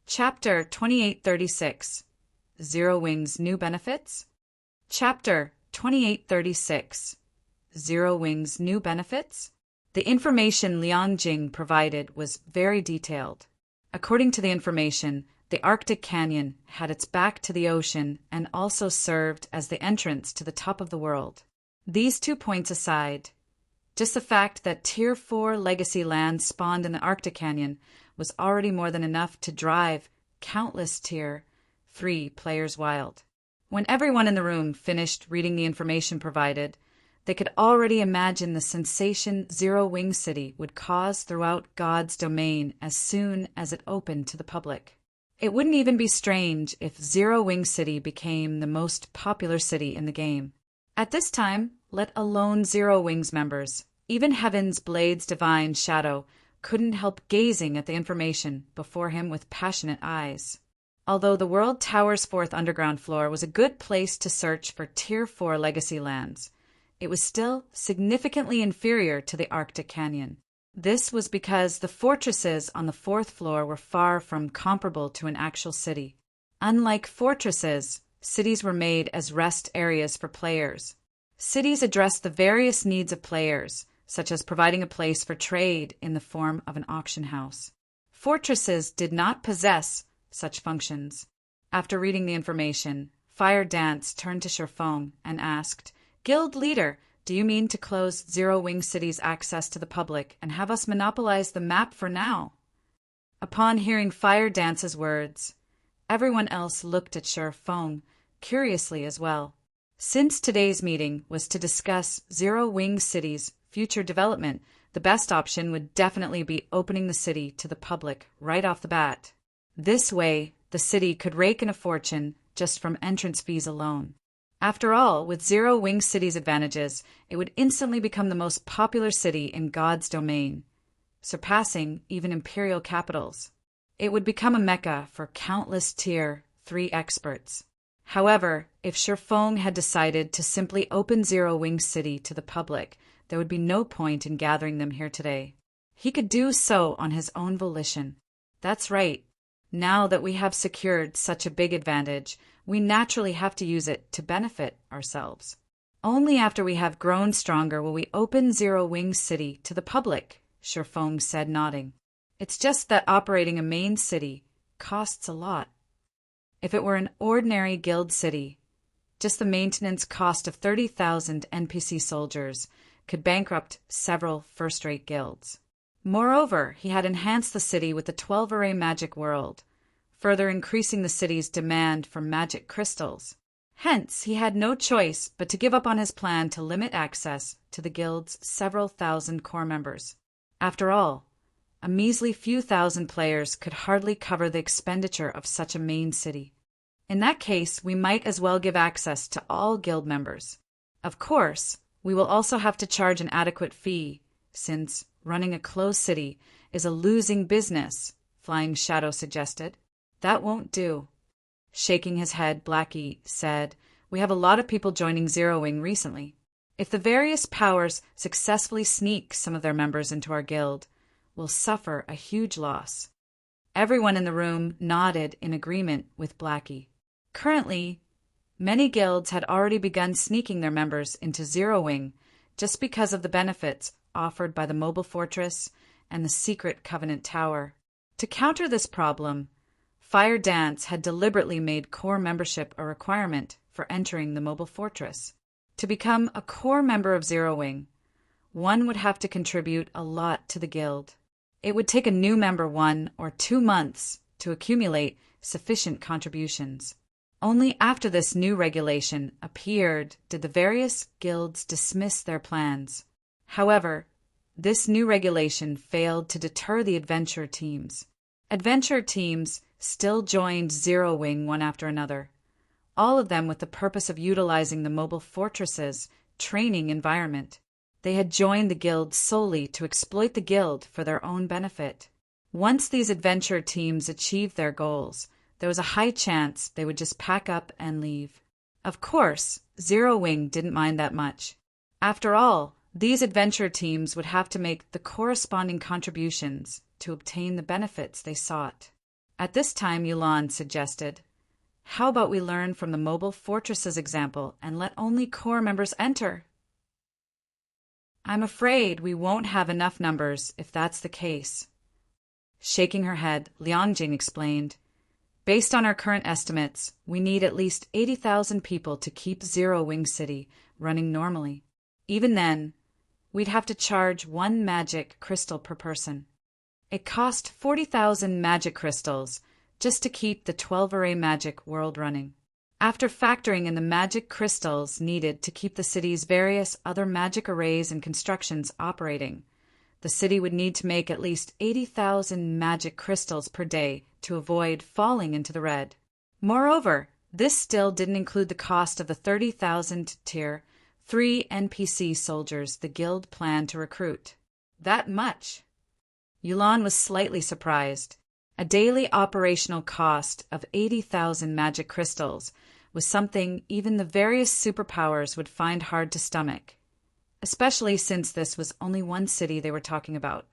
Chapter 2836 Zero Wing's New Benefits. Chapter 2836 Zero Wing's New Benefits. The information Liang Jing provided was very detailed. According to the information, the Arctic Canyon had its back to the ocean and also served as the entrance to the top of the world. These 2 points aside, just the fact that Tier 4 legacy land spawned in the Arctic Canyon was already more than enough to drive countless Tier 3 players wild. When everyone in the room finished reading the information provided, they could already imagine the sensation Zero Wing City would cause throughout God's domain as soon as it opened to the public. It wouldn't even be strange if Zero Wing City became the most popular city in the game. At this time, let alone Zero Wing's members, even Heaven's Blade's divine shadow couldn't help gazing at the information before him with passionate eyes. Although the World Tower's 4th underground floor was a good place to search for Tier 4 legacy lands, it was still significantly inferior to the Arctic Canyon. This was because the fortresses on the 4th floor were far from comparable to an actual city. Unlike fortresses, cities were made as rest areas for players. Cities addressed the various needs of players, such as providing a place for trade in the form of an auction house. Fortresses did not possess such functions. After reading the information, Fire Dance turned to Sherfong and asked, "Guild leader, do you mean to close Zero Wing City's access to the public and have us monopolize the map for now?" Upon hearing Fire Dance's words, everyone else looked at Sherfong curiously as well. Since today's meeting was to discuss Zero Wing City's future development, the best option would definitely be opening the city to the public right off the bat. This way, the city could rake in a fortune just from entrance fees alone. After all, with Zero Wing City's advantages, it would instantly become the most popular city in God's domain, surpassing even imperial capitals. It would become a mecca for countless Tier 3 experts. However, if Sherfong had decided to simply open Zero Wing City to the public, there would be no point in gathering them here today. He could do so on his own volition. That's right. Now that we have secured such a big advantage, we naturally have to use it to benefit ourselves. Only after we have grown stronger will we open Zero Wing City to the public, Sherfong said, nodding. It's just that operating a main city costs a lot. If it were an ordinary guild city, just the maintenance cost of 30,000 NPC soldiers could bankrupt several first-rate guilds. Moreover, he had enhanced the city with the 12-array magic world, further increasing the city's demand for magic crystals. Hence, he had no choice but to give up on his plan to limit access to the guild's several thousand core members. After all, a measly few thousand players could hardly cover the expenditure of such a main city. In that case, we might as well give access to all guild members. Of course, we will also have to charge an adequate fee, since running a closed city is a losing business, Flying Shadow suggested. That won't do. Shaking his head, Blackie said, "We have a lot of people joining Zero Wing recently. If the various powers successfully sneak some of their members into our guild, we'll suffer a huge loss." Everyone in the room nodded in agreement with Blackie. Currently, many guilds had already begun sneaking their members into Zero Wing just because of the benefits offered by the mobile fortress and the secret Covenant Tower. To counter this problem, Fire Dance had deliberately made core membership a requirement for entering the mobile fortress. To become a core member of Zero Wing, one would have to contribute a lot to the guild. It would take a new member 1 or 2 months to accumulate sufficient contributions. Only after this new regulation appeared did the various guilds dismiss their plans. However, this new regulation failed to deter the adventure teams. Adventure teams still joined Zero Wing one after another, all of them with the purpose of utilizing the mobile fortress's training environment. They had joined the guild solely to exploit the guild for their own benefit. Once these adventure teams achieved their goals, there was a high chance they would just pack up and leave. Of course, Zero Wing didn't mind that much. After all, these adventure teams would have to make the corresponding contributions to obtain the benefits they sought. At this time, Yulan suggested, "How about we learn from the mobile fortresses example and let only core members enter?" "I'm afraid we won't have enough numbers if that's the case." Shaking her head, Liangjing explained, "Based on our current estimates, we need at least 80,000 people to keep Zero Wing City running normally. Even then, we'd have to charge 1 magic crystal per person. It cost 40,000 magic crystals just to keep the 12-array magic world running. After factoring in the magic crystals needed to keep the city's various other magic arrays and constructions operating, the city would need to make at least 80,000 magic crystals per day to avoid falling into the red. Moreover, this still didn't include the cost of the 30,000 tier 3 NPC soldiers the guild planned to recruit." "That much?" Yulan was slightly surprised. A daily operational cost of 80,000 magic crystals was something even the various superpowers would find hard to stomach, especially since this was only one city they were talking about.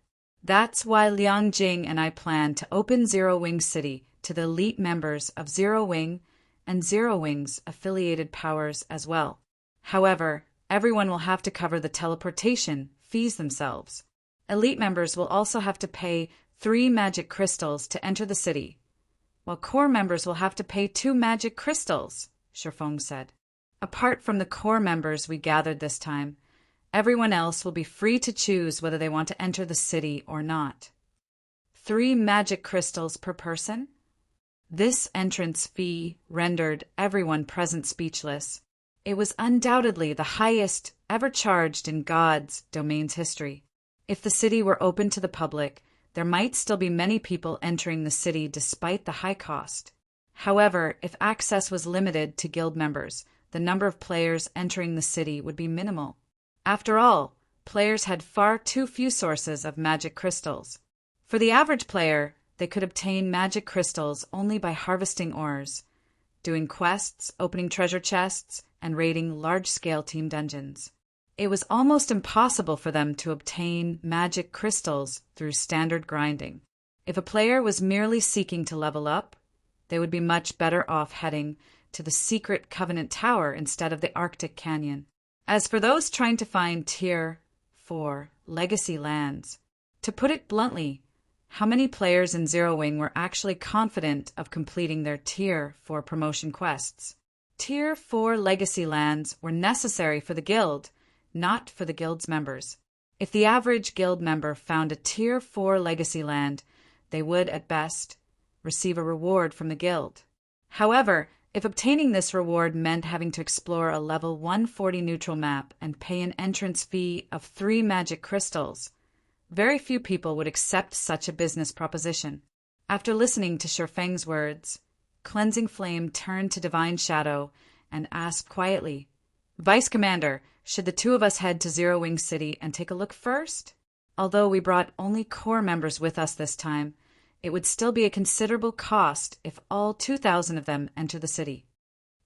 "That's why Liangjing and I plan to open Zero Wing City to the elite members of Zero Wing and Zero Wing's affiliated powers as well. However, everyone will have to cover the teleportation fees themselves. Elite members will also have to pay 3 magic crystals to enter the city, while core members will have to pay 2 magic crystals," Shifeng said. "Apart from the core members we gathered this time, everyone else will be free to choose whether they want to enter the city or not. 3 magic crystals per person?" This entrance fee rendered everyone present speechless. It was undoubtedly the highest ever charged in God's domain's history. If the city were open to the public, there might still be many people entering the city despite the high cost. However, if access was limited to guild members, the number of players entering the city would be minimal. After all, players had far too few sources of magic crystals. For the average player, they could obtain magic crystals only by harvesting ores, doing quests, opening treasure chests, and raiding large-scale team dungeons. It was almost impossible for them to obtain magic crystals through standard grinding. If a player was merely seeking to level up, they would be much better off heading to the secret Covenant Tower instead of the Arctic Canyon. As for those trying to find Tier 4 legacy lands, to put it bluntly, how many players in Zero Wing were actually confident of completing their Tier 4 promotion quests? Tier 4 legacy lands were necessary for the guild, not for the guild's members. If the average guild member found a Tier 4 legacy land, they would, at best, receive a reward from the guild. However, if obtaining this reward meant having to explore a level 140 neutral map and pay an entrance fee of 3 magic crystals, very few people would accept such a business proposition. After listening to Shifeng's words, Cleansing Flame turned to Divine Shadow and asked quietly, "Vice Commander, should the 2 of us head to Zero Wing City and take a look first? Although we brought only core members with us this time, it would still be a considerable cost if all 2,000 of them enter the city."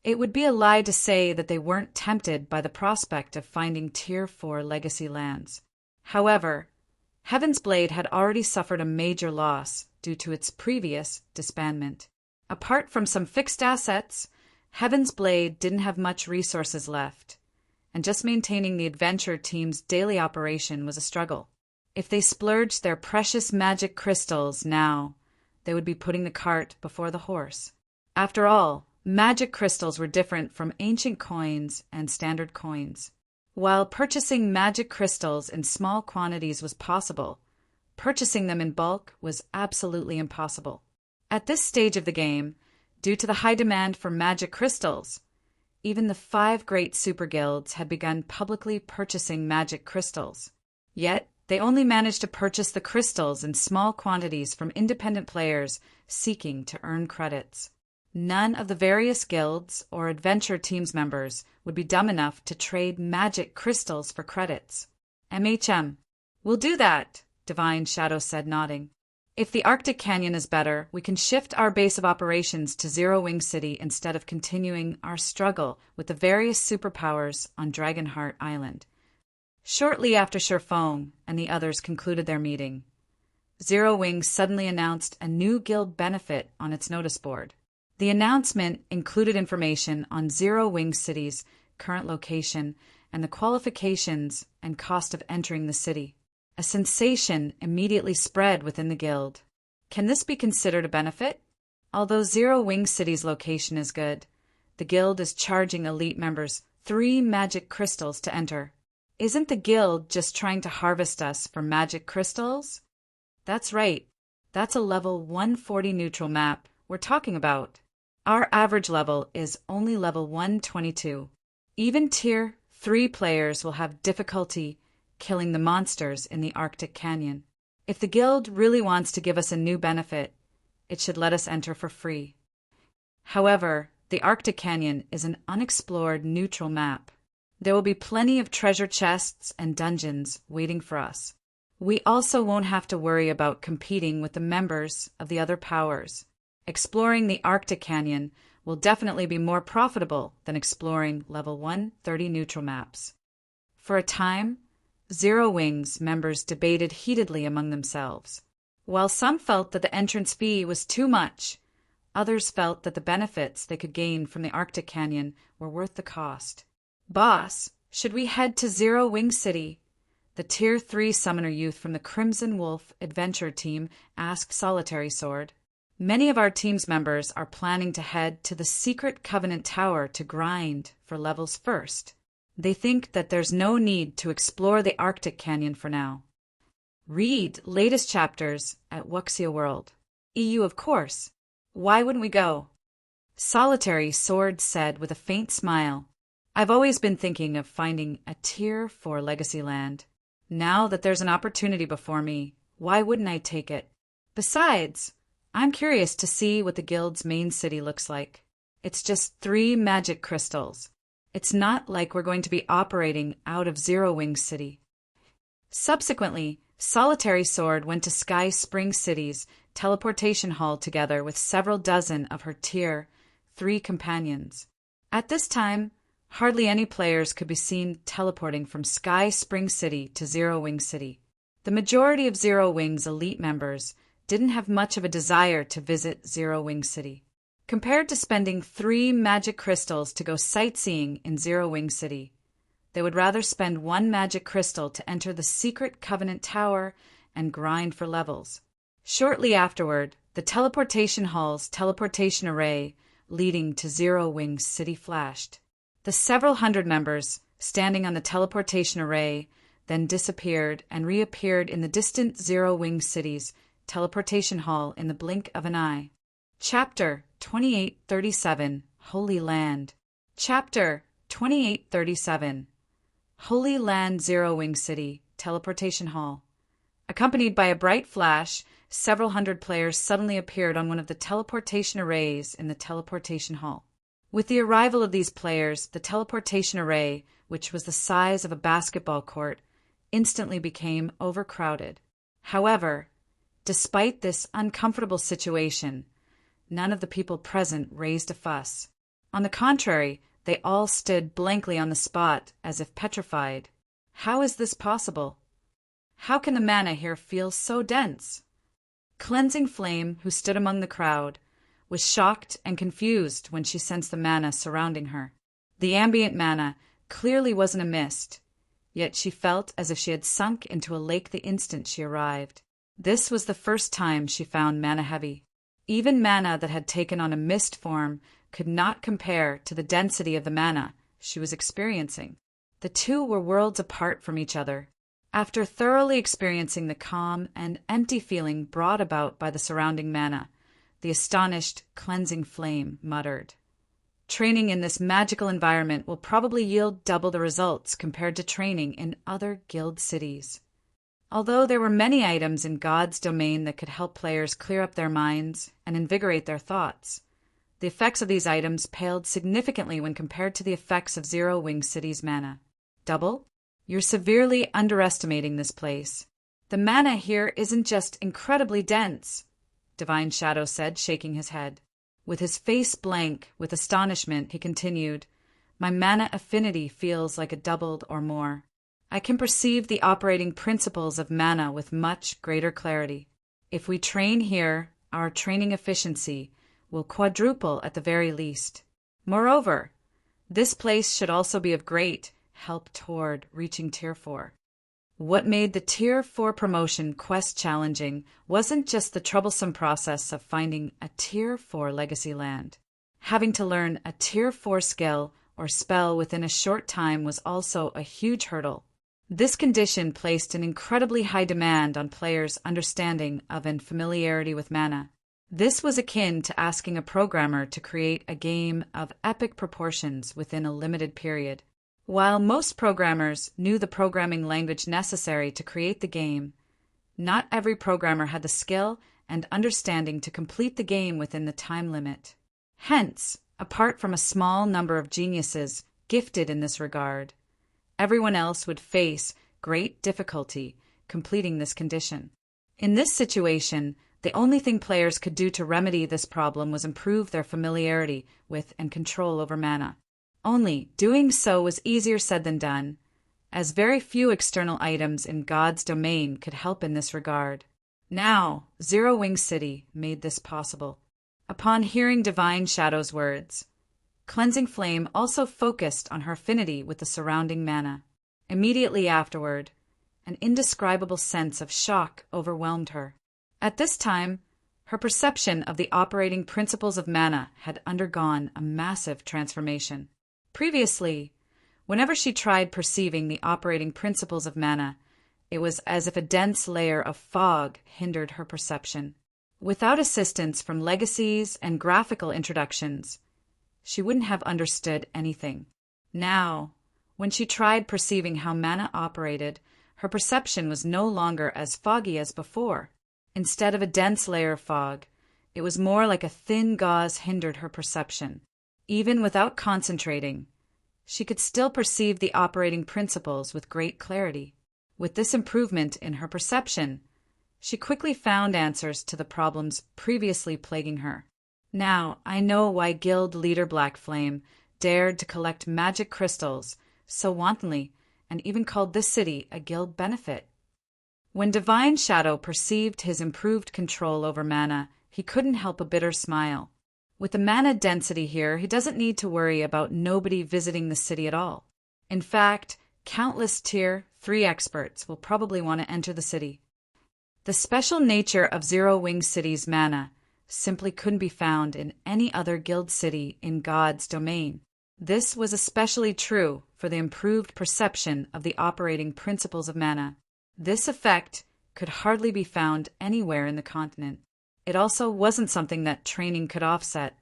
It would be a lie to say that they weren't tempted by the prospect of finding Tier 4 legacy lands. However, Heaven's Blade had already suffered a major loss due to its previous disbandment. Apart from some fixed assets, Heaven's Blade didn't have much resources left, and just maintaining the adventure team's daily operation was a struggle. If they splurged their precious magic crystals now, they would be putting the cart before the horse. After all, magic crystals were different from ancient coins and standard coins. While purchasing magic crystals in small quantities was possible, purchasing them in bulk was absolutely impossible. At this stage of the game, due to the high demand for magic crystals, even the 5 great super guilds had begun publicly purchasing magic crystals. Yet, they only managed to purchase the crystals in small quantities from independent players seeking to earn credits. None of the various guilds or adventure teams members would be dumb enough to trade magic crystals for credits. "We'll do that," Divine Shadow said, nodding. "If the Arctic Canyon is better, we can shift our base of operations to Zero Wing City instead of continuing our struggle with the various superpowers on Dragonheart Island." Shortly after Shifeng and the others concluded their meeting, Zero Wings suddenly announced a new guild benefit on its notice board. The announcement included information on Zero Wings City's current location and the qualifications and cost of entering the city. A sensation immediately spread within the guild. Can this be considered a benefit? Although Zero Wings City's location is good, the guild is charging elite members 3 magic crystals to enter. Isn't the guild just trying to harvest us for magic crystals? That's right. That's a level 140 neutral map we're talking about. Our average level is only level 122. Even Tier 3 players will have difficulty killing the monsters in the Arctic Canyon. If the guild really wants to give us a new benefit, it should let us enter for free. However, the Arctic Canyon is an unexplored neutral map. There will be plenty of treasure chests and dungeons waiting for us. We also won't have to worry about competing with the members of the other powers. Exploring the Arctic Canyon will definitely be more profitable than exploring level 130 neutral maps. For a time, Zero Wings members debated heatedly among themselves. While some felt that the entrance fee was too much, others felt that the benefits they could gain from the Arctic Canyon were worth the cost. "Boss, should we head to Zero Wing City?" The Tier 3 summoner youth from the Crimson Wolf adventure team asked Solitary Sword. Many of our team's members are planning to head to the Secret Covenant Tower to grind for levels first. They think that there's no need to explore the Arctic Canyon for now. Read latest chapters at Wuxia World. EU, of course. Why wouldn't we go? Solitary Sword said with a faint smile. I've always been thinking of finding a Tier 4 legacy land. Now that there's an opportunity before me, why wouldn't I take it? Besides, I'm curious to see what the guild's main city looks like. It's just 3 magic crystals. It's not like we're going to be operating out of Zero Wing City. Subsequently, Solitary Sword went to Sky Spring City's teleportation hall together with several dozen of her Tier 3 companions. At this time, hardly any players could be seen teleporting from Sky Spring City to Zero Wing City. The majority of Zero Wing's elite members didn't have much of a desire to visit Zero Wing City. Compared to spending 3 magic crystals to go sightseeing in Zero Wing City, they would rather spend 1 magic crystal to enter the Secret Covenant Tower and grind for levels. Shortly afterward, the teleportation hall's teleportation array leading to Zero Wing City flashed. The several hundred members standing on the teleportation array then disappeared and reappeared in the distant Zero Wing City's teleportation hall in the blink of an eye. Chapter 2837 Holy Land. Chapter 2837 Holy Land Zero Wing City Teleportation Hall. Accompanied by a bright flash, several hundred players suddenly appeared on one of the teleportation arrays in the teleportation hall. With the arrival of these players, the teleportation array, which was the size of a basketball court, instantly became overcrowded. However, despite this uncomfortable situation, none of the people present raised a fuss. On the contrary, they all stood blankly on the spot as if petrified. How is this possible? How can the mana here feel so dense? Cleansing Flame, who stood among the crowd, was shocked and confused when she sensed the mana surrounding her. The ambient mana clearly wasn't a mist, yet she felt as if she had sunk into a lake the instant she arrived. This was the first time she found mana heavy. Even mana that had taken on a mist form could not compare to the density of the mana she was experiencing. The two were worlds apart from each other. After thoroughly experiencing the calm and empty feeling brought about by the surrounding mana, the astonished Cleansing Flame muttered, "Training in this magical environment will probably yield double the results compared to training in other guild cities." Although there were many items in God's domain that could help players clear up their minds and invigorate their thoughts, the effects of these items paled significantly when compared to the effects of Zero Wing City's mana. Double? You're severely underestimating this place. The mana here isn't just incredibly dense, Divine Shadow said, shaking his head. With his face blank with astonishment, he continued, "My mana affinity feels like it doubled or more. I can perceive the operating principles of mana with much greater clarity. If we train here, our training efficiency will quadruple at the very least. Moreover, this place should also be of great help toward reaching Tier 4. What made the Tier 4 promotion quest challenging wasn't just the troublesome process of finding a Tier 4 legacy land. Having to learn a Tier 4 skill or spell within a short time was also a huge hurdle. This condition placed an incredibly high demand on players' understanding of and familiarity with mana. This was akin to asking a programmer to create a game of epic proportions within a limited period. While most programmers knew the programming language necessary to create the game, not every programmer had the skill and understanding to complete the game within the time limit. Hence, apart from a small number of geniuses gifted in this regard, everyone else would face great difficulty completing this condition. In this situation, the only thing players could do to remedy this problem was improve their familiarity with and control over mana. Only doing so was easier said than done, as very few external items in God's domain could help in this regard. Now, Zero Wing City made this possible. Upon hearing Divine Shadow's words, Cleansing Flame also focused on her affinity with the surrounding mana. Immediately afterward, an indescribable sense of shock overwhelmed her. At this time, her perception of the operating principles of mana had undergone a massive transformation. Previously, whenever she tried perceiving the operating principles of mana, it was as if a dense layer of fog hindered her perception. Without assistance from legacies and graphical introductions, she wouldn't have understood anything. Now, when she tried perceiving how mana operated, her perception was no longer as foggy as before. Instead of a dense layer of fog, it was more like a thin gauze hindered her perception. Even without concentrating, she could still perceive the operating principles with great clarity. With this improvement in her perception, she quickly found answers to the problems previously plaguing her. Now I know why Guild Leader Black Flame dared to collect magic crystals so wantonly and even called this city a guild benefit. When Divine Shadow perceived his improved control over mana, he couldn't help a bitter smile. With the mana density here, he doesn't need to worry about nobody visiting the city at all. In fact, countless Tier 3 experts will probably want to enter the city. The special nature of Zero Wing City's mana simply couldn't be found in any other guild city in God's domain. This was especially true for the improved perception of the operating principles of mana. This effect could hardly be found anywhere in the continent. It also wasn't something that training could offset.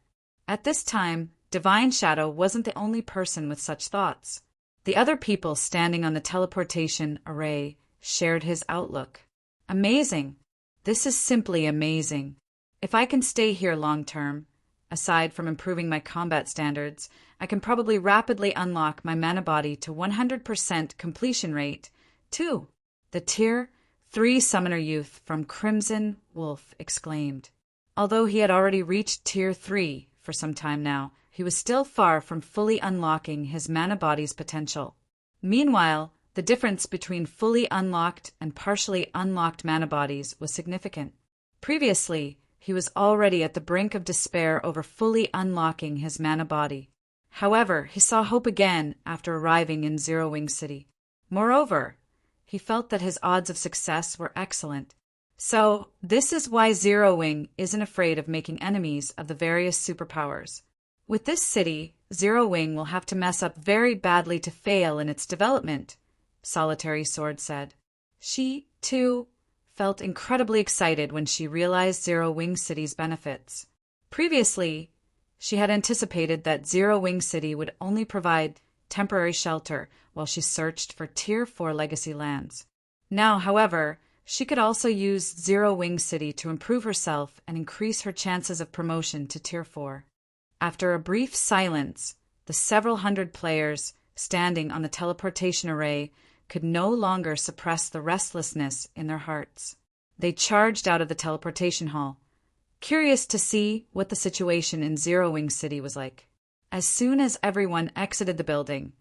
At this time, Divine Shadow wasn't the only person with such thoughts. The other people standing on the teleportation array shared his outlook. Amazing! This is simply amazing. If I can stay here long term, aside from improving my combat standards, I can probably rapidly unlock my mana body to 100% completion rate, too. The Tier 3 summoner youth from Crimson Wolf exclaimed. Although he had already reached Tier 3 for some time now, he was still far from fully unlocking his mana body's potential. Meanwhile, the difference between fully unlocked and partially unlocked mana bodies was significant. Previously, he was already at the brink of despair over fully unlocking his mana body. However, he saw hope again after arriving in Zero Wing City. Moreover, he felt that his odds of success were excellent. So, this is why Zero Wing isn't afraid of making enemies of the various superpowers. With this city, Zero Wing will have to mess up very badly to fail in its development, Solitary Sword said. She, too, felt incredibly excited when she realized Zero Wing City's benefits. Previously, she had anticipated that Zero Wing City would only provide temporary shelter while she searched for Tier 4 legacy lands. Now, however, she could also use Zero Wing City to improve herself and increase her chances of promotion to Tier 4. After a brief silence, the several hundred players standing on the teleportation array could no longer suppress the restlessness in their hearts. They charged out of the teleportation hall, curious to see what the situation in Zero Wing City was like. As soon as everyone exited the building,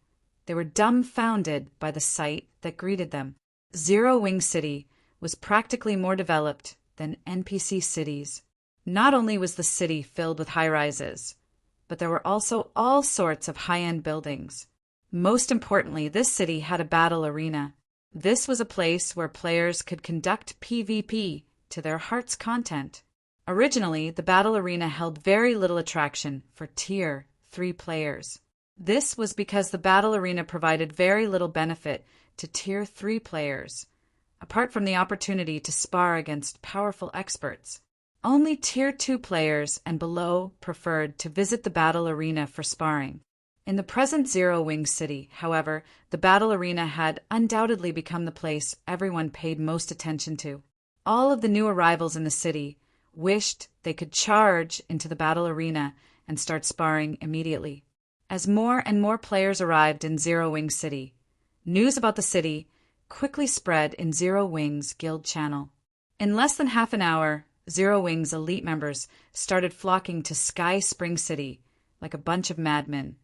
they were dumbfounded by the sight that greeted them. Zero Wing City was practically more developed than NPC cities. Not only was the city filled with high-rises, but there were also all sorts of high-end buildings. Most importantly, this city had a battle arena. This was a place where players could conduct PvP to their heart's content. Originally, the battle arena held very little attraction for Tier 3 players. This was because the battle arena provided very little benefit to Tier 3 players, apart from the opportunity to spar against powerful experts. Only Tier 2 players and below preferred to visit the battle arena for sparring. In the present Zero Wing City, however, the battle arena had undoubtedly become the place everyone paid most attention to. All of the new arrivals in the city wished they could charge into the battle arena and start sparring immediately. As more and more players arrived in Zero Wing City, news about the city quickly spread in Zero Wing's guild channel. In less than half an hour, Zero Wing's elite members started flocking to Sky Spring City like a bunch of madmen,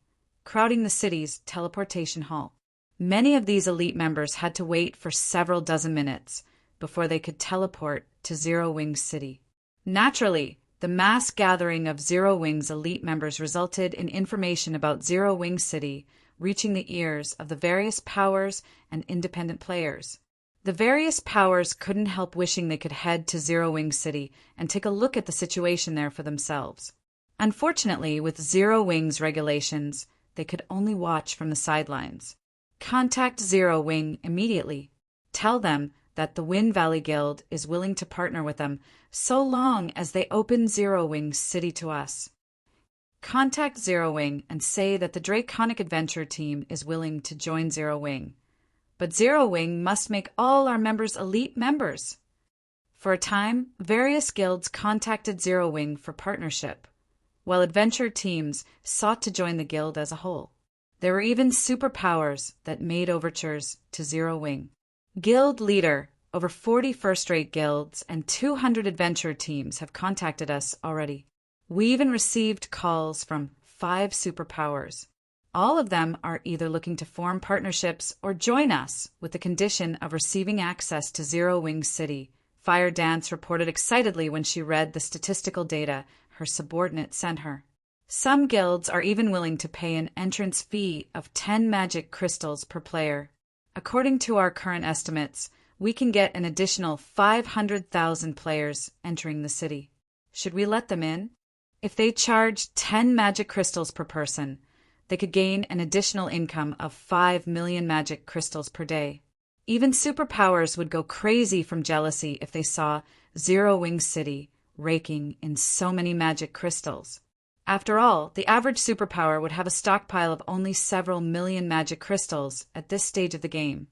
crowding the city's teleportation hall. Many of these elite members had to wait for several dozen minutes before they could teleport to Zero Wing City. Naturally, the mass gathering of Zero Wing's elite members resulted in information about Zero Wing City reaching the ears of the various powers and independent players. The various powers couldn't help wishing they could head to Zero Wing City and take a look at the situation there for themselves. Unfortunately, with Zero Wing's regulations, they could only watch from the sidelines. Contact Zero Wing immediately. Tell them that the Wind Valley Guild is willing to partner with them so long as they open Zero Wing City to us. Contact Zero Wing and say that the Draconic Adventure team is willing to join Zero Wing. But Zero Wing must make all our members elite members. For a time, various guilds contacted Zero Wing for partnership, while adventure teams sought to join the guild as a whole. There were even superpowers that made overtures to Zero Wing. Guild leader, over 40 first-rate guilds and 200 adventure teams have contacted us already. We even received calls from 5 superpowers. All of them are either looking to form partnerships or join us with the condition of receiving access to Zero Wing City. Fire Dance reported excitedly when she read the statistical data her subordinate sent her. Some guilds are even willing to pay an entrance fee of 10 magic crystals per player. According to our current estimates, we can get an additional 500,000 players entering the city. Should we let them in? If they charge 10 magic crystals per person, they could gain an additional income of 5 million magic crystals per day. Even superpowers would go crazy from jealousy if they saw Zero Wing City raking in so many magic crystals. After all, the average superpower would have a stockpile of only several million magic crystals at this stage of the game,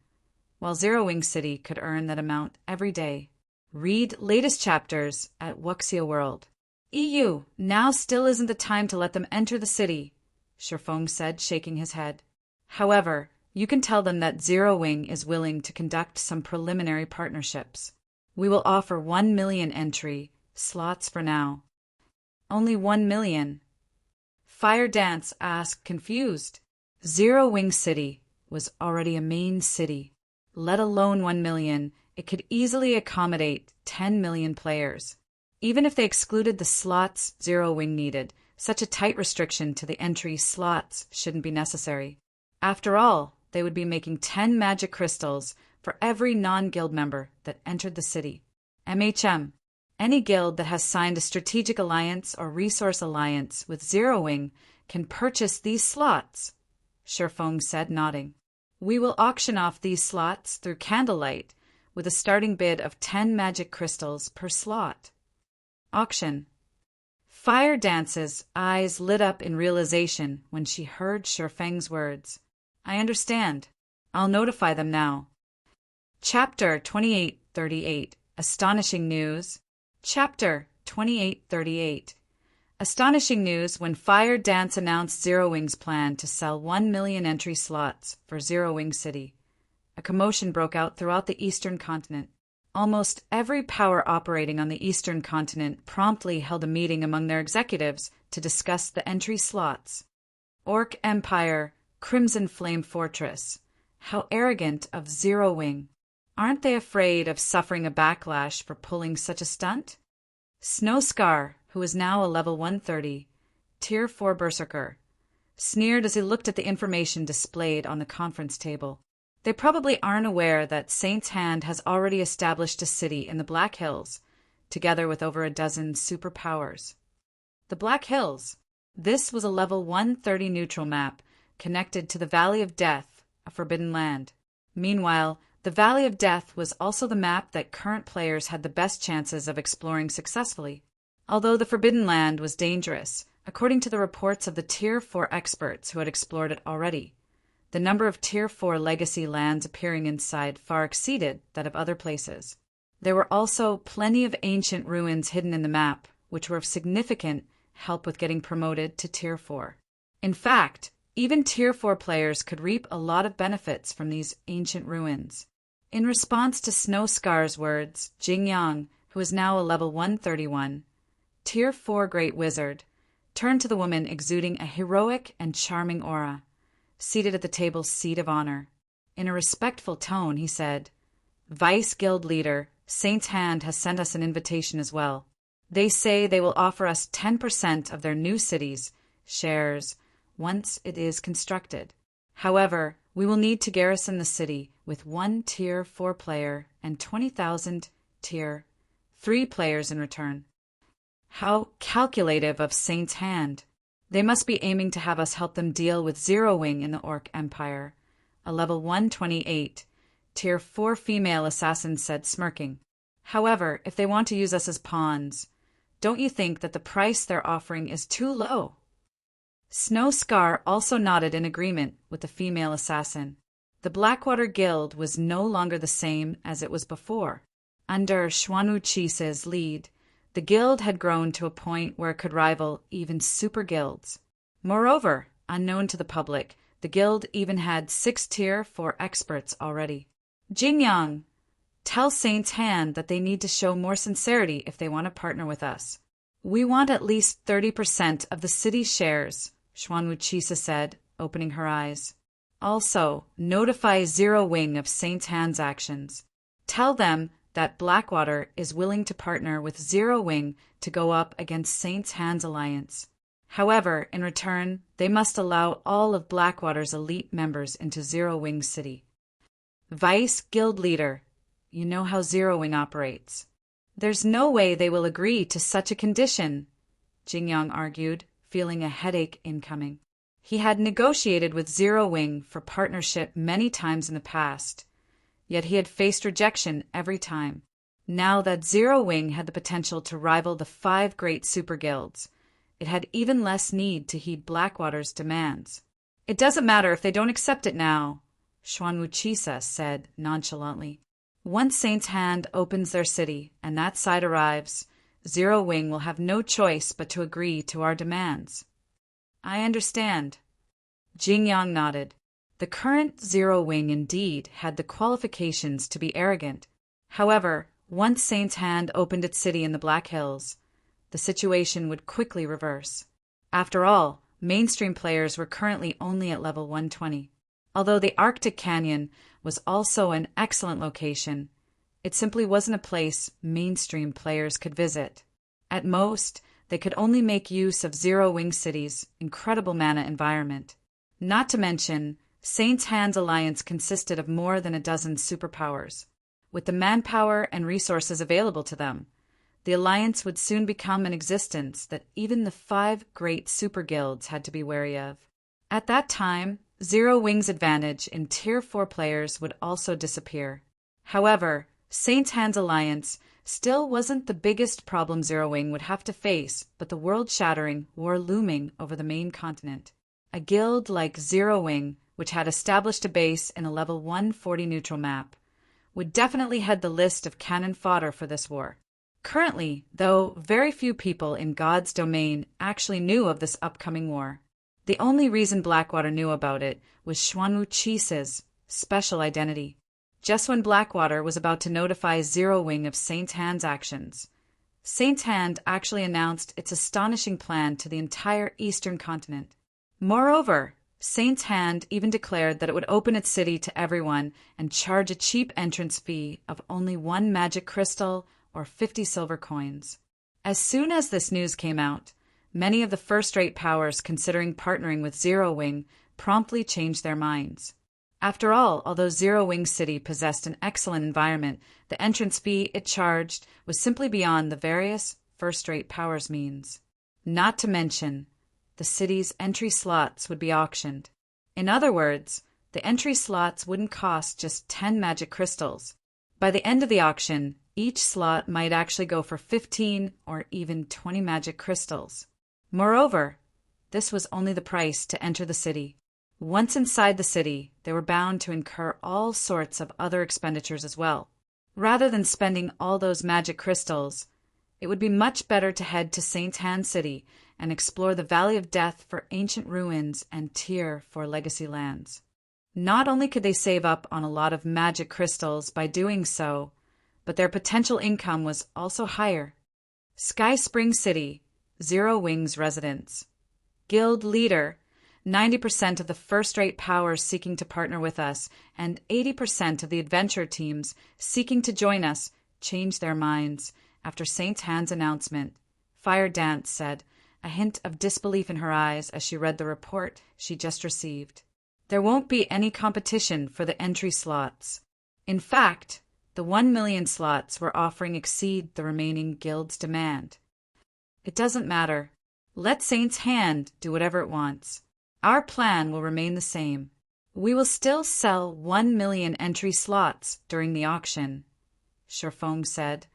while Zero Wing City could earn that amount every day. Read latest chapters at Wuxia World. EU, now still isn't the time to let them enter the city, Shifeng said, shaking his head. However, you can tell them that Zero Wing is willing to conduct some preliminary partnerships. We will offer 1 million entry slots for now. Only 1 million? Fire Dance asked, confused. Zero Wing City was already a main city. Let alone 1 million, it could easily accommodate 10 million players. Even if they excluded the slots Zero Wing needed, such a tight restriction to the entry slots shouldn't be necessary. After all, they would be making 10 magic crystals for every non-guild member that entered the city. MHM. Any guild that has signed a strategic alliance or resource alliance with Zero Wing can purchase these slots, Shifeng said, nodding. We will auction off these slots through candlelight with a starting bid of 10 magic crystals per slot. Auction. Fire Dance's eyes lit up in realization when she heard Shifeng's words. I understand. I'll notify them now. Chapter 2838. Astonishing News. Chapter 2838. Astonishing news when Fire Dance announced Zero Wing's plan to sell 1 million entry slots for Zero Wing City. A commotion broke out throughout the Eastern continent. Almost every power operating on the Eastern continent promptly held a meeting among their executives to discuss the entry slots. Orc Empire, Crimson Flame Fortress. How arrogant of Zero Wing. Aren't they afraid of suffering a backlash for pulling such a stunt? Snowscar, who is now a level 130, Tier 4 Berserker, sneered as he looked at the information displayed on the conference table. They probably aren't aware that Saint's Hand has already established a city in the Black Hills, together with over a dozen superpowers. The Black Hills. This was a level 130 neutral map connected to the Valley of Death, a forbidden land. Meanwhile, the Valley of Death was also the map that current players had the best chances of exploring successfully. Although the Forbidden Land was dangerous, according to the reports of the Tier 4 experts who had explored it already, the number of Tier 4 legacy lands appearing inside far exceeded that of other places. There were also plenty of ancient ruins hidden in the map, which were of significant help with getting promoted to Tier 4. In fact, even Tier 4 players could reap a lot of benefits from these ancient ruins. In response to Snowscar's words, Jingyang, who is now a level 131, Tier 4 Great Wizard, turned to the woman exuding a heroic and charming aura, seated at the table's seat of honor. In a respectful tone, he said, "Vice Guild Leader, Saint's Hand has sent us an invitation as well. They say they will offer us 10% of their new city's shares once it is constructed. However, we will need to garrison the city with 1 Tier 4 player and 20,000 Tier 3 players in return." How calculative of Saint's Hand. They must be aiming to have us help them deal with Zero Wing in the Orc Empire, a level 128, Tier 4 female assassin said, smirking. However, if they want to use us as pawns, don't you think that the price they're offering is too low? Snowscar also nodded in agreement with the female assassin. The Blackwater Guild was no longer the same as it was before. Under Xuanwuqi's lead, the guild had grown to a point where it could rival even super guilds. Moreover, unknown to the public, the guild even had 6 Tier 4 experts already. Jingyang, tell Saint's Hand that they need to show more sincerity if they want to partner with us. We want at least 30% of the city's shares, Xuanwuqi said, opening her eyes. Also, notify Zero Wing of Saint's Hand's actions. Tell them that Blackwater is willing to partner with Zero Wing to go up against Saint's Hand's alliance. However, in return, they must allow all of Blackwater's elite members into Zero Wing City. Vice Guild Leader, you know how Zero Wing operates. There's no way they will agree to such a condition, Jingyang argued, feeling a headache incoming. He had negotiated with Zero Wing for partnership many times in the past, yet he had faced rejection every time. Now that Zero Wing had the potential to rival the 5 great super guilds, it had even less need to heed Blackwater's demands. It doesn't matter if they don't accept it now, Xuanwuqi said nonchalantly. Once Saint's Hand opens their city and that side arrives, Zero Wing will have no choice but to agree to our demands. I understand. Jingyang nodded. The current Zero Wing indeed had the qualifications to be arrogant. However, once Saint's Hand opened its city in the Black Hills, the situation would quickly reverse. After all, mainstream players were currently only at level 120. Although the Arctic Canyon was also an excellent location, it simply wasn't a place mainstream players could visit. At most, they could only make use of Zero Wing City's incredible mana environment. Not to mention, Saint's Hand's alliance consisted of more than a dozen superpowers. With the manpower and resources available to them, the alliance would soon become an existence that even the 5 great super guilds had to be wary of. At that time, Zero Wing's advantage in Tier 4 players would also disappear. However, Saint's Hand's alliance still wasn't the biggest problem Zero Wing would have to face, but the world-shattering war looming over the main continent. A guild like Zero Wing, which had established a base in a level 140 neutral map, would definitely head the list of cannon fodder for this war. Currently, though, very few people in God's domain actually knew of this upcoming war. The only reason Blackwater knew about it was Xuanwuqi's special identity. Just when Blackwater was about to notify Zero Wing of Saint's Hand's actions, Saint's Hand actually announced its astonishing plan to the entire eastern continent. Moreover, Saint's Hand even declared that it would open its city to everyone and charge a cheap entrance fee of only 1 magic crystal or 50 silver coins. As soon as this news came out, many of the first-rate powers considering partnering with Zero Wing promptly changed their minds. After all, although Zero Wing City possessed an excellent environment, the entrance fee it charged was simply beyond the various first-rate powers' means. Not to mention, the city's entry slots would be auctioned. In other words, the entry slots wouldn't cost just 10 magic crystals. By the end of the auction, each slot might actually go for 15 or even 20 magic crystals. Moreover, this was only the price to enter the city. Once inside the city, they were bound to incur all sorts of other expenditures as well. Rather than spending all those magic crystals, it would be much better to head to Saint's Hand City and explore the Valley of Death for ancient ruins and Tier for legacy lands. Not only could they save up on a lot of magic crystals by doing so, but their potential income was also higher. Sky Spring City, Zero Wing's residence. Guild leader, 90% of the first-rate powers seeking to partner with us and 80% of the adventure teams seeking to join us changed their minds after Saint's Hand's announcement. Fire Dance said, a hint of disbelief in her eyes as she read the report she just received. There won't be any competition for the entry slots. In fact, the 1 million slots we're offering exceed the remaining guild's demand. It doesn't matter. Let Saint's Hand do whatever it wants. Our plan will remain the same. We will still sell 1 million entry slots during the auction, Sherfong said,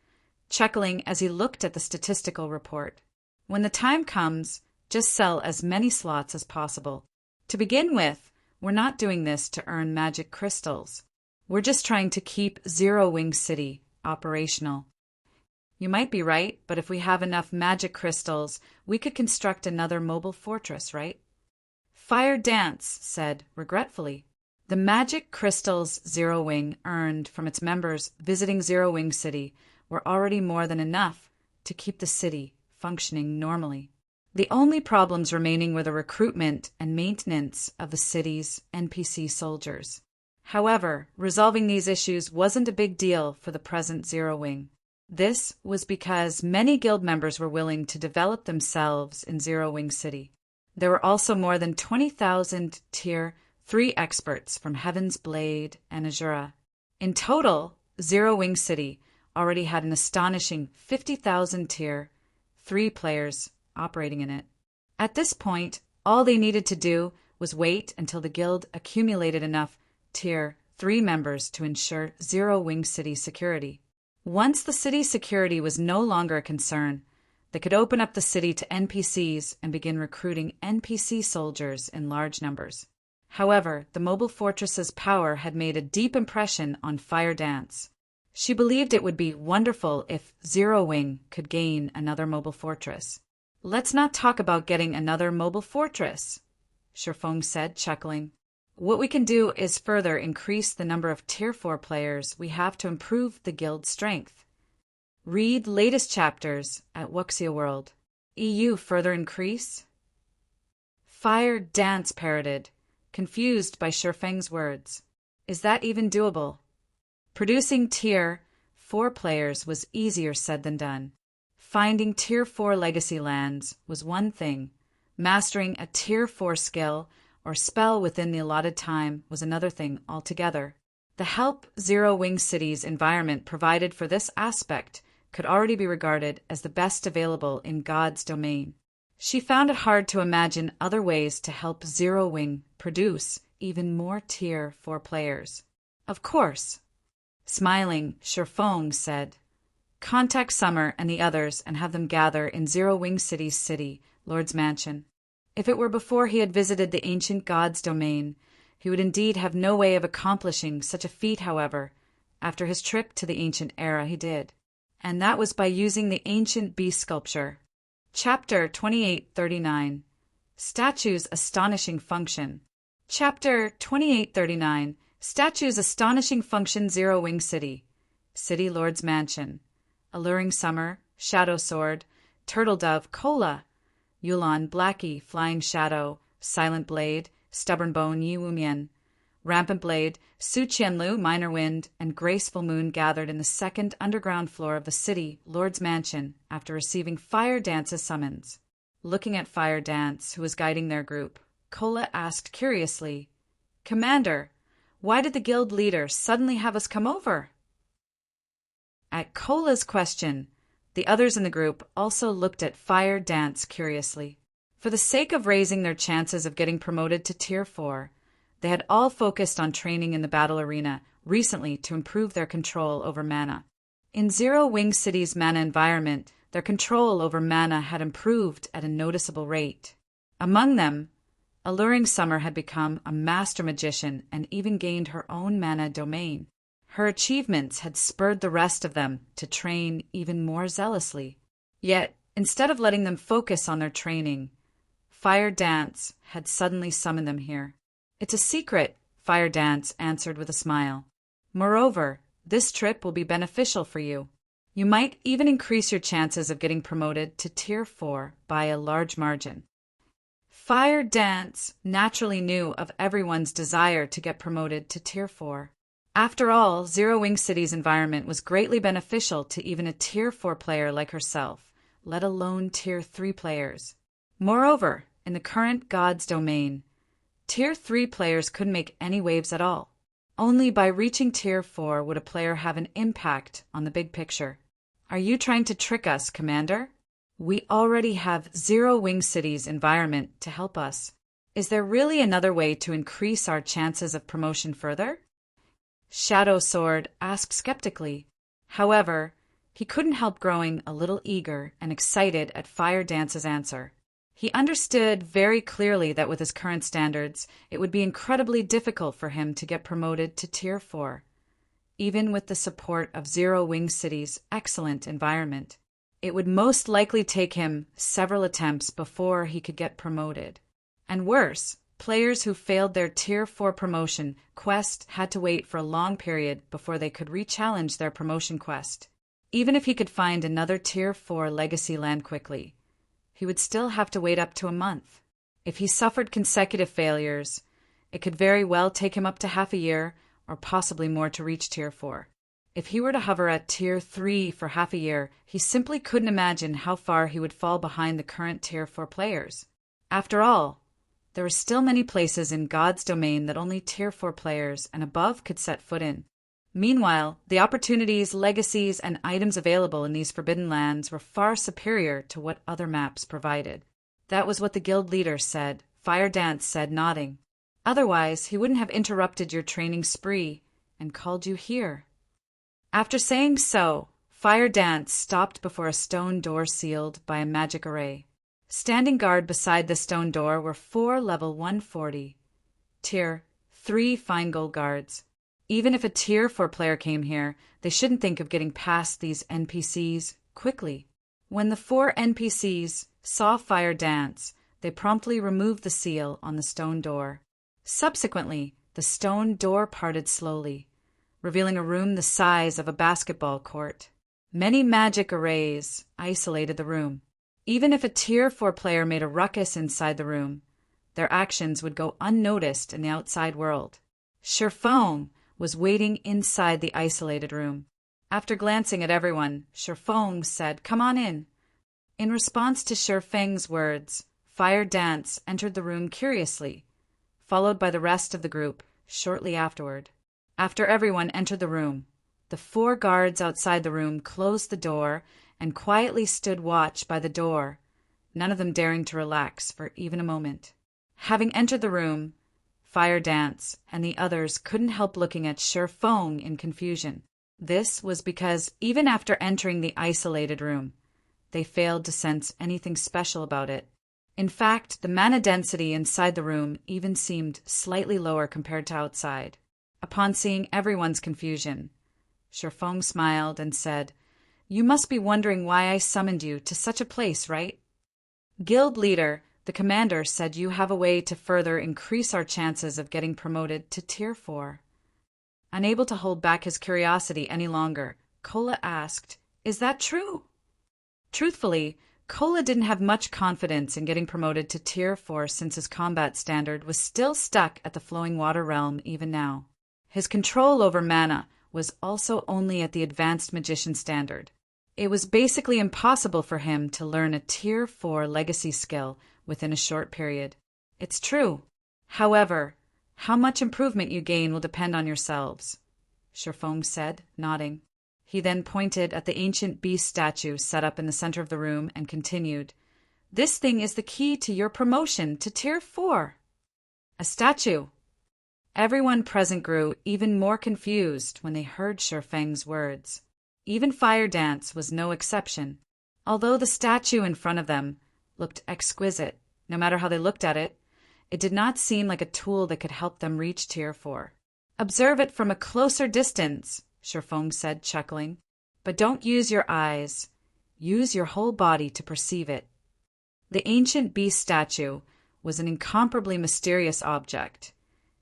chuckling as he looked at the statistical report. When the time comes, just sell as many slots as possible. To begin with, we're not doing this to earn magic crystals. We're just trying to keep Zero Wing City operational. You might be right, but if we have enough magic crystals, we could construct another mobile fortress, right? Fire Dance said regretfully. The magic crystals Zero Wing earned from its members visiting Zero Wing City were already more than enough to keep the city functioning normally. The only problems remaining were the recruitment and maintenance of the city's NPC soldiers. However, resolving these issues wasn't a big deal for the present Zero Wing. This was because many guild members were willing to develop themselves in Zero Wing City. There were also more than 20,000 Tier 3 experts from Heaven's Blade and Azura. In total, Zero Wing City already had an astonishing 50,000 Tier 3 players operating in it. At this point, all they needed to do was wait until the guild accumulated enough Tier 3 members to ensure Zero Wing City security. Once the city's security was no longer a concern, they could open up the city to NPCs and begin recruiting NPC soldiers in large numbers. However, the mobile fortress's power had made a deep impression on Fire Dance. She believed it would be wonderful if Zero Wing could gain another mobile fortress. Let's not talk about getting another mobile fortress, Sherfong said, chuckling. What we can do is further increase the number of Tier 4 players we have to improve the guild's strength. Read latest chapters at Wuxia World. EU further increase? Fire Dance parroted, confused by Sherfeng's words. Is that even doable? Producing Tier 4 players was easier said than done. Finding Tier 4 legacy lands was one thing. Mastering a Tier 4 skill or spell within the allotted time was another thing altogether. The help Zero Wing City's environment provided for this aspect could already be regarded as the best available in God's domain. She found it hard to imagine other ways to help Zero Wing produce even more Tier 4 players. Of course. Smiling, Sherfong said, contact Summer and the others and have them gather in Zero Wing City's city, Lord's Mansion. If it were before he had visited the ancient god's domain, he would indeed have no way of accomplishing such a feat, however. After his trip to the ancient era he did. And that was by using the ancient beast sculpture. Chapter 2839. Statue's Astonishing Function. Chapter 2839. Statue's Astonishing Function Zero Wing City. City Lord's Mansion. Alluring Summer, Shadow Sword, Turtle Dove, Cola, Yulon, Blackie, Flying Shadow, Silent Blade, Stubborn Bone Yi Wumian, Rampant Blade, Su Qianlu, Minor Wind, and Graceful Moon gathered in the second underground floor of the city, Lord's Mansion, after receiving Fire Dance's summons. Looking at Fire Dance, who was guiding their group, Kola asked curiously, "Commander, why did the guild leader suddenly have us come over?" At Kola's question, the others in the group also looked at Fire Dance curiously. For the sake of raising their chances of getting promoted to Tier 4, they had all focused on training in the battle arena recently to improve their control over mana. In Zero Wing City's mana environment, their control over mana had improved at a noticeable rate. Among them, Alluring Summer had become a master magician and even gained her own mana domain. Her achievements had spurred the rest of them to train even more zealously. Yet, instead of letting them focus on their training, Fire Dance had suddenly summoned them here. "It's a secret," Fire Dance answered with a smile. "Moreover, this trip will be beneficial for you. You might even increase your chances of getting promoted to Tier 4 by a large margin." Fire Dance naturally knew of everyone's desire to get promoted to Tier 4. After all, Zero Wing City's environment was greatly beneficial to even a Tier 4 player like herself, let alone Tier 3 players. Moreover, in the current God's domain, Tier 3 players couldn't make any waves at all. Only by reaching Tier 4 would a player have an impact on the big picture. "Are you trying to trick us, Commander? We already have Zero Wing City's environment to help us. Is there really another way to increase our chances of promotion further?" Shadow Sword asked skeptically. However, he couldn't help growing a little eager and excited at Fire Dance's answer. He understood very clearly that with his current standards, it would be incredibly difficult for him to get promoted to Tier 4. Even with the support of Zero Wing City's excellent environment, it would most likely take him several attempts before he could get promoted. And worse, players who failed their Tier 4 promotion quest had to wait for a long period before they could re-challenge their promotion quest. Even if he could find another Tier 4 legacy land quickly, he would still have to wait up to a month. If he suffered consecutive failures, it could very well take him up to half a year or possibly more to reach Tier 4. If he were to hover at Tier 3 for half a year, he simply couldn't imagine how far he would fall behind the current Tier 4 players. After all, there were still many places in God's domain that only Tier 4 players and above could set foot in. Meanwhile, the opportunities, legacies, and items available in these forbidden lands were far superior to what other maps provided. That was what the guild leader said, Fire Dance said, nodding. Otherwise, he wouldn't have interrupted your training spree and called you here. After saying so, Fire Dance stopped before a stone door sealed by a magic array. Standing guard beside the stone door were 4 level 140, Tier 3 fine gold guards. Even if a Tier 4 player came here, they shouldn't think of getting past these NPCs quickly. When the 4 NPCs saw Fire Dance, they promptly removed the seal on the stone door. Subsequently, the stone door parted slowly, revealing a room the size of a basketball court. Many magic arrays isolated the room. Even if a Tier 4 player made a ruckus inside the room, their actions would go unnoticed in the outside world. Shifeng was waiting inside the isolated room. After glancing at everyone, Shifeng said, "Come on in." In response to Shifeng's words, Fire Dance entered the room curiously, followed by the rest of the group shortly afterward. After everyone entered the room, the 4 guards outside the room closed the door and quietly stood watch by the door, none of them daring to relax for even a moment. Having entered the room, Fire Dance and the others couldn't help looking at Shifeng in confusion. This was because even after entering the isolated room, they failed to sense anything special about it. In fact, the mana density inside the room even seemed slightly lower compared to outside. Upon seeing everyone's confusion, Shifeng smiled and said, "You must be wondering why I summoned you to such a place, right? Guild leader, the commander said you have a way to further increase our chances of getting promoted to Tier 4. Unable to hold back his curiosity any longer, Kola asked, "Is that true?" Truthfully, Kola didn't have much confidence in getting promoted to Tier 4 since his combat standard was still stuck at the flowing water realm even now. His control over mana was also only at the advanced magician standard. It was basically impossible for him to learn a Tier 4 legacy skill within a short period. It's true. However, how much improvement you gain will depend on yourselves, Shifeng said, nodding. He then pointed at the ancient beast statue set up in the center of the room and continued, "This thing is the key to your promotion to Tier 4. A statue. Everyone present grew even more confused when they heard Shifeng's words. Even Fire Dance was no exception. Although the statue in front of them looked exquisite, no matter how they looked at it, it did not seem like a tool that could help them reach Tier 4. "Observe it from a closer distance," Shifeng said, chuckling. "But don't use your eyes. Use your whole body to perceive it." The ancient beast statue was an incomparably mysterious object,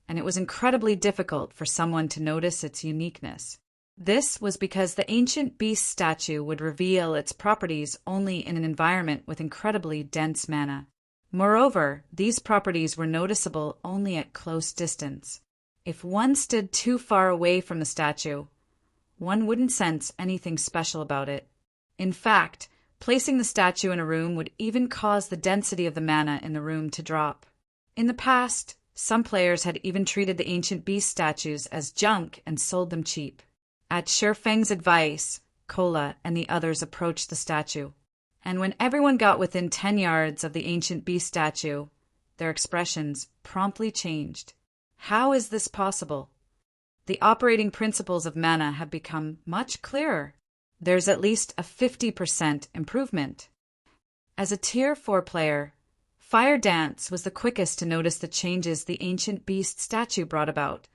and it was incredibly difficult for someone to notice its uniqueness. This was because the ancient beast statue would reveal its properties only in an environment with incredibly dense mana. Moreover, these properties were noticeable only at close distance. If one stood too far away from the statue, one wouldn't sense anything special about it. In fact, placing the statue in a room would even cause the density of the mana in the room to drop. In the past, some players had even treated the ancient beast statues as junk and sold them cheap. At Shifeng's advice, Kola and the others approached the statue, and when everyone got within 10 yards of the ancient beast statue, their expressions promptly changed. How is this possible? The operating principles of mana have become much clearer. There's at least a 50% improvement. As a Tier 4 player, Fire Dance was the quickest to notice the changes the ancient beast statue brought about,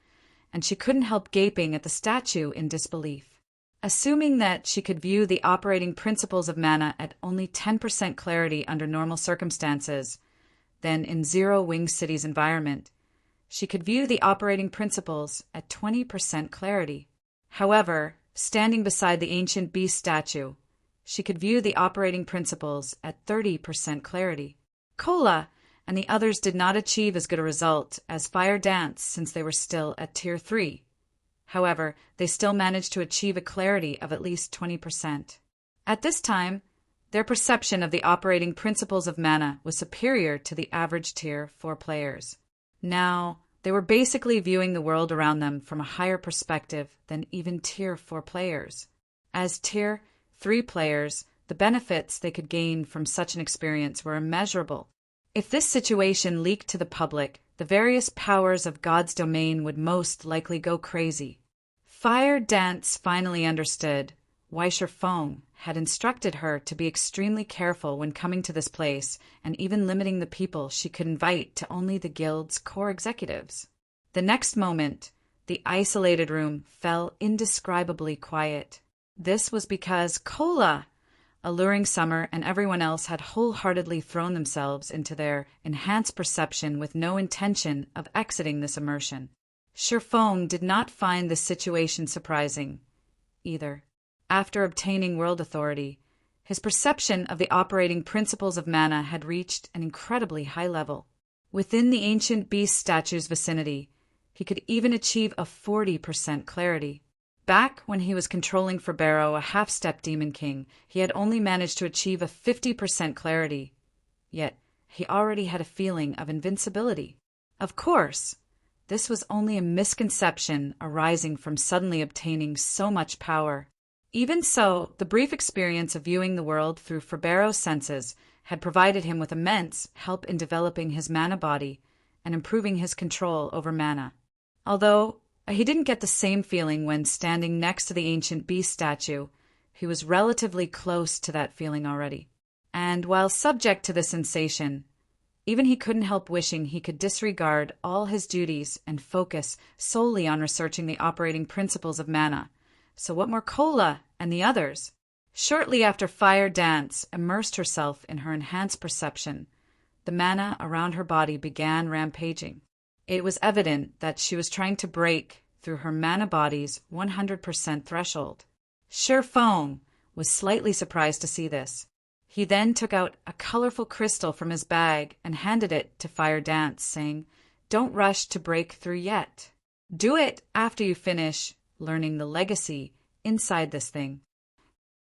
and she couldn't help gaping at the statue in disbelief. Assuming that she could view the operating principles of mana at only 10% clarity under normal circumstances, then in Zero Wing City's environment, she could view the operating principles at 20% clarity. However, standing beside the ancient beast statue, she could view the operating principles at 30% clarity. Kola and the others did not achieve as good a result as Fire Dance since they were still at Tier 3. However, they still managed to achieve a clarity of at least 20%. At this time, their perception of the operating principles of mana was superior to the average Tier 4 players. Now, they were basically viewing the world around them from a higher perspective than even Tier 4 players. As Tier 3 players, the benefits they could gain from such an experience were immeasurable. If this situation leaked to the public, the various powers of God's domain would most likely go crazy. Fire Dance finally understood why Shifeng had instructed her to be extremely careful when coming to this place and even limiting the people she could invite to only the guild's core executives. The next moment, the isolated room fell indescribably quiet. This was because Kola, Alluring Summer, and everyone else had wholeheartedly thrown themselves into their enhanced perception with no intention of exiting this immersion. Shifeng did not find this situation surprising, either. After obtaining world authority, his perception of the operating principles of mana had reached an incredibly high level. Within the ancient beast statue's vicinity, he could even achieve a 40% clarity. Back when he was controlling Ferbero, a half-step demon king, he had only managed to achieve a 50% clarity, yet he already had a feeling of invincibility. Of course, this was only a misconception arising from suddenly obtaining so much power. Even so, the brief experience of viewing the world through Ferbero's senses had provided him with immense help in developing his mana body and improving his control over mana. Although he didn't get the same feeling when standing next to the ancient beast statue, he was relatively close to that feeling already. And while subject to this sensation, even he couldn't help wishing he could disregard all his duties and focus solely on researching the operating principles of mana. So what more Kola and the others? Shortly after Fire Dance immersed herself in her enhanced perception, the mana around her body began rampaging. It was evident that she was trying to break through her mana body's 100% threshold. Shifeng was slightly surprised to see this. He then took out a colorful crystal from his bag and handed it to Fire Dance, saying, "Don't rush to break through yet. Do it after you finish learning the legacy inside this thing."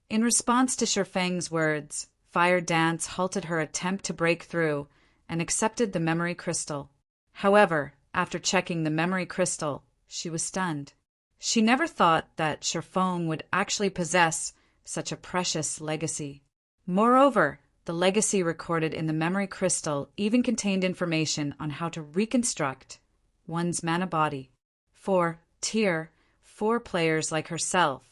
In response to Shifeng's words, Fire Dance halted her attempt to break through and accepted the memory crystal. However, after checking the memory crystal, she was stunned. She never thought that Shifeng would actually possess such a precious legacy. Moreover, the legacy recorded in the memory crystal even contained information on how to reconstruct one's mana body. For Tier 4 players like herself,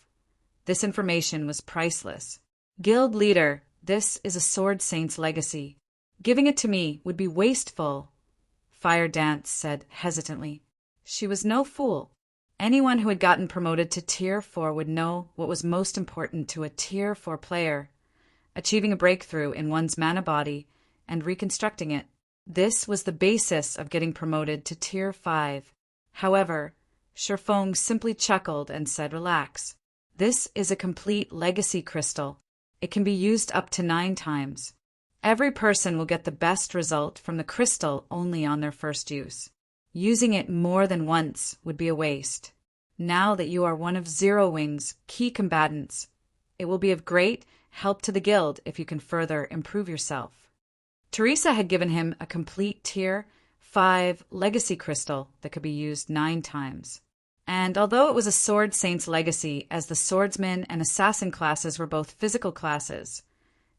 this information was priceless. Guild leader, this is a Sword Saint's legacy. Giving it to me would be wasteful, Fire Dance said hesitantly. She was no fool. Anyone who had gotten promoted to Tier 4 would know what was most important to a Tier 4 player: achieving a breakthrough in one's mana body and reconstructing it. This was the basis of getting promoted to Tier 5. However, Shifeng simply chuckled and said, "Relax. This is a complete legacy crystal. It can be used up to 9 times. Every person will get the best result from the crystal only on their first use. Using it more than once would be a waste. Now that you are one of Zero Wing's key combatants, it will be of great help to the guild if you can further improve yourself." Teresa had given him a complete Tier 5 legacy crystal that could be used 9 times. And although it was a Sword Saint's legacy, as the swordsman and assassin classes were both physical classes,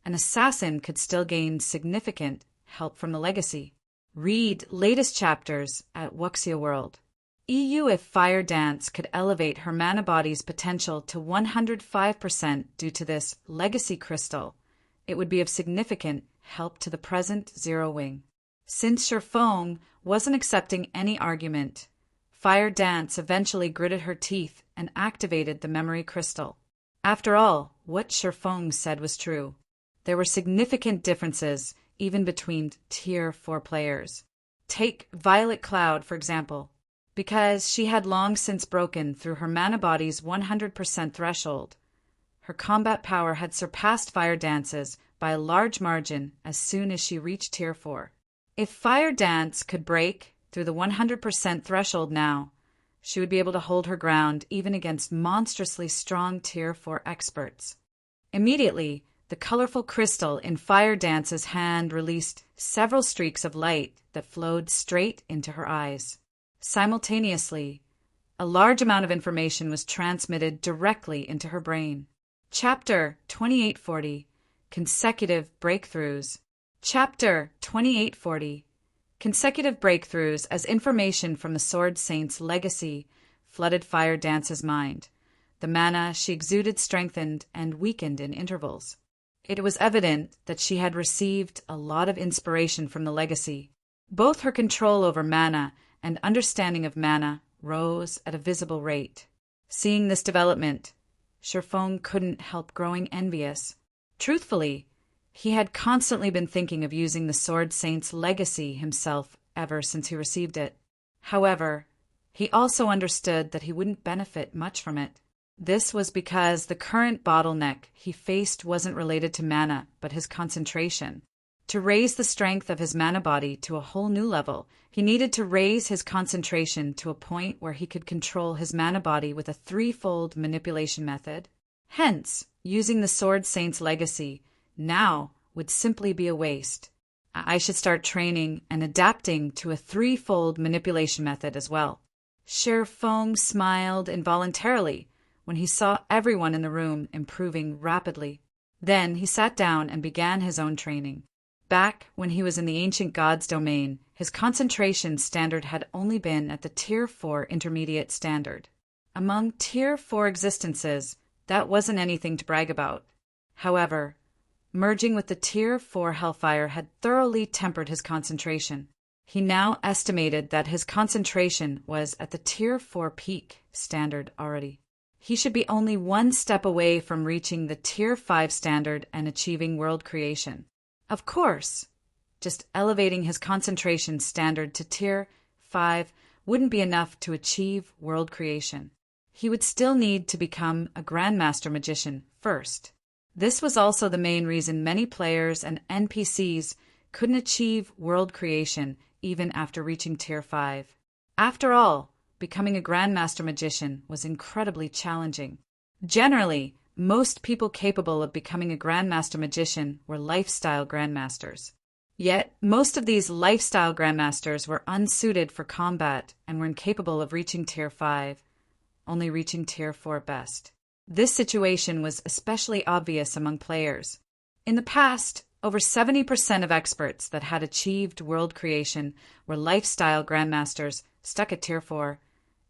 an assassin could still gain significant help from the legacy. Read latest chapters at Wuxia World. EU if Fire Dance could elevate her mana body's potential to 105% due to this legacy crystal, it would be of significant help to the present Zero Wing. Since Shifeng wasn't accepting any argument, Fire Dance eventually gritted her teeth and activated the memory crystal. After all, what Shifeng said was true. There were significant differences even between Tier 4 players. Take Violet Cloud, for example. Because she had long since broken through her mana body's 100% threshold, her combat power had surpassed Fire Dance's by a large margin as soon as she reached Tier 4. If Fire Dance could break through the 100% threshold now, she would be able to hold her ground even against monstrously strong Tier 4 experts. Immediately, the colorful crystal in Fire Dance's hand released several streaks of light that flowed straight into her eyes. Simultaneously, a large amount of information was transmitted directly into her brain. Chapter 2840, Consecutive Breakthroughs. Chapter 2840, Consecutive Breakthroughs, as information from the Sword Saint's legacy flooded Fire Dance's mind. The mana she exuded strengthened and weakened in intervals. It was evident that she had received a lot of inspiration from the legacy. Both her control over mana and understanding of mana rose at a visible rate. Seeing this development, Shifeng couldn't help growing envious. Truthfully, he had constantly been thinking of using the Sword Saint's legacy himself ever since he received it. However, he also understood that he wouldn't benefit much from it. This was because the current bottleneck he faced wasn't related to mana, but his concentration. To raise the strength of his mana body to a whole new level, he needed to raise his concentration to a point where he could control his mana body with a 3-fold manipulation method. Hence, using the Sword Saint's legacy now would simply be a waste. I should start training and adapting to a 3-fold manipulation method as well. Shifeng smiled involuntarily when he saw everyone in the room improving rapidly. Then he sat down and began his own training. Back when he was in the Ancient Gods domain, his concentration standard had only been at the Tier 4 intermediate standard. Among Tier 4 existences, that wasn't anything to brag about. However, merging with the Tier 4 Hellfire had thoroughly tempered his concentration. He now estimated that his concentration was at the Tier 4 peak standard already. He should be only one step away from reaching the Tier 5 standard and achieving world creation. Of course, just elevating his concentration standard to Tier 5 wouldn't be enough to achieve world creation. He would still need to become a Grandmaster Magician first. This was also the main reason many players and NPCs couldn't achieve world creation even after reaching Tier 5. After all, becoming a Grandmaster Magician was incredibly challenging. Generally, most people capable of becoming a Grandmaster Magician were lifestyle Grandmasters. Yet, most of these lifestyle Grandmasters were unsuited for combat and were incapable of reaching Tier 5, only reaching Tier 4 best. This situation was especially obvious among players. In the past, over 70% of experts that had achieved world creation were lifestyle Grandmasters stuck at Tier 4,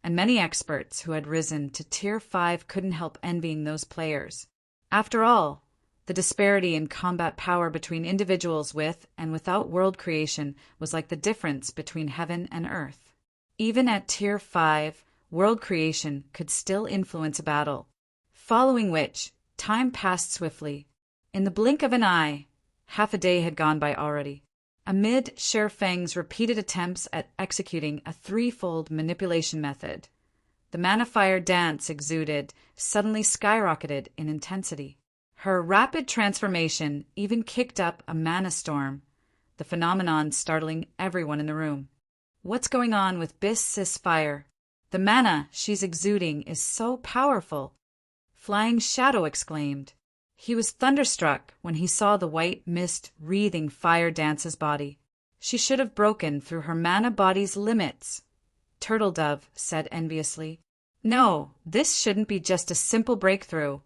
and many experts who had risen to Tier 5 couldn't help envying those players. After all, the disparity in combat power between individuals with and without world creation was like the difference between heaven and earth. Even at Tier 5, world creation could still influence a battle, following which, time passed swiftly. In the blink of an eye, half a day had gone by already. Amid Sher Feng's repeated attempts at executing a threefold manipulation method, the mana fire dance exuded suddenly skyrocketed in intensity. Her rapid transformation even kicked up a mana storm, the phenomenon startling everyone in the room. What's going on with Sis Fire? The mana she's exuding is so powerful, Flying Shadow exclaimed. He was thunderstruck when he saw the white mist wreathing Fire Dance's body. She should have broken through her mana body's limits, Turtle Dove said enviously. No, this shouldn't be just a simple breakthrough,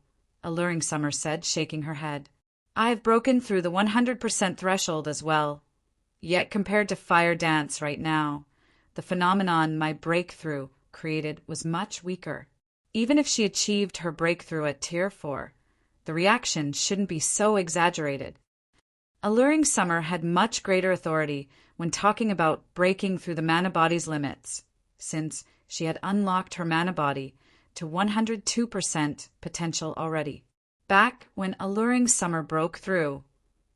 Alluring Summer said, shaking her head. I've broken through the 100% threshold as well. Yet compared to Fire Dance right now, the phenomenon my breakthrough created was much weaker. Even if she achieved her breakthrough at Tier 4, the reaction shouldn't be so exaggerated. Alluring Summer had much greater authority when talking about breaking through the mana body's limits, since she had unlocked her mana body to 102% potential already. Back when Alluring Summer broke through,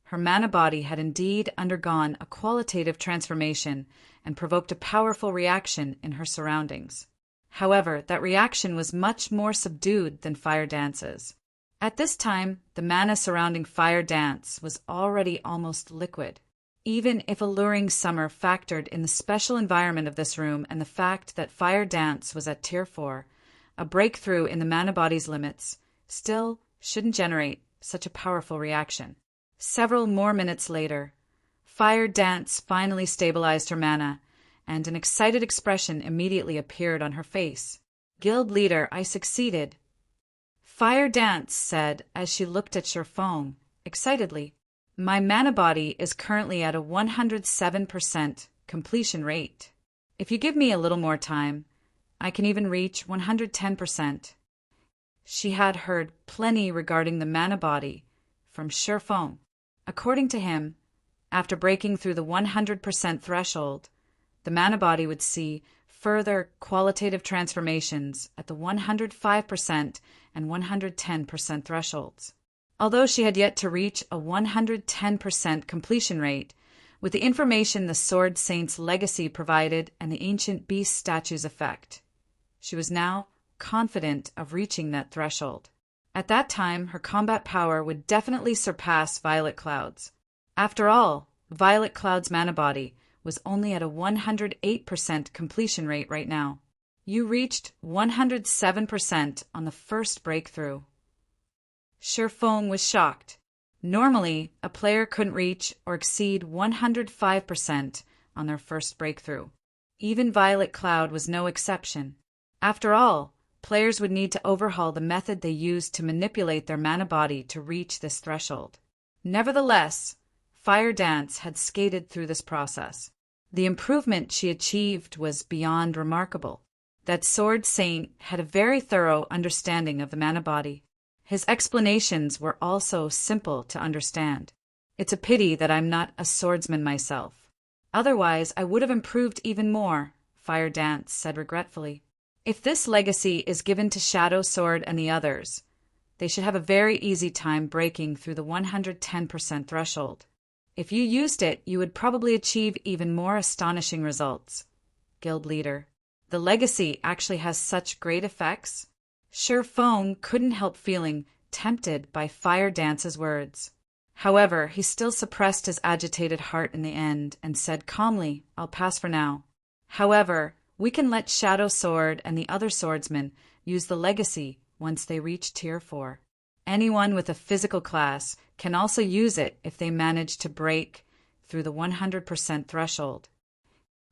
her mana body had indeed undergone a qualitative transformation and provoked a powerful reaction in her surroundings. However, that reaction was much more subdued than Fire Dance's. At this time, the mana surrounding Fire Dance was already almost liquid. Even if Alluring Summer factored in the special environment of this room and the fact that Fire Dance was at Tier 4, a breakthrough in the mana body's limits still shouldn't generate such a powerful reaction. Several more minutes later, Fire Dance finally stabilized her mana, and an excited expression immediately appeared on her face. Guild leader, I succeeded, Fire Dance said as she looked at Sher Feng excitedly. My mana body is currently at a 107% completion rate. If you give me a little more time, I can even reach 110%. She had heard plenty regarding the mana body from Sher Feng. According to him, after breaking through the 100% threshold, the mana body would see further qualitative transformations at the 105% and 110% thresholds. Although she had yet to reach a 110% completion rate, with the information the Sword Saint's legacy provided and the ancient beast statue's effect, she was now confident of reaching that threshold. At that time, her combat power would definitely surpass Violet Cloud's. After all, Violet Cloud's mana body was only at a 108% completion rate right now. You reached 107% on the first breakthrough. Sher Feng was shocked. Normally, a player couldn't reach or exceed 105% on their first breakthrough. Even Violet Cloud was no exception. After all, players would need to overhaul the method they used to manipulate their mana body to reach this threshold. Nevertheless, Fire Dance had skated through this process. The improvement she achieved was beyond remarkable. That Sword Saint had a very thorough understanding of the mana body. His explanations were also simple to understand. It's a pity that I'm not a swordsman myself. Otherwise, I would have improved even more, Fire Dance said regretfully. If this legacy is given to Shadow Sword and the others, they should have a very easy time breaking through the 110% threshold. If you used it, you would probably achieve even more astonishing results. Guild leader, the legacy actually has such great effects? Sher Feng couldn't help feeling tempted by Fire Dance's words. However, he still suppressed his agitated heart in the end and said calmly, "I'll pass for now. However, we can let Shadow Sword and the other swordsmen use the legacy once they reach Tier 4. Anyone with a physical class can also use it if they manage to break through the 100% threshold."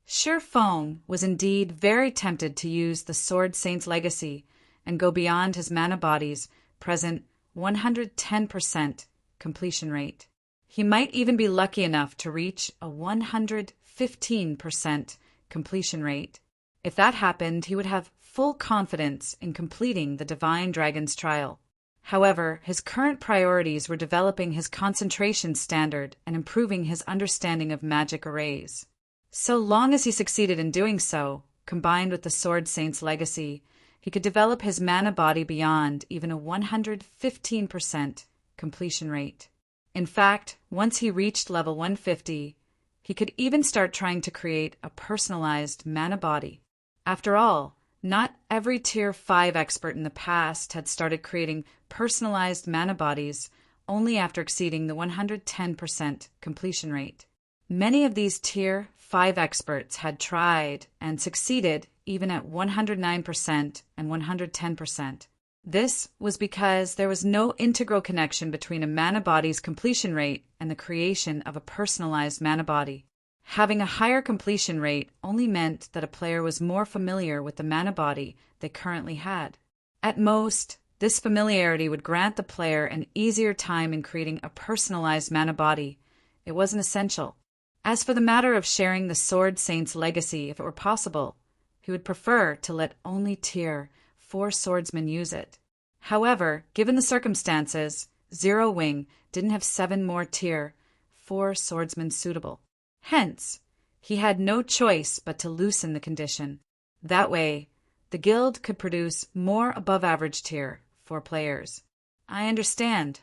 Shi Feng was indeed very tempted to use the Sword Saint's legacy and go beyond his mana body's present 110% completion rate. He might even be lucky enough to reach a 115% completion rate. If that happened, he would have full confidence in completing the Divine Dragon's Trial. However, his current priorities were developing his concentration standard and improving his understanding of magic arrays. So long as he succeeded in doing so, combined with the Sword Saint's legacy, he could develop his mana body beyond even a 115% completion rate. In fact, once he reached level 150, he could even start trying to create a personalized mana body. After all, not every Tier 5 expert in the past had started creating personalized mana bodies only after exceeding the 110% completion rate. Many of these Tier 5 experts had tried and succeeded even at 109% and 110%. This was because there was no integral connection between a mana body's completion rate and the creation of a personalized mana body. Having a higher completion rate only meant that a player was more familiar with the mana body they currently had. At most, this familiarity would grant the player an easier time in creating a personalized mana body. It wasn't essential. As for the matter of sharing the Sword Saint's legacy if it were possible, he would prefer to let only Tier 4 swordsmen use it. However, given the circumstances, Zero Wing didn't have 7 more Tier 4 swordsmen suitable. Hence, he had no choice but to loosen the condition. That way, the guild could produce more above-average Tier 4 players. "I understand."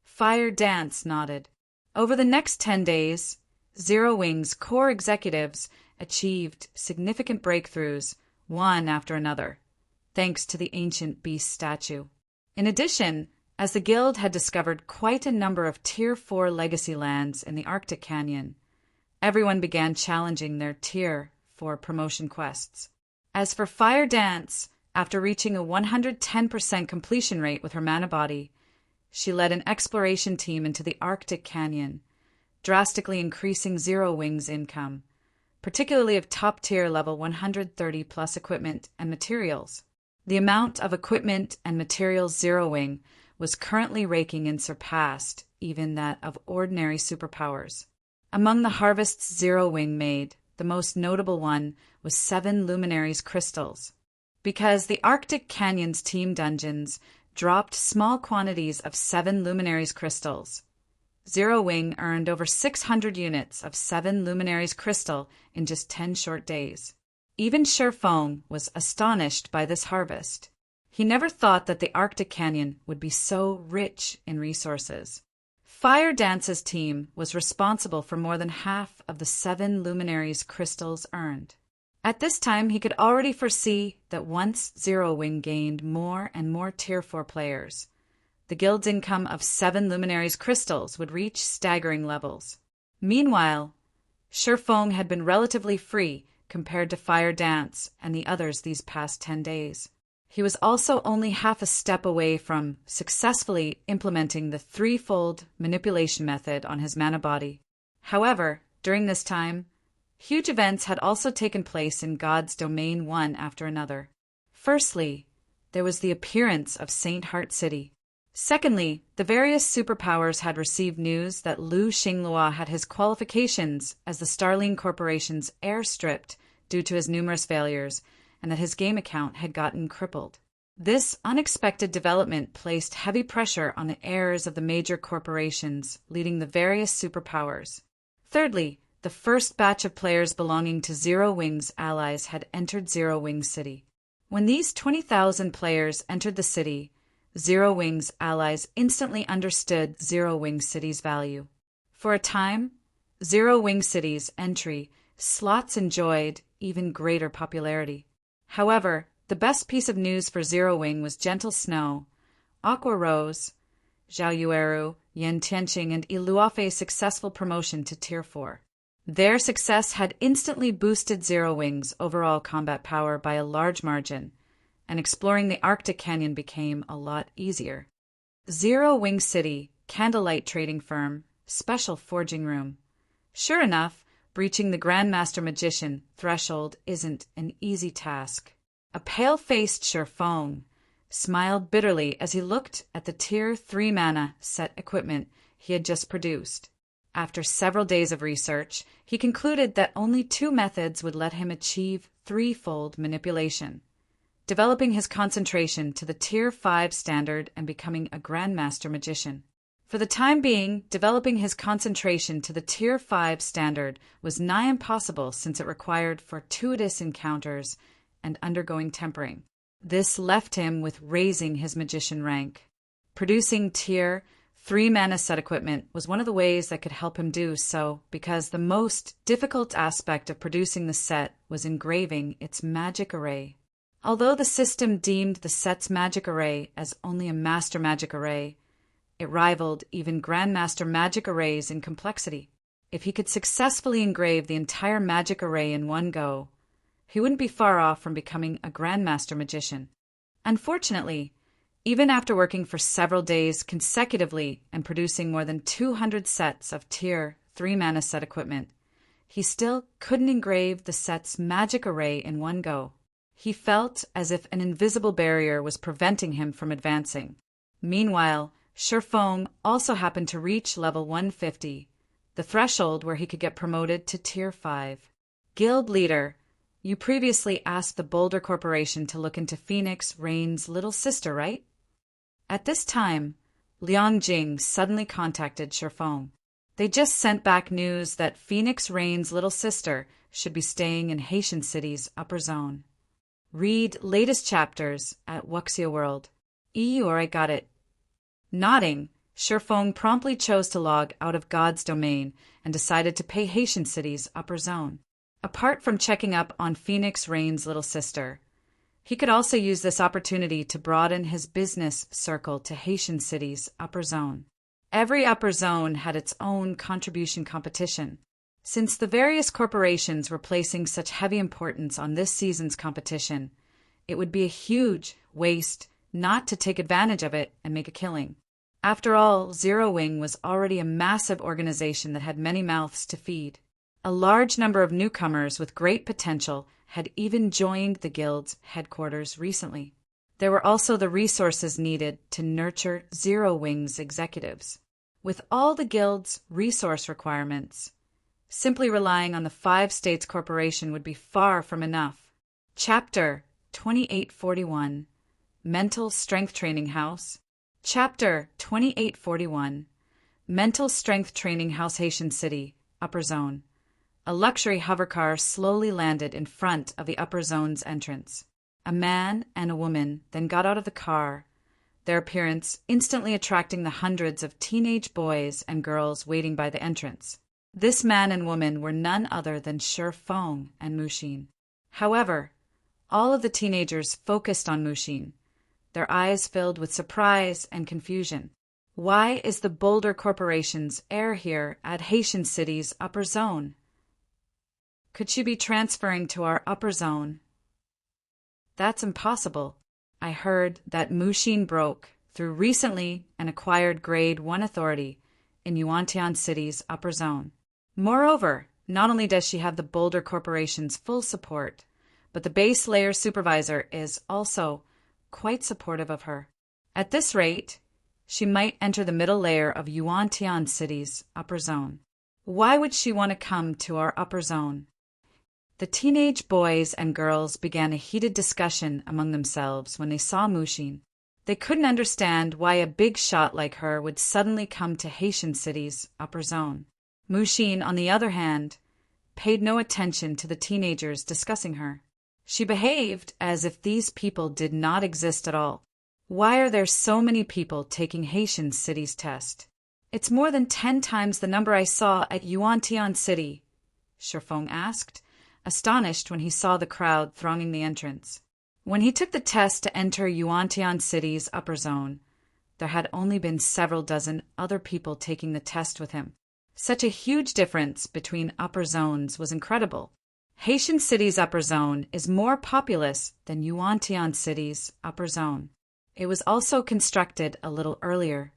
Fire Dance nodded. Over the next 10 days, Zero Wing's core executives achieved significant breakthroughs, one after another, thanks to the ancient beast statue. In addition, as the guild had discovered quite a number of Tier 4 legacy lands in the Arctic Canyon, everyone began challenging their Tier 4 promotion quests. As for Fire Dance, after reaching a 110% completion rate with her mana body, she led an exploration team into the Arctic Canyon, drastically increasing Zero Wing's income, particularly of top-tier level 130 plus equipment and materials. The amount of equipment and materials Zero Wing was currently raking in surpassed even that of ordinary superpowers. Among the harvests Zero Wing made, the most notable one was 7 Luminaries crystals. Because the Arctic Canyon's team dungeons dropped small quantities of 7 Luminaries crystals, Zero Wing earned over 600 units of 7 Luminaries crystal in just 10 short days. Even Shi Feng was astonished by this harvest. He never thought that the Arctic Canyon would be so rich in resources. Fire Dance's team was responsible for more than half of the 7 Luminaries crystals earned. At this time, he could already foresee that once Zero Wing gained more and more Tier 4 players, the guild's income of 7 Luminaries crystals would reach staggering levels. Meanwhile, Shi Feng had been relatively free compared to Fire Dance and the others these past 10 days. He was also only half a step away from successfully implementing the threefold manipulation method on his mana body. However, during this time, huge events had also taken place in God's domain one after another. Firstly, there was the appearance of Saint Heart City. Secondly, the various superpowers had received news that Lu Xinglua had his qualifications as the Starling Corporation's heir stripped due to his numerous failures, and that his game account had gotten crippled. This unexpected development placed heavy pressure on the heirs of the major corporations, leading the various superpowers. Thirdly, the first batch of players belonging to Zero Wing's allies had entered Zero Wing City. When these 20,000 players entered the city, Zero Wing's allies instantly understood Zero Wing City's value. For a time, Zero Wing City's entry slots enjoyed even greater popularity. However, the best piece of news for Zero Wing was Gentle Snow, Aqua Rose, Zhao Yueru, Yan Tianqing, and Iluofei's successful promotion to Tier 4. Their success had instantly boosted Zero Wing's overall combat power by a large margin, and exploring the Arctic Canyon became a lot easier. Zero Wing City, candlelight trading firm, special forging room. Sure enough, breaching the Grandmaster Magician threshold isn't an easy task. A pale-faced Shifeng smiled bitterly as he looked at the Tier 3 mana set equipment he had just produced. After several days of research, he concluded that only 2 methods would let him achieve threefold manipulation: developing his concentration to the Tier 5 standard and becoming a Grandmaster Magician. For the time being, developing his concentration to the Tier 5 standard was nigh impossible since it required fortuitous encounters and undergoing tempering. This left him with raising his magician rank. Producing Tier 3 mana set equipment was one of the ways that could help him do so, because the most difficult aspect of producing the set was engraving its magic array. Although the system deemed the set's magic array as only a master magic array, it rivaled even Grandmaster magic arrays in complexity. If he could successfully engrave the entire magic array in one go, he wouldn't be far off from becoming a Grandmaster Magician. Unfortunately, even after working for several days consecutively and producing more than 200 sets of Tier 3 mana set equipment, he still couldn't engrave the set's magic array in one go. He felt as if an invisible barrier was preventing him from advancing. Meanwhile, Shifeng also happened to reach level 150, the threshold where he could get promoted to Tier 5. Guild Leader, you previously asked the Boulder Corporation to look into Phoenix Rain's little sister, right? At this time, Liang Jing suddenly contacted Shifeng. They just sent back news that Phoenix Rain's little sister should be staying in Haitian City's upper zone. Read latest chapters at Wuxia World. I got it. Nodding, Shifeng promptly chose to log out of God's domain and decided to pay Haitian City's upper zone. Apart from checking up on Phoenix Rain's little sister, he could also use this opportunity to broaden his business circle to Haitian City's upper zone. Every upper zone had its own contribution competition. Since the various corporations were placing such heavy importance on this season's competition, it would be a huge waste not to take advantage of it and make a killing. After all, Zero Wing was already a massive organization that had many mouths to feed. A large number of newcomers with great potential had even joined the guild's headquarters recently. There were also the resources needed to nurture Zero Wing's executives. With all the guild's resource requirements, simply relying on the 5 states corporation would be far from enough. Chapter 2841, Mental Strength Training House. Chapter 2841, Mental Strength Training House, Haitian City, Upper Zone. A luxury hovercar slowly landed in front of the upper zone's entrance. A man and a woman then got out of the car, their appearance instantly attracting the hundreds of teenage boys and girls waiting by the entrance. This man and woman were none other than Shifeng and Mushin. However, all of the teenagers focused on Mushin, their eyes filled with surprise and confusion. Why is the Boulder Corporation's heir here at Haitian City's upper zone? Could she be transferring to our upper zone? That's impossible. I heard that Mushin broke through recently and acquired Grade 1 authority in Yuantian City's upper zone. Moreover, not only does she have the Boulder Corporation's full support, but the base layer supervisor is also quite supportive of her. At this rate, she might enter the middle layer of Yuantian City's upper zone. Why would she want to come to our upper zone? The teenage boys and girls began a heated discussion among themselves when they saw Mushin. They couldn't understand why a big shot like her would suddenly come to Haitian City's upper zone. Mushin, on the other hand, paid no attention to the teenagers discussing her. She behaved as if these people did not exist at all. Why are there so many people taking Haitian City's test? It's more than 10 times the number I saw at Yuantian City, Shifeng asked, astonished when he saw the crowd thronging the entrance. When he took the test to enter Yuantian City's upper zone, there had only been several dozen other people taking the test with him. Such a huge difference between upper zones was incredible. Haitian City's upper zone is more populous than Yuan-Tian City's upper zone. It was also constructed a little earlier.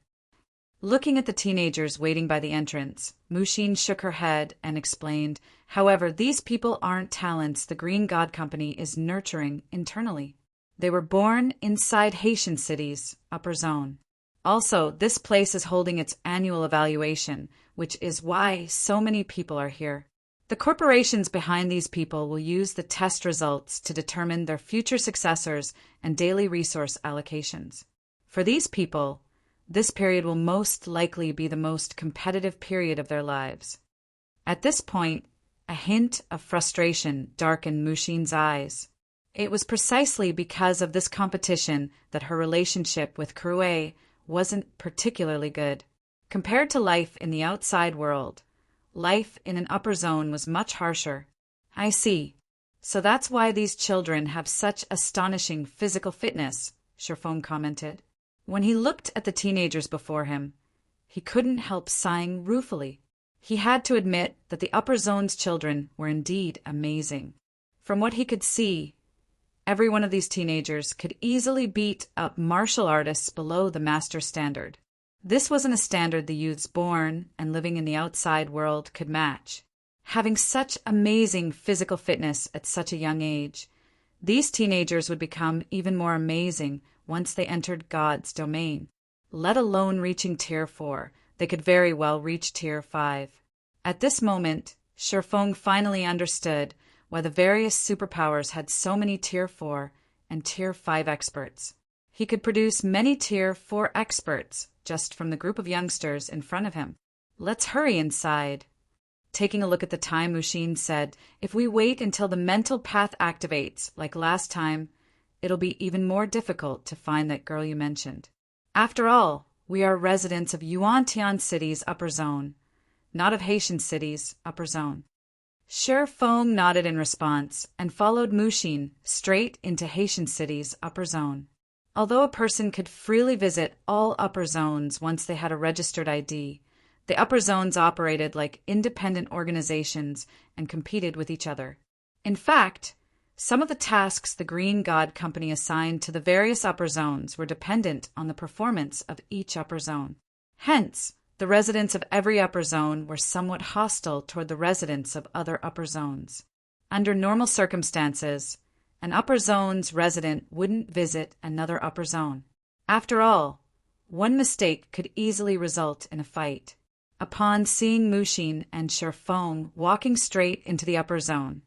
Looking at the teenagers waiting by the entrance, Mushin shook her head and explained, "However, these people aren't talents the Green God Company is nurturing internally. They were born inside Haitian City's upper zone. Also, this place is holding its annual evaluation, which is why so many people are here. The corporations behind these people will use the test results to determine their future successors and daily resource allocations. For these people, this period will most likely be the most competitive period of their lives." At this point, a hint of frustration darkened Mushin's eyes. It was precisely because of this competition that her relationship with Krué wasn't particularly good. Compared to life in the outside world, life in an upper zone was much harsher. "I see. So that's why these children have such astonishing physical fitness," Sherfong commented. When he looked at the teenagers before him, he couldn't help sighing ruefully. He had to admit that the upper zone's children were indeed amazing. From what he could see, every one of these teenagers could easily beat up martial artists below the master standard. This wasn't a standard the youths born and living in the outside world could match. Having such amazing physical fitness at such a young age, these teenagers would become even more amazing once they entered God's domain. Let alone reaching Tier 4, they could very well reach Tier 5. At this moment, Sherfong finally understood why the various superpowers had so many Tier 4 and Tier 5 experts. He could produce many Tier 4 experts just from the group of youngsters in front of him. "Let's hurry inside." Taking a look at the time, Mushin said, "If we wait until the mental path activates, like last time, it'll be even more difficult to find that girl you mentioned. After all, we are residents of Yuan-Tian City's upper zone, not of Haitian City's upper zone." Sherfong nodded in response and followed Mushin straight into Haitian City's upper zone. Although a person could freely visit all upper zones once they had a registered ID, the upper zones operated like independent organizations and competed with each other. In fact, some of the tasks the Green God Company assigned to the various upper zones were dependent on the performance of each upper zone. Hence, the residents of every upper zone were somewhat hostile toward the residents of other upper zones. Under normal circumstances, an upper zone's resident wouldn't visit another upper zone. After all, one mistake could easily result in a fight. Upon seeing Mushin and Sherfong walking straight into the upper zone,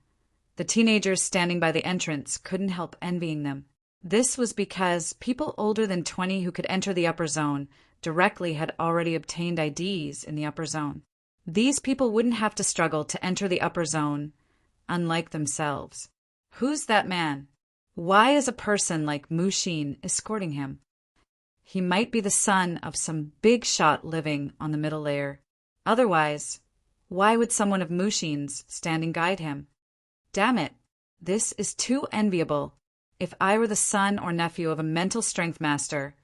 the teenagers standing by the entrance couldn't help envying them. This was because people older than 20 who could enter the upper zone directly had already obtained IDs in the upper zone. These people wouldn't have to struggle to enter the upper zone, unlike themselves. Who's that man? Why is a person like Mushin escorting him? He might be the son of some big shot living on the middle layer. Otherwise, why would someone of Mushin's stand and guide him? Damn it, this is too enviable. If I were the son or nephew of a mental strength master,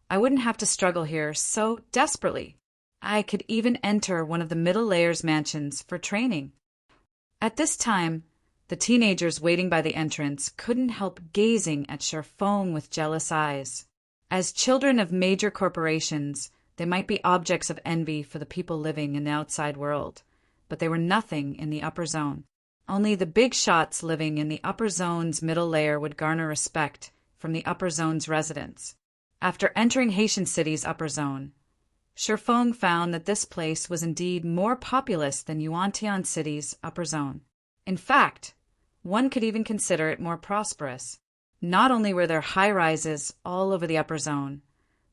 I wouldn't have to struggle here so desperately. I could even enter one of the middle layer's mansions for training. At this time, the teenagers waiting by the entrance couldn't help gazing at Sherfong with jealous eyes. As children of major corporations, they might be objects of envy for the people living in the outside world, but they were nothing in the upper zone. Only the big shots living in the upper zone's middle layer would garner respect from the upper zone's residents. After entering Haitian City's upper zone, Sherfong found that this place was indeed more populous than Yuan-Tian City's upper zone. In fact, one could even consider it more prosperous. Not only were there high-rises all over the upper zone,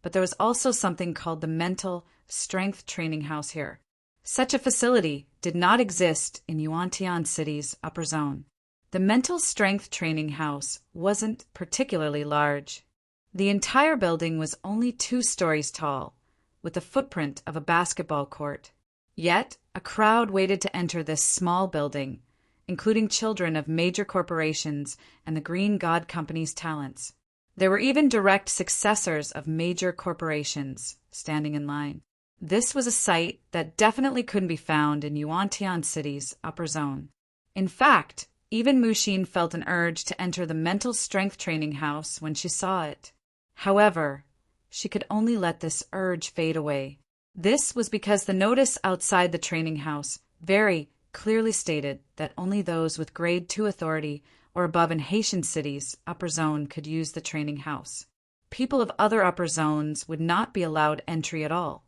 but there was also something called the Mental Strength Training House here. Such a facility did not exist in Yuan-Tian City's upper zone. The Mental Strength Training House wasn't particularly large. The entire building was only 2 stories tall, with the footprint of a basketball court. Yet, a crowd waited to enter this small building, including children of major corporations and the Green God Company's talents. There were even direct successors of major corporations standing in line. This was a sight that definitely couldn't be found in Yuantian City's upper zone. In fact, even Mushin felt an urge to enter the mental strength training house when she saw it. However, she could only let this urge fade away. This was because the notice outside the training house very clearly stated that only those with Grade 2 authority or above in Haitian City's upper zone could use the training house. People of other upper zones would not be allowed entry at all.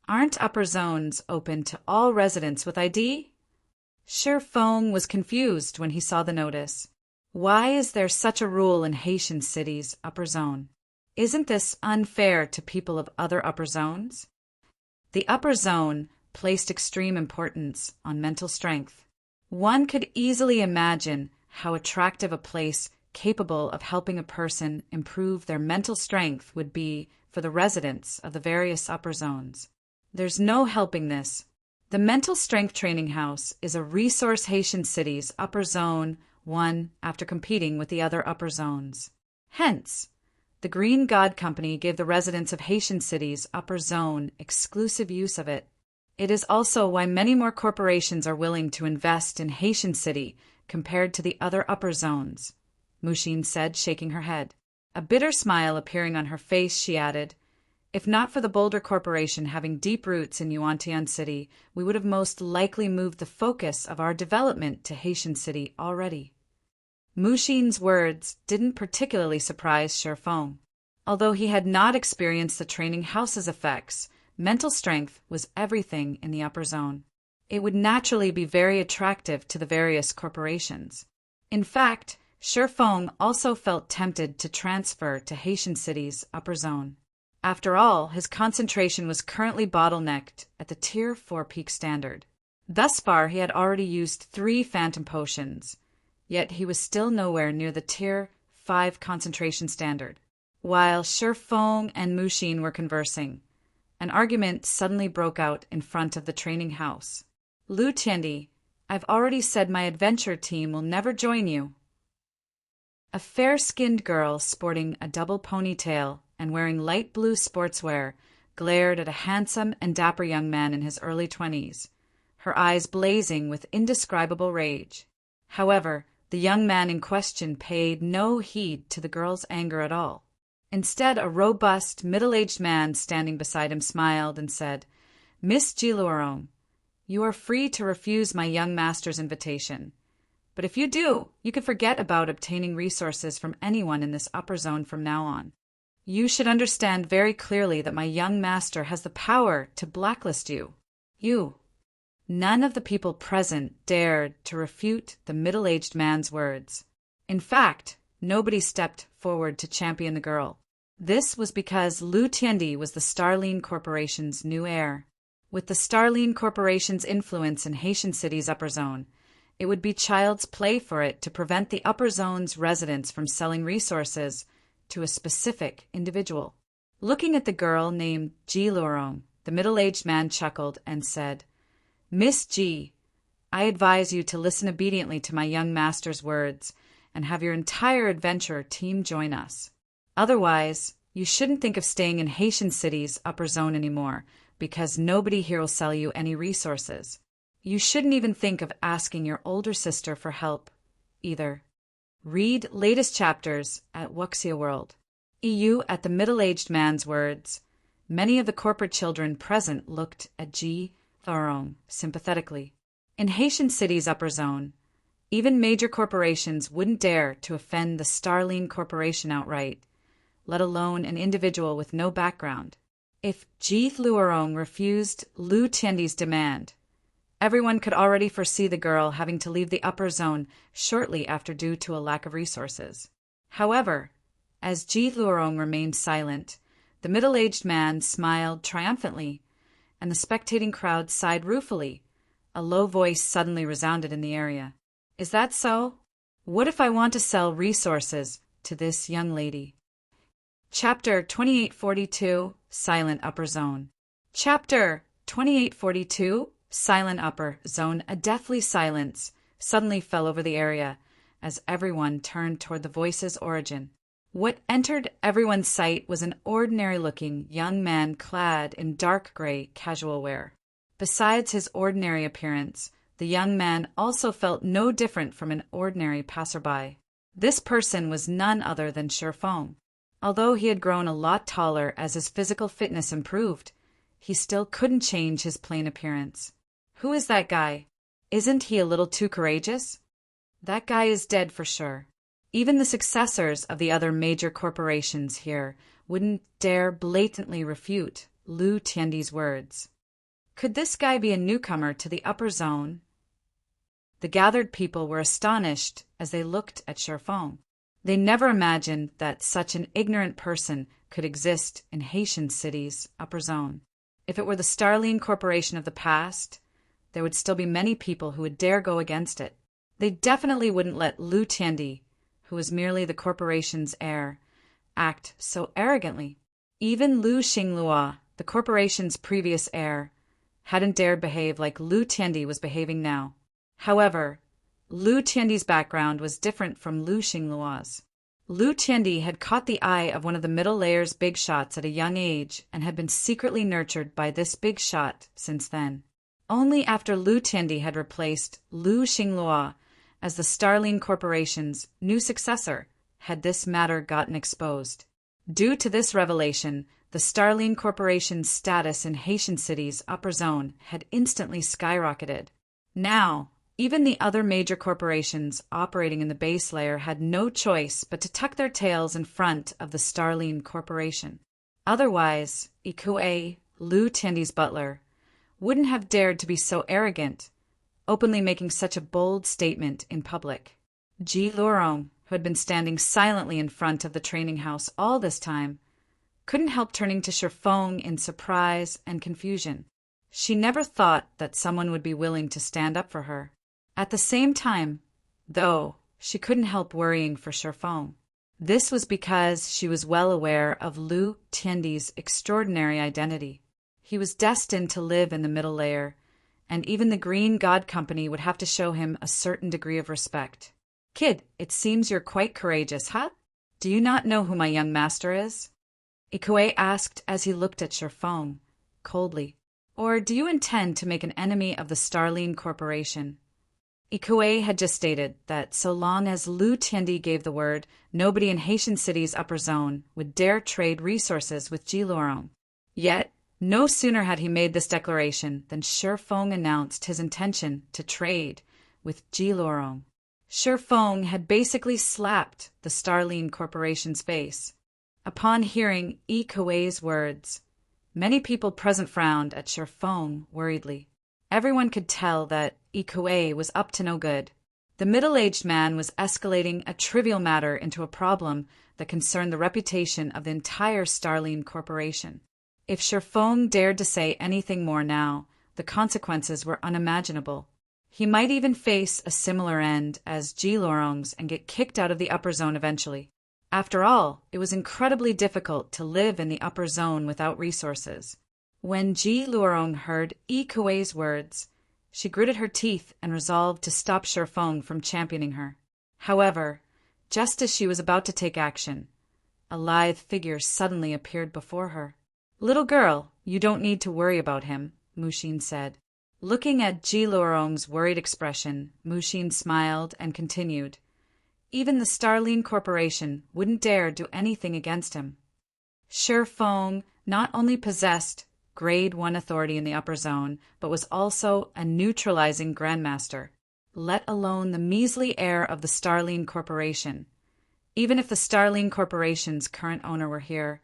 Aren't upper zones open to all residents with ID? Shi Feng was confused when he saw the notice. Why is there such a rule in Haitian City's upper zone? Isn't this unfair to people of other upper zones? The upper zone placed extreme importance on mental strength. One could easily imagine how attractive a place capable of helping a person improve their mental strength would be for the residents of the various upper zones. There's no helping this. The Mental Strength Training House is a resource Haitian City's upper zone 1 after competing with the other upper zones. Hence, the Green God Company gave the residents of Haitian City's upper zone exclusive use of it. It is also why many more corporations are willing to invest in Haitian City compared to the other upper zones, Mushin said, shaking her head. A bitter smile appearing on her face, she added, "If not for the Boulder Corporation having deep roots in Yuantian City, we would have most likely moved the focus of our development to Haitian City already." Mushin's words didn't particularly surprise Shi Feng. Although he had not experienced the training house's effects, mental strength was everything in the upper zone. It would naturally be very attractive to the various corporations. In fact, Shi Feng also felt tempted to transfer to Haitian City's upper zone. After all, his concentration was currently bottlenecked at the Tier 4 peak standard. Thus far, he had already used 3 phantom potions, yet he was still nowhere near the Tier 5 concentration standard. While Shi Feng and Mushin were conversing, an argument suddenly broke out in front of the training house. "Lu Tiendi, I've already said my adventure team will never join you." A fair-skinned girl sporting a double ponytail and wearing light blue sportswear glared at a handsome and dapper young man in his early 20s, her eyes blazing with indescribable rage. However, the young man in question paid no heed to the girl's anger at all. Instead, a robust, middle-aged man standing beside him smiled and said, "Miss Jiluorong, you are free to refuse my young master's invitation. But if you do, you can forget about obtaining resources from anyone in this upper zone from now on. You should understand very clearly that my young master has the power to blacklist you. You." None of the people present dared to refute the middle-aged man's words. In fact, nobody stepped forward to champion the girl. This was because Lu Tiendi was the Starline Corporation's new heir. With the Starline Corporation's influence in Haitian City's upper zone, it would be child's play for it to prevent the upper zone's residents from selling resources to a specific individual. Looking at the girl named Ji Luorong, the middle-aged man chuckled and said, "Miss Ji, I advise you to listen obediently to my young master's words and have your entire adventure team join us. Otherwise, you shouldn't think of staying in Haitian City's upper zone anymore, because nobody here will sell you any resources. You shouldn't even think of asking your older sister for help, either. Read latest chapters at Wuxia World." EU. At the middle-aged man's words, many of the corporate children present looked at Ji Luorong sympathetically. In Haitian City's upper zone, even major corporations wouldn't dare to offend the Starline Corporation outright, let alone an individual with no background. If Ji Luorong refused Lu Tiendi's demand, everyone could already foresee the girl having to leave the upper zone shortly after due to a lack of resources. However, as Ji Luorong remained silent, the middle-aged man smiled triumphantly, and the spectating crowd sighed ruefully. A low voice suddenly resounded in the area. "Is that so? What if I want to sell resources to this young lady?" Chapter 2842, Silent Upper Zone. Chapter 2842, Silent Upper Zone. A deathly silence suddenly fell over the area as everyone turned toward the voice's origin. What entered everyone's sight was an ordinary-looking young man clad in dark gray casual wear. Besides his ordinary appearance, the young man also felt no different from an ordinary passerby. This person was none other than Shifeng. Although he had grown a lot taller as his physical fitness improved, he still couldn't change his plain appearance. Who is that guy? Isn't he a little too courageous? That guy is dead for sure. Even the successors of the other major corporations here wouldn't dare blatantly refute Lu Tiandi's words. Could this guy be a newcomer to the upper zone? The gathered people were astonished as they looked at Shifeng. They never imagined that such an ignorant person could exist in Haitian City's upper zone. If it were the Starline Corporation of the past, there would still be many people who would dare go against it. They definitely wouldn't let Lu Tiandi, who was merely the corporation's heir, act so arrogantly. Even Lu Xinglua, the corporation's previous heir, hadn't dared behave like Lu Tiandi was behaving now. However, Lu Tiandi's background was different from Lu Xinglua's. Lu Tiandi had caught the eye of one of the middle layer's big shots at a young age and had been secretly nurtured by this big shot since then. Only after Lu Tiandi had replaced Lu Xinglua as the Starline Corporation's new successor had this matter gotten exposed. Due to this revelation, the Starline Corporation's status in Haitian City's upper zone had instantly skyrocketed. Now, even the other major corporations operating in the base layer had no choice but to tuck their tails in front of the Starline Corporation. Otherwise, Ikue, Lu Tiandi's butler, wouldn't have dared to be so arrogant, openly making such a bold statement in public. Ji Lurong, who had been standing silently in front of the training house all this time, couldn't help turning to Shifeng in surprise and confusion. She never thought that someone would be willing to stand up for her. At the same time, though, she couldn't help worrying for Shifeng. This was because she was well aware of Lu Tiandi's extraordinary identity. He was destined to live in the middle layer, and even the Green God Company would have to show him a certain degree of respect. "Kid, it seems you're quite courageous, huh? Do you not know who my young master is?" Ikue asked as he looked at Shifeng, coldly. "Or do you intend to make an enemy of the Starline Corporation?" Ikue had just stated that so long as Lu Tiandi gave the word, nobody in Haitian City's upper zone would dare trade resources with Ji Lurong. Yet, no sooner had he made this declaration than Shifeng announced his intention to trade with Ji Lurong. Shifeng had basically slapped the Starline Corporation's face. Upon hearing Ikue's words, many people present frowned at Shifeng worriedly. Everyone could tell that Ikue was up to no good. The middle-aged man was escalating a trivial matter into a problem that concerned the reputation of the entire Starline Corporation. If Shifeng dared to say anything more now, the consequences were unimaginable. He might even face a similar end as Ji Lurong's and get kicked out of the upper zone eventually. After all, it was incredibly difficult to live in the upper zone without resources. When Ji Lurong heard Ikue's words, she gritted her teeth and resolved to stop Shifeng from championing her. However, just as she was about to take action, a lithe figure suddenly appeared before her. "Little girl, you don't need to worry about him," Mushin said. Looking at Ji Lurong's worried expression, Mushin smiled and continued. Even the Starline Corporation wouldn't dare do anything against him. Shifeng not only possessed Grade 1 authority in the upper zone, but was also a neutralizing grandmaster, let alone the measly heir of the Starline Corporation. Even if the Starline Corporation's current owner were here,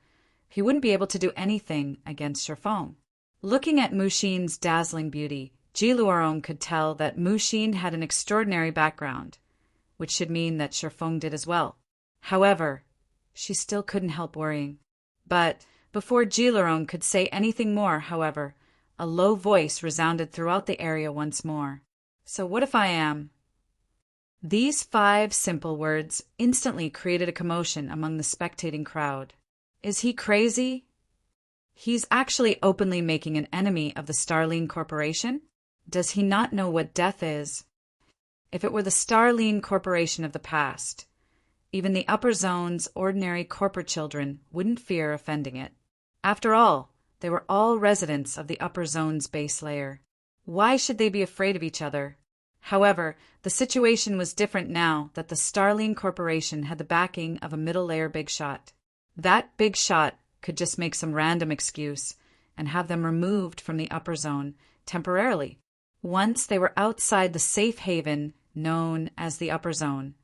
he wouldn't be able to do anything against Shifeng. Looking at Mushin's dazzling beauty, Ji Lurong could tell that Mushin had an extraordinary background, which should mean that Shifeng did as well. However, she still couldn't help worrying. But before Ji Lurong could say anything more, however, a low voice resounded throughout the area once more. "So what if I am?" These 5 simple words instantly created a commotion among the spectating crowd. Is he crazy? He's actually openly making an enemy of the Starline Corporation? Does he not know what death is? If it were the Starline Corporation of the past, Even the upper zone's ordinary corporate children wouldn't fear offending it. After all, they were all residents of the upper zone's base layer. Why should they be afraid of each other? However, the situation was different now that the Starling Corporation had the backing of a middle-layer big shot. That big shot could just make some random excuse and have them removed from the upper zone temporarily. Once they were outside the safe haven known as the upper zone,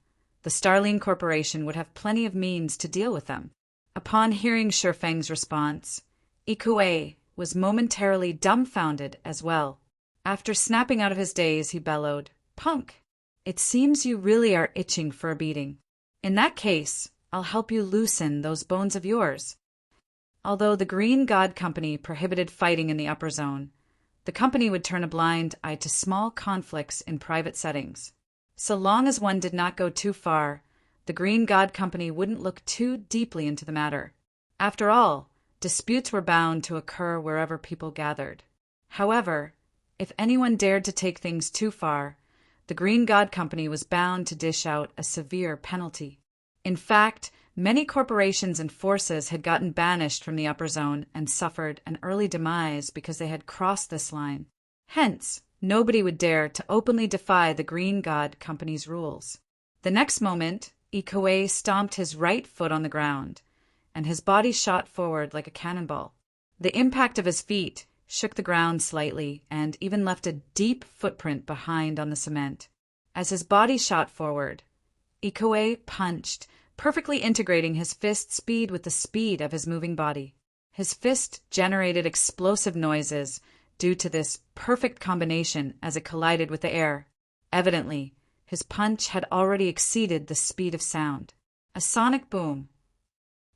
the Starling Corporation would have plenty of means to deal with them. Upon hearing Shifeng's response, Ikue was momentarily dumbfounded as well. After snapping out of his daze, he bellowed, "Punk, it seems you really are itching for a beating. In that case, I'll help you loosen those bones of yours." Although the Green God Company prohibited fighting in the upper zone, the company would turn a blind eye to small conflicts in private settings. So long as one did not go too far, the Green God Company wouldn't look too deeply into the matter. After all, disputes were bound to occur wherever people gathered. However, if anyone dared to take things too far, the Green God Company was bound to dish out a severe penalty. In fact, many corporations and forces had gotten banished from the upper zone and suffered an early demise because they had crossed this line. Hence, nobody would dare to openly defy the Green God Company's rules. The next moment, Ikue stomped his right foot on the ground, and his body shot forward like a cannonball. The impact of his feet shook the ground slightly and even left a deep footprint behind on the cement. As his body shot forward, Ikue punched, perfectly integrating his fist speed with the speed of his moving body. His fist generated explosive noises due to this perfect combination as it collided with the air. Evidently, his punch had already exceeded the speed of sound. A sonic boom.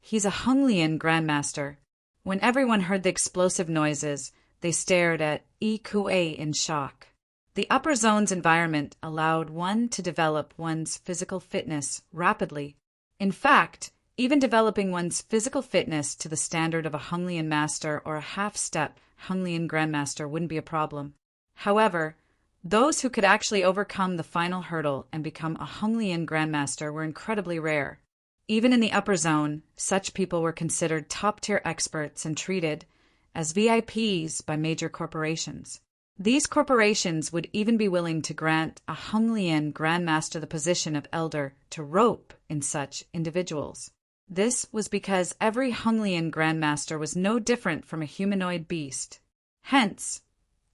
He's a Hunglian Grandmaster. When everyone heard the explosive noises, they stared at Ikue in shock. The upper zone's environment allowed one to develop one's physical fitness rapidly. In fact, even developing one's physical fitness to the standard of a Hunglian Master or a half-step Hunglian Grandmaster wouldn't be a problem. However, those who could actually overcome the final hurdle and become a Hunglian Grandmaster were incredibly rare. Even in the upper zone, such people were considered top-tier experts and treated as VIPs by major corporations. These corporations would even be willing to grant a Hunglian Grandmaster the position of elder to rope in such individuals. This was because every Hunglian Grandmaster was no different from a humanoid beast. Hence,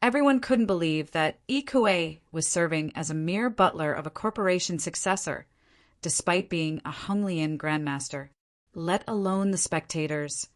everyone couldn't believe that Ikue was serving as a mere butler of a corporation successor, despite being a Hunglian Grandmaster. Let alone the spectators.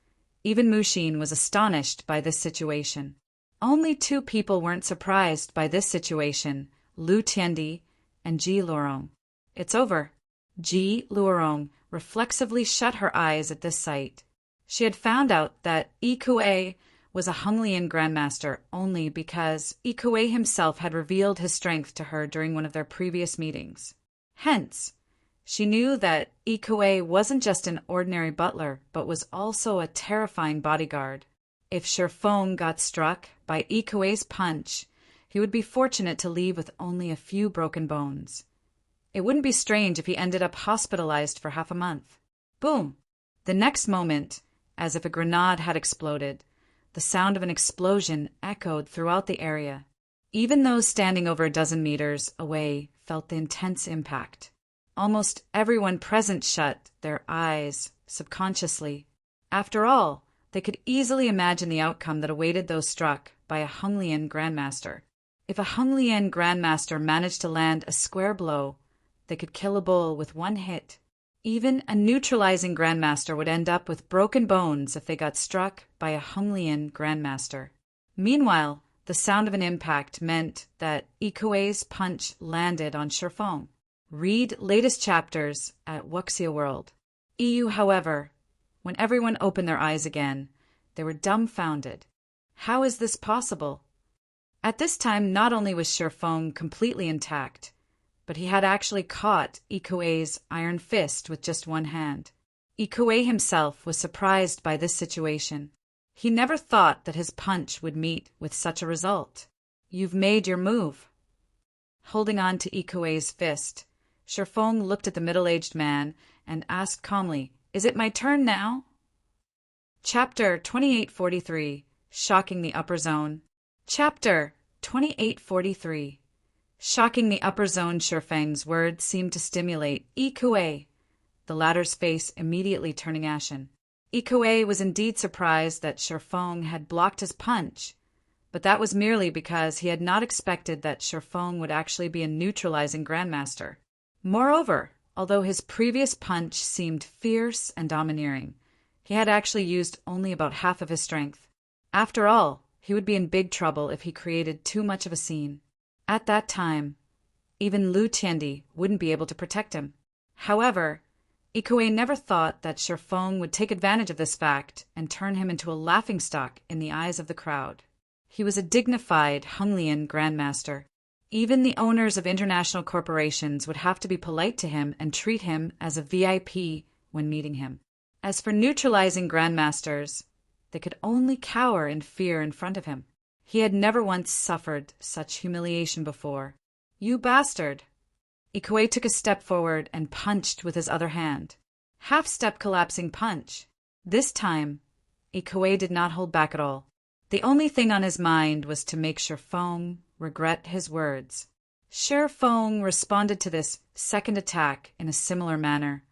Even Mushin was astonished by this situation. Only two people weren't surprised by this situation, Lu Tiendi and Ji Luorong. "It's over." Ji Luorong reflexively shut her eyes at this sight. She had found out that Ikue was a Hunglian Grandmaster only because Ikue himself had revealed his strength to her during one of their previous meetings. Hence, she knew that Ikue wasn't just an ordinary butler, but was also a terrifying bodyguard. If Shifeng got struck by Ikue's punch, he would be fortunate to leave with only a few broken bones. It wouldn't be strange if he ended up hospitalized for half a month. Boom! The next moment, as if a grenade had exploded, the sound of an explosion echoed throughout the area. Even those standing over a dozen meters away felt the intense impact. Almost everyone present shut their eyes subconsciously. After all, they could easily imagine the outcome that awaited those struck by a Hunglian Grandmaster. If a Hunglian Grandmaster managed to land a square blow, they could kill a bull with one hit. Even a neutralizing Grandmaster would end up with broken bones if they got struck by a Hunglian Grandmaster. Meanwhile, the sound of an impact meant that Ikue's punch landed on Shifeng. Read latest chapters at Wuxia World. EU, however, when everyone opened their eyes again, they were dumbfounded. How is this possible? At this time, not only was Shifeng completely intact, but he had actually caught Ikue's iron fist with just one hand. Ikue himself was surprised by this situation. He never thought that his punch would meet with such a result. "You've made your move." Holding on to Ikue's fist, Shifeng looked at the middle-aged man and asked calmly, "Is it my turn now?" Chapter 2843. Shocking the Upper Zone. Chapter 2843. Shocking the Upper Zone. Shifeng's words seemed to stimulate Ikue, the latter's face immediately turning ashen. Ikue was indeed surprised that Shifeng had blocked his punch, but that was merely because he had not expected that Shifeng would actually be a neutralizing grandmaster. Moreover, although his previous punch seemed fierce and domineering, he had actually used only about half of his strength. After all, he would be in big trouble if he created too much of a scene. At that time, even Lu Tiendi wouldn't be able to protect him. However, Ikue never thought that Shifeng would take advantage of this fact and turn him into a laughingstock in the eyes of the crowd. He was a dignified Honglian grandmaster. Even the owners of international corporations would have to be polite to him and treat him as a VIP when meeting him. As for neutralizing grandmasters, they could only cower in fear in front of him. He had never once suffered such humiliation before. "You bastard!" Ikue took a step forward and punched with his other hand. Half-step collapsing punch. This time, Ikue did not hold back at all. The only thing on his mind was to make Shifeng regret his words. Shifeng responded to this second attack in a similar manner,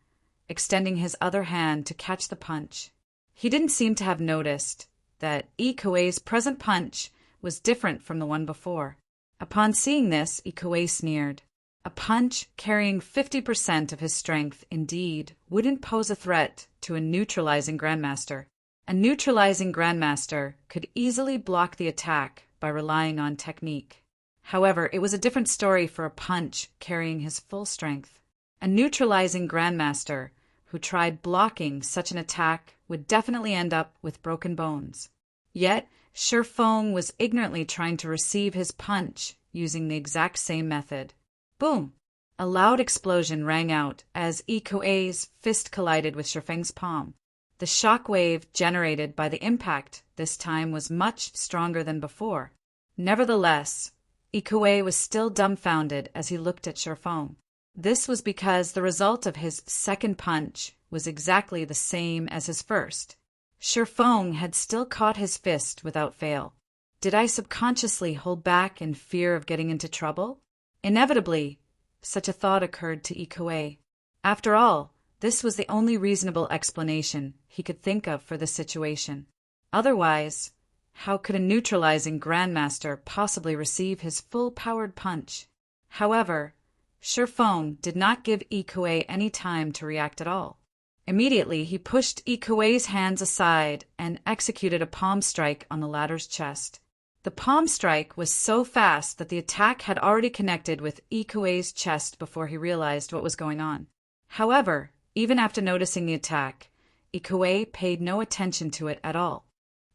extending his other hand to catch the punch. He didn't seem to have noticed that Ikue's present punch was different from the one before. Upon seeing this, Ikue sneered. A punch carrying 50% of his strength indeed wouldn't pose a threat to a neutralizing grandmaster. A neutralizing grandmaster could easily block the attack by relying on technique. However, it was a different story for a punch carrying his full strength. A neutralizing grandmaster who tried blocking such an attack would definitely end up with broken bones. Yet, Shifeng was ignorantly trying to receive his punch using the exact same method. Boom! A loud explosion rang out as Ikue's fist collided with Shifeng's palm. The shock wave generated by the impact this time was much stronger than before. Nevertheless, Ikue was still dumbfounded as he looked at Shifeng. This was because the result of his second punch was exactly the same as his first. Shifeng had still caught his fist without fail. Did I subconsciously hold back in fear of getting into trouble? Inevitably, such a thought occurred to Ikue. After all, this was the only reasonable explanation he could think of for the situation. Otherwise, how could a neutralizing grandmaster possibly receive his full-powered punch? However, Shifeng did not give Ikue any time to react at all. Immediately, he pushed Ikue's hands aside and executed a palm strike on the latter's chest. The palm strike was so fast that the attack had already connected with Ikue's chest before he realized what was going on. However, even after noticing the attack, Ikue paid no attention to it at all.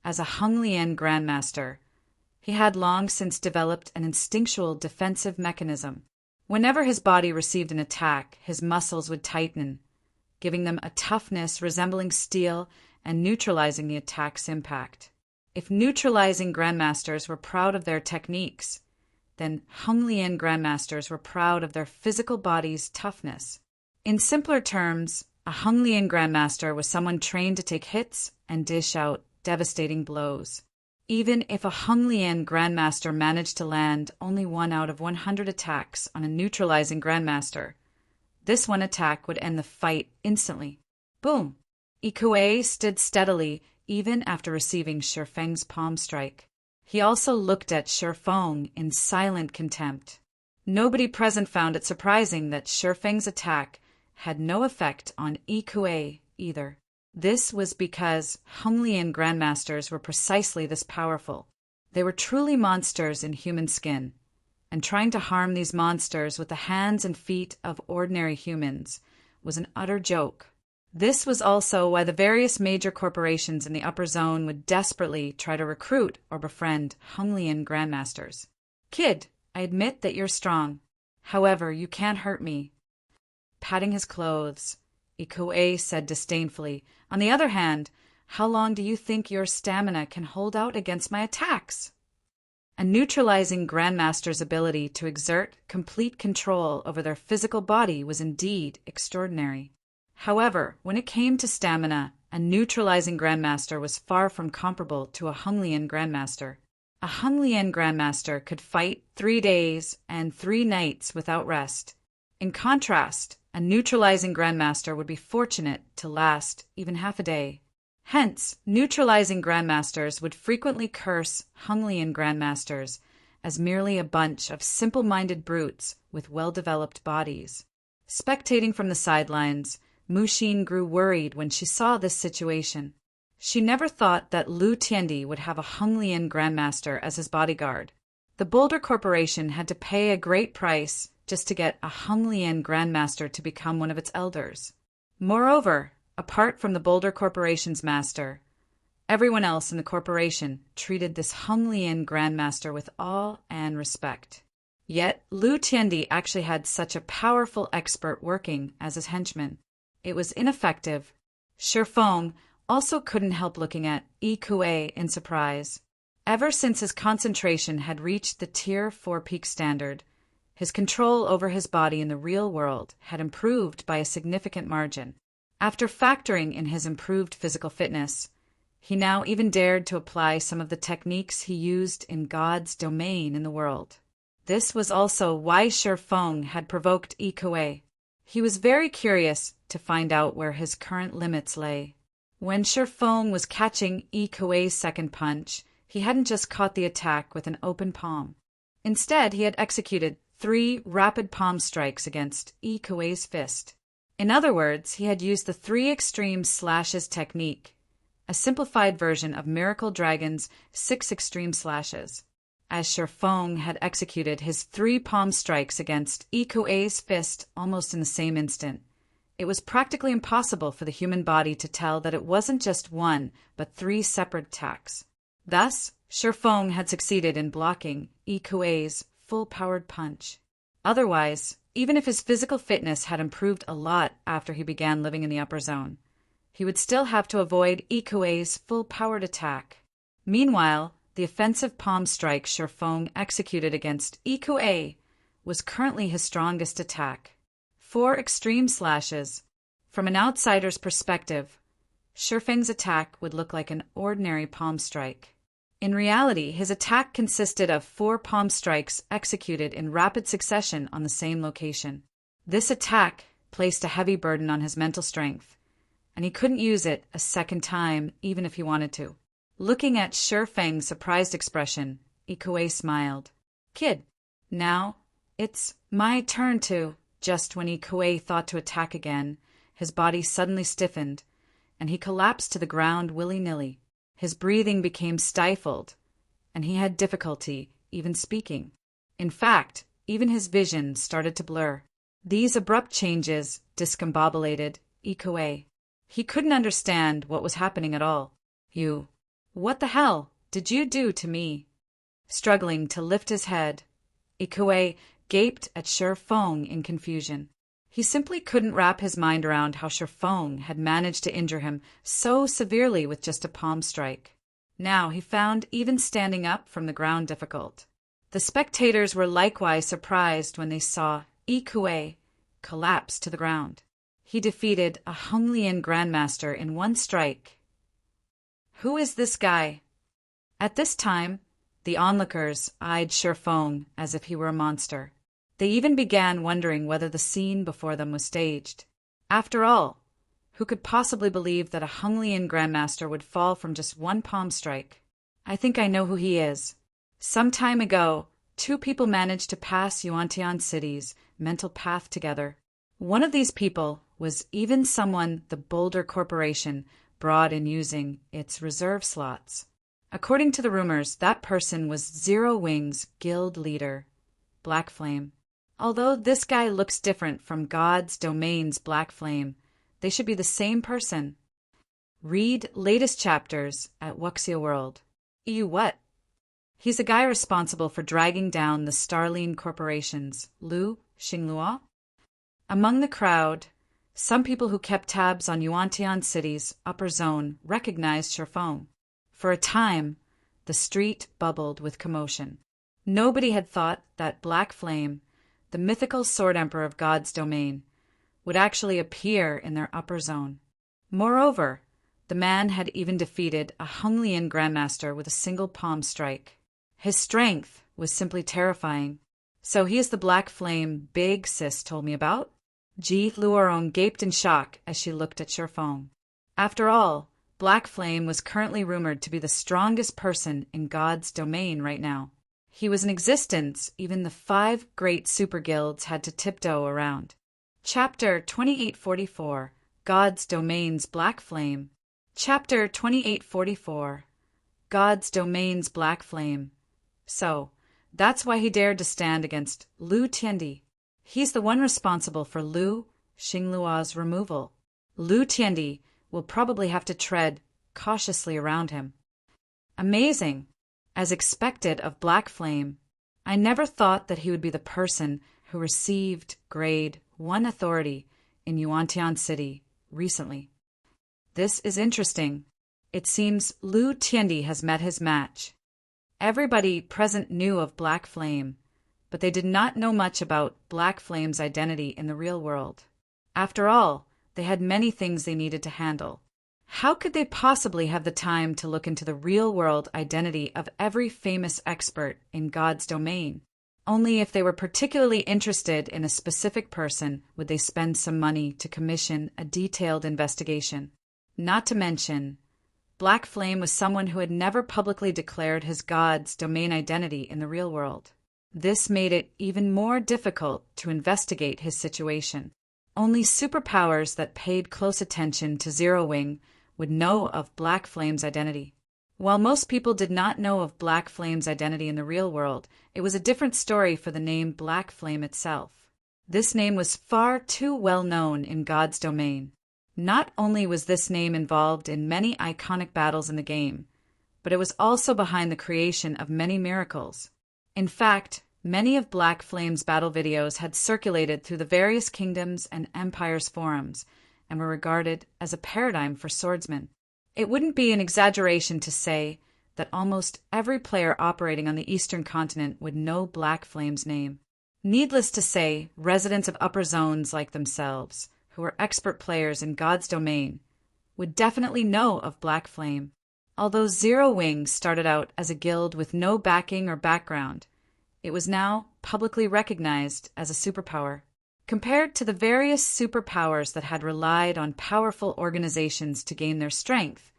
As a Honglian grandmaster, he had long since developed an instinctual defensive mechanism. Whenever his body received an attack, his muscles would tighten, giving them a toughness resembling steel and neutralizing the attack's impact. If neutralizing grandmasters were proud of their techniques, then Honglian grandmasters were proud of their physical body's toughness. In simpler terms, a Honglian grandmaster was someone trained to take hits and dish out devastating blows. Even if a Honglian grandmaster managed to land only 1 out of 100 attacks on a neutralizing grandmaster, this one attack would end the fight instantly. Boom! Ikue stood steadily even after receiving Shifeng's palm strike. He also looked at Shifeng in silent contempt. Nobody present found it surprising that Shifeng's attack had no effect on Ikue either. This was because Honglian grandmasters were precisely this powerful. They were truly monsters in human skin, and trying to harm these monsters with the hands and feet of ordinary humans was an utter joke. This was also why the various major corporations in the upper zone would desperately try to recruit or befriend Honglian grandmasters. "Kid, I admit that you're strong. However, you can't hurt me." Patting his clothes, Ikue said disdainfully, "On the other hand, how long do you think your stamina can hold out against my attacks?" A neutralizing grandmaster's ability to exert complete control over their physical body was indeed extraordinary. However, when it came to stamina, a neutralizing grandmaster was far from comparable to a Hunglian grandmaster. A Hunglian grandmaster could fight 3 days and 3 nights without rest. In contrast, a neutralizing grandmaster would be fortunate to last even half a day. Hence, neutralizing grandmasters would frequently curse Hunglian grandmasters as merely a bunch of simple-minded brutes with well-developed bodies. Spectating from the sidelines, Mushin grew worried when she saw this situation. She never thought that Lu Tiendi would have a Hunglian grandmaster as his bodyguard. The Boulder Corporation had to pay a great price just to get a Hunglian grandmaster to become one of its elders. Moreover, apart from the Boulder Corporation's master, everyone else in the corporation treated this Hunglian grandmaster with awe and respect. Yet Lu Tiendi actually had such a powerful expert working as his henchman. It was ineffective. Shifeng also couldn't help looking at Yi Kuei in surprise. Ever since his concentration had reached the Tier 4 peak standard, his control over his body in the real world had improved by a significant margin. After factoring in his improved physical fitness, he now even dared to apply some of the techniques he used in God's domain in the world. This was also why Shifeng had provoked Yi Kuei. He was very curious to find out where his current limits lay. When Shifeng was catching Yi Kuei's second punch, he hadn't just caught the attack with an open palm. Instead, he had executed 3 rapid palm strikes against Yi Kuei's fist. In other words, he had used the 3 extreme slashes technique, a simplified version of Miracle Dragon's 6 extreme slashes. As Shifeng had executed his 3 palm strikes against Yi Kuei's fist almost in the same instant, it was practically impossible for the human body to tell that it wasn't just 1, but 3 separate attacks. Thus, Shifeng had succeeded in blocking Yi Kuei's full-powered punch. Otherwise, even if his physical fitness had improved a lot after he began living in the upper zone, he would still have to avoid Yi Kuei's full-powered attack. Meanwhile, the offensive palm strike Shifeng executed against Yi Kuei was currently his strongest attack. 4 extreme slashes. From an outsider's perspective, Shifeng's attack would look like an ordinary palm strike. In reality, his attack consisted of 4 palm strikes executed in rapid succession on the same location. This attack placed a heavy burden on his mental strength, and he couldn't use it a second time even if he wanted to. Looking at Shifeng's surprised expression, Yi Kuei smiled. "Kid, now it's my turn to..." Just when Yi Kuei thought to attack again, his body suddenly stiffened, and he collapsed to the ground willy-nilly. His breathing became stifled, and he had difficulty even speaking. In fact, even his vision started to blur. These abrupt changes discombobulated Yi Kuei. He couldn't understand what was happening at all. What the hell did you do to me?" Struggling to lift his head, Yi Kuei gaped at Shifeng in confusion. He simply couldn't wrap his mind around how Shifeng had managed to injure him so severely with just a palm strike. Now he found even standing up from the ground difficult. The spectators were likewise surprised when they saw Yi Kuei collapse to the ground. He defeated a Hunglian grandmaster in 1 strike. Who is this guy? At this time, the onlookers eyed Shifeng as if he were a monster. They even began wondering whether the scene before them was staged. After all, who could possibly believe that a Hunglian grandmaster would fall from just 1 palm strike? "I think I know who he is. Some time ago, 2 people managed to pass Yuantian City's mental path together. One of these people was even someone the Boulder Corporation brought in using its reserve slots. According to the rumors, that person was Zero Wing's guild leader, Black Flame. Although this guy looks different from God's domain's Black Flame, they should be the same person. Read latest chapters at Wuxia World." What? He's a guy responsible for dragging down the Starline Corporation's Lu Xinglua? Among the crowd, some people who kept tabs on Yuantian City's upper zone recognized Shifeng. For a time, the street bubbled with commotion. Nobody had thought that Black Flame, the mythical sword emperor of God's domain, would actually appear in their upper zone. Moreover, the man had even defeated a Hunglian grandmaster with a single palm strike. His strength was simply terrifying. So he is the Black Flame Big Sis told me about? Ji Luorong gaped in shock as she looked at Sherfong. After all, Black Flame was currently rumored to be the strongest person in God's domain right now. He was in existence even the 5 great super guilds had to tiptoe around. Chapter 2844, God's Domain's Black Flame. Chapter 2844, God's Domain's Black Flame. So, that's why he dared to stand against Lu Tiandi. He's the one responsible for Lu Xingluo's removal. Lu Tiandi will probably have to tread cautiously around him. Amazing. As expected of Black Flame, I never thought that he would be the person who received Grade 1 authority in Yuantian City recently. This is interesting. It seems Lu Tiandi has met his match. Everybody present knew of Black Flame, but they did not know much about Black Flame's identity in the real world. After all, they had many things they needed to handle. How could they possibly have the time to look into the real-world identity of every famous expert in God's domain? Only if they were particularly interested in a specific person would they spend some money to commission a detailed investigation. Not to mention, Black Flame was someone who had never publicly declared his God's domain identity in the real world. This made it even more difficult to investigate his situation. Only superpowers that paid close attention to Zero Wing would know of Black Flame's identity. While most people did not know of Black Flame's identity in the real world, it was a different story for the name Black Flame itself. This name was far too well known in God's domain. Not only was this name involved in many iconic battles in the game, but it was also behind the creation of many miracles. In fact, many of Black Flame's battle videos had circulated through the various kingdoms and empires forums, and were regarded as a paradigm for swordsmen. It wouldn't be an exaggeration to say that almost every player operating on the Eastern continent would know Black Flame's name. Needless to say, residents of upper zones like themselves, who were expert players in God's domain, would definitely know of Black Flame. Although Zero Wing started out as a guild with no backing or background, it was now publicly recognized as a superpower. Compared to the various superpowers that had relied on powerful organizations to gain their strength,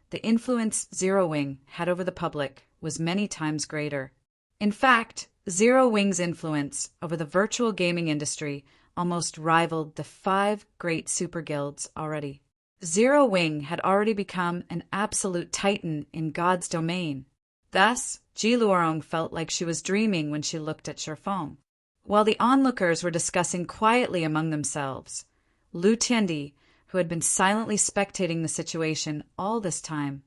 the influence Zero Wing had over the public was many times greater. In fact, Zero Wing's influence over the virtual gaming industry almost rivaled the 5 great super guilds already. Zero Wing had already become an absolute titan in God's domain. Thus, Ji Luorong felt like she was dreaming when she looked at Sherfong. While the onlookers were discussing quietly among themselves, Lu Tiandi, who had been silently spectating the situation all this time,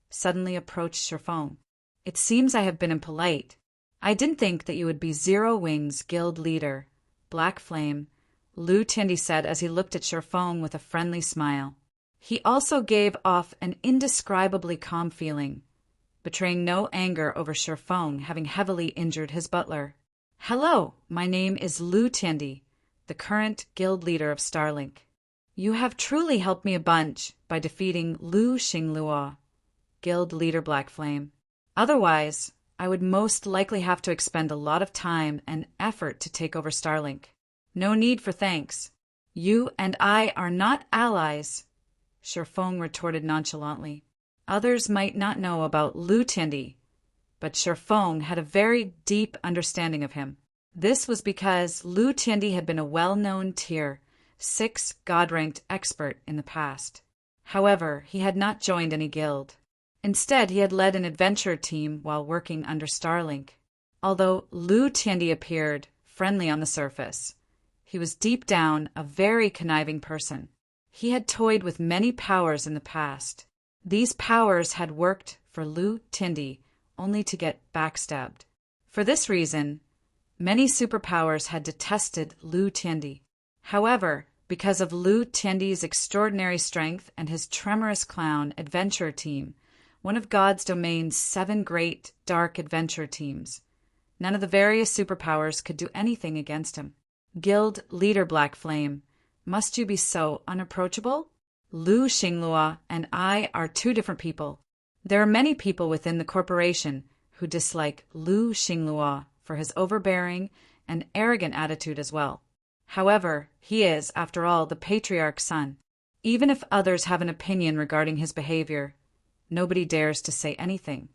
suddenly approached Sherfong. "It seems I have been impolite. I didn't think that you would be Zero Wing's guild leader, Black Flame," Lu Tiandi said as he looked at Sherfong with a friendly smile. He also gave off an indescribably calm feeling, betraying no anger over Sherfong having heavily injured his butler. "Hello, my name is Lu Tiandi, the current guild leader of Starlink. You have truly helped me a bunch by defeating Lu Xingluo, guild leader Black Flame. Otherwise, I would most likely have to expend a lot of time and effort to take over Starlink. No need for thanks. You and I are not allies," Sherfong retorted nonchalantly. Others might not know about Lu Tiandi, but Sherfong had a very deep understanding of him. This was because Lu Tiandi had been a well-known Tier 6 God-ranked expert in the past. However, he had not joined any guild. Instead, he had led an adventure team while working under Starlink. Although Lu Tiandi appeared friendly on the surface, he was deep down a very conniving person. He had toyed with many powers in the past. These powers had worked for Lu Tiandi only to get backstabbed. For this reason, many superpowers had detested Lu Tiandi. However, because of Lu Tiandi's extraordinary strength and his tremorous clown adventure team, one of God's domain's 7 great dark adventure teams, None of the various superpowers could do anything against him. Guild leader Black Flame, must you be so unapproachable? Lu Xinglua and I are two different people. There are many people within the corporation who dislike Lu Xinglua for his overbearing and arrogant attitude as well. However, he is, after all, the patriarch's son. Even if others have an opinion regarding his behavior, nobody dares to say anything.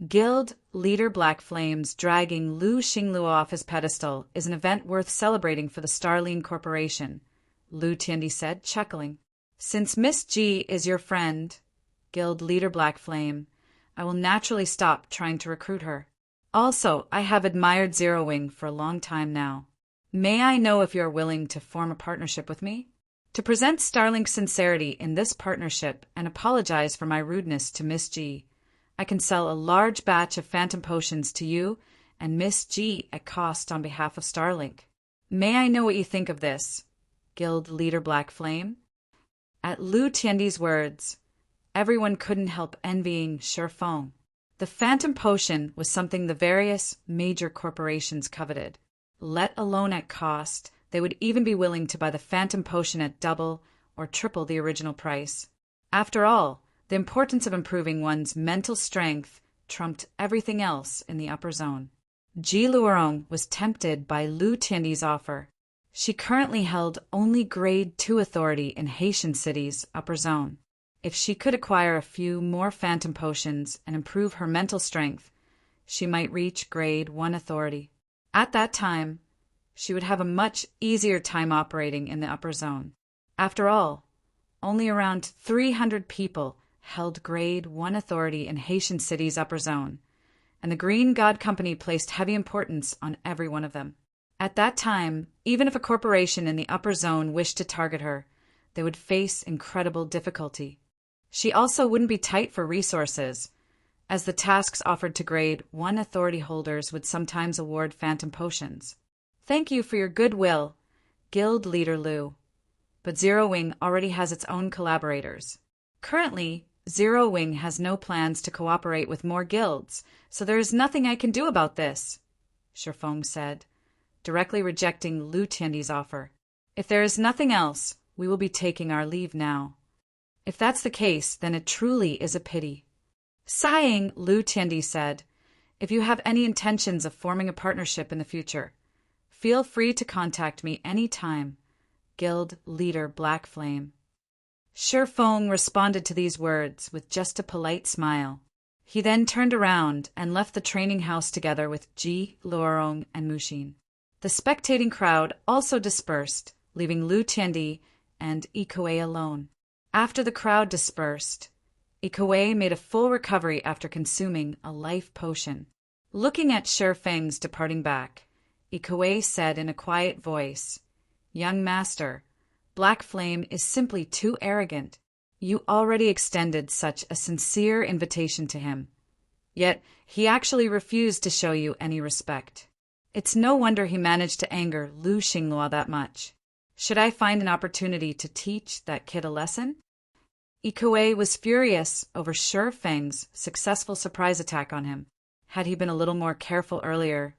Guild leader Black Flames dragging Lu Xinglua off his pedestal is an event worth celebrating for the Starling Corporation, Lu Tiandi said, chuckling. Since Miss G is your friend, Guild leader Black Flame, I will naturally stop trying to recruit her. Also, I have admired Zero Wing for a long time now. May I know if you are willing to form a partnership with me? To present Starling's sincerity in this partnership and apologize for my rudeness to Miss G, I can sell a large batch of phantom potions to you and Miss G at cost on behalf of Starlink. May I know what you think of this, Guild leader Black Flame? At Lu Tiandi's words, everyone couldn't help envying Shifeng. The phantom potion was something the various major corporations coveted. Let alone at cost, they would even be willing to buy the phantom potion at double or triple the original price. After all, the importance of improving one's mental strength trumped everything else in the upper zone. Ji Luorong was tempted by Lu Tiandi's offer. She currently held only Grade 2 authority in Haitian City's upper zone. If she could acquire a few more phantom potions and improve her mental strength, she might reach Grade 1 authority. At that time, she would have a much easier time operating in the upper zone. After all, only around 300 people held Grade 1 authority in Haitian City's upper zone, and the Green God Company placed heavy importance on every one of them. At that time, even if a corporation in the upper zone wished to target her, they would face incredible difficulty. She also wouldn't be tight for resources, as the tasks offered to Grade 1 authority holders would sometimes award phantom potions. Thank you for your goodwill, Guild leader Lu. But Zero Wing already has its own collaborators. Currently, Zero Wing has no plans to cooperate with more guilds, so there is nothing I can do about this, Shifeng said, directly rejecting Lu Tiandi's offer. If there is nothing else, we will be taking our leave now. If that's the case, then it truly is a pity. Sighing, Lu Tiandi said, if you have any intentions of forming a partnership in the future, feel free to contact me any time, Guild leader Black Flame. Shifeng responded to these words with just a polite smile. He then turned around and left the training house together with Ji Luorong and Mushin. The spectating crowd also dispersed, leaving Lu Tiandi and Ikoue alone. After the crowd dispersed, Ikoue made a full recovery after consuming a life potion. Looking at Shifeng's departing back, Ikoue said in a quiet voice, Young master, Black Flame is simply too arrogant. You already extended such a sincere invitation to him. Yet he actually refused to show you any respect. It's no wonder he managed to anger Lu Xinglua that much. Should I find an opportunity to teach that kid a lesson? Ikoue was furious over Shifeng's successful surprise attack on him. Had he been a little more careful earlier,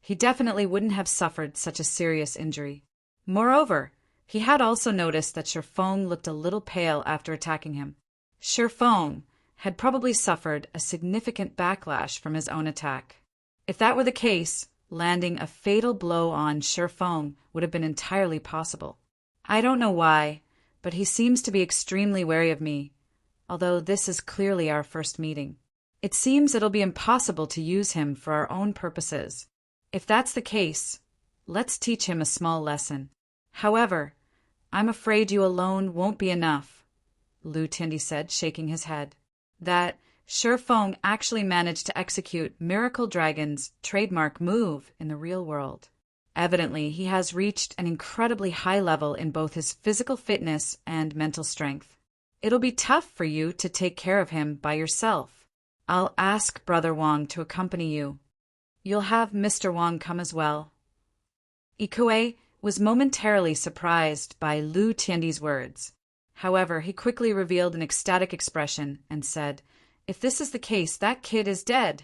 he definitely wouldn't have suffered such a serious injury. Moreover, he had also noticed that Shifeng looked a little pale after attacking him. Shifeng had probably suffered a significant backlash from his own attack. If that were the case, landing a fatal blow on Shifeng would have been entirely possible. I don't know why, but he seems to be extremely wary of me, although this is clearly our first meeting. It seems it'll be impossible to use him for our own purposes. If that's the case, let's teach him a small lesson. However, I'm afraid you alone won't be enough, Lu Tiandi said, shaking his head. That Shifeng actually managed to execute Miracle Dragon's trademark move in the real world. Evidently, he has reached an incredibly high level in both his physical fitness and mental strength. It'll be tough for you to take care of him by yourself. I'll ask Brother Wang to accompany you. You'll have Mr. Wang come as well. Ikoue was momentarily surprised by Lu Tiandi's words. However, he quickly revealed an ecstatic expression and said, If this is the case, that kid is dead.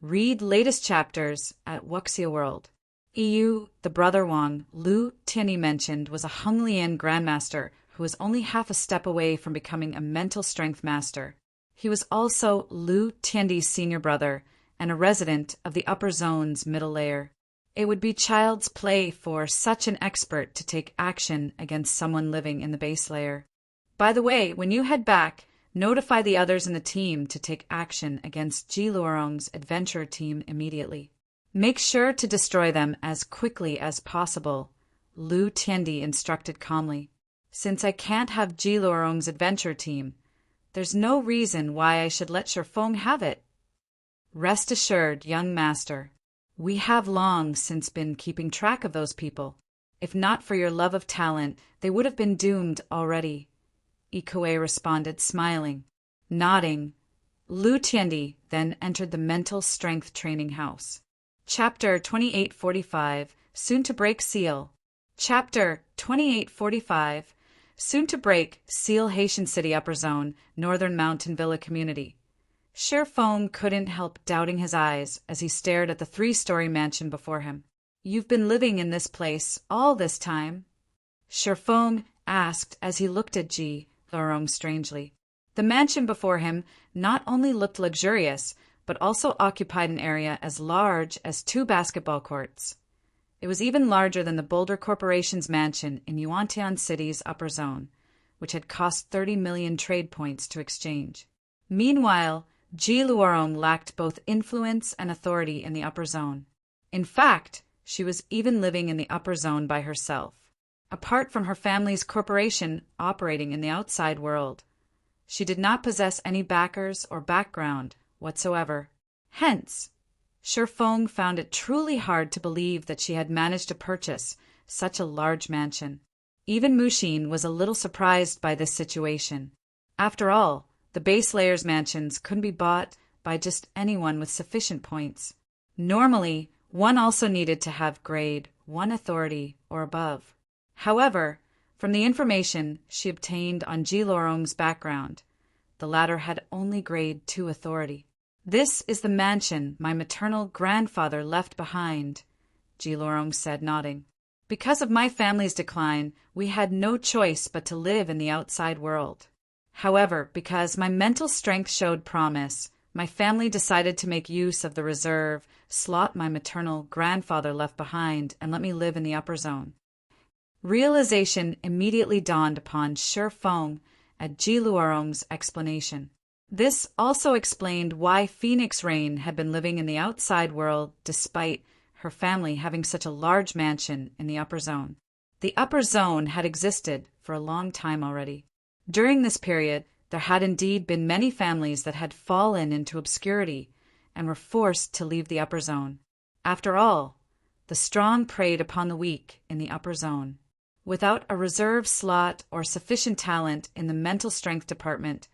Read latest chapters at Wuxia World. EU, the brother Wang Lu Tianyi mentioned, was a Honglian grandmaster who was only half a step away from becoming a mental strength master. He was also Lu Tianyi's senior brother and a resident of the upper zone's middle layer. It would be child's play for such an expert to take action against someone living in the base layer. By the way, when you head back, notify the others in the team to take action against Ji Luorong's adventurer team immediately. Make sure to destroy them as quickly as possible, Lu Tianyi instructed calmly. Since I can't have Ji Luorong's adventure team, there's no reason why I should let Shifeng have it. Rest assured, young master, we have long since been keeping track of those people. If not for your love of talent, they would have been doomed already. Ikoue responded, smiling. Nodding, Lu Tianyi then entered the mental strength training house. Chapter 2845, Soon to Break Seal. Chapter 2845, Soon to Break Seal, Haitian City Upper Zone, Northern Mountain Villa Community. Shifeng couldn't help doubting his eyes as he stared at the 3-story mansion before him. You've been living in this place all this time? Shifeng asked as he looked at Ji Luorong strangely. The mansion before him not only looked luxurious, but also occupied an area as large as 2 basketball courts. It was even larger than the Boulder Corporation's mansion in Yuantian City's upper zone, which had cost 30 million trade points to exchange. Meanwhile, Ji Luorong lacked both influence and authority in the upper zone. In fact, she was even living in the upper zone by herself, apart from her family's corporation operating in the outside world. She did not possess any backers or background whatsoever. Hence, Shifeng found it truly hard to believe that she had managed to purchase such a large mansion. Even Mushin was a little surprised by this situation. After all, the base layer's mansions couldn't be bought by just anyone with sufficient points. Normally, one also needed to have grade 1 authority or above. However, from the information she obtained on Ji Luorong's background, the latter had only grade 2 authority. This is the mansion my maternal grandfather left behind, Ji Luorong said, nodding. Because of my family's decline, we had no choice but to live in the outside world. However, because my mental strength showed promise, my family decided to make use of the reserve slot my maternal grandfather left behind and let me live in the upper zone. Realization immediately dawned upon Shifeng at Ji Luorong's explanation. This also explained why Phoenix Rain had been living in the outside world despite her family having such a large mansion in the upper zone. The upper zone had existed for a long time already. During this period, there had indeed been many families that had fallen into obscurity and were forced to leave the upper zone. After all, the strong preyed upon the weak in the upper zone. Without a reserve slot or sufficient talent in the mental strength department,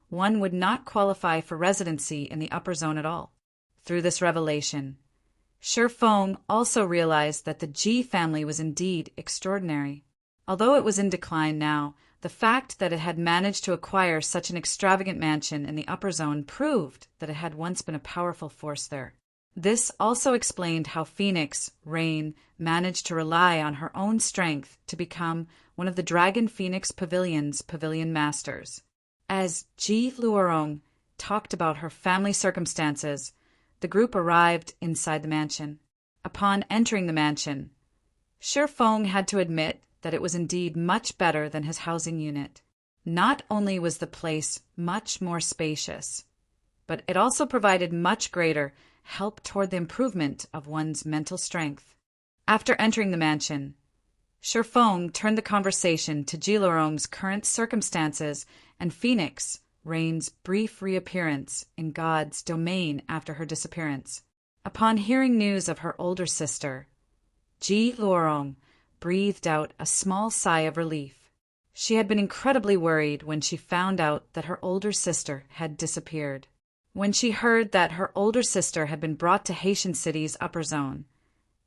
one would not qualify for residency in the upper zone at all. Through this revelation, Shifeng also realized that the Ji family was indeed extraordinary. Although it was in decline now, the fact that it had managed to acquire such an extravagant mansion in the upper zone proved that it had once been a powerful force there. This also explained how Phoenix Rain managed to rely on her own strength to become one of the Dragon Phoenix Pavilion's pavilion masters. As Ji Luorong talked about her family circumstances, the group arrived inside the mansion. Upon entering the mansion, Shifeng had to admit that it was indeed much better than his housing unit. Not only was the place much more spacious, but it also provided much greater help toward the improvement of one's mental strength. After entering the mansion, Shifeng turned the conversation to Ji Luorong's current circumstances and Phoenix Rain's brief reappearance in God's domain after her disappearance. Upon hearing news of her older sister, Ji Luorong breathed out a small sigh of relief. She had been incredibly worried when she found out that her older sister had disappeared. When she heard that her older sister had been brought to Haitian City's upper zone,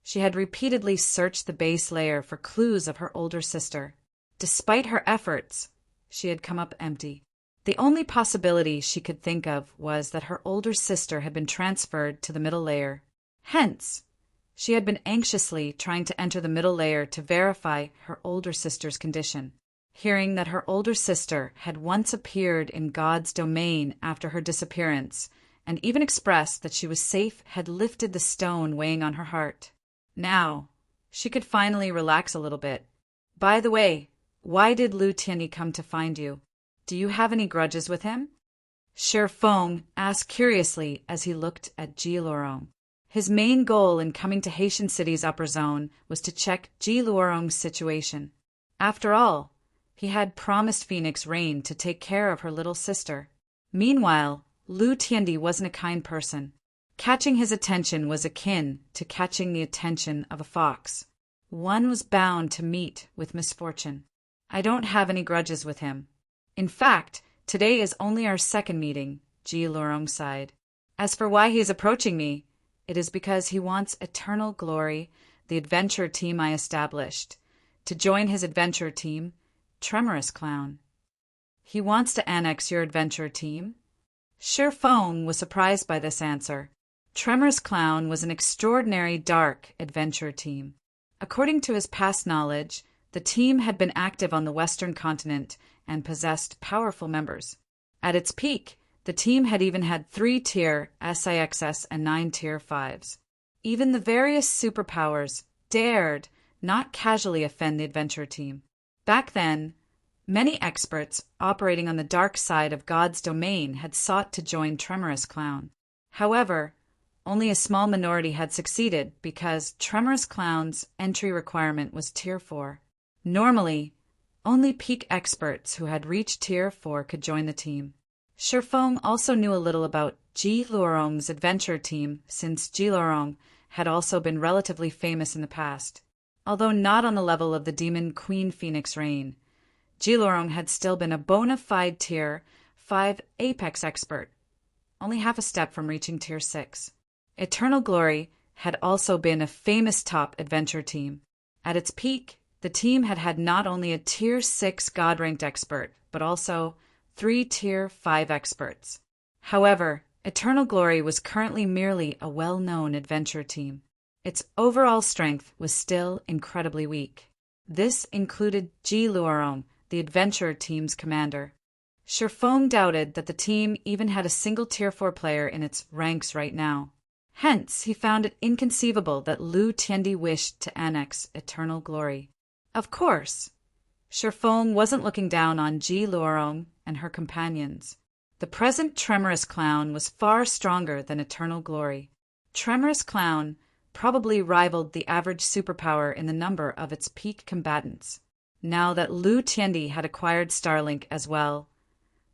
she had repeatedly searched the base layer for clues of her older sister. Despite her efforts, she had come up empty. The only possibility she could think of was that her older sister had been transferred to the middle layer. Hence, she had been anxiously trying to enter the middle layer to verify her older sister's condition. Hearing that her older sister had once appeared in God's domain after her disappearance, and even expressed that she was safe, had lifted the stone weighing on her heart. Now, she could finally relax a little bit. By the way, why did Lu Tianyi come to find you? Do you have any grudges with him? Shi Feng asked curiously as he looked at Ji Luorong. His main goal in coming to Haitian City's upper zone was to check Ji Luorong's situation. After all, he had promised Phoenix Rain to take care of her little sister. Meanwhile, Lu Tianyi wasn't a kind person. Catching his attention was akin to catching the attention of a fox. One was bound to meet with misfortune. I don't have any grudges with him. In fact, today is only our second meeting, Ji Luorong sighed. As for why he is approaching me, it is because he wants Eternal Glory, the adventure team I established, to join his adventure team, Tremorous Clown. He wants to annex your adventure team? Shi Feng was surprised by this answer. Tremorous Clown was an extraordinary dark adventure team. According to his past knowledge, the team had been active on the Western continent and possessed powerful members. At its peak, the team had even had 3-tier SIXS and 9-tier 5s. Even the various superpowers dared not casually offend the adventure team. Back then, many experts operating on the dark side of God's domain had sought to join Tremorous Clown. However, only a small minority had succeeded because Tremorous Clown's entry requirement was Tier 4. Normally, only peak experts who had reached Tier 4 could join the team. Shi Feng also knew a little about Ji Luorong's adventure team since Ji Luorong had also been relatively famous in the past. Although not on the level of the demon Queen Phoenix Rain, Ji Luorong had still been a bona fide Tier 5 apex expert, only half a step from reaching Tier 6. Eternal Glory had also been a famous top adventure team. At its peak, the team had had not only a Tier 6 God-ranked expert, but also 3 Tier 5 experts. However, Eternal Glory was currently merely a well-known adventure team. Its overall strength was still incredibly weak. This included Ji Luorong, the adventure team's commander. Shi Feng doubted that the team even had a single Tier 4 player in its ranks right now. Hence, he found it inconceivable that Lu Tianyi wished to annex Eternal Glory. Of course, Shi Feng wasn't looking down on Ji Luorong and her companions. The present Tremorous Clown was far stronger than Eternal Glory. Tremorous Clown probably rivaled the average superpower in the number of its peak combatants. Now that Lu Tianyi had acquired Starlink as well,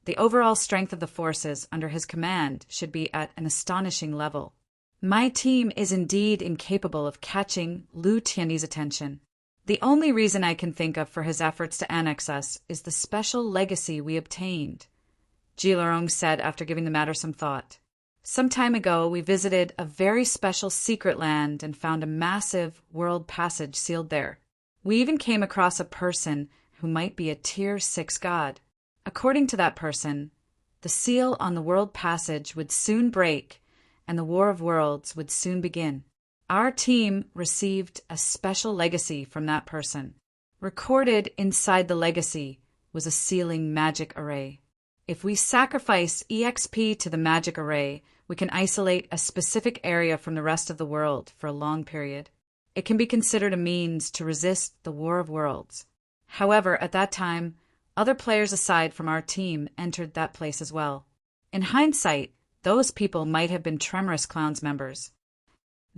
the overall strength of the forces under his command should be at an astonishing level. My team is indeed incapable of catching Lu Tianyi's attention. The only reason I can think of for his efforts to annex us is the special legacy we obtained, Ji Luorong said after giving the matter some thought. Some time ago, we visited a very special secret land and found a massive world passage sealed there. We even came across a person who might be a Tier 6 god. According to that person, the seal on the world passage would soon break and the War of Worlds would soon begin. Our team received a special legacy from that person. Recorded inside the legacy was a sealing magic array. If we sacrifice EXP to the magic array, we can isolate a specific area from the rest of the world for a long period. It can be considered a means to resist the War of Worlds. However, at that time, other players aside from our team entered that place as well. In hindsight, those people might have been Tremorous Clown's members.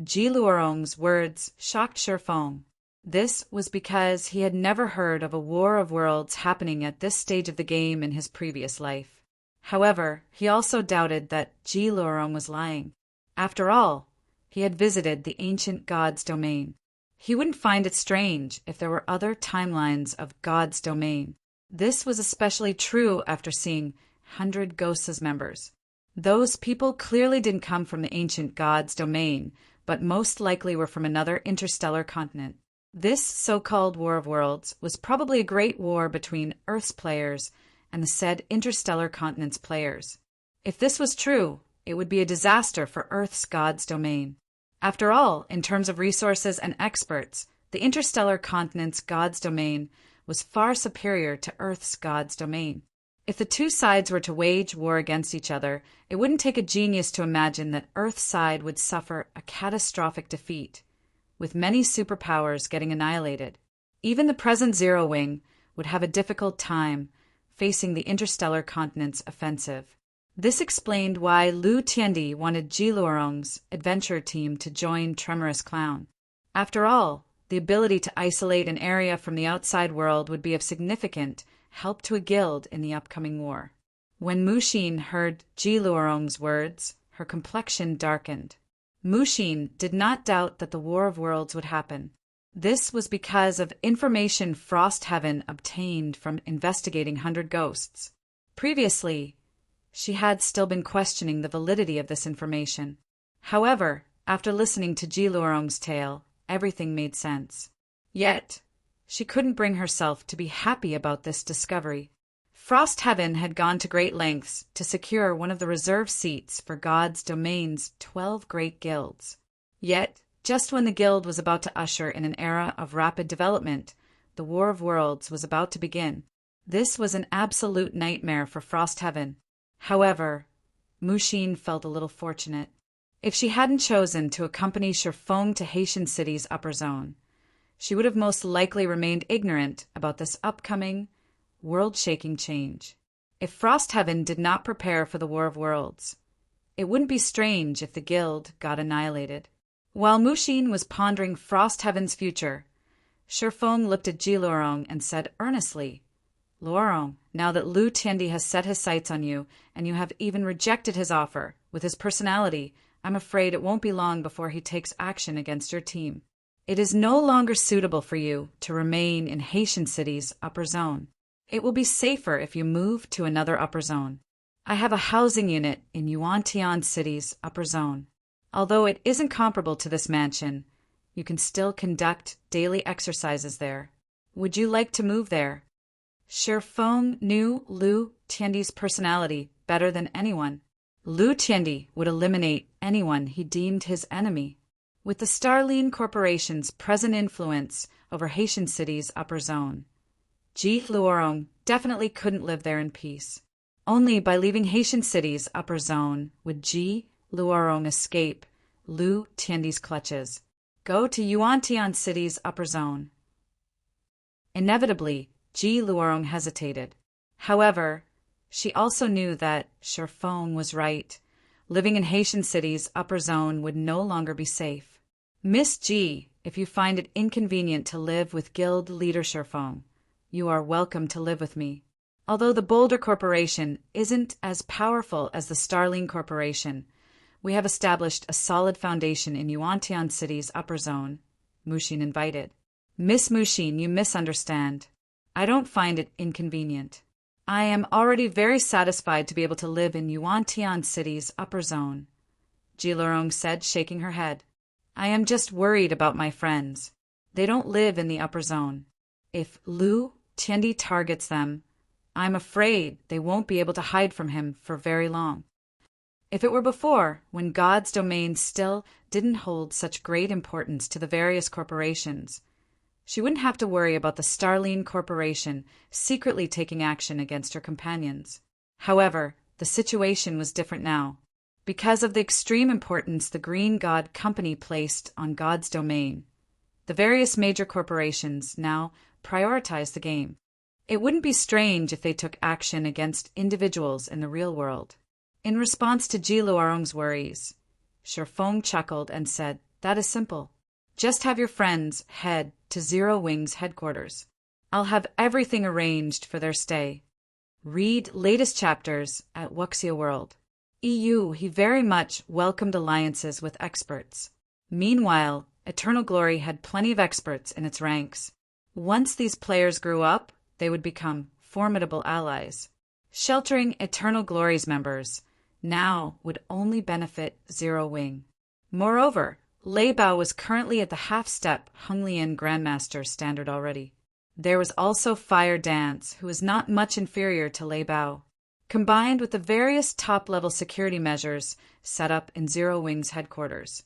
Ji Luorong's words shocked Shi Feng. This was because he had never heard of a War of Worlds happening at this stage of the game in his previous life. However, he also doubted that Ji Luorong was lying. After all, he had visited the ancient God's domain. He wouldn't find it strange if there were other timelines of God's domain. This was especially true after seeing 100 Ghosts' members. Those people clearly didn't come from the ancient God's domain, but most likely were from another interstellar continent. This so-called War of Worlds was probably a great war between Earth's players and the said interstellar continent's players. If this was true, it would be a disaster for Earth's God's domain. After all, in terms of resources and experts, the interstellar continent's God's domain was far superior to Earth's God's domain. If the two sides were to wage war against each other, it wouldn't take a genius to imagine that Earth's side would suffer a catastrophic defeat, with many superpowers getting annihilated. Even the present Zero Wing would have a difficult time facing the interstellar continent's offensive. This explained why Lu Tiandi wanted Ji Luorong's adventure team to join Tremorous Clown. After all, the ability to isolate an area from the outside world would be of significant help to a guild in the upcoming war. When Mushin heard Ji Luorong's words, her complexion darkened. Mushin did not doubt that the War of Worlds would happen. This was because of information Frostheaven obtained from investigating 100 Ghosts. Previously, she had still been questioning the validity of this information. However, after listening to Ji Luorong's tale, everything made sense. Yet, she couldn't bring herself to be happy about this discovery. Frostheaven had gone to great lengths to secure one of the reserve seats for God's domain's 12 great guilds. Yet, just when the guild was about to usher in an era of rapid development, the War of Worlds was about to begin. This was an absolute nightmare for Frostheaven. However, Mushin felt a little fortunate. If she hadn't chosen to accompany Sherfong to Haitian City's upper zone, she would have most likely remained ignorant about this upcoming, world-shaking change. If Frostheaven did not prepare for the War of Worlds, it wouldn't be strange if the guild got annihilated. While Mushin was pondering Frostheaven's future, Sherfong looked at Ji Luorong and said earnestly, "Luorong, now that Lu Tiandi has set his sights on you, and you have even rejected his offer, with his personality, I'm afraid it won't be long before he takes action against your team. It is no longer suitable for you to remain in Haitian City's upper zone. It will be safer if you move to another upper zone. I have a housing unit in Yuantian City's upper zone. Although it isn't comparable to this mansion, you can still conduct daily exercises there. Would you like to move there?" Sherfong knew Lu Tiandi's personality better than anyone. Lu Tiandi would eliminate anyone he deemed his enemy. With the Starline Corporation's present influence over Haitian City's upper zone, Ji Luorong definitely couldn't live there in peace. Only by leaving Haitian City's upper zone would Ji Luorong escape Lu Tiandi's clutches. Go to Yuantian City's upper zone. Inevitably, Ji Luorong hesitated. However, she also knew that Sherfong was right. Living in Haitian City's upper zone would no longer be safe. "Miss Ji, if you find it inconvenient to live with Guild Leader Sherfong, you are welcome to live with me. Although the Boulder Corporation isn't as powerful as the Starline Corporation, we have established a solid foundation in Yuantian City's upper zone," Mushin invited. "Miss Mushin, you misunderstand. I don't find it inconvenient. I am already very satisfied to be able to live in Yuantian City's upper zone," Ji Luorong said, shaking her head. "I am just worried about my friends. They don't live in the upper zone. If Lu Tiandi targets them, I'm afraid they won't be able to hide from him for very long. If it were before, when God's domain still didn't hold such great importance to the various corporations, she wouldn't have to worry about the Starline Corporation secretly taking action against her companions. However, the situation was different now. Because of the extreme importance the Green God Company placed on God's domain, the various major corporations now prioritized the game. It wouldn't be strange if they took action against individuals in the real world. In response to Ji Luorong's worries, Sherfong chuckled and said, "That is simple. Just have your friends head to Zero Wing's headquarters. I'll have everything arranged for their stay. Read latest chapters at Wuxia World." He very much welcomed alliances with experts. Meanwhile, Eternal Glory had plenty of experts in its ranks. Once these players grew up, they would become formidable allies. Sheltering Eternal Glory's members now would only benefit Zero Wing. Moreover, Lei Bao was currently at the half-step Honglian Grandmaster standard already. There was also Fire Dance, who was not much inferior to Lei Bao. Combined with the various top-level security measures set up in Zero Wing's headquarters,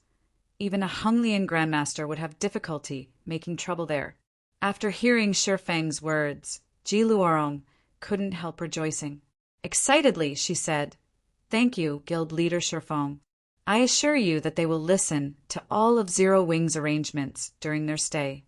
even a Honglian grandmaster would have difficulty making trouble there. After hearing Shifeng's words, Ji Luorong couldn't help rejoicing. Excitedly, she said, "Thank you, guild leader Shifeng. I assure you that they will listen to all of Zero Wing's arrangements during their stay."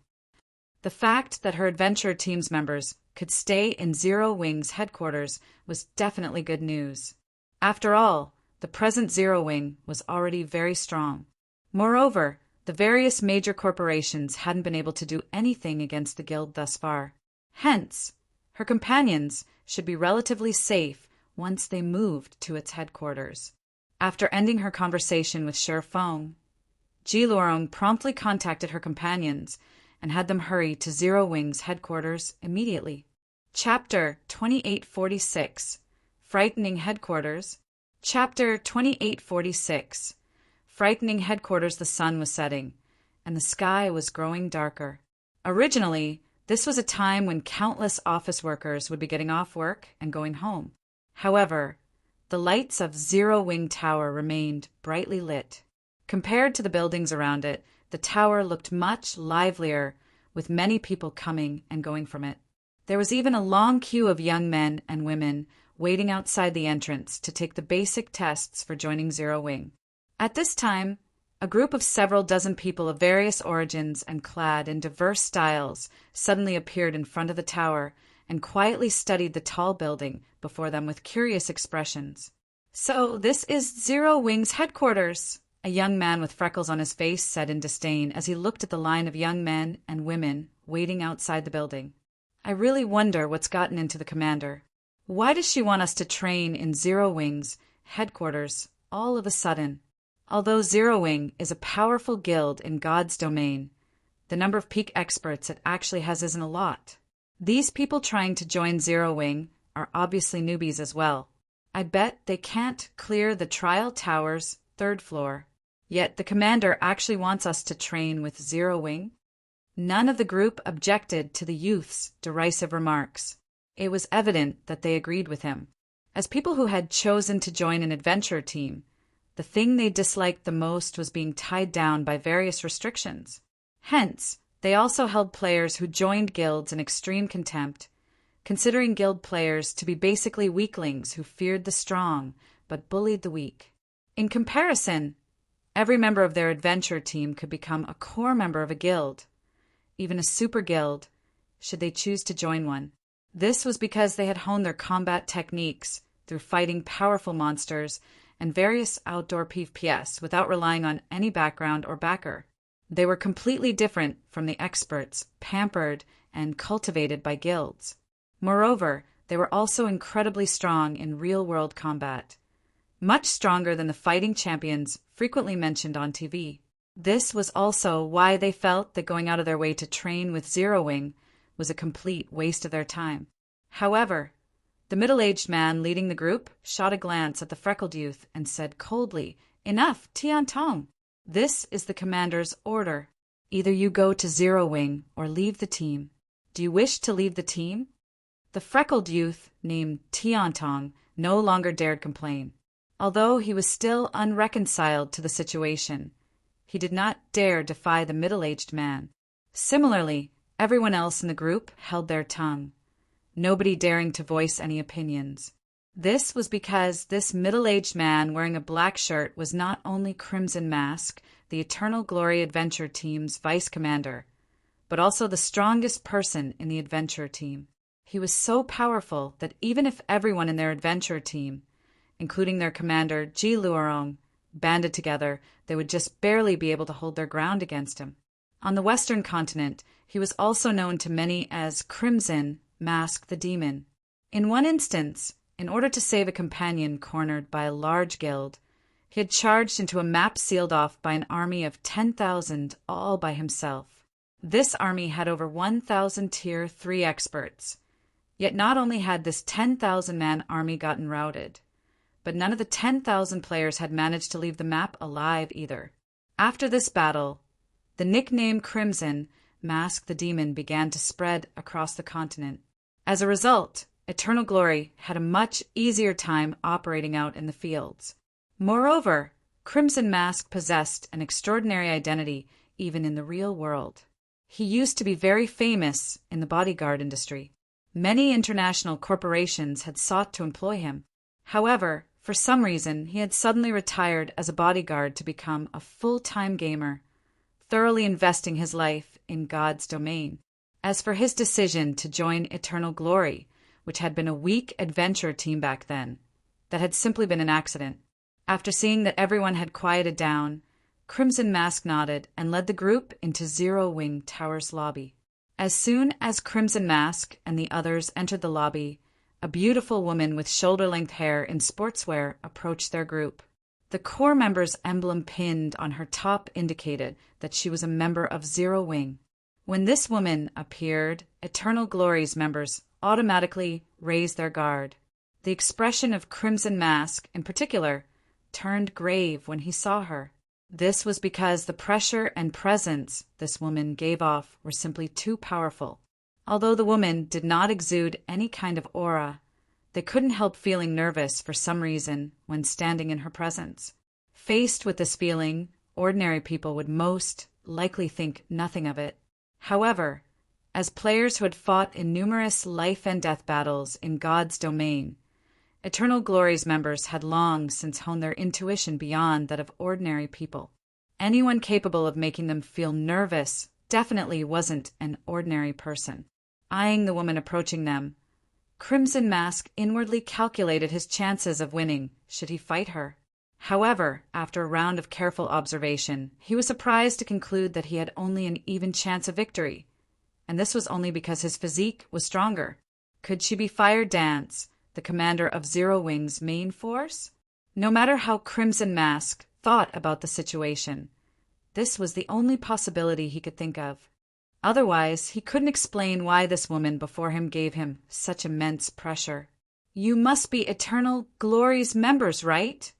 The fact that her adventure team's members could stay in Zero Wing's headquarters was definitely good news. After all, the present Zero Wing was already very strong. Moreover, the various major corporations hadn't been able to do anything against the guild thus far. Hence, her companions should be relatively safe once they moved to its headquarters. After ending her conversation with Shifeng, Ji Luorong promptly contacted her companions and had them hurry to Zero Wing's headquarters immediately. Chapter 2846 Frightening Headquarters. Chapter 2846 Frightening Headquarters. The sun was setting, and the sky was growing darker. Originally, this was a time when countless office workers would be getting off work and going home. However, the lights of Zero Wing Tower remained brightly lit. Compared to the buildings around it, the tower looked much livelier, with many people coming and going from it. There was even a long queue of young men and women waiting outside the entrance to take the basic tests for joining Zero Wing. At this time, a group of several dozen people of various origins and clad in diverse styles suddenly appeared in front of the tower and quietly studied the tall building before them with curious expressions. "So this is Zero Wing's headquarters," a young man with freckles on his face said in disdain as he looked at the line of young men and women waiting outside the building. "I really wonder what's gotten into the commander. Why does she want us to train in Zero Wing's headquarters all of a sudden?" Although Zero Wing is a powerful guild in God's domain, the number of peak experts it actually has isn't a lot. These people trying to join Zero Wing are obviously newbies as well. I bet they can't clear the trial tower's 3rd floor. Yet the commander actually wants us to train with Zero Wing? None of the group objected to the youth's derisive remarks. It was evident that they agreed with him. As people who had chosen to join an adventure team, the thing they disliked the most was being tied down by various restrictions. Hence, they also held players who joined guilds in extreme contempt, considering guild players to be basically weaklings who feared the strong but bullied the weak. In comparison, every member of their adventure team could become a core member of a guild, even a super guild, should they choose to join one. This was because they had honed their combat techniques through fighting powerful monsters and various outdoor PvPs without relying on any background or backer. They were completely different from the experts, pampered and cultivated by guilds. Moreover, they were also incredibly strong in real-world combat, much stronger than the fighting champions frequently mentioned on TV. This was also why they felt that going out of their way to train with Zero Wing was a complete waste of their time. However, the middle-aged man leading the group shot a glance at the freckled youth and said coldly, "Enough, Tian Tong. This is the commander's order. Either you go to Zero Wing or leave the team. Do you wish to leave the team?" The freckled youth, named Tian Tong, no longer dared complain. Although he was still unreconciled to the situation, he did not dare defy the middle-aged man. Similarly, everyone else in the group held their tongue, nobody daring to voice any opinions. This was because this middle-aged man wearing a black shirt was not only Crimson Mask, the Eternal Glory Adventure Team's vice commander, but also the strongest person in the adventure team. He was so powerful that even if everyone in their adventure team, including their commander Ji Luorong, banded together, they would just barely be able to hold their ground against him. On the Western continent, he was also known to many as Crimson Mask the Demon. In one instance, in order to save a companion cornered by a large guild, he had charged into a map sealed off by an army of 10,000 all by himself. This army had over 1,000 Tier 3 experts. Yet not only had this 10,000-man army gotten routed, but none of the 10,000 players had managed to leave the map alive either. After this battle, the nickname Crimson Mask the Demon began to spread across the continent. As a result, Eternal Glory had a much easier time operating out in the fields. Moreover, Crimson Mask possessed an extraordinary identity even in the real world. He used to be very famous in the bodyguard industry. Many international corporations had sought to employ him. However, for some reason, he had suddenly retired as a bodyguard to become a full-time gamer, thoroughly investing his life in God's domain. As for his decision to join Eternal Glory, which had been a weak adventure team back then, that had simply been an accident. After seeing that everyone had quieted down, Crimson Mask nodded and led the group into Zero Wing Tower's lobby. As soon as Crimson Mask and the others entered the lobby, a beautiful woman with shoulder-length hair in sportswear approached their group. The core member's emblem pinned on her top indicated that she was a member of Zero Wing. When this woman appeared, Eternal Glory's members automatically raised their guard. The expression of Crimson Mask, in particular, turned grave when he saw her. This was because the pressure and presence this woman gave off were simply too powerful. Although the woman did not exude any kind of aura, they couldn't help feeling nervous for some reason when standing in her presence. Faced with this feeling, ordinary people would most likely think nothing of it. However, as players who had fought in numerous life and death battles in God's domain, Eternal Glory's members had long since honed their intuition beyond that of ordinary people. Anyone capable of making them feel nervous definitely wasn't an ordinary person. Eyeing the woman approaching them, Crimson Mask inwardly calculated his chances of winning should he fight her. However, after a round of careful observation, he was surprised to conclude that he had only an even chance of victory, and this was only because his physique was stronger. Could she be Fire Dance, the commander of Zero Wing's main force? No matter how Crimson Mask thought about the situation, this was the only possibility he could think of. Otherwise, he couldn't explain why this woman before him gave him such immense pressure. "You must be Eternal Glory's members, right?"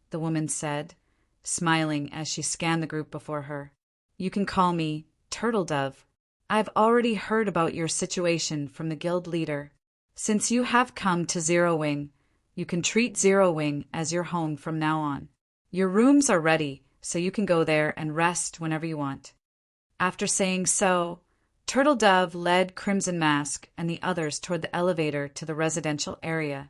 the woman said, smiling as she scanned the group before her. "You can call me Turtle Dove. I've already heard about your situation from the guild leader. Since you have come to Zero Wing, you can treat Zero Wing as your home from now on. Your rooms are ready, so you can go there and rest whenever you want." After saying so, Turtle Dove led Crimson Mask and the others toward the elevator to the residential area.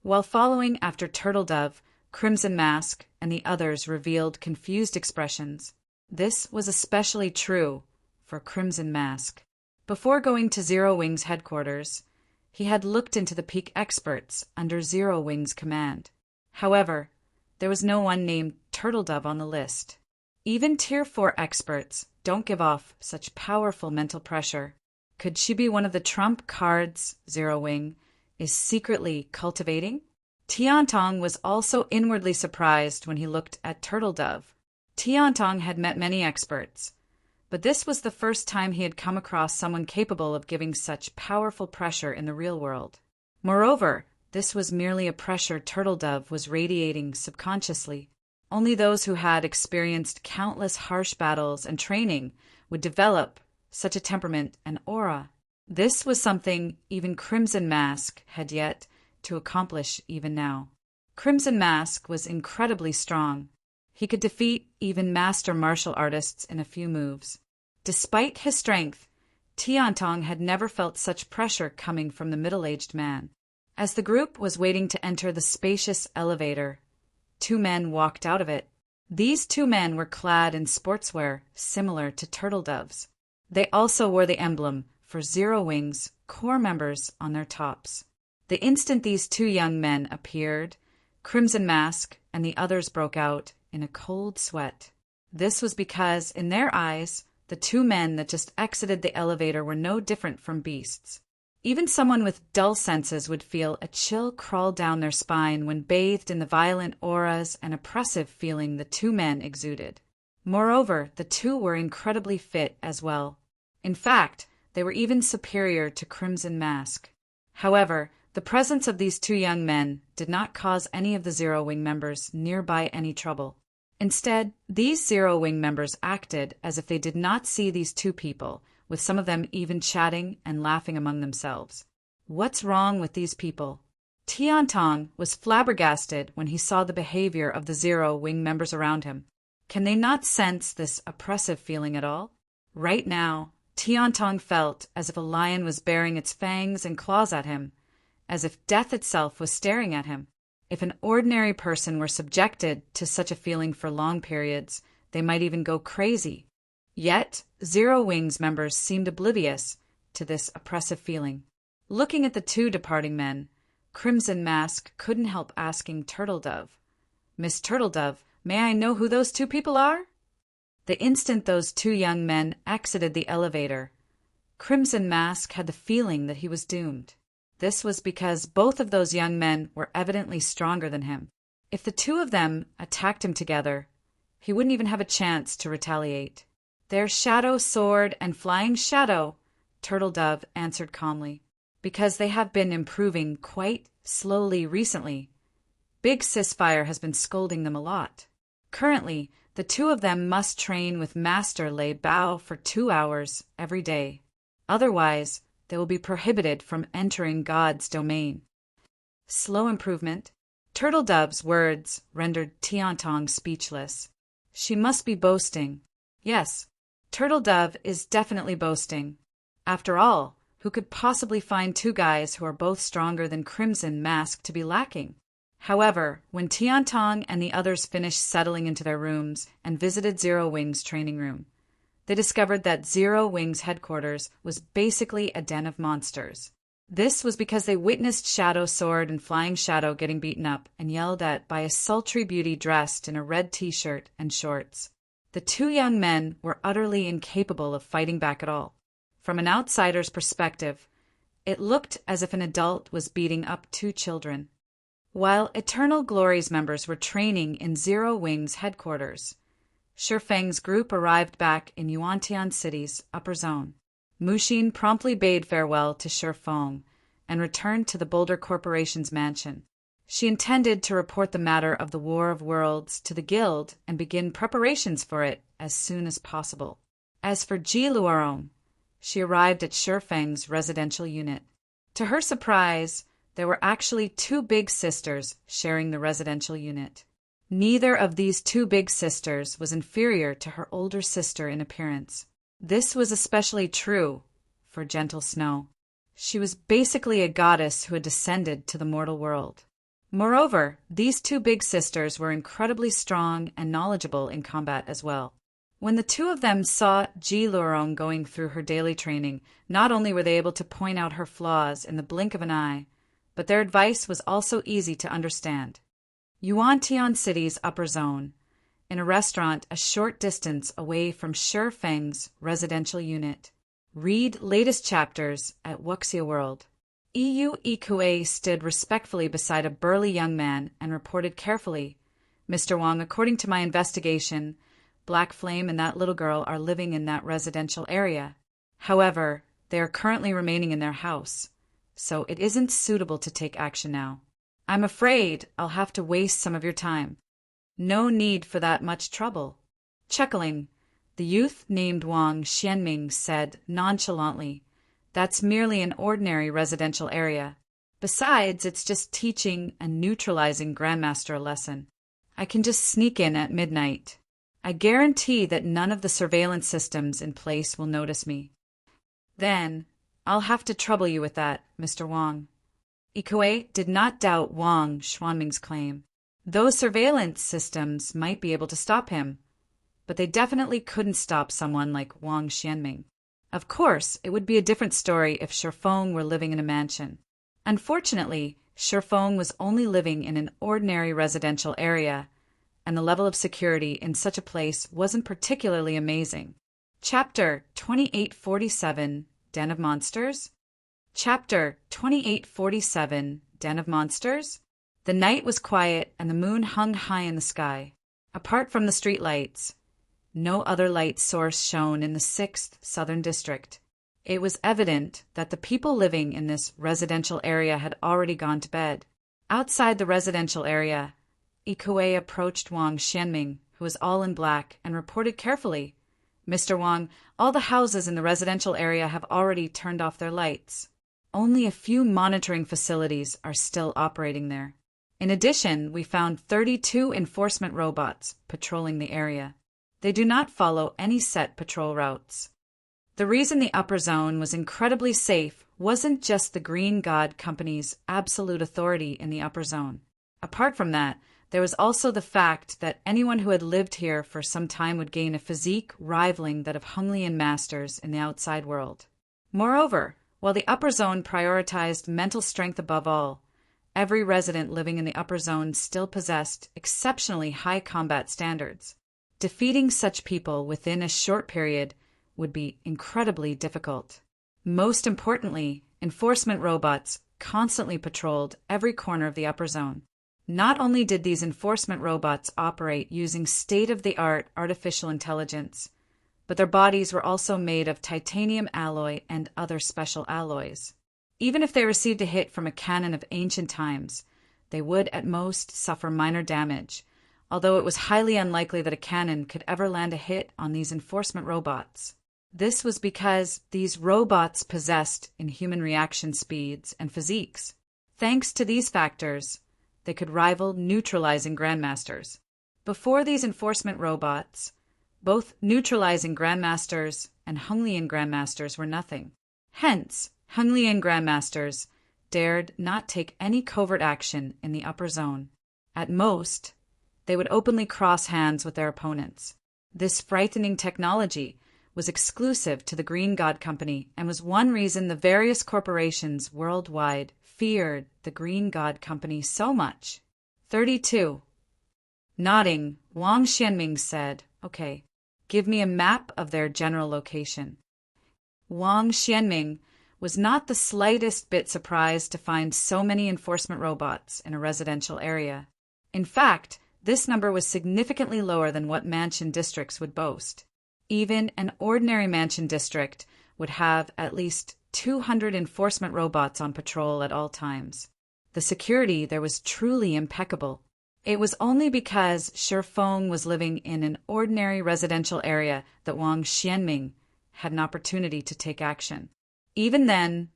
While following after Turtle Dove, Crimson Mask and the others revealed confused expressions. This was especially true for Crimson Mask. Before going to Zero Wing's headquarters, he had looked into the peak experts under Zero Wing's command. However, there was no one named Turtle Dove on the list. Even Tier 4 experts don't give off such powerful mental pressure. Could she be one of the trump cards Zero Wing is secretly cultivating? Tiantong was also inwardly surprised when he looked at Turtle Dove. Tiantong had met many experts, but this was the first time he had come across someone capable of giving such powerful pressure in the real world. Moreover, this was merely a pressure Turtle Dove was radiating subconsciously. Only those who had experienced countless harsh battles and training would develop such a temperament and aura. This was something even Crimson Mask had yet to accomplish even now. Crimson Mask was incredibly strong. He could defeat even master martial artists in a few moves. Despite his strength, Tiantong had never felt such pressure coming from the middle-aged man. As the group was waiting to enter the spacious elevator, two men walked out of it. These two men were clad in sportswear similar to Turtle Dove's. They also wore the emblem for Zero Wing's core members on their tops. The instant these two young men appeared, Crimson Mask and the others broke out in a cold sweat. This was because, in their eyes, the two men that just exited the elevator were no different from beasts. Even someone with dull senses would feel a chill crawl down their spine when bathed in the violent auras and oppressive feeling the two men exuded. Moreover, the two were incredibly fit as well. In fact, they were even superior to Crimson Mask. However, the presence of these two young men did not cause any of the Zero Wing members nearby any trouble. Instead, these Zero Wing members acted as if they did not see these two people, with some of them even chatting and laughing among themselves. What's wrong with these people? Tiantong was flabbergasted when he saw the behavior of the Zero Wing members around him. Can they not sense this oppressive feeling at all? Right now, Tiantong felt as if a lion was baring its fangs and claws at him, as if death itself was staring at him. If an ordinary person were subjected to such a feeling for long periods, they might even go crazy. Yet, Zero Wing's members seemed oblivious to this oppressive feeling. Looking at the two departing men, Crimson Mask couldn't help asking Turtledove, "Miss Turtledove, may I know who those two people are?" The instant those two young men exited the elevator, Crimson Mask had the feeling that he was doomed. This was because both of those young men were evidently stronger than him. If the two of them attacked him together, he wouldn't even have a chance to retaliate. "Their Shadow Sword and Flying Shadow," Turtledove answered calmly, "because they have been improving quite slowly recently. Big Sisfire has been scolding them a lot. Currently, the two of them must train with Master Lei Bao for 2 hours every day. Otherwise, they will be prohibited from entering God's domain." Slow improvement. Turtledove's words rendered Tiantong speechless. She must be boasting. Yes, Turtledove is definitely boasting. After all, who could possibly find two guys who are both stronger than Crimson Mask to be lacking? However, when Tiantong and the others finished settling into their rooms and visited Zero Wing's training room, they discovered that Zero Wing's headquarters was basically a den of monsters. This was because they witnessed Shadow Sword and Flying Shadow getting beaten up and yelled at by a sultry beauty dressed in a red t-shirt and shorts. The two young men were utterly incapable of fighting back at all. From an outsider's perspective, it looked as if an adult was beating up two children. While Eternal Glory's members were training in Zero Wing's headquarters, Shifeng's group arrived back in Yuantian City's upper zone. Mushin promptly bade farewell to Shifeng and returned to the Boulder Corporation's mansion. She intended to report the matter of the War of Worlds to the Guild and begin preparations for it as soon as possible. As for Ji Luorong, she arrived at Shifeng's residential unit. To her surprise, there were actually two big sisters sharing the residential unit. Neither of these two big sisters was inferior to her older sister in appearance. This was especially true for Gentle Snow. She was basically a goddess who had descended to the mortal world. Moreover, these two big sisters were incredibly strong and knowledgeable in combat as well. When the two of them saw Ji Luorong going through her daily training, not only were they able to point out her flaws in the blink of an eye, but their advice was also easy to understand. Yuantian City's upper zone, in a restaurant a short distance away from Shifeng's residential unit. Read latest chapters at Wuxia World. EU Ikue stood respectfully beside a burly young man and reported carefully, "Mr. Wang, according to my investigation, Black Flame and that little girl are living in that residential area. However, they are currently remaining in their house, so it isn't suitable to take action now. I'm afraid I'll have to waste some of your time." "No need for that much trouble." Chuckling, the youth named Wang Xianming said nonchalantly, "That's merely an ordinary residential area. Besides, it's just teaching and neutralizing Grandmaster a lesson. I can just sneak in at midnight. I guarantee that none of the surveillance systems in place will notice me." "Then I'll have to trouble you with that, Mr. Wang." Ikue did not doubt Wang Xuanming's claim. Those surveillance systems might be able to stop him, but they definitely couldn't stop someone like Wang Xianming. Of course, it would be a different story if Shifeng were living in a mansion. Unfortunately, Shifeng was only living in an ordinary residential area, and the level of security in such a place wasn't particularly amazing. Chapter 2847, Den of Monsters? Chapter 2847, Den of Monsters? The night was quiet and the moon hung high in the sky. Apart from the streetlights, no other light source shone in the 6th Southern District. It was evident that the people living in this residential area had already gone to bed. Outside the residential area, Ikue approached Wang Xianming, who was all in black, and reported carefully, "Mr. Wang, all the houses in the residential area have already turned off their lights. Only a few monitoring facilities are still operating there. In addition, we found 32 enforcement robots patrolling the area. They do not follow any set patrol routes." The reason the upper zone was incredibly safe wasn't just the Green God Company's absolute authority in the upper zone. Apart from that, there was also the fact that anyone who had lived here for some time would gain a physique rivaling that of Hunglian masters in the outside world. Moreover, while the upper zone prioritized mental strength above all, every resident living in the upper zone still possessed exceptionally high combat standards. Defeating such people within a short period would be incredibly difficult. Most importantly, enforcement robots constantly patrolled every corner of the upper zone. Not only did these enforcement robots operate using state-of-the-art artificial intelligence, but their bodies were also made of titanium alloy and other special alloys. Even if they received a hit from a cannon of ancient times, they would at most suffer minor damage, although it was highly unlikely that a cannon could ever land a hit on these enforcement robots. This was because these robots possessed inhuman reaction speeds and physiques. Thanks to these factors, they could rival neutralizing grandmasters. Before these enforcement robots, both neutralizing grandmasters and Hunglian grandmasters were nothing. Hence, Hunglian grandmasters dared not take any covert action in the upper zone. At most, they would openly cross hands with their opponents. This frightening technology was exclusive to the Green God Company and was one reason the various corporations worldwide feared the Green God Company so much. 32. Nodding, Wang Xianming said, "Okay, give me a map of their general location." Wang Xianming was not the slightest bit surprised to find so many enforcement robots in a residential area. In fact, this number was significantly lower than what mansion districts would boast. Even an ordinary mansion district would have at least 200 enforcement robots on patrol at all times. The security there was truly impeccable. It was only because Shi Feng was living in an ordinary residential area that Wang Xianming had an opportunity to take action. Even then,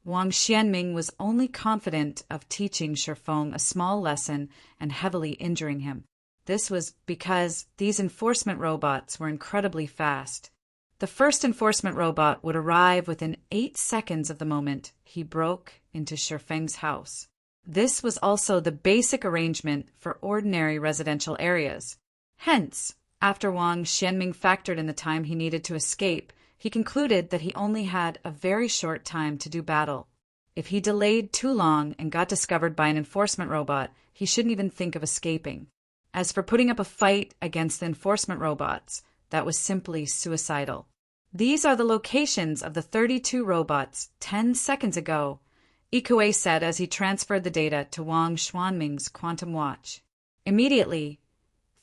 Wang Xianming was only confident of teaching Shi Feng a small lesson and heavily injuring him. This was because these enforcement robots were incredibly fast. The first enforcement robot would arrive within 8 seconds of the moment he broke into Shi Feng's house. This was also the basic arrangement for ordinary residential areas. Hence, after Wang Xianming factored in the time he needed to escape, he concluded that he only had a very short time to do battle. If he delayed too long and got discovered by an enforcement robot, he shouldn't even think of escaping. As for putting up a fight against the enforcement robots, that was simply suicidal. These are the locations of the 32 robots 10 seconds ago, Ikue said as he transferred the data to Wang Xianming's quantum watch. Immediately,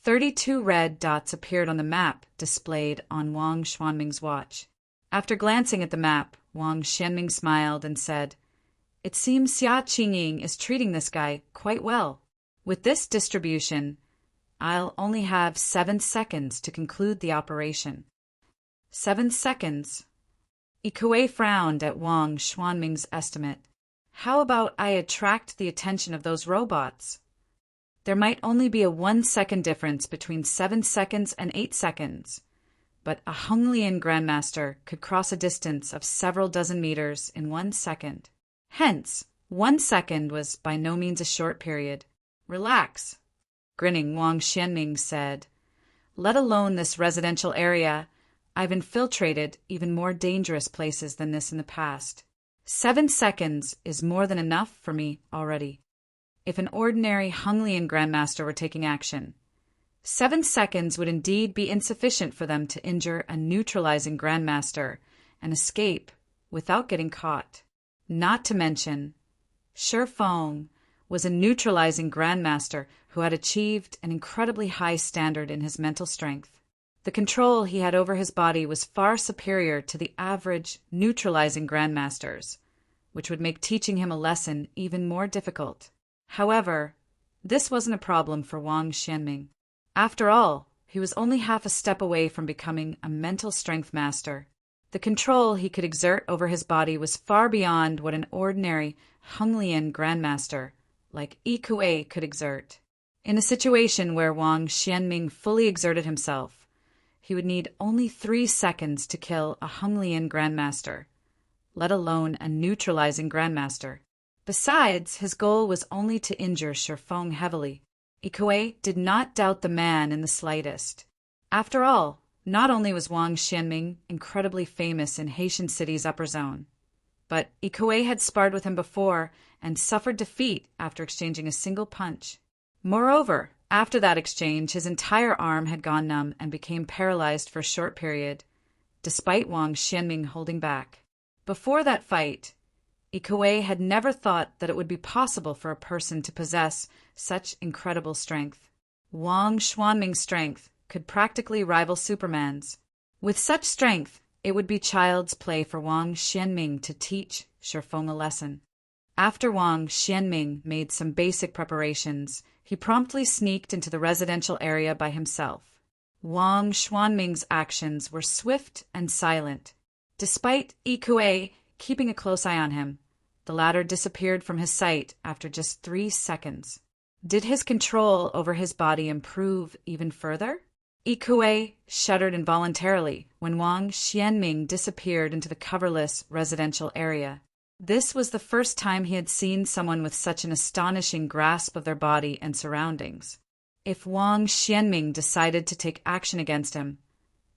32 red dots appeared on the map displayed on Wang Xianming's watch. After glancing at the map, Wang Xianming smiled and said, "It seems Xia Qingying is treating this guy quite well. With this distribution, I'll only have 7 seconds to conclude the operation." 7 seconds. Ikue frowned at Wang Xianming's estimate. How about I attract the attention of those robots? There might only be a 1-second difference between 7 seconds and 8 seconds, but a Hunglian grandmaster could cross a distance of several dozen meters in 1 second. Hence, 1 second was by no means a short period. "Relax." Grinning, Wang Xianming said, "Let alone this residential area, I've infiltrated even more dangerous places than this in the past. 7 seconds is more than enough for me already. If an ordinary Hunglian grandmaster were taking action, 7 seconds would indeed be insufficient for them to injure a neutralizing grandmaster and escape without getting caught. Not to mention, Shi Feng was a neutralizing grandmaster who had achieved an incredibly high standard in his mental strength. The control he had over his body was far superior to the average neutralizing grandmasters, which would make teaching him a lesson even more difficult. However, this wasn't a problem for Wang Xianming. After all, He was only half a step away from becoming a mental strength master. The control he could exert over his body was far beyond what an ordinary Honglian grandmaster like Yi Kuei could exert. In a situation where Wang Xianming fully exerted himself, he would need only 3 seconds to kill a Honglian grandmaster, let alone a neutralizing grandmaster. Besides, his goal was only to injure Shifeng heavily. Yi Kuei did not doubt the man in the slightest. After all, not only was Wang Xianming incredibly famous in Haitian City's upper zone, but Yi Kuei had sparred with him before and suffered defeat after exchanging a single punch. Moreover, after that exchange, his entire arm had gone numb and became paralyzed for a short period, despite Wang Xianming holding back. Before that fight, Yi Kuei had never thought that it would be possible for a person to possess such incredible strength. Wang Xianming's strength could practically rival Superman's. With such strength, it would be child's play for Wang Xianming to teach Shifeng a lesson. After Wang Xianming made some basic preparations, he promptly sneaked into the residential area by himself. Wang Xianming's actions were swift and silent. Despite Yi Kuei keeping a close eye on him, the latter disappeared from his sight after just 3 seconds. Did his control over his body improve even further? Yi Kuei shuddered involuntarily when Wang Xianming disappeared into the coverless residential area. This was the first time he had seen someone with such an astonishing grasp of their body and surroundings. If Wang Xianming decided to take action against him,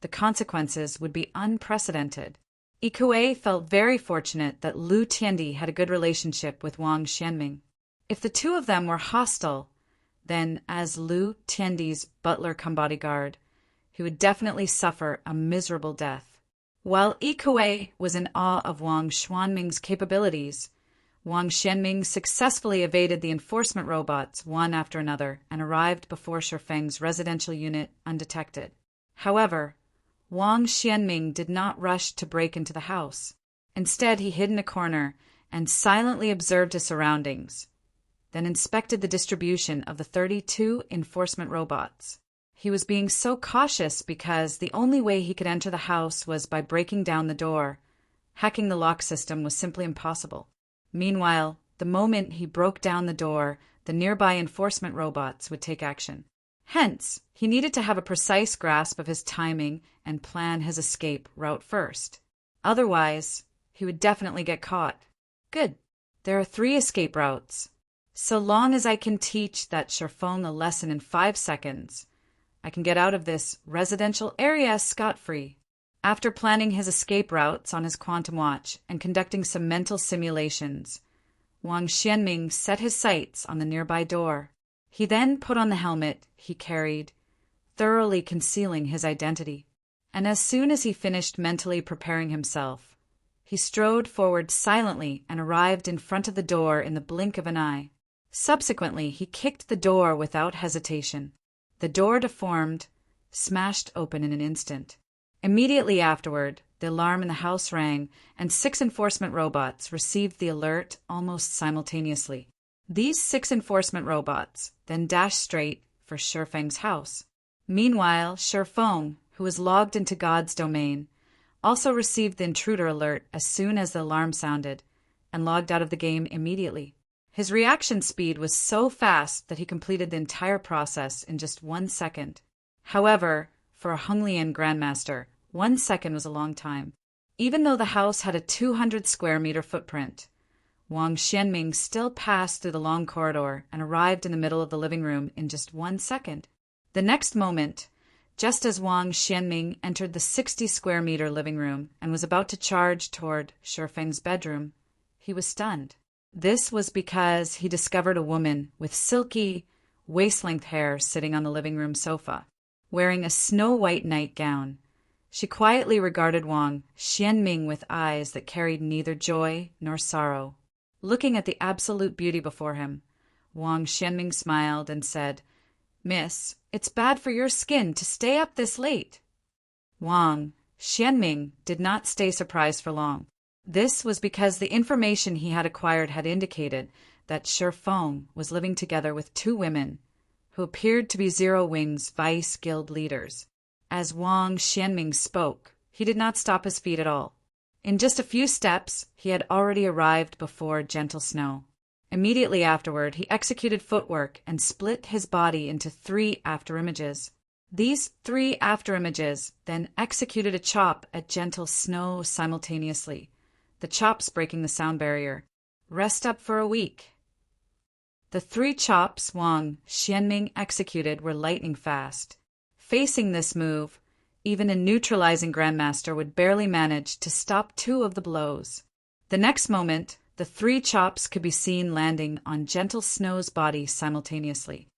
the consequences would be unprecedented. Yi Kuei felt very fortunate that Lu Tiandi had a good relationship with Wang Xianming. If the two of them were hostile, then as Lu Tiandi's butler-cum-bodyguard, he would definitely suffer a miserable death. While Yi Kuei was in awe of Wang Xianming's capabilities, Wang Xianming successfully evaded the enforcement robots one after another and arrived before Shifeng's residential unit undetected. However, Wang Xianming did not rush to break into the house. Instead, he hid in a corner and silently observed his surroundings, then inspected the distribution of the 32 enforcement robots. He was being so cautious because the only way he could enter the house was by breaking down the door. Hacking the lock system was simply impossible. Meanwhile, the moment he broke down the door, the nearby enforcement robots would take action. Hence, he needed to have a precise grasp of his timing and plan his escape route first. Otherwise, he would definitely get caught. Good. There are 3 escape routes. So long as I can teach that Shifeng a lesson in 5 seconds, I can get out of this residential area scot-free. After planning his escape routes on his quantum watch and conducting some mental simulations, Wang Xianming set his sights on the nearby door. He then put on the helmet he carried, thoroughly concealing his identity. And as soon as he finished mentally preparing himself, he strode forward silently and arrived in front of the door in the blink of an eye. Subsequently, he kicked the door without hesitation. The door deformed, smashed open in an instant. Immediately afterward, the alarm in the house rang, and 6 enforcement robots received the alert almost simultaneously. These 6 enforcement robots then dashed straight for Shifeng's house. Meanwhile, Shifeng, who was logged into God's domain, also received the intruder alert as soon as the alarm sounded, and logged out of the game immediately. His reaction speed was so fast that he completed the entire process in just 1 second. However, for a Honglian grandmaster, 1 second was a long time. Even though the house had a 200 square meter footprint, Wang Xianming still passed through the long corridor and arrived in the middle of the living room in just 1 second. The next moment, just as Wang Xianming entered the 60 square meter living room and was about to charge toward Shifeng's bedroom, he was stunned. This was because he discovered a woman with silky, waist-length hair sitting on the living room sofa, wearing a snow-white nightgown. She quietly regarded Wang Xianming with eyes that carried neither joy nor sorrow. Looking at the absolute beauty before him, Wang Xianming smiled and said, "Miss, it's bad for your skin to stay up this late." Wang Xianming did not stay surprised for long. This was because the information he had acquired had indicated that Shifeng was living together with 2 women who appeared to be Zero Wing's Vice Guild leaders. As Wang Xianming spoke, he did not stop his feet at all. In just a few steps, he had already arrived before Gentle Snow. Immediately afterward, he executed footwork and split his body into 3 afterimages. These 3 afterimages then executed a chop at Gentle Snow simultaneously, the chops breaking the sound barrier. Rest up for a week. The 3 chops Wang Xianming executed were lightning fast. Facing this move, even a neutralizing Grandmaster would barely manage to stop 2 of the blows. The next moment, the 3 chops could be seen landing on Gentle Snow's body simultaneously.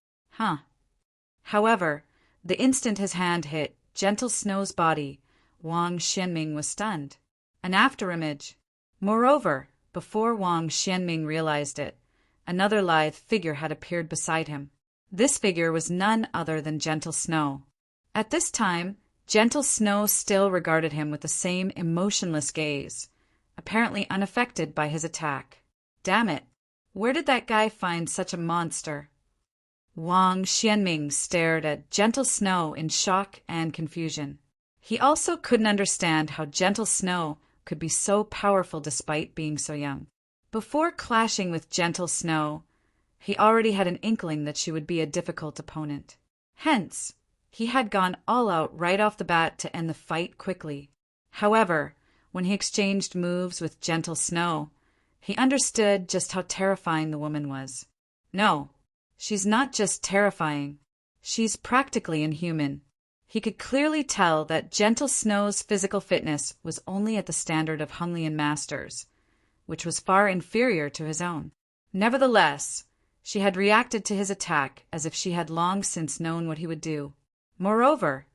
However, the instant his hand hit Gentle Snow's body, Wang Xianming was stunned. An afterimage. Moreover, before Wang Xianming realized it, another lithe figure had appeared beside him. This figure was none other than Gentle Snow. At this time, Gentle Snow still regarded him with the same emotionless gaze, apparently unaffected by his attack. Damn it! Where did that guy find such a monster? Wang Xianming stared at Gentle Snow in shock and confusion. He also couldn't understand how Gentle Snow could be so powerful despite being so young. Before clashing with Gentle Snow, he already had an inkling that she would be a difficult opponent. Hence, he had gone all out right off the bat to end the fight quickly. However, when he exchanged moves with Gentle Snow, he understood just how terrifying the woman was. No, she's not just terrifying. She's practically inhuman. He could clearly tell that Gentle Snow's physical fitness was only at the standard of Honglian masters, which was far inferior to his own. Nevertheless, she had reacted to his attack as if she had long since known what he would do. Moreover,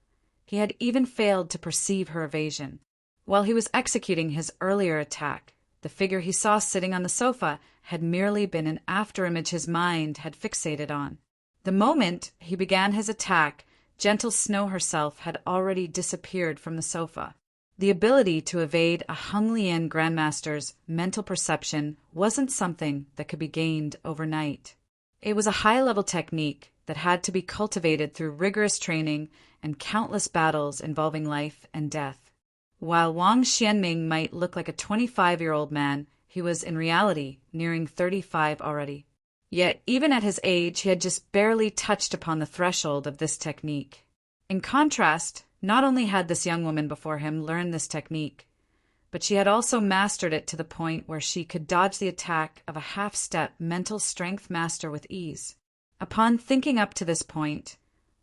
he had even failed to perceive her evasion. While he was executing his earlier attack, the figure he saw sitting on the sofa had merely been an afterimage his mind had fixated on. The moment he began his attack, Gentle Snow herself had already disappeared from the sofa. The ability to evade a Honglian Grandmaster's mental perception wasn't something that could be gained overnight. It was a high-level technique that had to be cultivated through rigorous training and countless battles involving life and death. While Wang Xianming might look like a 25-year-old man, he was in reality nearing 35 already. Yet even at his age, he had just barely touched upon the threshold of this technique. In contrast, not only had this young woman before him learned this technique, but she had also mastered it to the point where she could dodge the attack of a half-step mental strength master with ease. Upon thinking up to this point,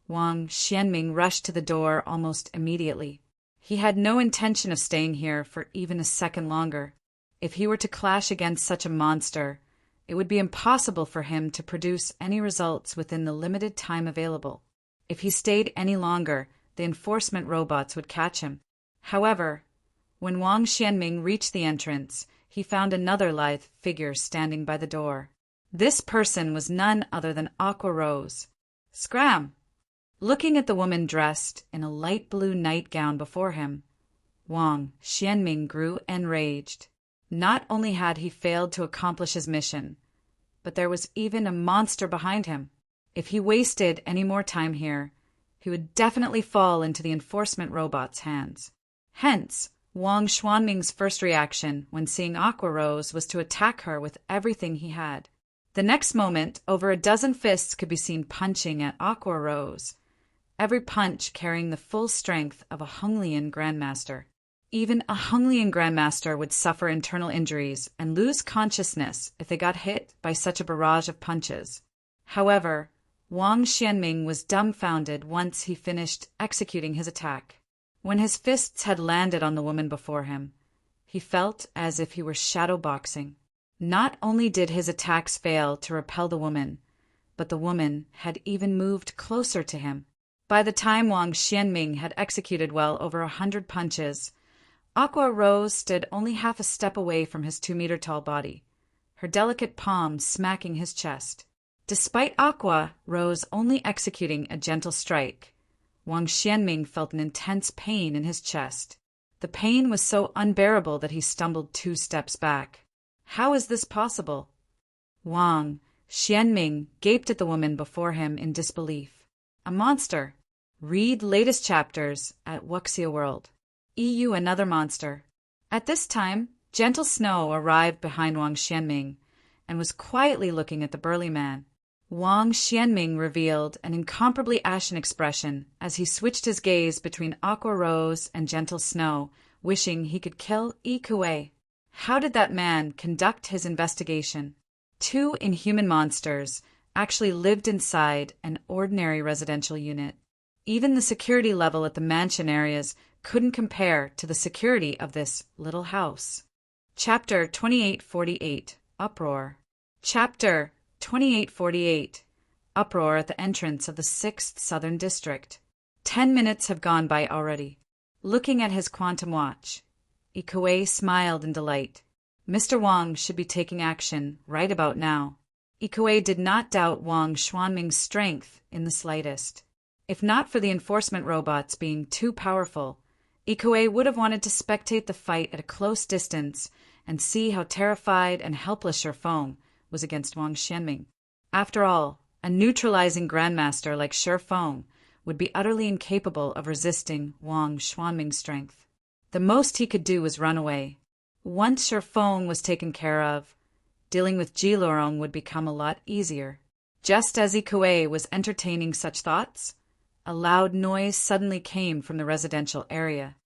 Wang Xianming rushed to the door almost immediately. He had no intention of staying here for even a second longer. If he were to clash against such a monster, it would be impossible for him to produce any results within the limited time available. If he stayed any longer, the enforcement robots would catch him. However, when Wang Xianming reached the entrance, he found another lithe figure standing by the door. This person was none other than Aqua Rose. Scram! Looking at the woman dressed in a light blue nightgown before him, Wang Xianming grew enraged. Not only had he failed to accomplish his mission, but there was even a monster behind him. If he wasted any more time here, he would definitely fall into the enforcement robot's hands. Hence, Wang Xianming's first reaction when seeing Aqua Rose was to attack her with everything he had. The next moment, over a dozen fists could be seen punching at Aqua Rose, every punch carrying the full strength of a Honglian Grandmaster. Even a Honglian Grandmaster would suffer internal injuries and lose consciousness if they got hit by such a barrage of punches. However, Wang Xianming was dumbfounded once he finished executing his attack. When his fists had landed on the woman before him, he felt as if he were shadowboxing. Not only did his attacks fail to repel the woman, but the woman had even moved closer to him. By the time Wang Xianming had executed well over 100 punches, Aqua Rose stood only half a step away from his 2-meter-tall body, her delicate palm smacking his chest. Despite Aqua Rose only executing a gentle strike, Wang Xianming felt an intense pain in his chest. The pain was so unbearable that he stumbled 2 steps back. How is this possible? Wang Xianming gaped at the woman before him in disbelief. A monster. Read latest chapters at Wuxia World. EU another monster. At this time, Gentle Snow arrived behind Wang Xianming and was quietly looking at the burly man. Wang Xianming revealed an incomparably ashen expression as he switched his gaze between Aqua Rose and Gentle Snow, wishing he could kill Yi Kuei. How did that man conduct his investigation? Two inhuman monsters actually lived inside an ordinary residential unit. Even the security level at the mansion areas couldn't compare to the security of this little house. Chapter 2848, Uproar. Chapter 2848, Uproar at the entrance of the 6th Southern District. 10 minutes have gone by already. Looking at his quantum watch, Yi Kuei smiled in delight. Mr. Wang should be taking action right about now. Yi Kuei did not doubt Wang Xuanming's strength in the slightest. If not for the enforcement robots being too powerful, Yi Kuei would have wanted to spectate the fight at a close distance and see how terrified and helpless Shifeng was against Wang Xianming. After all, a neutralizing grandmaster like Shifeng would be utterly incapable of resisting Wang Xuanming's strength. The most he could do was run away. Once Shifeng was taken care of, dealing with Ji Lorong would become a lot easier. Just as Yi Kuei was entertaining such thoughts, a loud noise suddenly came from the residential area.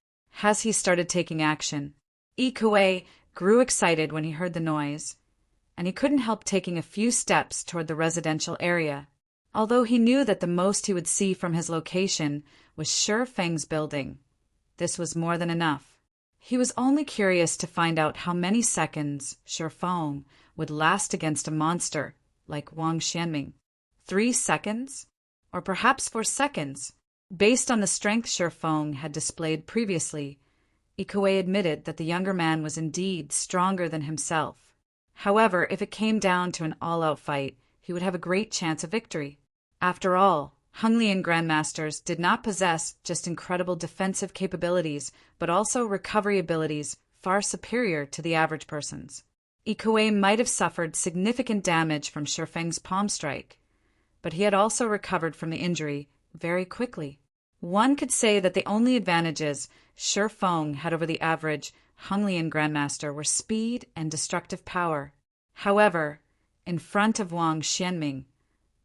As he started taking action, Yi Kuei grew excited when he heard the noise, and he couldn't help taking a few steps toward the residential area. Although he knew that the most he would see from his location was Shifeng's building, this was more than enough. He was only curious to find out how many seconds Shifeng would last against a monster like Wang Xianming. 3 seconds? Or perhaps 4 seconds? Based on the strength Shifeng had displayed previously, Yi Kuei admitted that the younger man was indeed stronger than himself. However, if it came down to an all-out fight, he would have a great chance of victory. After all, Honglian grandmasters did not possess just incredible defensive capabilities, but also recovery abilities far superior to the average person's. Yi Kuei might have suffered significant damage from Shifeng's palm strike, but he had also recovered from the injury very quickly. One could say that the only advantages Shifeng had over the average Honglian grandmaster were speed and destructive power. However, in front of Wang Xianming,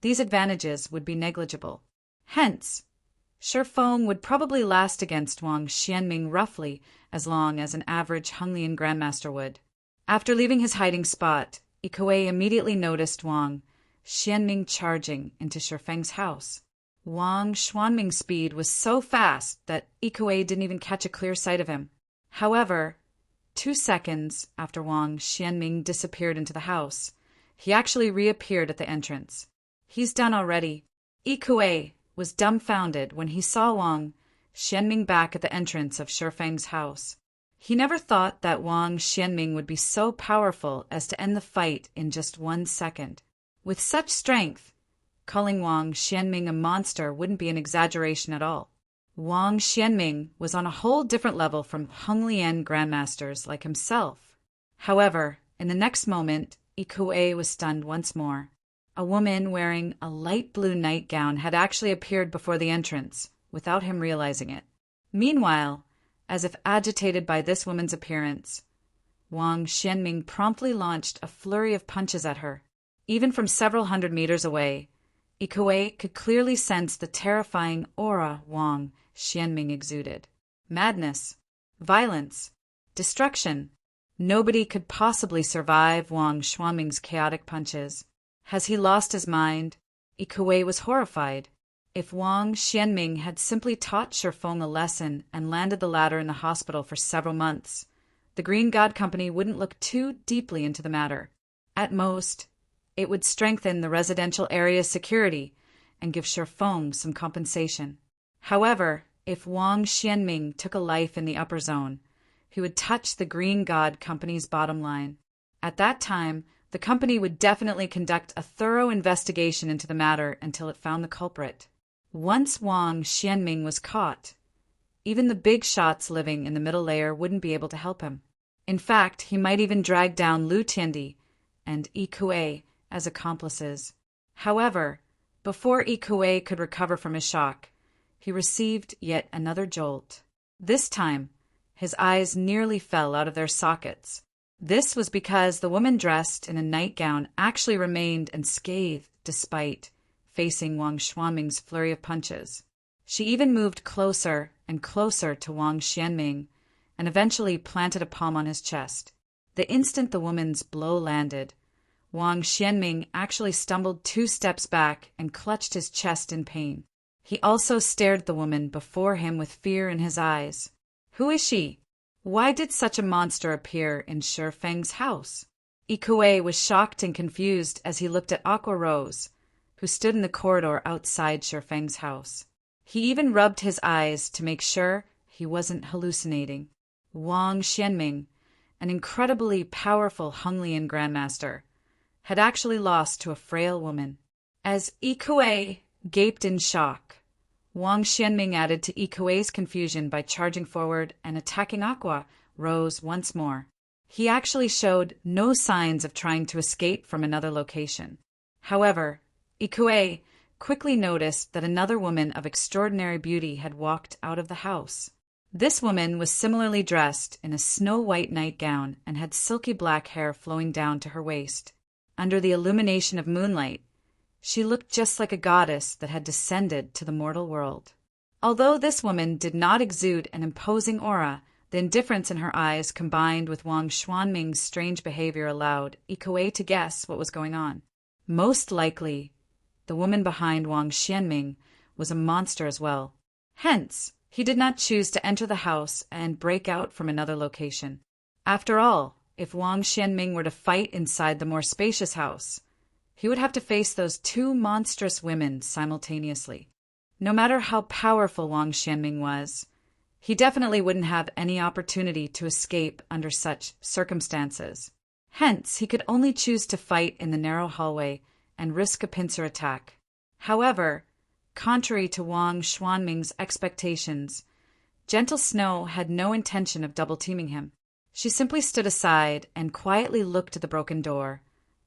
these advantages would be negligible. Hence, Shifeng would probably last against Wang Xianming roughly as long as an average Honglian grandmaster would. After leaving his hiding spot, Yi Kuei immediately noticed Wang Xianming charging into Shifeng's house. Wang Xuanming's speed was so fast that Yi Kuei didn't even catch a clear sight of him. However, 2 seconds after Wang Xianming disappeared into the house, he actually reappeared at the entrance. He's done already. Yi Kuei was dumbfounded when he saw Wang Xianming back at the entrance of Shifeng's house. He never thought that Wang Xianming would be so powerful as to end the fight in just 1 second. With such strength, calling Wang Xianming a monster wouldn't be an exaggeration at all. Wang Xianming was on a whole different level from Honglian grandmasters like himself. However, in the next moment, Yi Kuei was stunned once more. A woman wearing a light blue nightgown had actually appeared before the entrance, without him realizing it. Meanwhile, as if agitated by this woman's appearance, Wang Xianming promptly launched a flurry of punches at her. Even from several hundred meters away, Yi Kuei could clearly sense the terrifying aura Wang Xianming exuded. Madness, violence, destruction. Nobody could possibly survive Wang Xuanming's chaotic punches. Has he lost his mind? Yi Kuei was horrified. If Wang Xianming had simply taught Shifeng a lesson and landed the latter in the hospital for several months, the Green God Company wouldn't look too deeply into the matter. At most, it would strengthen the residential area's security and give Shifeng some compensation. However, if Wang Xianming took a life in the upper zone, he would touch the Green God Company's bottom line. At that time, the company would definitely conduct a thorough investigation into the matter until it found the culprit. Once Wang Xianming was caught, even the big shots living in the middle layer wouldn't be able to help him. In fact, he might even drag down Lu Tiandi and Yi Kuei as accomplices. However, before Ikuei could recover from his shock, he received yet another jolt. This time, his eyes nearly fell out of their sockets. This was because the woman dressed in a nightgown actually remained unscathed despite facing Wang Xuanming's flurry of punches. She even moved closer and closer to Wang Xianming and eventually planted a palm on his chest. The instant the woman's blow landed, Wang Xianming actually stumbled 2 steps back and clutched his chest in pain. He also stared at the woman before him with fear in his eyes. Who is she? Why did such a monster appear in Shi Feng's house? Ikuei was shocked and confused as he looked at Aqua Rose, who stood in the corridor outside Shi Feng's house. He even rubbed his eyes to make sure he wasn't hallucinating. Wang Xianming, an incredibly powerful Honglian grandmaster, had actually lost to a frail woman. As Ikuei gaped in shock, Wang Xianming added to Ikuei's confusion by charging forward and attacking Aqua Rose once more. He actually showed no signs of trying to escape from another location. However, Ikuei quickly noticed that another woman of extraordinary beauty had walked out of the house. This woman was similarly dressed in a snow-white nightgown and had silky black hair flowing down to her waist. Under the illumination of moonlight, she looked just like a goddess that had descended to the mortal world. Although this woman did not exude an imposing aura, the indifference in her eyes combined with Wang Xuanming's strange behavior allowed Ikuei to guess what was going on. Most likely, the woman behind Wang Xianming was a monster as well. Hence, he did not choose to enter the house and break out from another location. After all, if Wang Xianming were to fight inside the more spacious house, he would have to face those 2 monstrous women simultaneously. No matter how powerful Wang Xianming was, he definitely wouldn't have any opportunity to escape under such circumstances. Hence, he could only choose to fight in the narrow hallway and risk a pincer attack. However, contrary to Wang Xuanming's expectations, Gentle Snow had no intention of double-teaming him. She simply stood aside and quietly looked at the broken door,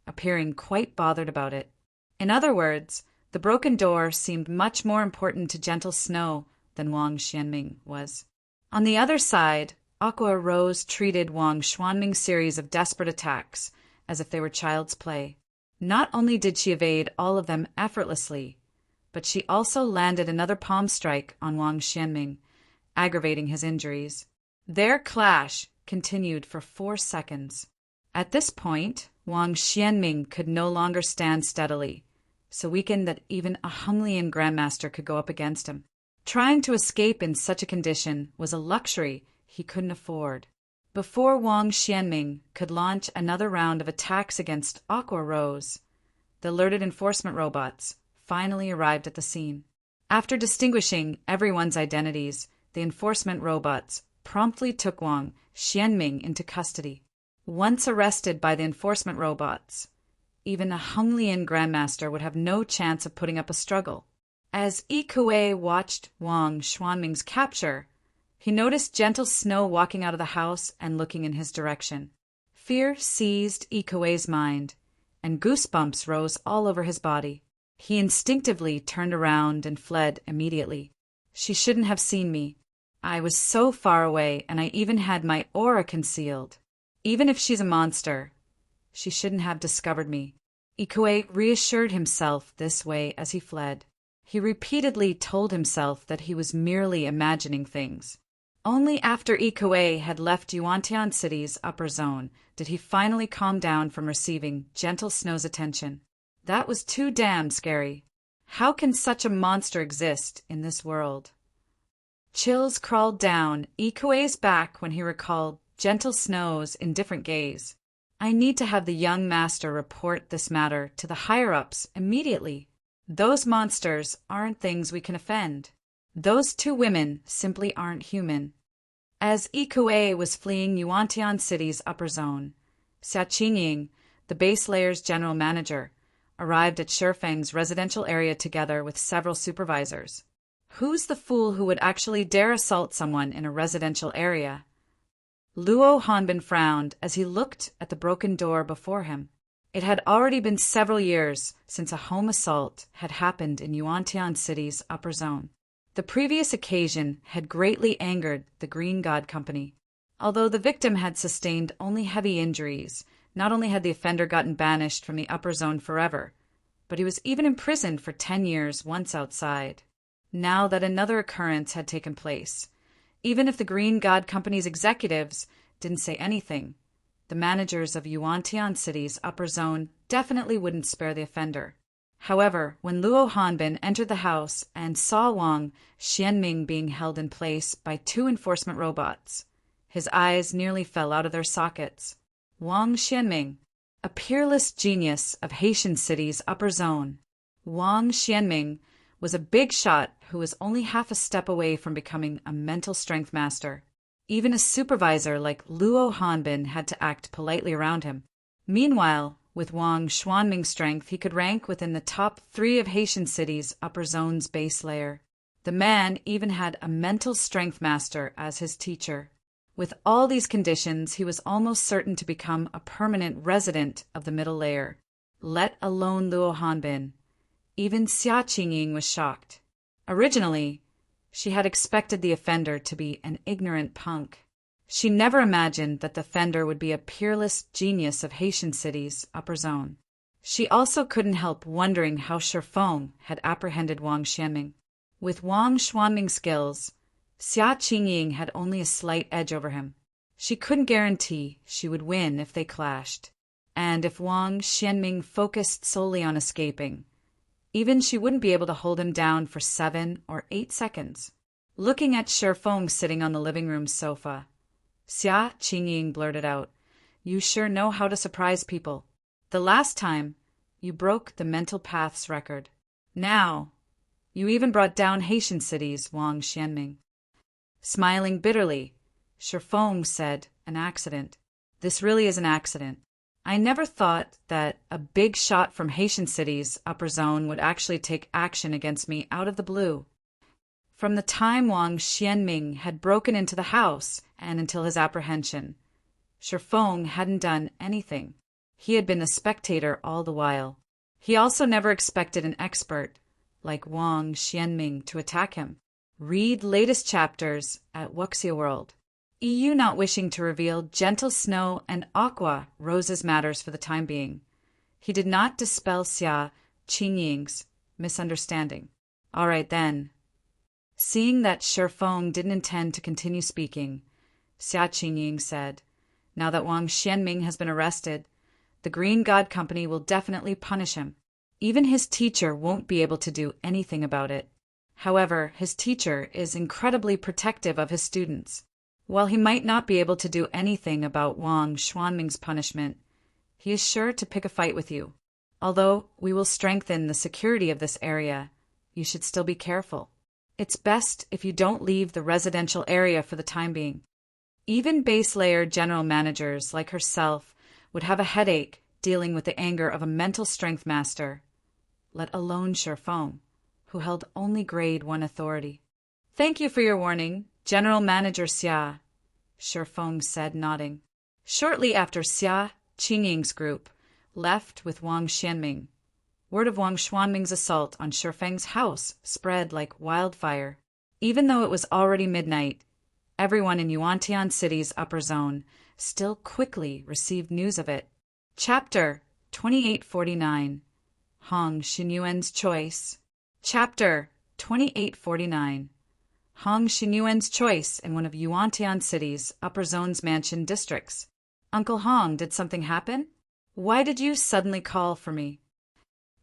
appearing quite bothered about it. In other words, the broken door seemed much more important to Gentle Snow than Wang Xianming was. On the other side, Aqua Rose treated Wang Xuanming's series of desperate attacks as if they were child's play. Not only did she evade all of them effortlessly, but she also landed another palm strike on Wang Xianming, aggravating his injuries. Their clash continued for 4 seconds. At this point, Wang Xianming could no longer stand steadily, so weakened that even a Honglian grandmaster could go up against him. Trying to escape in such a condition was a luxury he couldn't afford. Before Wang Xianming could launch another round of attacks against Aqua Rose, the alerted enforcement robots finally arrived at the scene. After distinguishing everyone's identities, the enforcement robots promptly took Wang Xianming into custody. Once arrested by the enforcement robots, even a Honglian grandmaster would have no chance of putting up a struggle. As Ikuei watched Wang Xuanming's capture, he noticed Gentle Snow walking out of the house and looking in his direction. Fear seized Ikuei's mind, and goosebumps rose all over his body. He instinctively turned around and fled immediately. She shouldn't have seen me. I was so far away, and I even had my aura concealed. Even if she's a monster, she shouldn't have discovered me. Ikuei reassured himself this way as he fled. He repeatedly told himself that he was merely imagining things. Only after Ikuei had left Yuantian City's upper zone did he finally calm down from receiving Gentle Snow's attention. That was too damn scary. How can such a monster exist in this world? Chills crawled down Ikuei's back when he recalled Gentle Snow's indifferent gaze. I need to have the young master report this matter to the higher-ups immediately. Those monsters aren't things we can offend. Those 2 women simply aren't human. As Ikuei was fleeing Yuantian City's upper zone, Xia Qingying, the base layer's general manager, arrived at Shi Feng's residential area together with several supervisors. Who's the fool who would actually dare assault someone in a residential area? Luo Hanbin frowned as he looked at the broken door before him. It had already been several years since a home assault had happened in Yuantian City's upper zone. The previous occasion had greatly angered the Green God Company. Although the victim had sustained only heavy injuries, not only had the offender gotten banished from the upper zone forever, but he was even imprisoned for 10 years once outside. Now that another occurrence had taken place, even if the Green God Company's executives didn't say anything, the managers of Yuantian City's upper zone definitely wouldn't spare the offender. However, when Luo Hanbin entered the house and saw Wang Xianming being held in place by 2 enforcement robots, his eyes nearly fell out of their sockets. Wang Xianming, a peerless genius of Haitian City's upper zone. Wang Xianming was a big shot who was only half a step away from becoming a mental strength master. Even a supervisor like Luo Hanbin had to act politely around him. Meanwhile, with Wang Xuanming's strength, he could rank within the top 3 of Haitian City's upper zone's base layer. The man even had a mental strength master as his teacher. With all these conditions, he was almost certain to become a permanent resident of the middle layer, let alone Luo Hanbin. Even Xia Qingying was shocked. Originally, she had expected the offender to be an ignorant punk. She never imagined that the offender would be a peerless genius of Haitian City's upper zone. She also couldn't help wondering how Shifeng had apprehended Wang Xianming. With Wang Xuanming's skills, Xia Qingying had only a slight edge over him. She couldn't guarantee she would win if they clashed, and if Wang Xianming focused solely on escaping, even she wouldn't be able to hold him down for 7 or 8 seconds. Looking at Shifeng sitting on the living room sofa, Xia Qingying blurted out, "You sure know how to surprise people. The last time, you broke the mental paths record. Now, you even brought down Haitian City's Wang Xianming." Smiling bitterly, Shifeng said, "An accident. This really is an accident. I never thought that a big shot from Haitian City's upper zone would actually take action against me out of the blue." From the time Wang Xianming had broken into the house and until his apprehension, Shifeng hadn't done anything. He had been a spectator all the while. He also never expected an expert like Wang Xianming to attack him. Read latest chapters at Wuxia World. EU not wishing to reveal gentle snow and aqua Rose's matters for the time being. He did not dispel Xia Qingying's misunderstanding. All right then. Seeing that Shifeng didn't intend to continue speaking, Xia Qingying said, "Now that Wang Xianming has been arrested, the Green God Company will definitely punish him. Even his teacher won't be able to do anything about it. However, his teacher is incredibly protective of his students. While he might not be able to do anything about Wang Xuanming's punishment, he is sure to pick a fight with you. Although we will strengthen the security of this area, you should still be careful. It's best if you don't leave the residential area for the time being." Even base layer general managers like herself would have a headache dealing with the anger of a mental strength master, let alone Shifeng, who held only grade 1 authority. "Thank you for your warning, General Manager Xia," Shifeng said, nodding. Shortly after Xia Qingying's group left with Wang Xianming, word of Wang Xuanming's assault on Shifeng's house spread like wildfire. Even though it was already midnight, everyone in Yuantian City's upper zone still quickly received news of it. Chapter 2849, Hong Xinyuan's Choice. Chapter 2849, Hong Xinyuan's Choice in one of Yuantian City's upper zone's mansion districts. "Uncle Hong, did something happen? Why did you suddenly call for me?"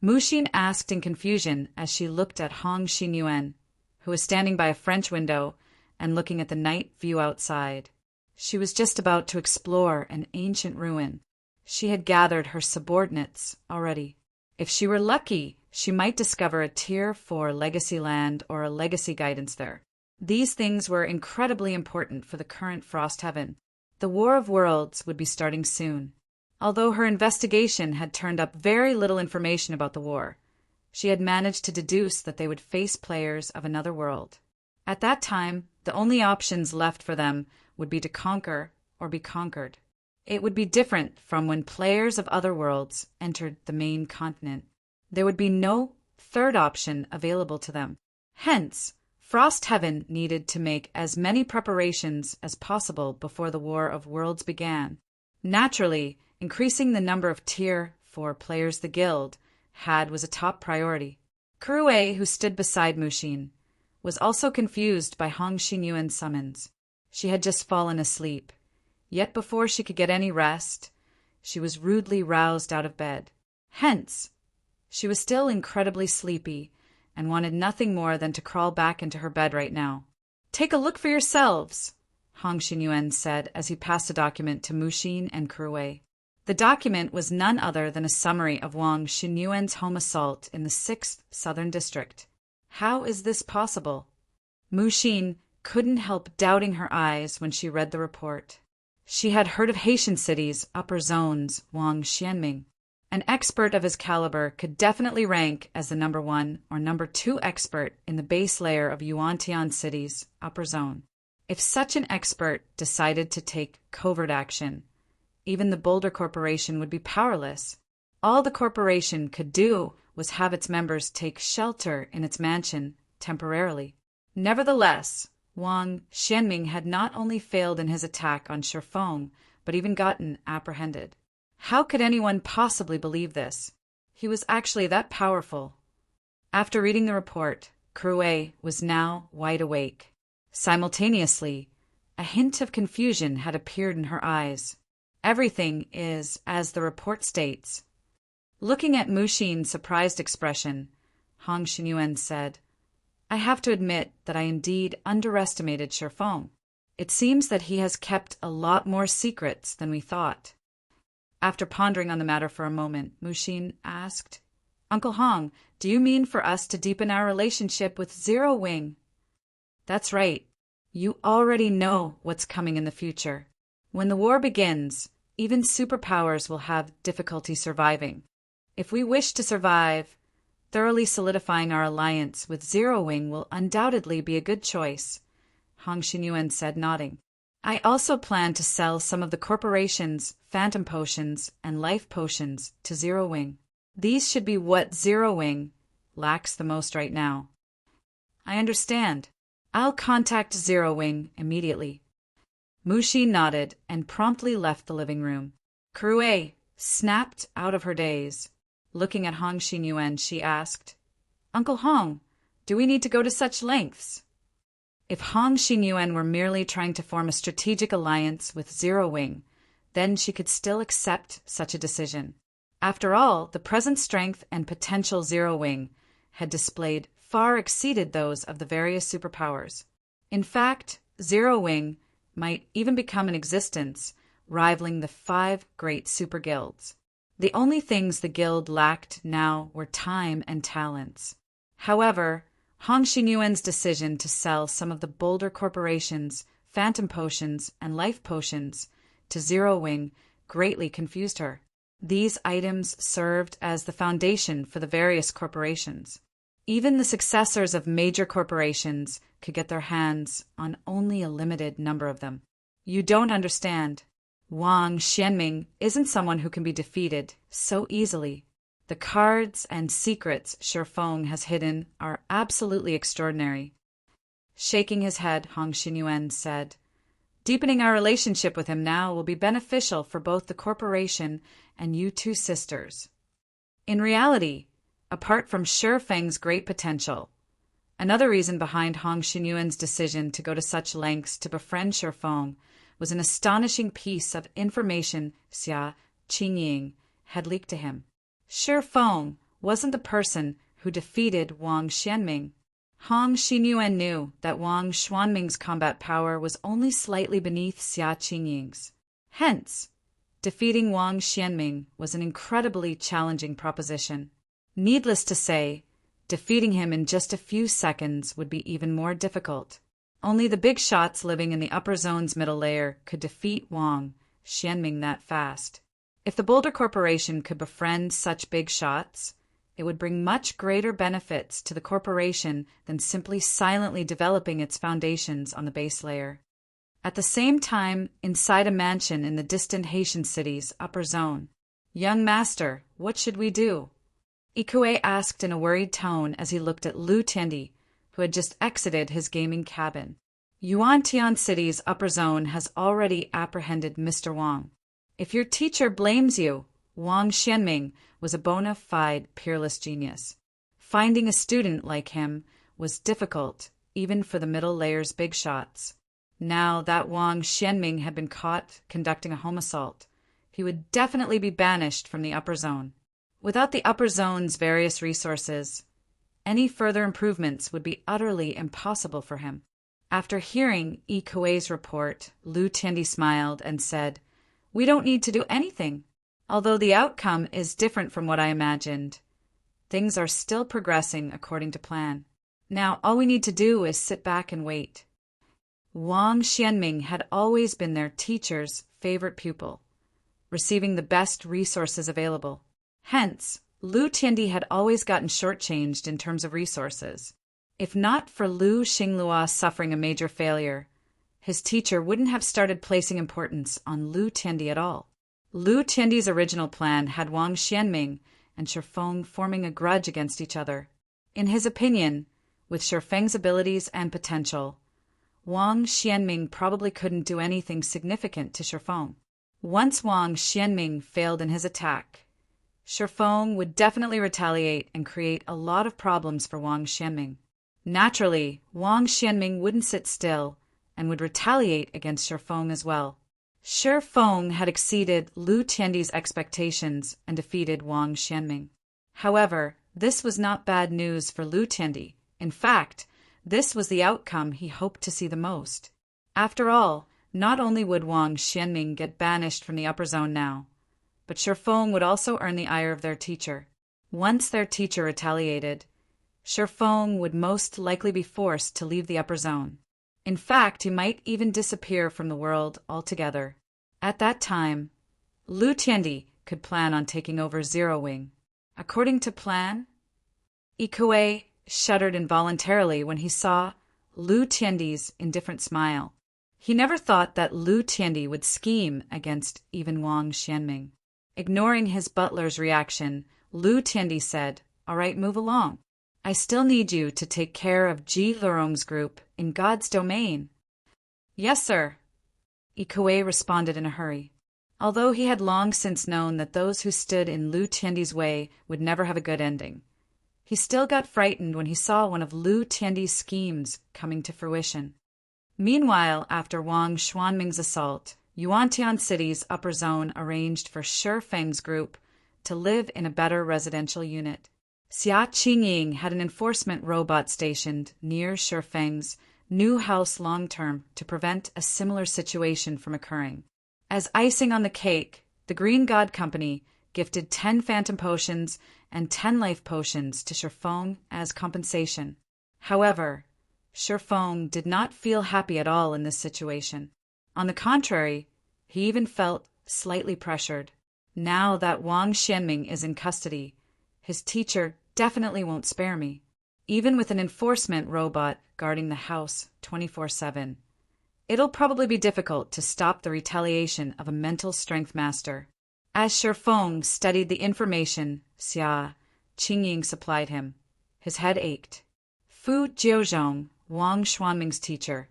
Muxin asked in confusion as she looked at Hong Xinyuan, who was standing by a French window and looking at the night view outside. She was just about to explore an ancient ruin. She had gathered her subordinates already. If she were lucky, she might discover a Tier 4 legacy land or a legacy guidance there. These things were incredibly important for the current Frost Heaven. The War of Worlds would be starting soon. Although her investigation had turned up very little information about the war, she had managed to deduce that they would face players of another world. At that time, the only options left for them would be to conquer or be conquered. It would be different from when players of other worlds entered the main continent. There would be no third option available to them. Hence, Frost Heaven needed to make as many preparations as possible before the War of Worlds began. Naturally, increasing the number of Tier 4 players the guild had was a top priority. Kurue, who stood beside Mushin, was also confused by Hong Xinyuan's summons. She had just fallen asleep. Yet before she could get any rest, she was rudely roused out of bed. Hence, she was still incredibly sleepy and wanted nothing more than to crawl back into her bed right now. "Take a look for yourselves," Hong Xinyuan said as he passed a document to Mushin and Kurue. The document was none other than a summary of Wang Xinyuan's home assault in the 6th Southern District. How is this possible? Mushin couldn't help doubting her eyes when she read the report. She had heard of Haitian City's upper zone's Wang Xianming. An expert of his caliber could definitely rank as the number 1 or number 2 expert in the base layer of Yuantian City's upper zone. If such an expert decided to take covert action, even the Boulder Corporation would be powerless. All the corporation could do was have its members take shelter in its mansion temporarily. Nevertheless, Wang Xianming had not only failed in his attack on Shifeng, but even gotten apprehended. How could anyone possibly believe this? He was actually that powerful. After reading the report, Kurue was now wide awake. Simultaneously, a hint of confusion had appeared in her eyes. Everything is as the report states. Looking at Mushin's surprised expression, Hong Xinyuan said, "I have to admit that I indeed underestimated Shifeng. It seems that he has kept a lot more secrets than we thought." After pondering on the matter for a moment, Mushin asked, "Uncle Hong, do you mean for us to deepen our relationship with Zero Wing?" "That's right. You already know what's coming in the future. When the war begins, even superpowers will have difficulty surviving. If we wish to survive, thoroughly solidifying our alliance with Zero Wing will undoubtedly be a good choice," Hong Xinyuan said, nodding. "I also plan to sell some of the corporation's phantom potions and life potions to Zero Wing. These should be what Zero Wing lacks the most right now." "I understand. I'll contact Zero Wing immediately." Mushin nodded and promptly left the living room. Kurue snapped out of her daze. Looking at Hong Xinyuan, she asked, "Uncle Hong, do we need to go to such lengths?" If Hong Xinyuan were merely trying to form a strategic alliance with Zero Wing, then she could still accept such a decision. After all, the present strength and potential Zero Wing had displayed far exceeded those of the various superpowers. In fact, Zero Wing might even become in existence, rivaling the 5 great super guilds. The only things the guild lacked now were time and talents. However, Hong Xinyuan's decision to sell some of the Boulder Corporation's phantom potions and life potions to Zero Wing greatly confused her. These items served as the foundation for the various corporations. Even the successors of major corporations could get their hands on only a limited number of them. You don't understand. Wang Xianming isn't someone who can be defeated so easily. The cards and secrets Shifeng has hidden are absolutely extraordinary. Shaking his head, Hong Xinyuan said, "Deepening our relationship with him now will be beneficial for both the corporation and you two sisters." In reality, apart from Shifeng's great potential, another reason behind Hong Xinyuan's decision to go to such lengths to befriend Shifeng was an astonishing piece of information Xia Qingying had leaked to him. Shifeng wasn't the person who defeated Wang Xianming. Hong Xinyuan knew that Wang Xuanming's combat power was only slightly beneath Xia Qingying's. Hence, defeating Wang Xianming was an incredibly challenging proposition. Needless to say, defeating him in just a few seconds would be even more difficult. Only the big shots living in the upper zone's middle layer could defeat Wang Xianming that fast. If the Boulder Corporation could befriend such big shots, it would bring much greater benefits to the corporation than simply silently developing its foundations on the base layer. At the same time, inside a mansion in the distant Haitian city's upper zone. "Young master, what should we do?" Ikue asked in a worried tone as he looked at Lu Tiandi, who had just exited his gaming cabin. Yuantian City's upper zone has already apprehended Mr. Wang. If your teacher blames you, Wang Xianming was a bona fide peerless genius. Finding a student like him was difficult, even for the middle layer's big shots. Now that Wang Xianming had been caught conducting a home assault, he would definitely be banished from the upper zone. Without the upper zone's various resources, any further improvements would be utterly impossible for him. After hearing Ikue's report, Lu Tiandi smiled and said, "We don't need to do anything. Although the outcome is different from what I imagined, things are still progressing according to plan. Now all we need to do is sit back and wait." Wang Xianming had always been their teacher's favorite pupil, receiving the best resources available. Hence, Lu Tiandi had always gotten shortchanged in terms of resources. If not for Lu Xinglua suffering a major failure, his teacher wouldn't have started placing importance on Lu Tiandi at all. Lu Tiandi's original plan had Wang Xianming and Shifeng forming a grudge against each other. In his opinion, with Shifeng's abilities and potential, Wang Xianming probably couldn't do anything significant to Shifeng. Once Wang Xianming failed in his attack, Shifeng would definitely retaliate and create a lot of problems for Wang Xianming. Naturally, Wang Xianming wouldn't sit still and would retaliate against Shifeng as well. Shifeng had exceeded Lu Tiandi's expectations and defeated Wang Xianming. However, this was not bad news for Lu Tiandi. In fact, this was the outcome he hoped to see the most. After all, not only would Wang Xianming get banished from the upper zone now, but Shifeng would also earn the ire of their teacher. Once their teacher retaliated, Shifeng would most likely be forced to leave the upper zone. In fact, he might even disappear from the world altogether. At that time, Lu Tiandi could plan on taking over Zero Wing. According to plan, Ikue shuddered involuntarily when he saw Lu Tiandi's indifferent smile. He never thought that Lu Tiandi would scheme against even Wang Xianming. Ignoring his butler's reaction, Lu Tiandi said, "All right, move along. I still need you to take care of Ji Lurong's group in God's domain." "Yes, sir," Ikue responded in a hurry. Although he had long since known that those who stood in Lu Tiandi's way would never have a good ending, he still got frightened when he saw one of Lu Tiandi's schemes coming to fruition. Meanwhile, after Wang Xuanming's assault, Yuantian City's upper zone arranged for Shifeng's group to live in a better residential unit. Xia Qingying had an enforcement robot stationed near Shifeng's new house long-term to prevent a similar situation from occurring. As icing on the cake, the Green God Company gifted 10 Phantom Potions and 10 Life Potions to Shifeng as compensation. However, Shifeng did not feel happy at all in this situation. On the contrary, he even felt slightly pressured. Now that Wang Xianming is in custody, his teacher definitely won't spare me. Even with an enforcement robot guarding the house 24/7, it'll probably be difficult to stop the retaliation of a mental strength master. As Shifeng studied the information Xia Qingying supplied him, his head ached. Fu Jiuzhong, Wang Xuanming's teacher,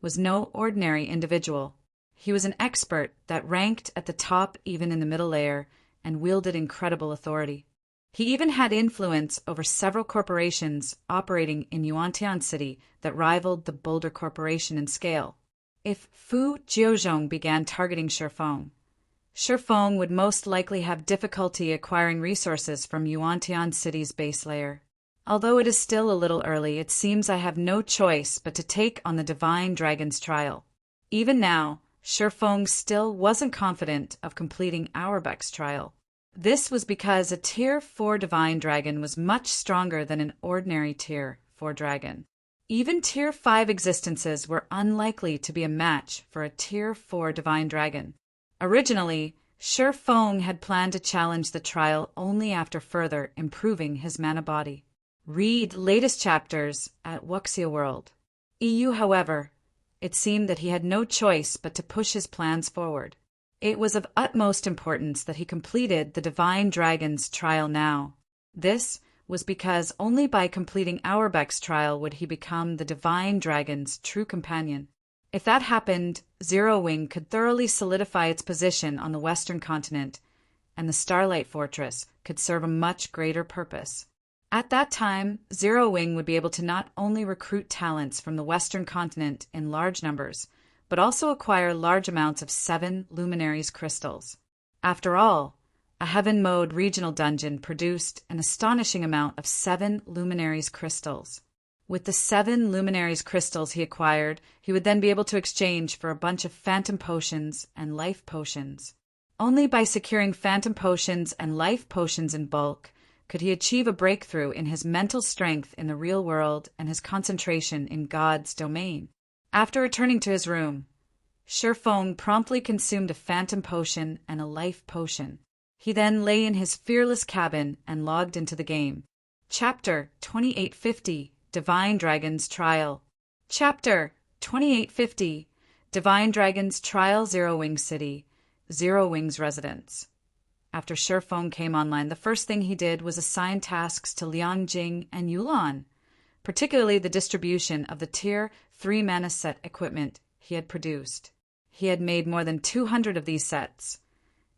was no ordinary individual. He was an expert that ranked at the top even in the middle layer and wielded incredible authority. He even had influence over several corporations operating in Yuantian City that rivaled the Boulder Corporation in scale. If Fu Jiuzhong began targeting Shifeng would most likely have difficulty acquiring resources from Yuantian City's base layer. Although it is still a little early, it seems I have no choice but to take on the Divine Dragon's trial. Even now, Shifeng still wasn't confident of completing Auerbach's trial. This was because a Tier 4 Divine Dragon was much stronger than an ordinary Tier 4 Dragon. Even Tier 5 existences were unlikely to be a match for a Tier 4 Divine Dragon. Originally, Shifeng had planned to challenge the trial only after further improving his mana body. Read latest chapters at Wuxia World. EU, however, it seemed that he had no choice but to push his plans forward. It was of utmost importance that he completed the Divine Dragon's trial now. This was because only by completing Auerbach's trial would he become the Divine Dragon's true companion. If that happened, Zero Wing could thoroughly solidify its position on the Western continent, and the Starlight Fortress could serve a much greater purpose. At that time, Zero Wing would be able to not only recruit talents from the Western continent in large numbers, but also acquire large amounts of 7 Luminaries crystals. After all, a Heaven Mode regional dungeon produced an astonishing amount of 7 Luminaries crystals. With the 7 Luminaries crystals he acquired, he would then be able to exchange for a bunch of Phantom Potions and Life Potions. Only by securing Phantom Potions and Life Potions in bulk could he achieve a breakthrough in his mental strength in the real world and his concentration in God's domain. After returning to his room, Shifeng promptly consumed a Phantom Potion and a Life Potion. He then lay in his fearless cabin and logged into the game. Chapter 2850, Divine Dragon's Trial. Chapter 2850, Divine Dragon's Trial, Zero Wing City, Zero Wing's residence. After Shifeng came online, the first thing he did was assign tasks to Liang Jing and Yulan, particularly the distribution of the Tier 3 mana set equipment he had produced. He had made more than 200 of these sets,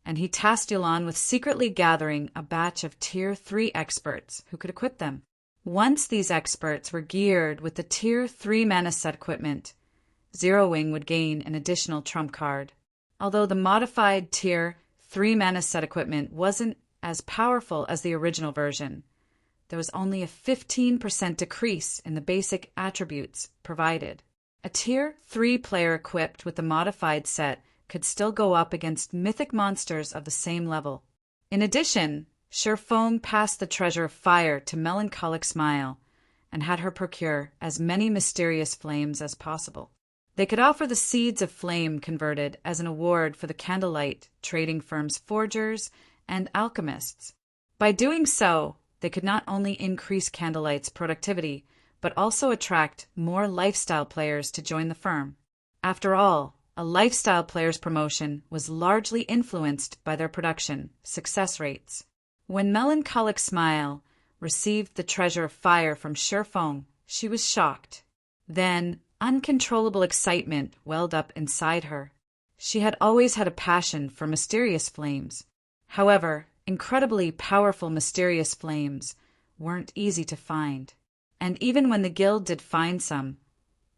and he tasked Yulan with secretly gathering a batch of Tier 3 experts who could equip them. Once these experts were geared with the Tier 3 mana set equipment, Zero Wing would gain an additional trump card. Although the modified Tier 3 mana set equipment wasn't as powerful as the original version, there was only a 15% decrease in the basic attributes provided. A Tier 3 player equipped with the modified set could still go up against mythic monsters of the same level. In addition, Shifeng passed the Treasure of Fire to Melancholic Smile and had her procure as many mysterious flames as possible. They could offer the Seeds of Flame converted as an award for the Candlelight trading firm's forgers and alchemists. By doing so, they could not only increase Candlelight's productivity, but also attract more lifestyle players to join the firm. After all, a lifestyle player's promotion was largely influenced by their production success rates. When Melancholic Smile received the Treasure of Fire from Shifeng, she was shocked. Then, uncontrollable excitement welled up inside her. She had always had a passion for mysterious flames. However, incredibly powerful mysterious flames weren't easy to find. And even when the guild did find some,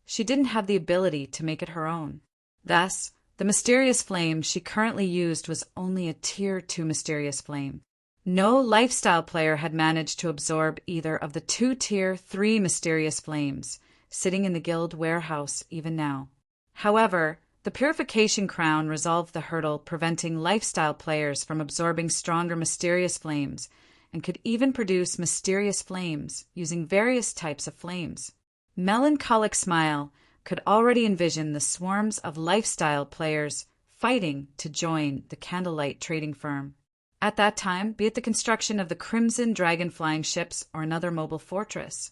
she didn't have the ability to make it her own. Thus, the mysterious flame she currently used was only a Tier 2 mysterious flame. No lifestyle player had managed to absorb either of the 2 Tier 3 mysterious flames, sitting in the guild warehouse even now. However, the Purification Crown resolved the hurdle preventing lifestyle players from absorbing stronger mysterious flames, and could even produce mysterious flames using various types of flames. Melancholic Smile could already envision the swarms of lifestyle players fighting to join the Candlelight trading firm. At that time, be it the construction of the Crimson Dragon flying ships or another mobile fortress,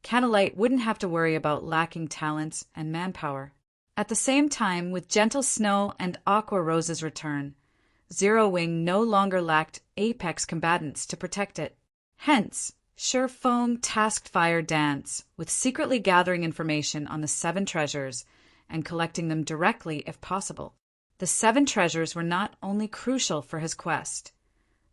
Candlelight wouldn't have to worry about lacking talents and manpower. At the same time, with Gentle Snow and Aqua Rose's return, Zero Wing no longer lacked apex combatants to protect it. Hence, Shifeng tasked Fire Dance with secretly gathering information on the 7 treasures and collecting them directly if possible. The 7 treasures were not only crucial for his quest,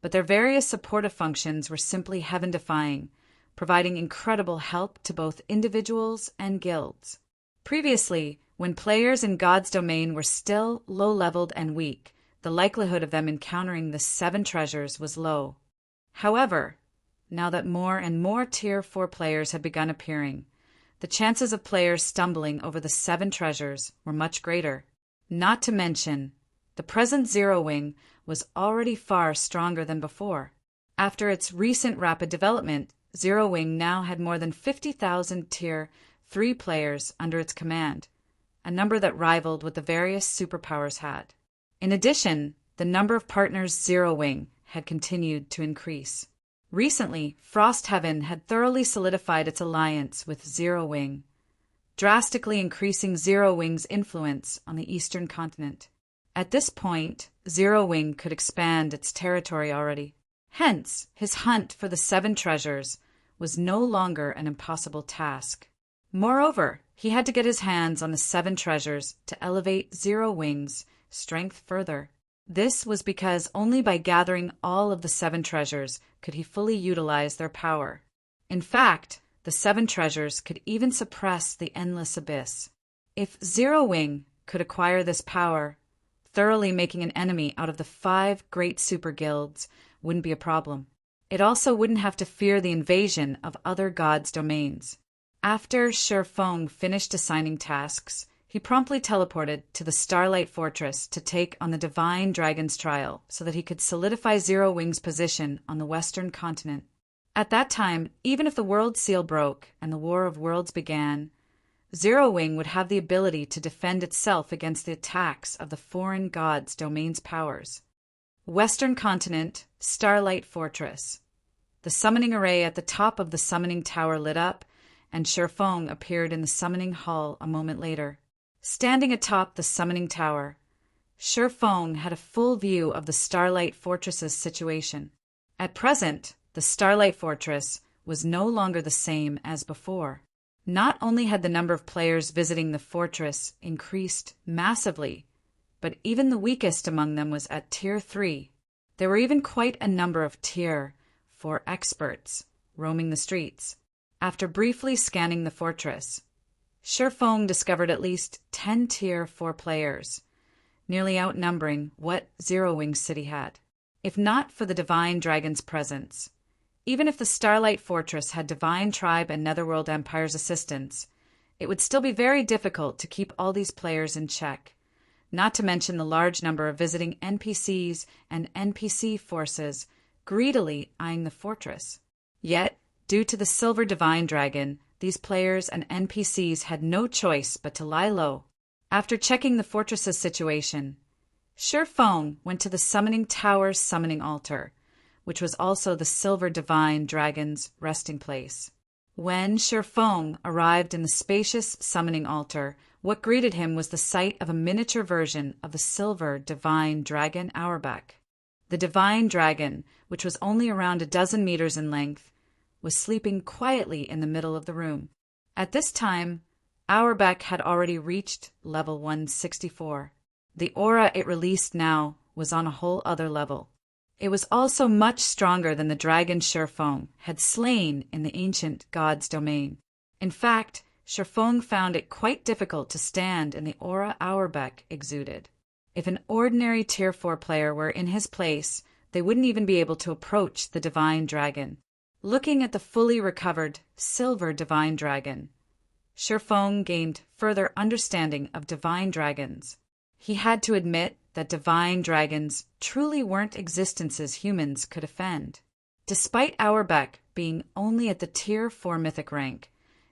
but their various supportive functions were simply heaven-defying, providing incredible help to both individuals and guilds. Previously, when players in God's domain were still low-leveled and weak, the likelihood of them encountering the 7 treasures was low. However, now that more and more Tier 4 players had begun appearing, the chances of players stumbling over the 7 treasures were much greater. Not to mention, the present Zero Wing was already far stronger than before. After its recent rapid development, Zero Wing now had more than 50,000 Tier 3 players under its command, a number that rivaled what the various superpowers had. In addition, the number of partners Zero Wing had continued to increase. Recently, Frost Heaven had thoroughly solidified its alliance with Zero Wing. drastically increasing Zero Wing's influence on the eastern continent. At this point, Zero Wing could expand its territory already. Hence, his hunt for the 7 treasures was no longer an impossible task. Moreover, he had to get his hands on the 7 treasures to elevate Zero Wing's strength further. This was because only by gathering all of the 7 treasures could he fully utilize their power. In fact, the 7 treasures could even suppress the endless abyss. If Zero Wing could acquire this power, thoroughly making an enemy out of the 5 great super guilds wouldn't be a problem. It also wouldn't have to fear the invasion of other gods' domains. After Shifeng finished assigning tasks, he promptly teleported to the Starlight Fortress to take on the Divine Dragon's trial so that he could solidify Zero Wing's position on the western continent. At that time, even if the World Seal broke and the War of Worlds began, Zero Wing would have the ability to defend itself against the attacks of the foreign gods' domain's powers. Western Continent, Starlight Fortress. The summoning array at the top of the summoning tower lit up, and Shifeng appeared in the summoning hall a moment later. Standing atop the summoning tower, Shifeng had a full view of the Starlight Fortress's situation. At present, the Starlight Fortress was no longer the same as before. Not only had the number of players visiting the fortress increased massively, but even the weakest among them was at Tier 3. There were even quite a number of Tier 4 experts roaming the streets. After briefly scanning the fortress, Shifeng discovered at least 10 Tier 4 players, nearly outnumbering what Zero Wing City had. If not for the Divine Dragon's presence, even if the Starlight Fortress had Divine Tribe and Netherworld Empire's assistance, it would still be very difficult to keep all these players in check, not to mention the large number of visiting NPCs and NPC forces greedily eyeing the fortress. Yet, due to the Silver Divine Dragon, these players and NPCs had no choice but to lie low. After checking the fortress's situation, Shifeng went to the Summoning Tower's summoning altar, which was also the Silver Divine Dragon's resting place. When Shifeng arrived in the spacious summoning altar, what greeted him was the sight of a miniature version of the Silver Divine Dragon Audiobook. The Divine Dragon, which was only around a dozen meters in length, was sleeping quietly in the middle of the room. At this time, Audiobook had already reached level 164. The aura it released now was on a whole other level. It was also much stronger than the dragon Shifeng had slain in the ancient god's domain. In fact, Shifeng found it quite difficult to stand in the aura Audiobook exuded. If an ordinary Tier 4 player were in his place, they wouldn't even be able to approach the Divine Dragon. Looking at the fully recovered Silver Divine Dragon, Shifeng gained further understanding of divine dragons. He had to admit that divine dragons truly weren't existences humans could offend. Despite Audiobook being only at the Tier 4 mythic rank,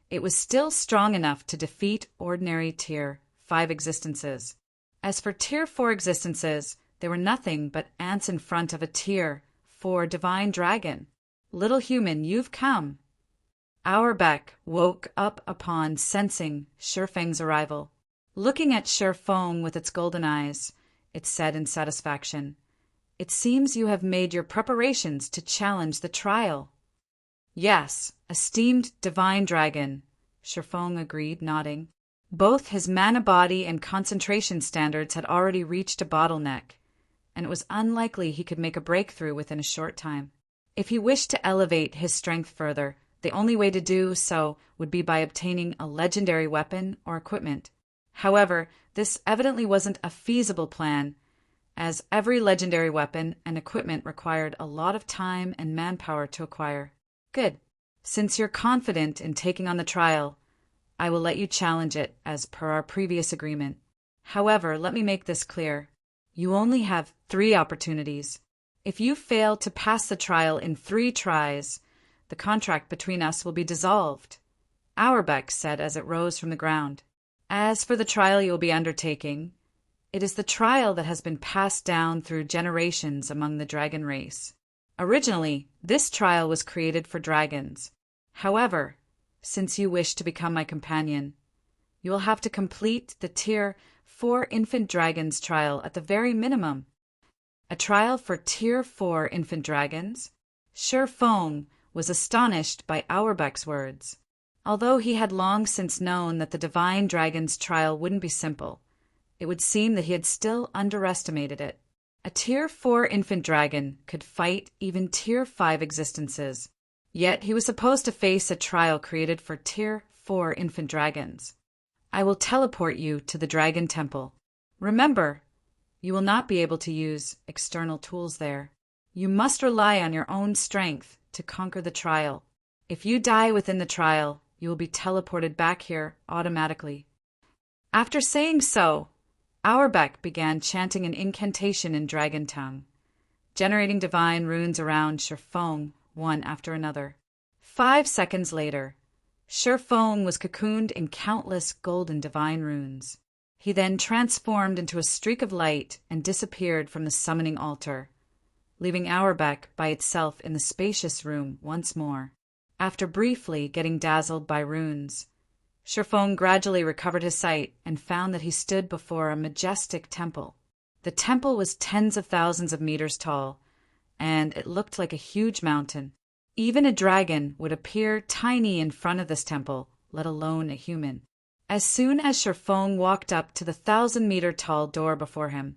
it was still strong enough to defeat ordinary Tier 5 existences. As for Tier 4 existences, they were nothing but ants in front of a Tier 4 divine dragon. Little human, you've come. Audiobook woke up upon sensing Shifeng's arrival. Looking at Shifeng with its golden eyes, it said in satisfaction, "It seems you have made your preparations to challenge the trial." "Yes, esteemed divine dragon," Shifeng agreed, nodding. Both his mana body and concentration standards had already reached a bottleneck, and it was unlikely he could make a breakthrough within a short time. If he wished to elevate his strength further, the only way to do so would be by obtaining a legendary weapon or equipment. However, this evidently wasn't a feasible plan, as every legendary weapon and equipment required a lot of time and manpower to acquire. Good. Since you're confident in taking on the trial, I will let you challenge it as per our previous agreement. However, let me make this clear. You only have 3 opportunities. If you fail to pass the trial in 3 tries, the contract between us will be dissolved, Audiobook said as it rose from the ground. As for the trial you will be undertaking, it is the trial that has been passed down through generations among the dragon race. Originally, this trial was created for dragons. However, since you wish to become my companion, You will have to complete the Tier 4 Infant Dragons trial at the very minimum. A trial for Tier 4 Infant Dragons? Sher Feng was astonished by Auerbach's words. Although he had long since known that the Divine Dragon's trial wouldn't be simple, it would seem that he had still underestimated it. A Tier 4 Infant Dragon could fight even Tier 5 existences, yet he was supposed to face a trial created for Tier 4 Infant Dragons. I will teleport you to the Dragon Temple. Remember, you will not be able to use external tools there. You must rely on your own strength to conquer the trial. If you die within the trial, you will be teleported back here automatically. After saying so, Auerbach began chanting an incantation in Dragon Tongue, generating divine runes around Sher Feng one after another. 5 seconds later, Sher Feng was cocooned in countless golden divine runes. He then transformed into a streak of light and disappeared from the summoning altar, leaving Auerbach by itself in the spacious room once more. After briefly getting dazzled by runes, Sher Feng gradually recovered his sight and found that he stood before a majestic temple. The temple was tens of thousands of meters tall, and it looked like a huge mountain. Even a dragon would appear tiny in front of this temple, let alone a human. As soon as Sher Feng walked up to the 1,000-meter-tall door before him,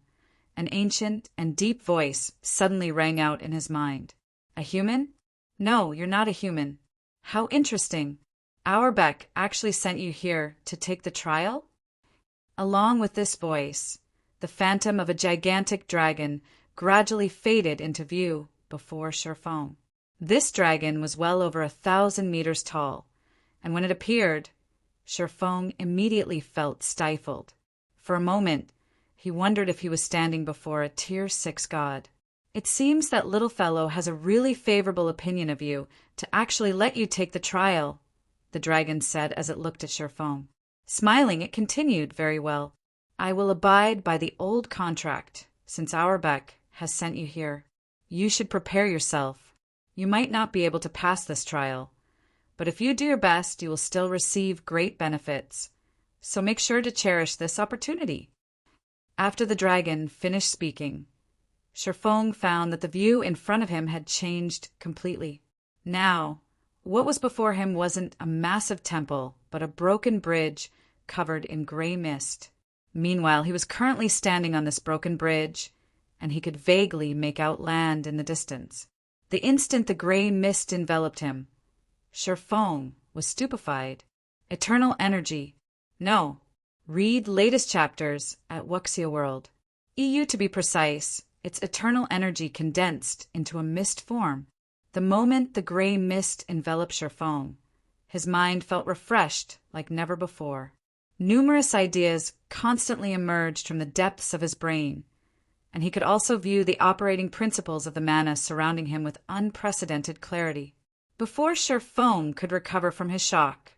an ancient and deep voice suddenly rang out in his mind. A human? No, you're not a human. How interesting. Auerbach actually sent you here to take the trial? Along with this voice, the phantom of a gigantic dragon gradually faded into view before Sher Feng. This dragon was well over 1,000 meters tall, and when it appeared, Sher Feng immediately felt stifled. For a moment, he wondered if he was standing before a Tier 6 god. It seems that little fellow has a really favorable opinion of you to actually let you take the trial, the dragon said as it looked at Sher Feng. Smiling, it continued, very well. I will abide by the old contract, since Auerbach has sent you here. You should prepare yourself. You might not be able to pass this trial, but if you do your best, you will still receive great benefits. So make sure to cherish this opportunity. After the dragon finished speaking, Sher Feng found that the view in front of him had changed completely. Now, what was before him wasn't a massive temple, but a broken bridge covered in gray mist. Meanwhile, he was currently standing on this broken bridge, and he could vaguely make out land in the distance. The instant the gray mist enveloped him, Sher Feng was stupefied. Eternal energy. No. Read latest chapters at Wuxia World. EU to be precise, its eternal energy condensed into a mist form. The moment the gray mist enveloped Sher Feng, his mind felt refreshed like never before. Numerous ideas constantly emerged from the depths of his brain, and he could also view the operating principles of the mana surrounding him with unprecedented clarity. Before Sher Feng could recover from his shock,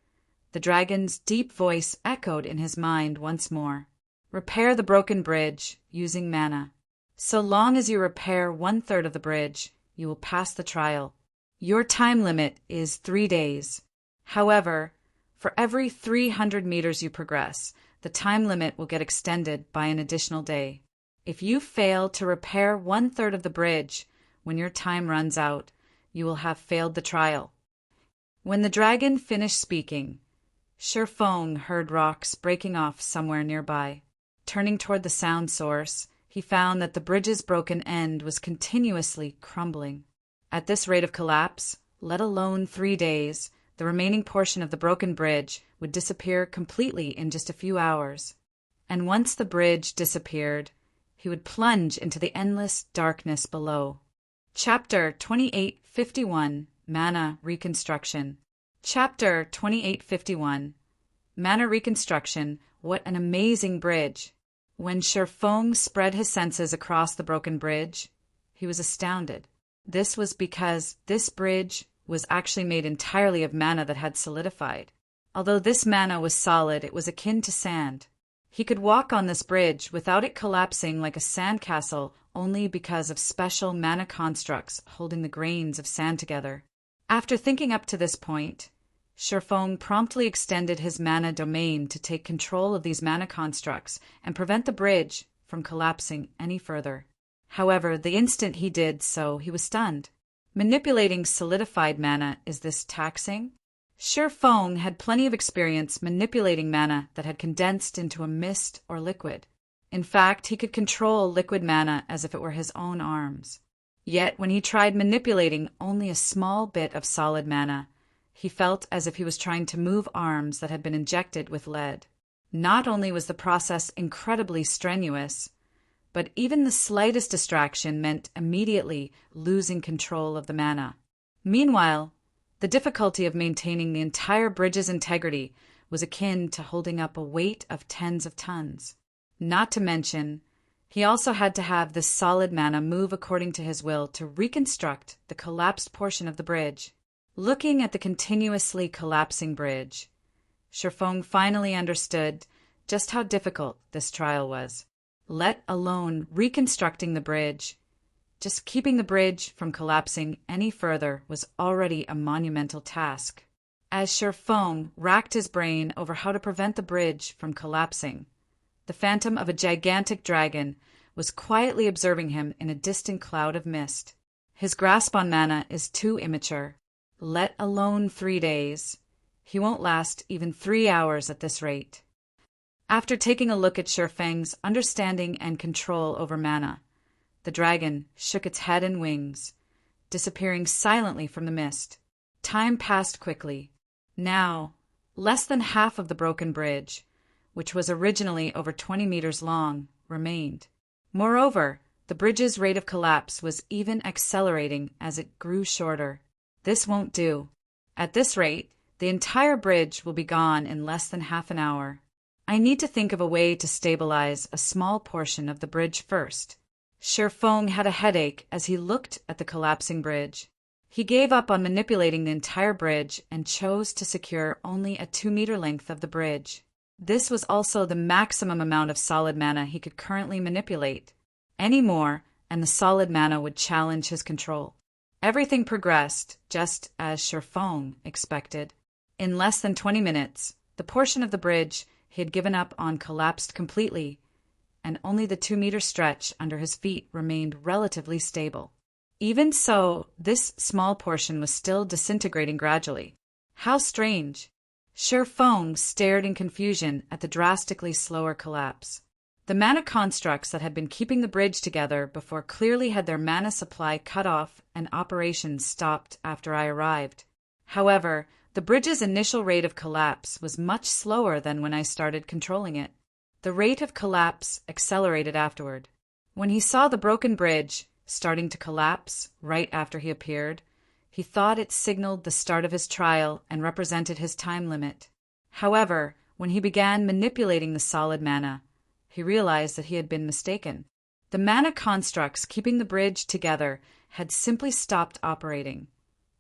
the dragon's deep voice echoed in his mind once more. Repair the broken bridge using mana. So long as you repair 1/3 of the bridge, you will pass the trial. Your time limit is 3 days. However, for every 300 meters you progress, the time limit will get extended by an additional day. If you fail to repair 1/3 of the bridge when your time runs out, you will have failed the trial. When the dragon finished speaking, Sher Feng heard rocks breaking off somewhere nearby. Turning toward the sound source, he found that the bridge's broken end was continuously crumbling. At this rate of collapse, let alone 3 days, the remaining portion of the broken bridge would disappear completely in just a few hours. And once the bridge disappeared, he would plunge into the endless darkness below. Chapter 2851, Mana Reconstruction. Chapter 2851, Mana Reconstruction. What an amazing bridge! When Sher Feng spread his senses across the broken bridge, he was astounded. This was because this bridge was actually made entirely of mana that had solidified. Although this mana was solid, it was akin to sand. He could walk on this bridge without it collapsing like a sandcastle only because of special mana constructs holding the grains of sand together. After thinking up to this point, Shurfeng promptly extended his mana domain to take control of these mana constructs and prevent the bridge from collapsing any further. However, the instant he did so, he was stunned. Manipulating solidified mana, is this taxing? Shurfeng had plenty of experience manipulating mana that had condensed into a mist or liquid. In fact, he could control liquid mana as if it were his own arms. Yet, when he tried manipulating only a small bit of solid mana, he felt as if he was trying to move arms that had been injected with lead. Not only was the process incredibly strenuous, but even the slightest distraction meant immediately losing control of the mana. Meanwhile, the difficulty of maintaining the entire bridge's integrity was akin to holding up a weight of tens of tons. Not to mention, he also had to have this solid mana move according to his will to reconstruct the collapsed portion of the bridge. Looking at the continuously collapsing bridge, Shurfeng finally understood just how difficult this trial was. Let alone reconstructing the bridge. Just keeping the bridge from collapsing any further was already a monumental task. As Shurfeng racked his brain over how to prevent the bridge from collapsing, the phantom of a gigantic dragon was quietly observing him in a distant cloud of mist. His grasp on mana is too immature. Let alone 3 days. He won't last even 3 hours at this rate. After taking a look at Shurfeng's understanding and control over mana, the dragon shook its head and wings, disappearing silently from the mist. Time passed quickly. Now, less than half of the broken bridge, which was originally over 20 meters long, remained. Moreover, the bridge's rate of collapse was even accelerating as it grew shorter. This won't do. At this rate, the entire bridge will be gone in less than half an hour. I need to think of a way to stabilize a small portion of the bridge first. Shurfeng had a headache as he looked at the collapsing bridge. He gave up on manipulating the entire bridge and chose to secure only a 2-meter length of the bridge. This was also the maximum amount of solid mana he could currently manipulate. Any more, and the solid mana would challenge his control. Everything progressed just as Shurfeng expected. In less than 20 minutes, the portion of the bridge he had given up on collapsed completely, and only the 2-meter stretch under his feet remained relatively stable. Even so, this small portion was still disintegrating gradually. How strange! Shurfeng stared in confusion at the drastically slower collapse. The mana constructs that had been keeping the bridge together before clearly had their mana supply cut off and operations stopped after I arrived. However, the bridge's initial rate of collapse was much slower than when I started controlling it. The rate of collapse accelerated afterward. When he saw the broken bridge starting to collapse right after he appeared, he thought it signaled the start of his trial and represented his time limit. However, when he began manipulating the solid mana, he realized that he had been mistaken. The mana constructs keeping the bridge together had simply stopped operating,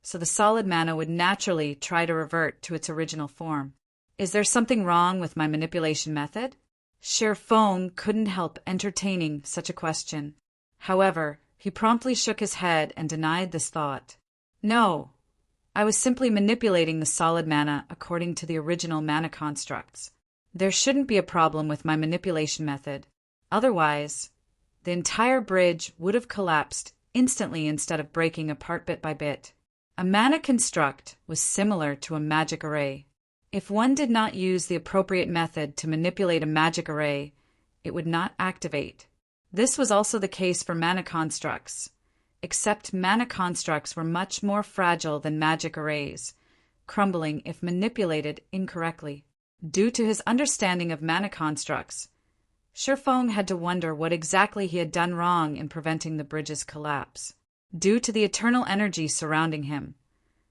so the solid mana would naturally try to revert to its original form. Is there something wrong with my manipulation method? Shurfeng couldn't help entertaining such a question. However, he promptly shook his head and denied this thought. No, I was simply manipulating the solid mana according to the original mana constructs. There shouldn't be a problem with my manipulation method. Otherwise, the entire bridge would have collapsed instantly instead of breaking apart bit by bit. A mana construct was similar to a magic array. If one did not use the appropriate method to manipulate a magic array, it would not activate. This was also the case for mana constructs, except mana constructs were much more fragile than magic arrays, crumbling if manipulated incorrectly. Due to his understanding of mana constructs, Shurfeng had to wonder what exactly he had done wrong in preventing the bridge's collapse. Due to the eternal energy surrounding him,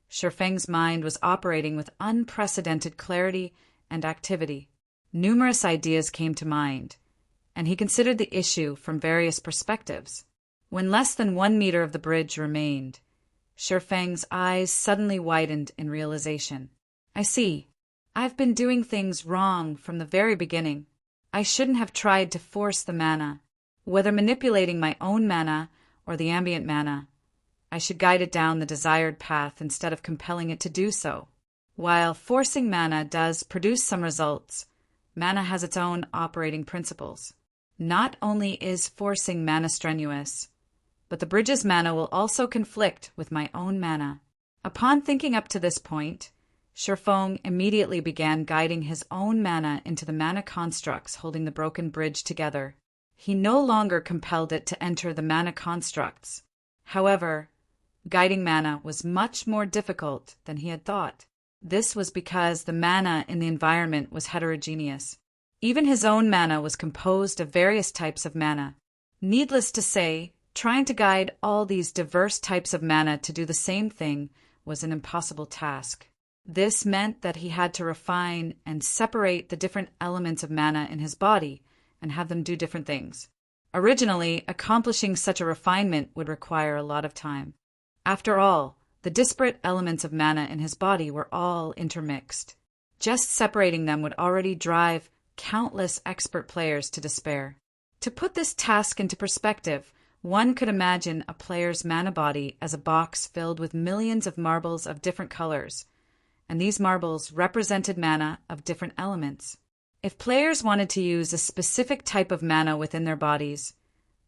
Shurfeng's mind was operating with unprecedented clarity and activity. Numerous ideas came to mind, and he considered the issue from various perspectives. When less than 1 meter of the bridge remained, Shurfeng's eyes suddenly widened in realization. I see. I've been doing things wrong from the very beginning. I shouldn't have tried to force the mana. Whether manipulating my own mana or the ambient mana, I should guide it down the desired path instead of compelling it to do so. While forcing mana does produce some results, mana has its own operating principles. Not only is forcing mana strenuous, but the bridge's mana will also conflict with my own mana. Upon thinking up to this point, Shifeng immediately began guiding his own mana into the mana constructs holding the broken bridge together. He no longer compelled it to enter the mana constructs. However, guiding mana was much more difficult than he had thought. This was because the mana in the environment was heterogeneous. Even his own mana was composed of various types of mana. Needless to say, trying to guide all these diverse types of mana to do the same thing was an impossible task. This meant that he had to refine and separate the different elements of mana in his body and have them do different things. Originally, accomplishing such a refinement would require a lot of time. After all, the disparate elements of mana in his body were all intermixed. Just separating them would already drive countless expert players to despair. To put this task into perspective, one could imagine a player's mana body as a box filled with millions of marbles of different colors, and these marbles represented mana of different elements. If players wanted to use a specific type of mana within their bodies,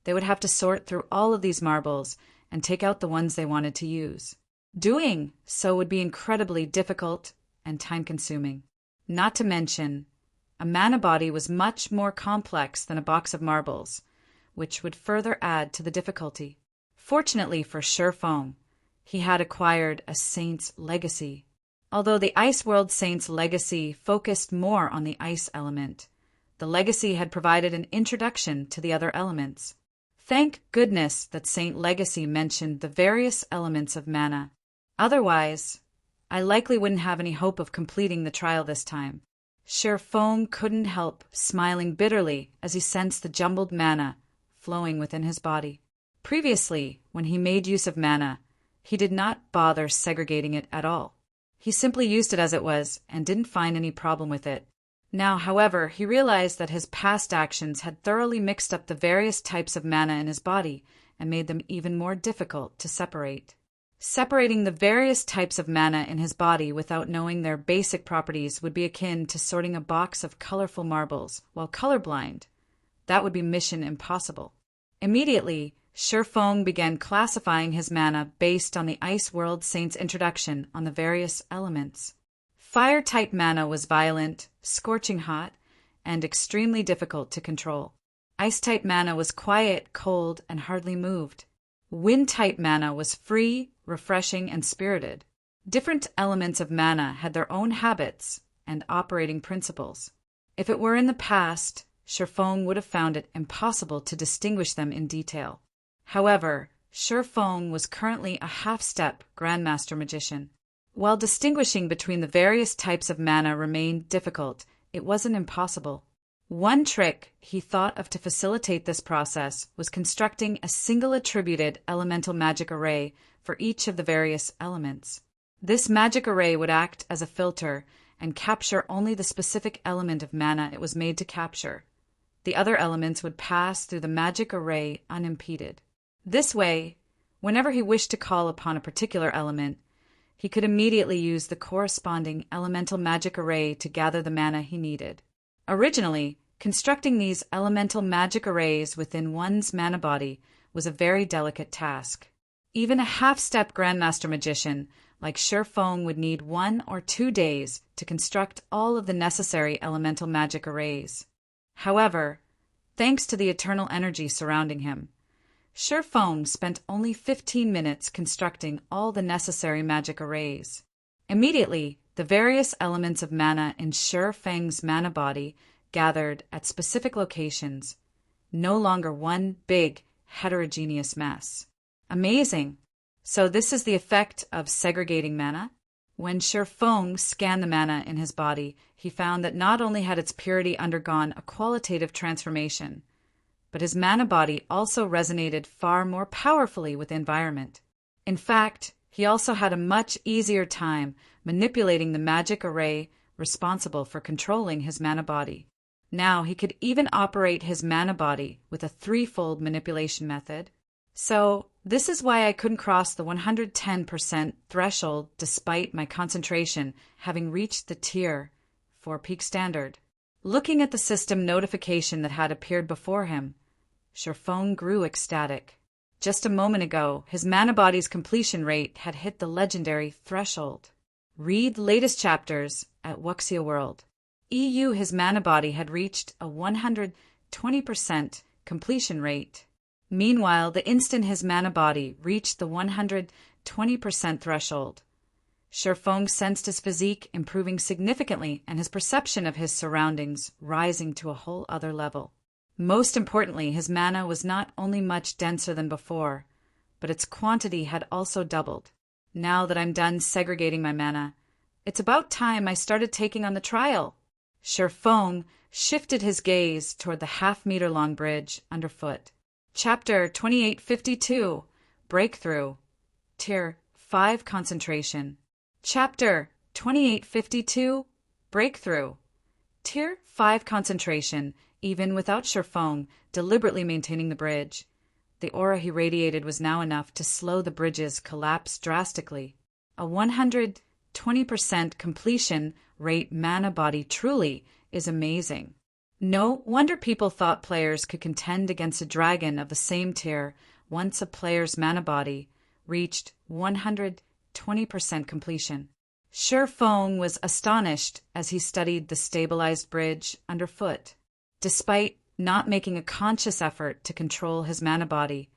they would have to sort through all of these marbles and take out the ones they wanted to use. Doing so would be incredibly difficult and time-consuming. Not to mention, a mana body was much more complex than a box of marbles, which would further add to the difficulty. Fortunately for Shifeng, he had acquired a Saint's Legacy. Although the Ice World Saint's Legacy focused more on the ice element, the Legacy had provided an introduction to the other elements. Thank goodness that Saint Legacy mentioned the various elements of mana. Otherwise, I likely wouldn't have any hope of completing the trial this time. Shifeng couldn't help smiling bitterly as he sensed the jumbled mana flowing within his body. Previously, when he made use of mana, he did not bother segregating it at all. He simply used it as it was and didn't find any problem with it. Now, however, he realized that his past actions had thoroughly mixed up the various types of mana in his body and made them even more difficult to separate. Separating the various types of mana in his body without knowing their basic properties would be akin to sorting a box of colorful marbles while colorblind. That would be mission impossible. Immediately, Shifeng began classifying his mana based on the Ice World Saint's introduction on the various elements. Fire-type mana was violent, scorching hot, and extremely difficult to control. Ice-type mana was quiet, cold, and hardly moved. Wind-type mana was free, refreshing, and spirited. Different elements of mana had their own habits and operating principles. If it were in the past, Shifeng would have found it impossible to distinguish them in detail. However, Shifeng was currently a half-step Grandmaster Magician. While distinguishing between the various types of mana remained difficult, it wasn't impossible. One trick he thought of to facilitate this process was constructing a single attributed elemental magic array for each of the various elements. This magic array would act as a filter and capture only the specific element of mana it was made to capture. The other elements would pass through the magic array unimpeded. This way, whenever he wished to call upon a particular element, he could immediately use the corresponding elemental magic array to gather the mana he needed. Originally, constructing these elemental magic arrays within one's mana body was a very delicate task. Even a half-step Grandmaster Magician like Shifeng would need 1 or 2 days to construct all of the necessary elemental magic arrays. However, thanks to the eternal energy surrounding him, Shifeng spent only 15 minutes constructing all the necessary magic arrays. Immediately, the various elements of mana in Shifeng's mana body gathered at specific locations, no longer one big, heterogeneous mess. Amazing! So this is the effect of segregating mana? When Shifeng scanned the mana in his body, he found that not only had its purity undergone a qualitative transformation, but his mana body also resonated far more powerfully with the environment. In fact, he also had a much easier time manipulating the magic array responsible for controlling his mana body. Now he could even operate his mana body with a 3-fold manipulation method. So, This is why I couldn't cross the 110% threshold despite my concentration having reached the Tier 4 peak standard. Looking at the system notification that had appeared before him, Sherfong grew ecstatic. Just a moment ago, his mana body's completion rate had hit the legendary threshold. Read latest chapters at Wuxia World. His mana body had reached a 120% completion rate. Meanwhile, the instant his mana body reached the 120% threshold, Sherfong sensed his physique improving significantly and his perception of his surroundings rising to a whole other level. Most importantly, his mana was not only much denser than before, but its quantity had also doubled. Now that I'm done segregating my mana, it's about time I started taking on the trial. Sherfong shifted his gaze toward the half-meter-long bridge underfoot. Chapter 2852, Breakthrough, Tier 5 Concentration. Chapter 2852, Breakthrough, Tier 5 Concentration. Even without Sherfong deliberately maintaining the bridge, the aura he radiated was now enough to slow the bridge's collapse drastically. A 120% completion rate mana body truly is amazing. No wonder people thought players could contend against a dragon of the same tier once a player's mana body reached 120% completion. Sherfong was astonished as he studied the stabilized bridge underfoot. Despite not making a conscious effort to control his mana body,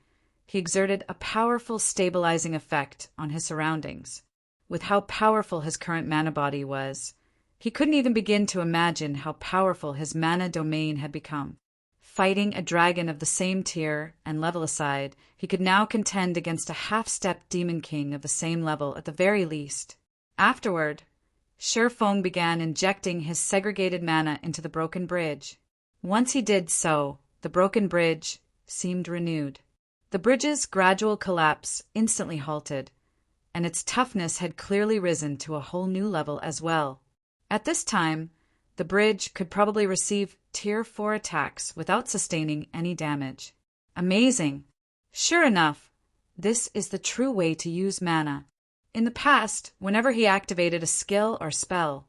he exerted a powerful stabilizing effect on his surroundings. With how powerful his current mana body was, he couldn't even begin to imagine how powerful his mana domain had become. Fighting a dragon of the same tier and level aside, he could now contend against a half-step demon king of the same level at the very least. Afterward, Sherfong began injecting his segregated mana into the broken bridge. Once he did so, the broken bridge seemed renewed. The bridge's gradual collapse instantly halted, and its toughness had clearly risen to a whole new level as well. At this time, the bridge could probably receive Tier 4 attacks without sustaining any damage. Amazing! Sure enough, this is the true way to use mana. In the past, whenever he activated a skill or spell,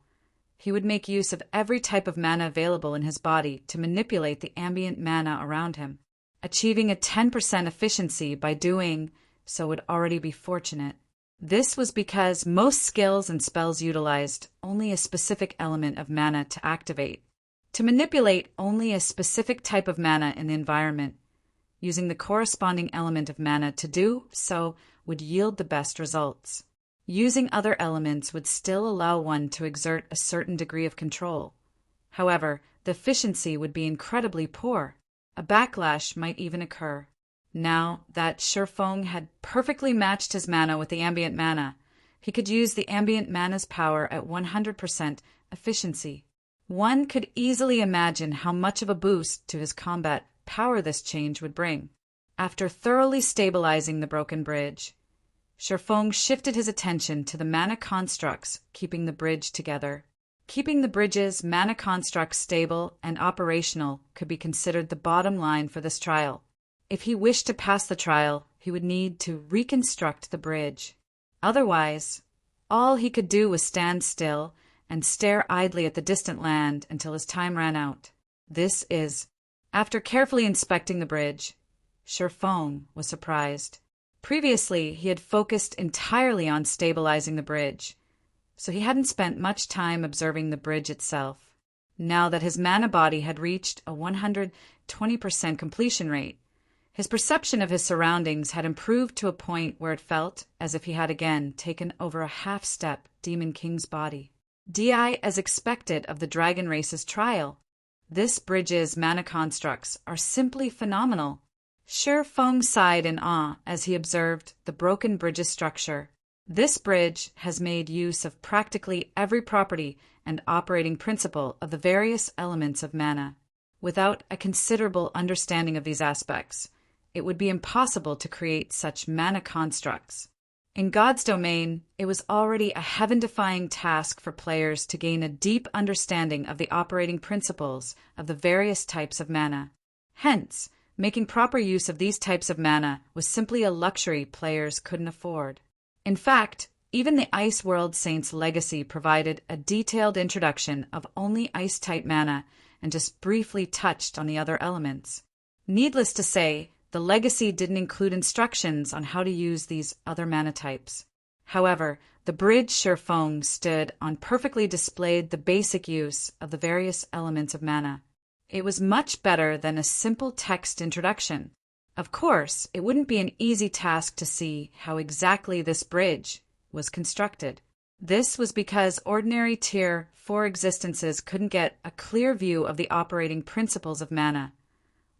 he would make use of every type of mana available in his body to manipulate the ambient mana around him. Achieving a 10% efficiency by doing so would already be fortunate. This was because most skills and spells utilized only a specific element of mana to activate. To manipulate only a specific type of mana in the environment, using the corresponding element of mana to do so would yield the best results. Using other elements would still allow one to exert a certain degree of control. However, the efficiency would be incredibly poor. A backlash might even occur. Now that Sherfong had perfectly matched his mana with the ambient mana, he could use the ambient mana's power at 100% efficiency. One could easily imagine how much of a boost to his combat power this change would bring. After thoroughly stabilizing the broken bridge, Sherfong shifted his attention to the mana constructs keeping the bridge together. Keeping the bridge's mana constructs stable and operational could be considered the bottom line for this trial. If he wished to pass the trial, he would need to reconstruct the bridge. Otherwise, all he could do was stand still and stare idly at the distant land until his time ran out. After carefully inspecting the bridge, Sherfong was surprised. Previously, he had focused entirely on stabilizing the bridge, so he hadn't spent much time observing the bridge itself. Now that his mana body had reached a 120% completion rate, his perception of his surroundings had improved to a point where it felt as if he had again taken over a half-step Demon King's body. As expected of the Dragon Race's trial, this bridge's mana constructs are simply phenomenal. Sherfong sighed in awe as he observed the broken bridge's structure. This bridge has made use of practically every property and operating principle of the various elements of mana. Without a considerable understanding of these aspects, it would be impossible to create such mana constructs. In God's domain, it was already a heaven-defying task for players to gain a deep understanding of the operating principles of the various types of mana. Hence, Making proper use of these types of mana was simply a luxury players couldn't afford. In fact, even the Ice World Saints Legacy provided a detailed introduction of only Ice-type mana and just briefly touched on the other elements. Needless to say, the Legacy didn't include instructions on how to use these other mana types. However, the bridge Shifeng stood on perfectly displayed the basic use of the various elements of mana. It was much better than a simple text introduction. Of course, it wouldn't be an easy task to see how exactly this bridge was constructed. This was because ordinary Tier 4 existences couldn't get a clear view of the operating principles of mana,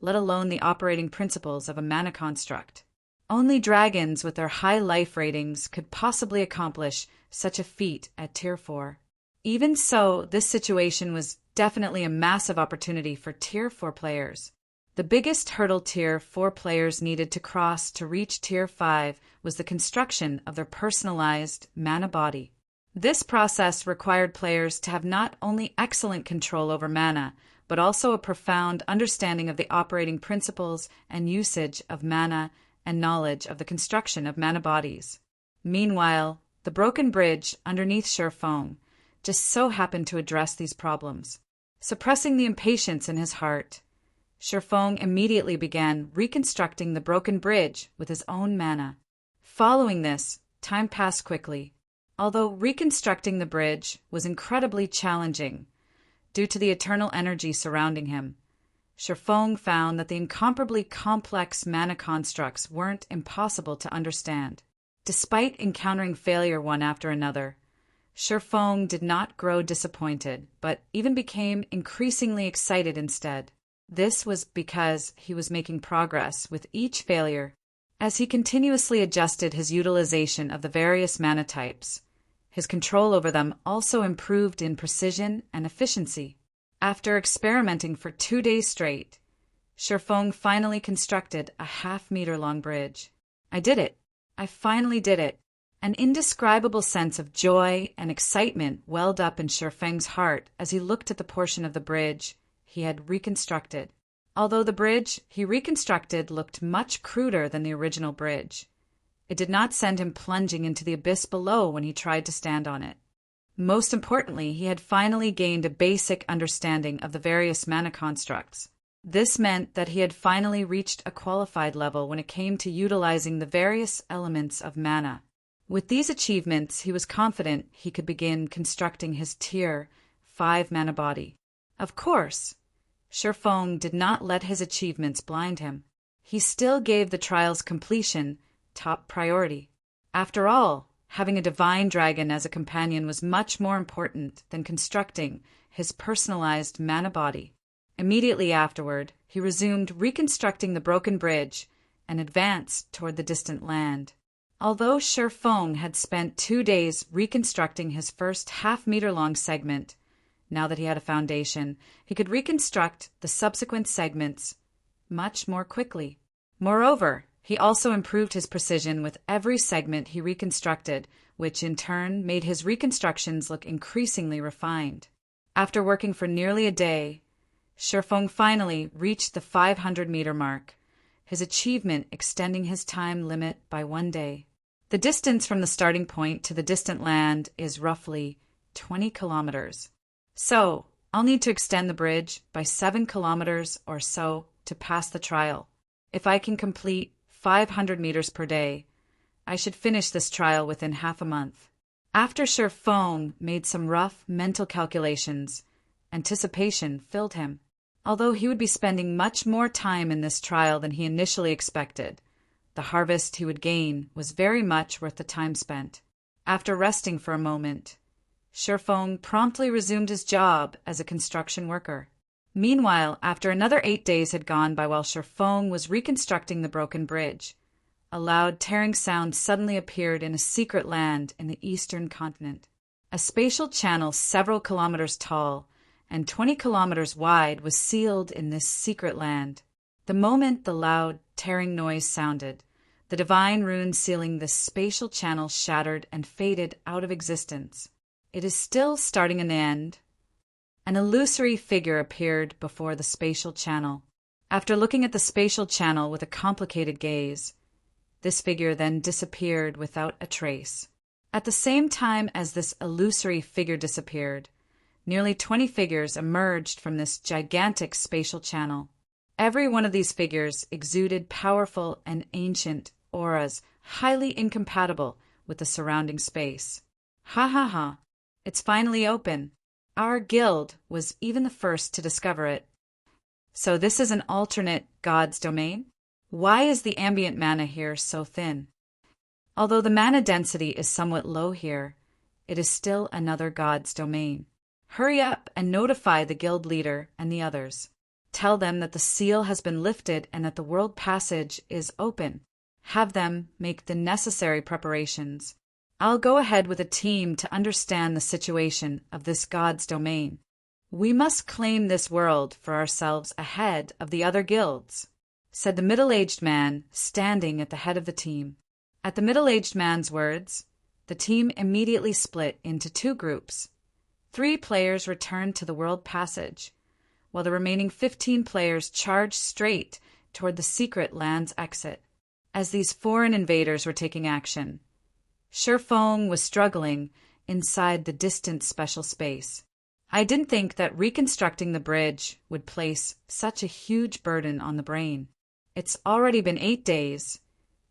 let alone the operating principles of a mana construct. Only dragons with their high life ratings could possibly accomplish such a feat at Tier 4. Even so, this situation was definitely a massive opportunity for Tier 4 players. The biggest hurdle Tier 4 players needed to cross to reach Tier 5 was the construction of their personalized mana body. This process required players to have not only excellent control over mana, but also a profound understanding of the operating principles and usage of mana and knowledge of the construction of mana bodies. Meanwhile, the broken bridge underneath Shifeng just so happened to address these problems. Suppressing the impatience in his heart, Shifeng immediately began reconstructing the broken bridge with his own mana. Following this, time passed quickly. Although reconstructing the bridge was incredibly challenging due to the eternal energy surrounding him, Shifeng found that the incomparably complex mana constructs weren't impossible to understand. Despite encountering failure one after another, Shifeng did not grow disappointed, but even became increasingly excited instead. This was because he was making progress with each failure. As he continuously adjusted his utilization of the various mana types, his control over them also improved in precision and efficiency. After experimenting for 2 days straight, Shifeng finally constructed a half-meter-long bridge. I did it. I finally did it. An indescribable sense of joy and excitement welled up in Shifeng's heart as he looked at the portion of the bridge he had reconstructed. Although the bridge he reconstructed looked much cruder than the original bridge, it did not send him plunging into the abyss below when he tried to stand on it. Most importantly, he had finally gained a basic understanding of the various mana constructs. This meant that he had finally reached a qualified level when it came to utilizing the various elements of mana. With these achievements, he was confident he could begin constructing his Tier 5 mana body. Of course, Shifeng did not let his achievements blind him. He still gave the trial's completion top priority. After all, having a divine dragon as a companion was much more important than constructing his personalized mana body. Immediately afterward, he resumed reconstructing the broken bridge and advanced toward the distant land. Although Shifeng had spent 2 days reconstructing his first half-meter-long segment, now that he had a foundation, he could reconstruct the subsequent segments much more quickly. Moreover, he also improved his precision with every segment he reconstructed, which in turn made his reconstructions look increasingly refined. After working for nearly a day, Shifeng finally reached the 500-meter mark, his achievement extending his time limit by 1 day. The distance from the starting point to the distant land is roughly 20 kilometers. So, I'll need to extend the bridge by 7 kilometers or so to pass the trial. If I can complete 500 meters per day, I should finish this trial within half a month. After Shifeng made some rough mental calculations, anticipation filled him. Although he would be spending much more time in this trial than he initially expected, the harvest he would gain was very much worth the time spent. After resting for a moment, Shifeng promptly resumed his job as a construction worker. Meanwhile, after another 8 days had gone by while Shifeng was reconstructing the broken bridge, a loud tearing sound suddenly appeared in a secret land in the eastern continent. A spatial channel several kilometers tall and 20 kilometers wide was sealed in this secret land. The moment the loud, tearing noise sounded, the divine rune sealing this spatial channel shattered and faded out of existence. It is still starting an end. An illusory figure appeared before the spatial channel. After looking at the spatial channel with a complicated gaze, this figure then disappeared without a trace. At the same time as this illusory figure disappeared, nearly 20 figures emerged from this gigantic spatial channel. Every one of these figures exuded powerful and ancient auras, highly incompatible with the surrounding space. Ha ha ha! It's finally open. Our guild was even the first to discover it. So this is an alternate God's domain? Why is the ambient mana here so thin? Although the mana density is somewhat low here, it is still another God's domain. Hurry up and notify the guild leader and the others. Tell them that the seal has been lifted and that the world passage is open. Have them make the necessary preparations. I'll go ahead with a team to understand the situation of this God's domain. We must claim this world for ourselves ahead of the other guilds, said the middle-aged man standing at the head of the team. At the middle-aged man's words, the team immediately split into 2 groups. 3 players returned to the world passage, while the remaining 15 players charged straight toward the secret land's exit. As these foreign invaders were taking action, Shifeng was struggling inside the distant special space. I didn't think that reconstructing the bridge would place such a huge burden on the brain. It's already been 8 days,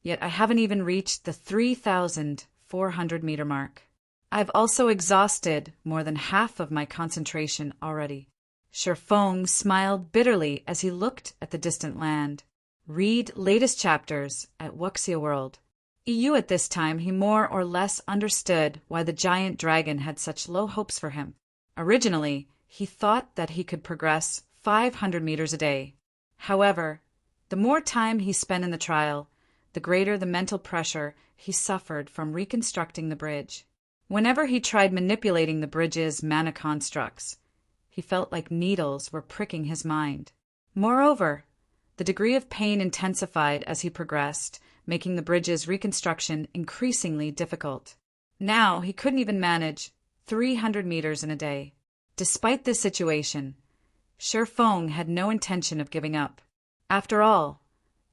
yet I haven't even reached the 3,400-meter mark. I've also exhausted more than half of my concentration already. Shifeng smiled bitterly as he looked at the distant land. Read latest chapters at Wuxia World. EU at this time he more or less understood why the giant dragon had such low hopes for him. Originally, he thought that he could progress 500 meters a day. However, the more time he spent in the trial, the greater the mental pressure he suffered from reconstructing the bridge. Whenever he tried manipulating the bridge's mana constructs, he felt like needles were pricking his mind. Moreover, the degree of pain intensified as he progressed, making the bridge's reconstruction increasingly difficult. Now he couldn't even manage 300 meters in a day. Despite this situation, Shifeng had no intention of giving up. After all,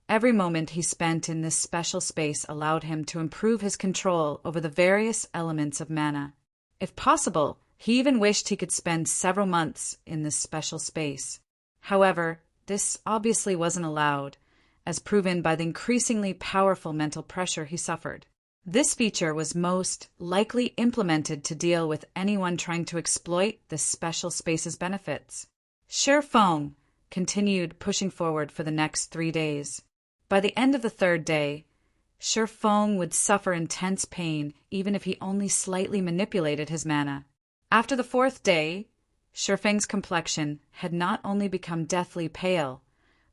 every moment he spent in this special space allowed him to improve his control over the various elements of mana. If possible, he even wished he could spend several months in this special space. However, this obviously wasn't allowed, as proven by the increasingly powerful mental pressure he suffered. This feature was most likely implemented to deal with anyone trying to exploit this special space's benefits. Shifeng continued pushing forward for the next 3 days. By the end of the 3rd day, Shifeng would suffer intense pain even if he only slightly manipulated his mana. After the 4th day, Shifeng's complexion had not only become deathly pale,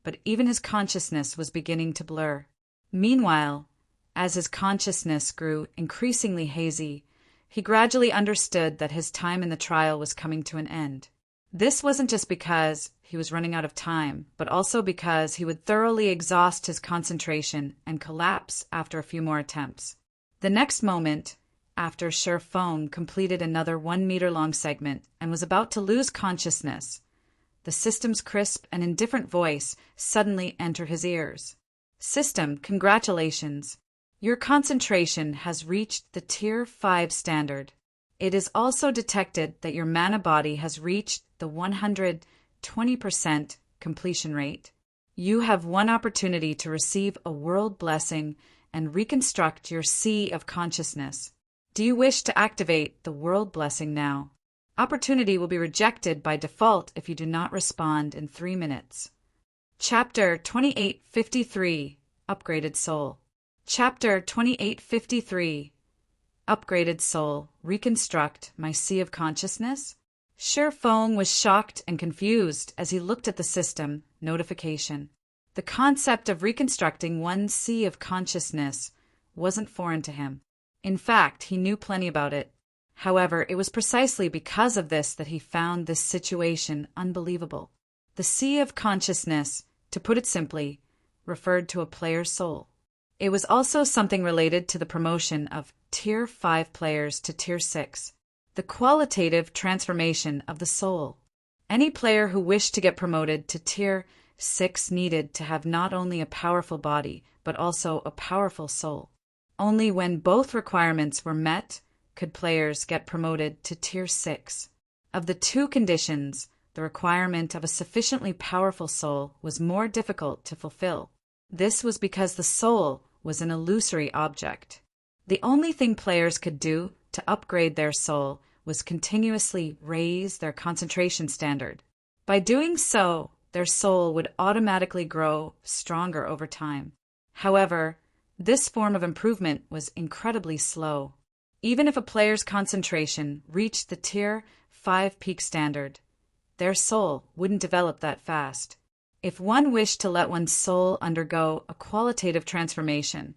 but even his consciousness was beginning to blur. Meanwhile, as his consciousness grew increasingly hazy, he gradually understood that his time in the trial was coming to an end. This wasn't just because he was running out of time, but also because he would thoroughly exhaust his concentration and collapse after a few more attempts. The next moment, after Shifeng completed another 1-meter-long segment and was about to lose consciousness, the system's crisp and indifferent voice suddenly entered his ears. "System, congratulations. Your concentration has reached the Tier 5 standard. It is also detected that your mana body has reached the 120% completion rate. You have one opportunity to receive a world blessing and reconstruct your sea of consciousness. Do you wish to activate the world blessing now? Opportunity will be rejected by default if you do not respond in 3 minutes." Chapter 2853, Upgraded Soul. Chapter 2853, Upgraded Soul, Reconstruct My Sea of Consciousness? Shifeng was shocked and confused as he looked at the system notification. The concept of reconstructing one's sea of consciousness wasn't foreign to him. In fact, he knew plenty about it. However, it was precisely because of this that he found this situation unbelievable. The sea of consciousness, to put it simply, referred to a player's soul. It was also something related to the promotion of Tier 5 players to Tier 6, the qualitative transformation of the soul. Any player who wished to get promoted to Tier 6 needed to have not only a powerful body, but also a powerful soul. Only when both requirements were met could players get promoted to Tier 6. Of the two conditions, the requirement of a sufficiently powerful soul was more difficult to fulfill. This was because the soul was an illusory object. The only thing players could do to upgrade their soul was continuously raise their concentration standard. By doing so, their soul would automatically grow stronger over time. However, this form of improvement was incredibly slow. Even if a player's concentration reached the Tier 5 peak standard, their soul wouldn't develop that fast. If one wished to let one's soul undergo a qualitative transformation,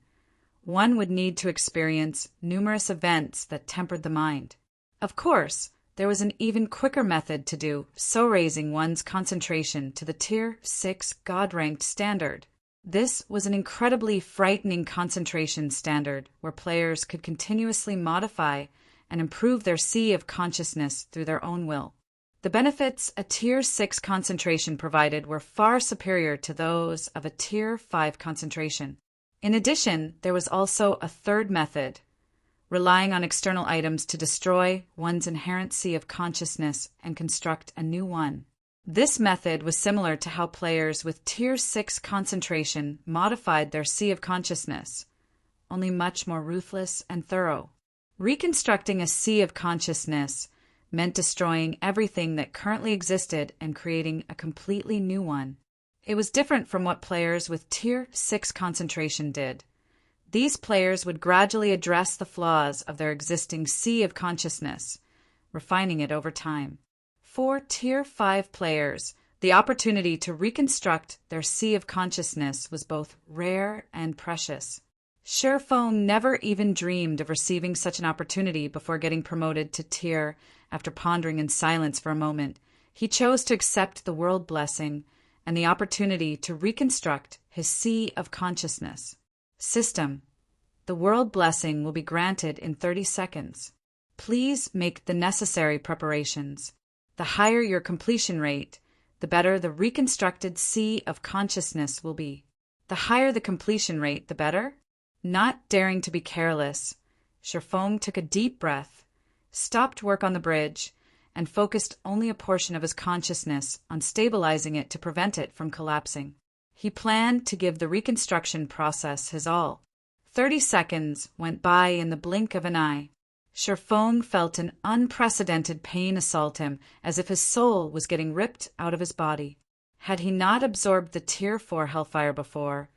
one would need to experience numerous events that tempered the mind. Of course, there was an even quicker method to do so, raising one's concentration to the Tier 6 God-ranked standard. This was an incredibly frightening concentration standard where players could continuously modify and improve their sea of consciousness through their own will. The benefits a Tier 6 concentration provided were far superior to those of a Tier 5 concentration. In addition, there was also a third method, relying on external items to destroy one's inherent sea of consciousness and construct a new one. This method was similar to how players with Tier 6 concentration modified their sea of consciousness, only much more ruthless and thorough. Reconstructing a sea of consciousness meant destroying everything that currently existed and creating a completely new one. It was different from what players with Tier 6 concentration did. These players would gradually address the flaws of their existing sea of consciousness, refining it over time. For Tier 5 players, the opportunity to reconstruct their sea of consciousness was both rare and precious. Sherfone never even dreamed of receiving such an opportunity before getting promoted to Tier. After pondering in silence for a moment, he chose to accept the world blessing and the opportunity to reconstruct his sea of consciousness. System: the world blessing will be granted in 30 seconds. Please make the necessary preparations. The higher your completion rate, the better the reconstructed sea of consciousness will be. The higher the completion rate, the better. Not daring to be careless, Sherfone took a deep breath, stopped work on the bridge, and focused only a portion of his consciousness on stabilizing it to prevent it from collapsing. He planned to give the reconstruction process his all. 30 seconds went by in the blink of an eye. Sherfone felt an unprecedented pain assault him, as if his soul was getting ripped out of his body. Had he not absorbed the Tier 4 hellfire before,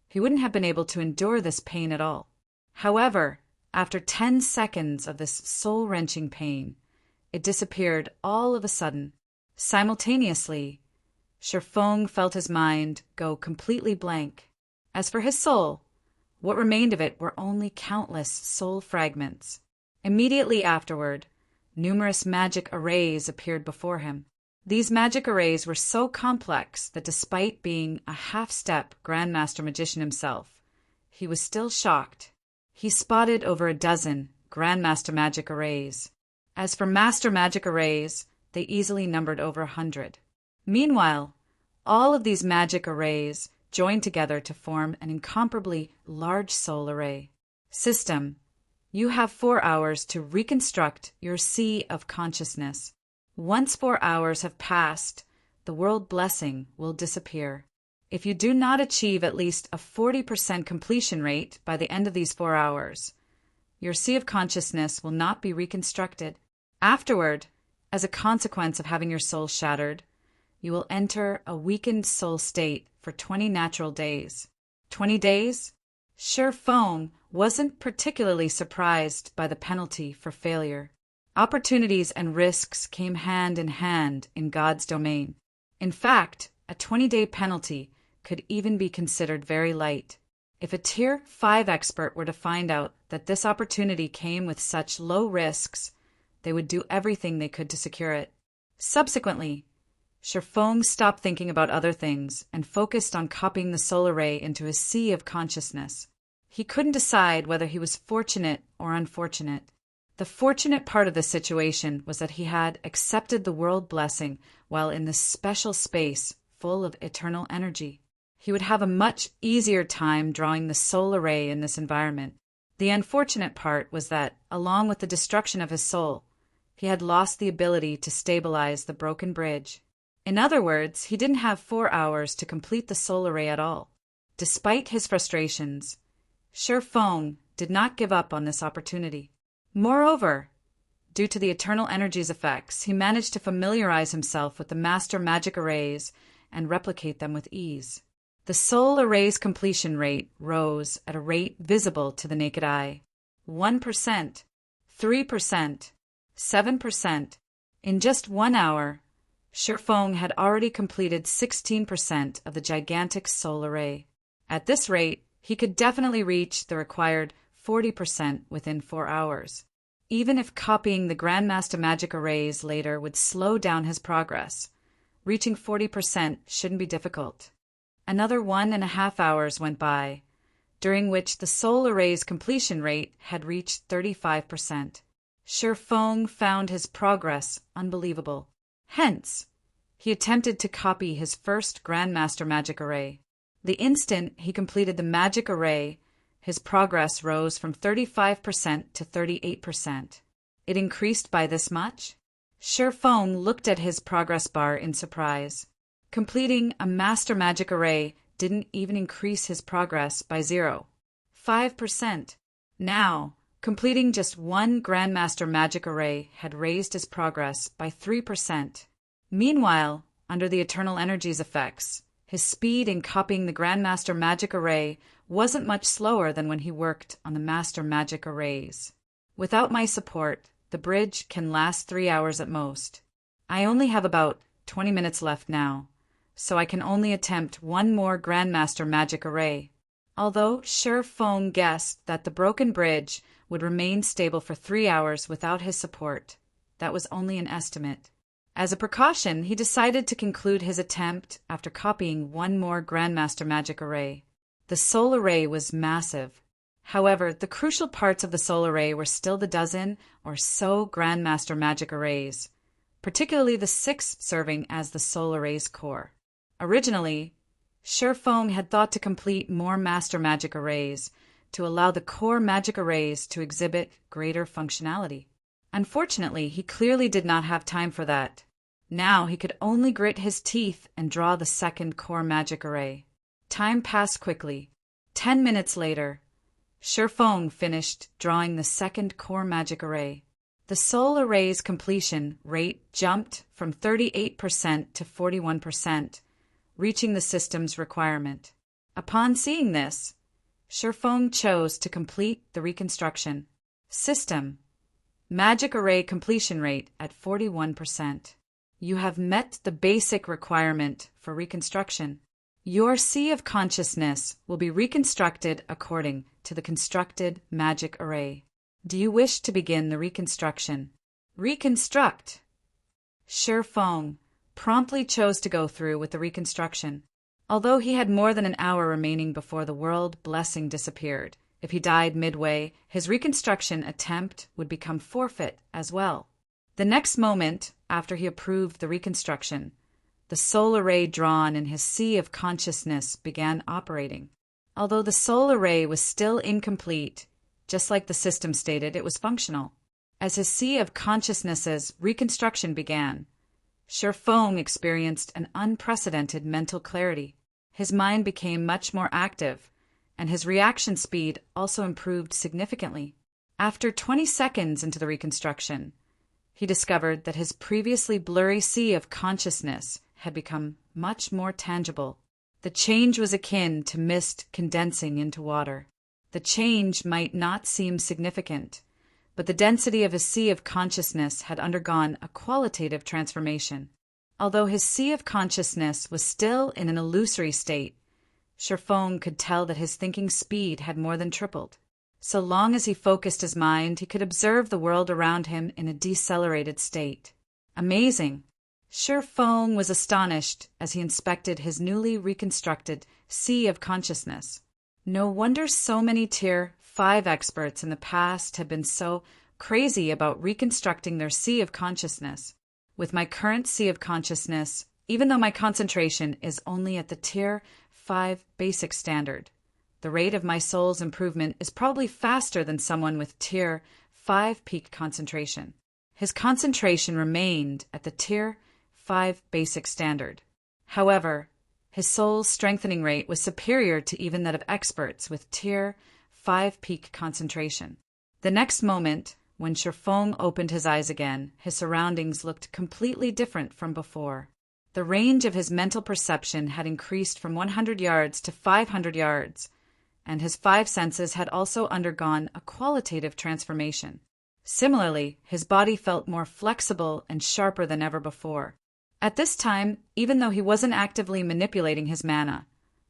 he wouldn't have been able to endure this pain at all. However, after 10 seconds of this soul-wrenching pain, it disappeared all of a sudden. Simultaneously, Sherfone felt his mind go completely blank. As for his soul, what remained of it were only countless soul fragments. Immediately afterward, numerous magic arrays appeared before him. These magic arrays were so complex that despite being a half-step Grandmaster Magician himself, he was still shocked. He spotted over a dozen Grandmaster Magic arrays. As for Master Magic arrays, they easily numbered over 100. Meanwhile, all of these magic arrays joined together to form an incomparably large soul array. System: you have 4 hours to reconstruct your sea of consciousness. Once 4 hours have passed, the world blessing will disappear. If you do not achieve at least a 40% completion rate by the end of these 4 hours, your sea of consciousness will not be reconstructed. Afterward, as a consequence of having your soul shattered, you will enter a weakened soul state for 20 natural days. 20 days? Sherfone wasn't particularly surprised by the penalty for failure. Opportunities and risks came hand in hand in God's domain. In fact, a 20-day penalty could even be considered very light. If a Tier 5 expert were to find out that this opportunity came with such low risks, they would do everything they could to secure it. Subsequently, Sherfone stopped thinking about other things and focused on copying the soul array into his sea of consciousness. He couldn't decide whether he was fortunate or unfortunate. The fortunate part of the situation was that he had accepted the world blessing while in this special space full of eternal energy. He would have a much easier time drawing the soul array in this environment. The unfortunate part was that, along with the destruction of his soul, he had lost the ability to stabilize the broken bridge. In other words, he didn't have 4 hours to complete the soul array at all. Despite his frustrations, Shi Feng did not give up on this opportunity. Moreover, due to the eternal energy's effects, he managed to familiarize himself with the master magic arrays and replicate them with ease. The soul array's completion rate rose at a rate visible to the naked eye. 1%, 3%, 7%. In just 1 hour, Shi Feng had already completed 16% of the gigantic soul array. At this rate, he could definitely reach the required 40% within 4 hours. Even if copying the Grandmaster Magic arrays later would slow down his progress, reaching 40% shouldn't be difficult. Another 1.5 hours went by, during which the soul array's completion rate had reached 35%. Shi Feng found his progress unbelievable. Hence, he attempted to copy his first Grandmaster Magic array. The instant he completed the magic array, his progress rose from 35% to 38%. It increased by this much? Shi Feng looked at his progress bar in surprise. Completing a master magic array didn't even increase his progress by 0.5%. Now, completing just one Grandmaster Magic array had raised his progress by 3%. Meanwhile, under the eternal energy's effects, his speed in copying the Grandmaster Magic array wasn't much slower than when he worked on the Master Magic arrays. Without my support, the bridge can last 3 hours at most. I only have about 20 minutes left now, so I can only attempt one more Grandmaster Magic array. Although Shi Feng guessed that the broken bridge would remain stable for 3 hours without his support, that was only an estimate. As a precaution, he decided to conclude his attempt after copying one more Grandmaster Magic array. The soul array was massive. However, the crucial parts of the soul array were still the dozen or so Grandmaster Magic arrays, particularly the 6 serving as the soul array's core. Originally, Shi Feng had thought to complete more Master Magic arrays to allow the core magic arrays to exhibit greater functionality. Unfortunately, he clearly did not have time for that. Now he could only grit his teeth and draw the second core magic array. Time passed quickly. 10 minutes later, Shi Feng finished drawing the second core magic array. The soul array's completion rate jumped from 38% to 41%, reaching the system's requirement. Upon seeing this, Shi Feng chose to complete the reconstruction. System: Magic array completion rate at 41%. You have met the basic requirement for reconstruction. Your sea of consciousness will be reconstructed according to the constructed magic array. Do you wish to begin the reconstruction? Reconstruct! Shi Feng promptly chose to go through with the reconstruction. Although he had more than an hour remaining before the world blessing disappeared, if he died midway, his reconstruction attempt would become forfeit as well. The next moment, after he approved the reconstruction, the soul array drawn in his sea of consciousness began operating. Although the soul array was still incomplete, just like the system stated, it was functional. As his sea of consciousness's reconstruction began, Shi Feng experienced an unprecedented mental clarity. His mind became much more active, and his reaction speed also improved significantly. After 20 seconds into the reconstruction, he discovered that his previously blurry sea of consciousness had become much more tangible. The change was akin to mist condensing into water. The change might not seem significant, but the density of his sea of consciousness had undergone a qualitative transformation. Although his sea of consciousness was still in an illusory state, Shi Feng could tell that his thinking speed had more than tripled. So long as he focused his mind, he could observe the world around him in a decelerated state. Amazing! Shi Feng was astonished as he inspected his newly reconstructed sea of consciousness. No wonder so many Tier 5 experts in the past have been so crazy about reconstructing their sea of consciousness. With my current sea of consciousness, Even though my concentration is only at the Tier 5 basic standard, the rate of my soul's improvement is probably faster than someone with Tier 5 peak concentration. His concentration remained at the Tier 5 basic standard. However, his soul's strengthening rate was superior to even that of experts with Tier 5 peak concentration. The next moment, when Shifeng opened his eyes again, his surroundings looked completely different from before. The range of his mental perception had increased from 100 yards to 500 yards, and his 5 senses had also undergone a qualitative transformation. Similarly, his body felt more flexible and sharper than ever before. At this time, even though he wasn't actively manipulating his mana,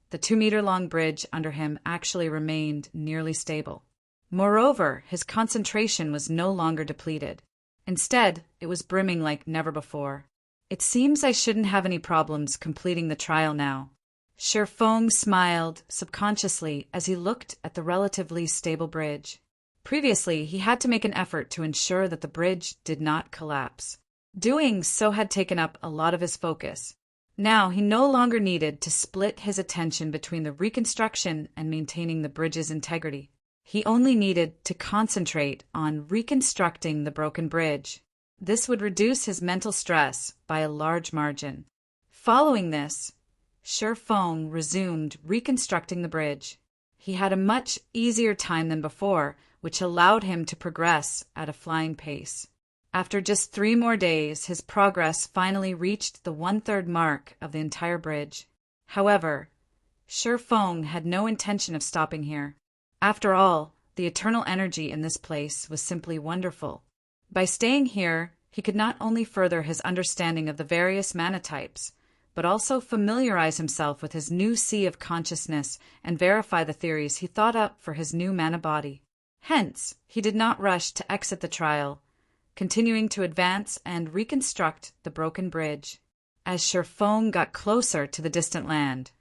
the 2-meter-long bridge under him actually remained nearly stable. Moreover, his concentration was no longer depleted. Instead, it was brimming like never before. It seems I shouldn't have any problems completing the trial now. Shifeng smiled subconsciously as he looked at the relatively stable bridge. Previously, he had to make an effort to ensure that the bridge did not collapse. Doing so had taken up a lot of his focus. Now he no longer needed to split his attention between the reconstruction and maintaining the bridge's integrity. He only needed to concentrate on reconstructing the broken bridge. This would reduce his mental stress by a large margin. Following this, Shifeng resumed reconstructing the bridge. He had a much easier time than before, which allowed him to progress at a flying pace. After just 3 more days, his progress finally reached the 1/3 mark of the entire bridge. However, Shifeng had no intention of stopping here. After all, the eternal energy in this place was simply wonderful. By staying here, he could not only further his understanding of the various mana types, but also familiarize himself with his new sea of consciousness and verify the theories he thought up for his new mana body. Hence, he did not rush to exit the trial, continuing to advance and reconstruct the broken bridge. As Shifeng got closer to the distant land,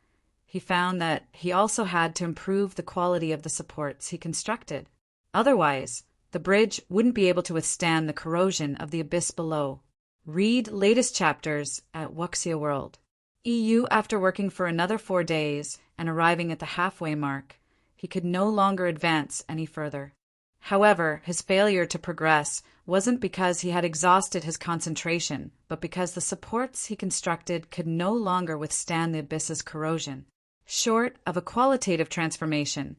he found that he also had to improve the quality of the supports he constructed. Otherwise, the bridge wouldn't be able to withstand the corrosion of the abyss below. Read latest chapters at Wuxia World. EU. After working for another 4 days and arriving at the halfway mark, he could no longer advance any further. However, his failure to progress wasn't because he had exhausted his concentration, but because the supports he constructed could no longer withstand the abyss's corrosion. Short of a qualitative transformation,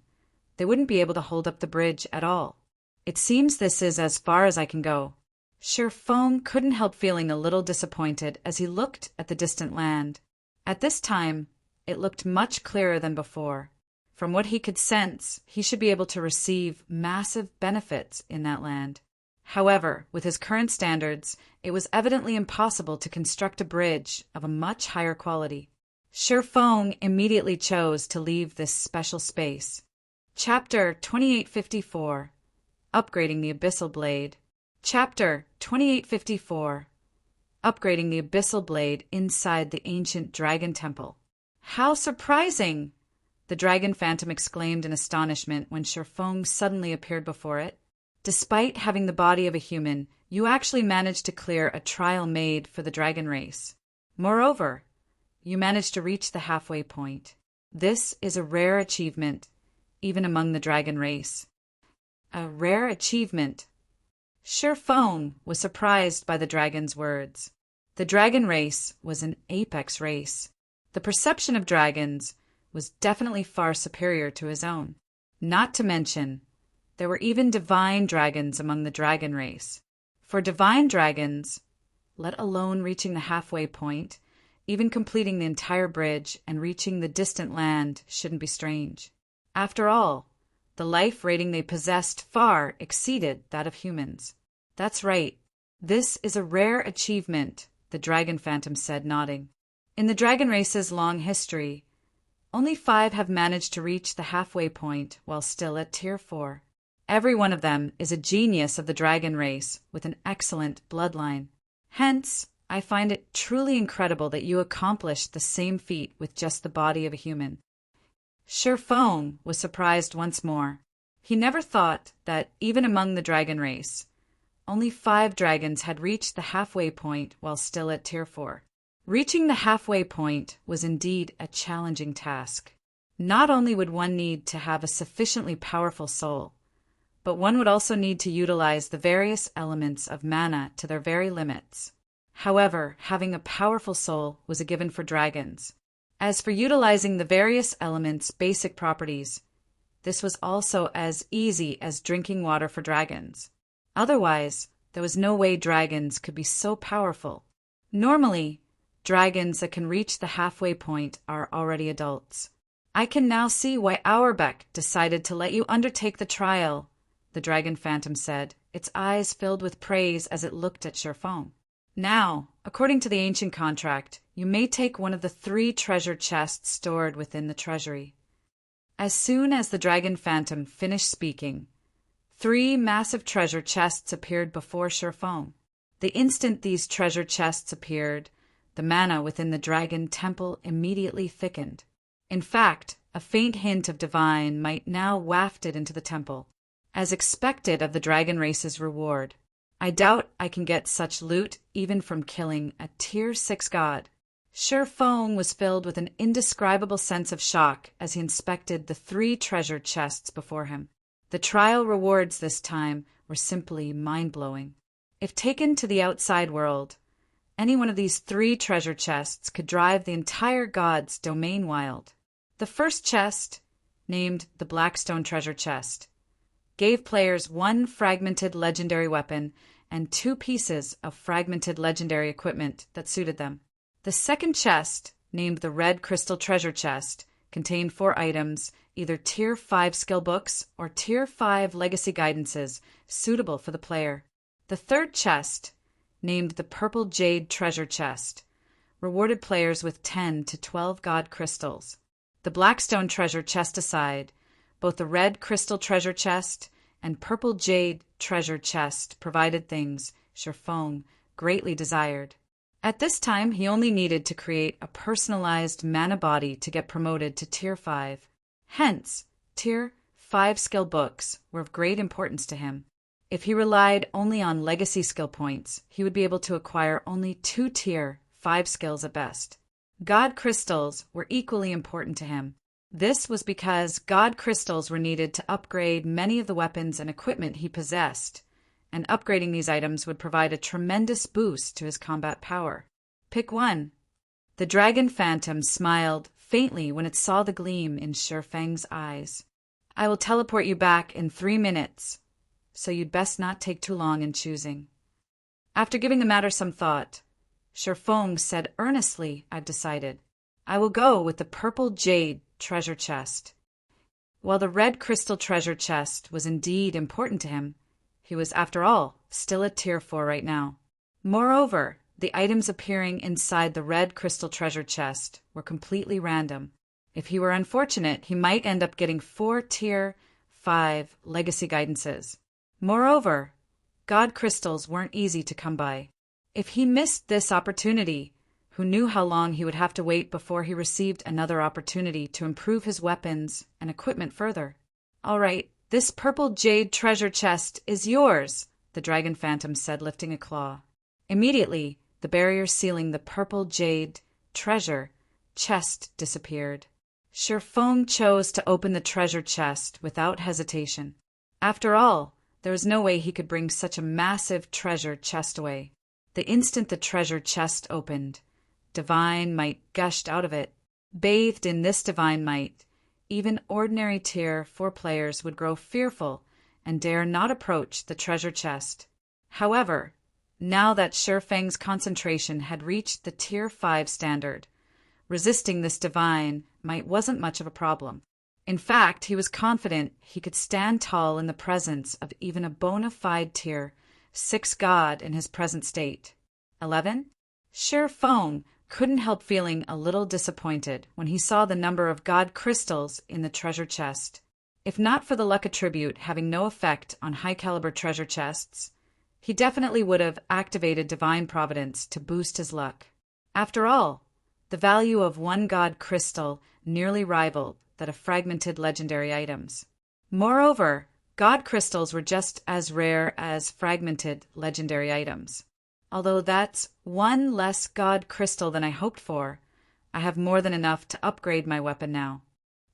they wouldn't be able to hold up the bridge at all. It seems this is as far as I can go. Shifeng couldn't help feeling a little disappointed as he looked at the distant land. At this time, it looked much clearer than before. From what he could sense, he should be able to receive massive benefits in that land. However, with his current standards, it was evidently impossible to construct a bridge of a much higher quality. Shifeng immediately chose to leave this special space. Chapter 2854. Upgrading the Abyssal Blade. Chapter 2854. Upgrading the Abyssal Blade inside the ancient Dragon Temple. How surprising! The Dragon Phantom exclaimed in astonishment when Shifeng suddenly appeared before it. Despite having the body of a human, you actually managed to clear a trial made for the dragon race. Moreover, you managed to reach the halfway point. This is a rare achievement, even among the dragon race. A rare achievement. Shifeng was surprised by the dragon's words. The dragon race was an apex race. The perception of dragons was definitely far superior to his own. Not to mention, there were even divine dragons among the dragon race. For divine dragons, let alone reaching the halfway point, even completing the entire bridge and reaching the distant land shouldn't be strange. After all, the life rating they possessed far exceeded that of humans. That's right. This is a rare achievement, the Dragon Phantom said, nodding. In the dragon race's long history, only 5 have managed to reach the halfway point while still at Tier 4. Every one of them is a genius of the dragon race with an excellent bloodline. Hence, I find it truly incredible that you accomplished the same feat with just the body of a human. Shifeng was surprised once more. He never thought that, even among the dragon race, only 5 dragons had reached the halfway point while still at Tier 4. Reaching the halfway point was indeed a challenging task. Not only would one need to have a sufficiently powerful soul, but one would also need to utilize the various elements of mana to their very limits. However, having a powerful soul was a given for dragons. As for utilizing the various elements' basic properties, this was also as easy as drinking water for dragons. Otherwise, there was no way dragons could be so powerful. Normally, dragons that can reach the halfway point are already adults. I can now see why Auerbeck decided to let you undertake the trial, the dragon phantom said, its eyes filled with praise as it looked at Sherfong. Now, according to the ancient contract, you may take one of the 3 treasure chests stored within the treasury. As soon as the dragon phantom finished speaking, 3 massive treasure chests appeared before Sherfong. The instant these treasure chests appeared, the mana within the dragon temple immediately thickened. In fact, a faint hint of divine might now wafted into the temple. As expected of the dragon race's reward, I doubt I can get such loot even from killing a tier 6 god. Sherfong was filled with an indescribable sense of shock as he inspected the 3 treasure chests before him. The trial rewards this time were simply mind-blowing. If taken to the outside world, any one of these 3 treasure chests could drive the entire god's domain wild. The first chest, named the Blackstone Treasure Chest, gave players 1 fragmented legendary weapon and 2 pieces of fragmented legendary equipment that suited them. The second chest, named the Red Crystal Treasure Chest, contained 4 items, either Tier 5 skill books or Tier 5 legacy guidances suitable for the player. The third chest, named the Purple Jade Treasure Chest, rewarded players with 10 to 12 god crystals. The Blackstone Treasure Chest aside, both the Red Crystal Treasure Chest and Purple Jade Treasure Chest provided things Sherfong greatly desired. At this time, he only needed to create a personalized mana body to get promoted to Tier 5. Hence, Tier 5 skill books were of great importance to him. If he relied only on legacy skill points, he would be able to acquire only 2 Tier 5 skills at best. God crystals were equally important to him. This was because god crystals were needed to upgrade many of the weapons and equipment he possessed, and upgrading these items would provide a tremendous boost to his combat power. Pick one. The dragon phantom smiled faintly when it saw the gleam in Sherfang's eyes. I will teleport you back in 3 minutes, so you'd best not take too long in choosing. After giving the matter some thought, Sherfong said earnestly, I've decided. I will go with the Purple Jade Treasure Chest. While the Red Crystal Treasure Chest was indeed important to him, he was, after all, still at Tier 4 right now. Moreover, the items appearing inside the Red Crystal Treasure Chest were completely random. If he were unfortunate, he might end up getting 4 Tier 5 legacy guidances. Moreover, god crystals weren't easy to come by. If he missed this opportunity, who knew how long he would have to wait before he received another opportunity to improve his weapons and equipment further? All right, this Purple Jade Treasure Chest is yours, the dragon phantom said, lifting a claw. Immediately, the barrier sealing the Purple Jade Treasure Chest disappeared. Sherfong chose to open the treasure chest without hesitation. After all, there was no way he could bring such a massive treasure chest away. The instant the treasure chest opened, divine might gushed out of it. Bathed in this divine might, even ordinary Tier 4 players would grow fearful and dare not approach the treasure chest. However, now that Sherfang's concentration had reached the Tier 5 standard, resisting this divine might wasn't much of a problem. In fact, he was confident he could stand tall in the presence of even a bona fide Tier 6 god in his present state. 11. Sherfong couldn't help feeling a little disappointed when he saw the number of god crystals in the treasure chest. If not for the luck attribute having no effect on high-caliber treasure chests, he definitely would have activated Divine Providence to boost his luck. After all, the value of 1 god crystal nearly rivaled that of fragmented legendary items. Moreover, god crystals were just as rare as fragmented legendary items. Although that's one less god crystal than I hoped for, I have more than enough to upgrade my weapon now.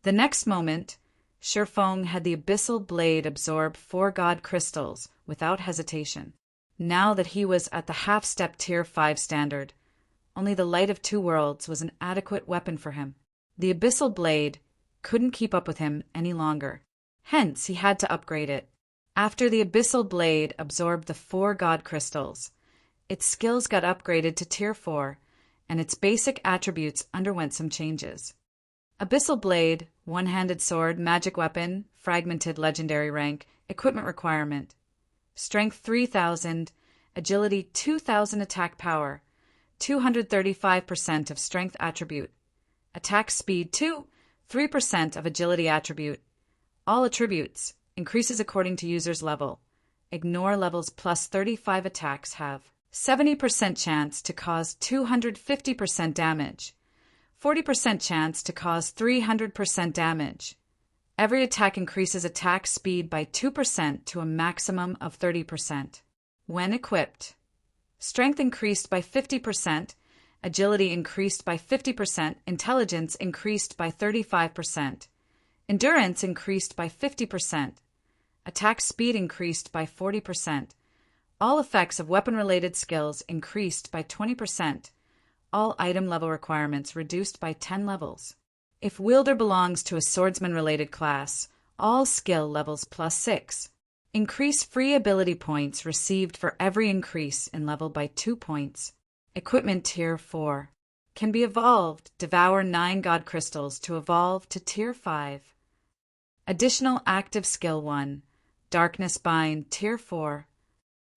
The next moment, Shifeng had the abyssal blade absorb 4 god crystals without hesitation. Now that he was at the half-step tier 5 standard, only the Light of Two Worlds was an adequate weapon for him. The abyssal blade couldn't keep up with him any longer. Hence, he had to upgrade it. After the abyssal blade absorbed the 4 god crystals, its skills got upgraded to tier 4, and its basic attributes underwent some changes. Abyssal blade, one-handed sword, magic weapon, fragmented legendary rank, equipment requirement. Strength 3000, agility 2000 attack power, 235% of strength attribute. Attack speed 2, 3% of agility attribute. All attributes, increases according to user's level. Ignore levels plus 35 attacks have 70% chance to cause 250% damage. 40% chance to cause 300% damage. Every attack increases attack speed by 2% to a maximum of 30%. When equipped, strength increased by 50%, agility increased by 50%, intelligence increased by 35%, endurance increased by 50%, attack speed increased by 40%. All effects of weapon-related skills increased by 20%. All item level requirements reduced by 10 levels. If wielder belongs to a swordsman-related class, all skill levels plus 6. Increase free ability points received for every increase in level by 2 points. Equipment tier 4. Can be evolved. Devour 9 god crystals to evolve to tier 5. Additional active skill 1. Darkness bind tier 4.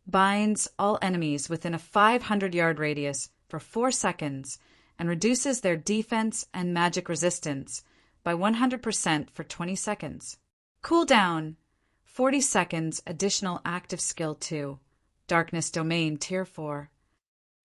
Binds all enemies within a 500-yard radius for 4 seconds and reduces their defense and magic resistance by 100% for 20 seconds. Cooldown 40 seconds. Additional active skill 2. Darkness domain tier 4.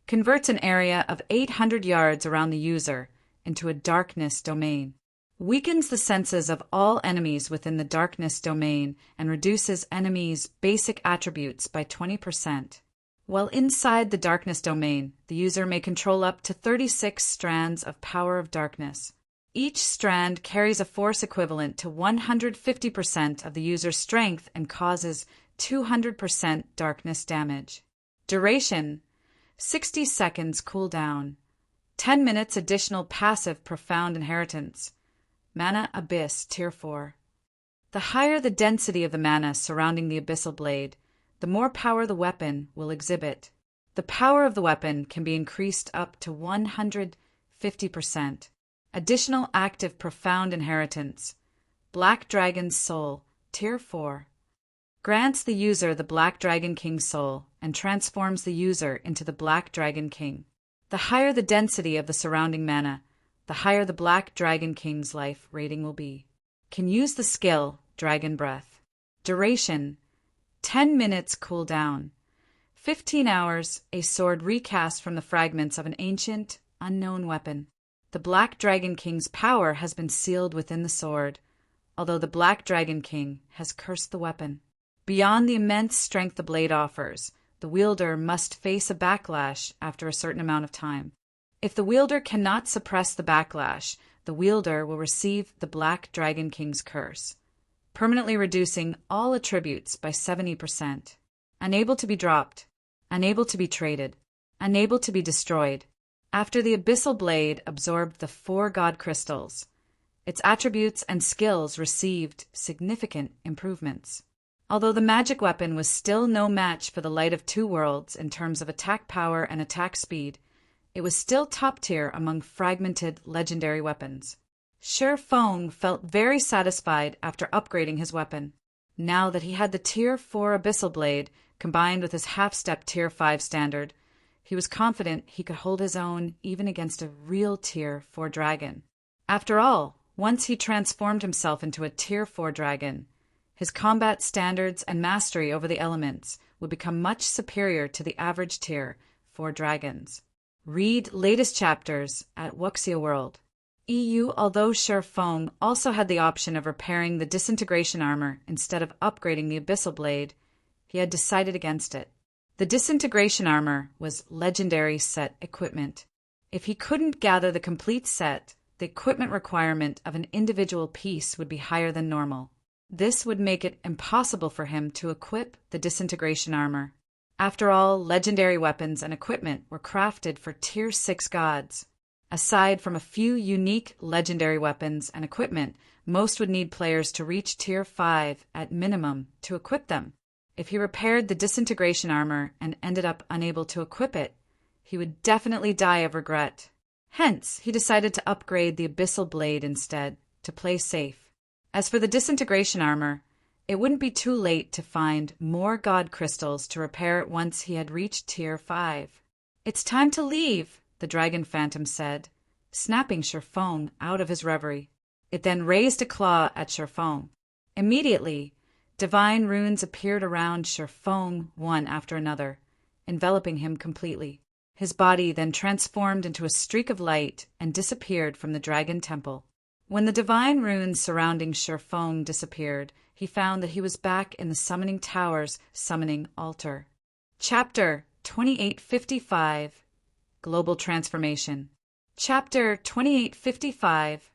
Converts an area of 800 yards around the user into a darkness domain. Weakens the senses of all enemies within the darkness domain and reduces enemies' basic attributes by 20%. While inside the darkness domain, the user may control up to 36 strands of power of darkness. Each strand carries a force equivalent to 150% of the user's strength and causes 200% darkness damage. Duration 60 seconds cooldown. 10 minutes additional passive profound inheritance. Mana Abyss tier 4. The higher the density of the mana surrounding the abyssal blade, the more power the weapon will exhibit. The power of the weapon can be increased up to 150%. Additional active profound inheritance. Black Dragon's Soul, tier 4. Grants the user the Black Dragon King's soul and transforms the user into the Black Dragon King. The higher the density of the surrounding mana, the higher the Black Dragon King's life rating will be. Can use the skill Dragon Breath. Duration 10 minutes cooldown. 15 hours, a sword recast from the fragments of an ancient, unknown weapon. The Black Dragon King's power has been sealed within the sword, although the Black Dragon King has cursed the weapon. Beyond the immense strength the blade offers, the wielder must face a backlash after a certain amount of time. If the wielder cannot suppress the backlash, the wielder will receive the Black Dragon King's curse, permanently reducing all attributes by 70%. Unable to be dropped, unable to be traded, unable to be destroyed. After the abyssal blade absorbed the 4 god crystals, its attributes and skills received significant improvements. Although the magic weapon was still no match for the Light of Two Worlds in terms of attack power and attack speed, it was still top tier among fragmented legendary weapons. Shifeng felt very satisfied after upgrading his weapon. Now that he had the tier 4 abyssal blade combined with his half-step tier 5 standard, he was confident he could hold his own even against a real tier 4 dragon. After all, once he transformed himself into a tier 4 dragon, his combat standards and mastery over the elements would become much superior to the average tier 4 dragons. Read latest chapters at Wuxia World. Although Shifeng also had the option of repairing the disintegration armor instead of upgrading the abyssal blade, he had decided against it. The disintegration armor was legendary set equipment. If he couldn't gather the complete set, the equipment requirement of an individual piece would be higher than normal. This would make it impossible for him to equip the disintegration armor. After all, legendary weapons and equipment were crafted for Tier 6 gods. Aside from a few unique legendary weapons and equipment, most would need players to reach Tier 5 at minimum to equip them. If he repaired the disintegration armor and ended up unable to equip it, he would definitely die of regret. Hence, he decided to upgrade the Abyssal Blade instead, to play safe. As for the disintegration armor, it wouldn't be too late to find more god crystals to repair it once he had reached Tier 5. "It's time to leave," the dragon phantom said, snapping Sherfong out of his reverie. It then raised a claw at Sherfong. Immediately, divine runes appeared around Sherfong one after another, enveloping him completely. His body then transformed into a streak of light and disappeared from the dragon temple. When the divine runes surrounding Sherfong disappeared, he found that he was back in the Summoning Tower's summoning altar. Chapter 2855 Global Transformation. Chapter 2855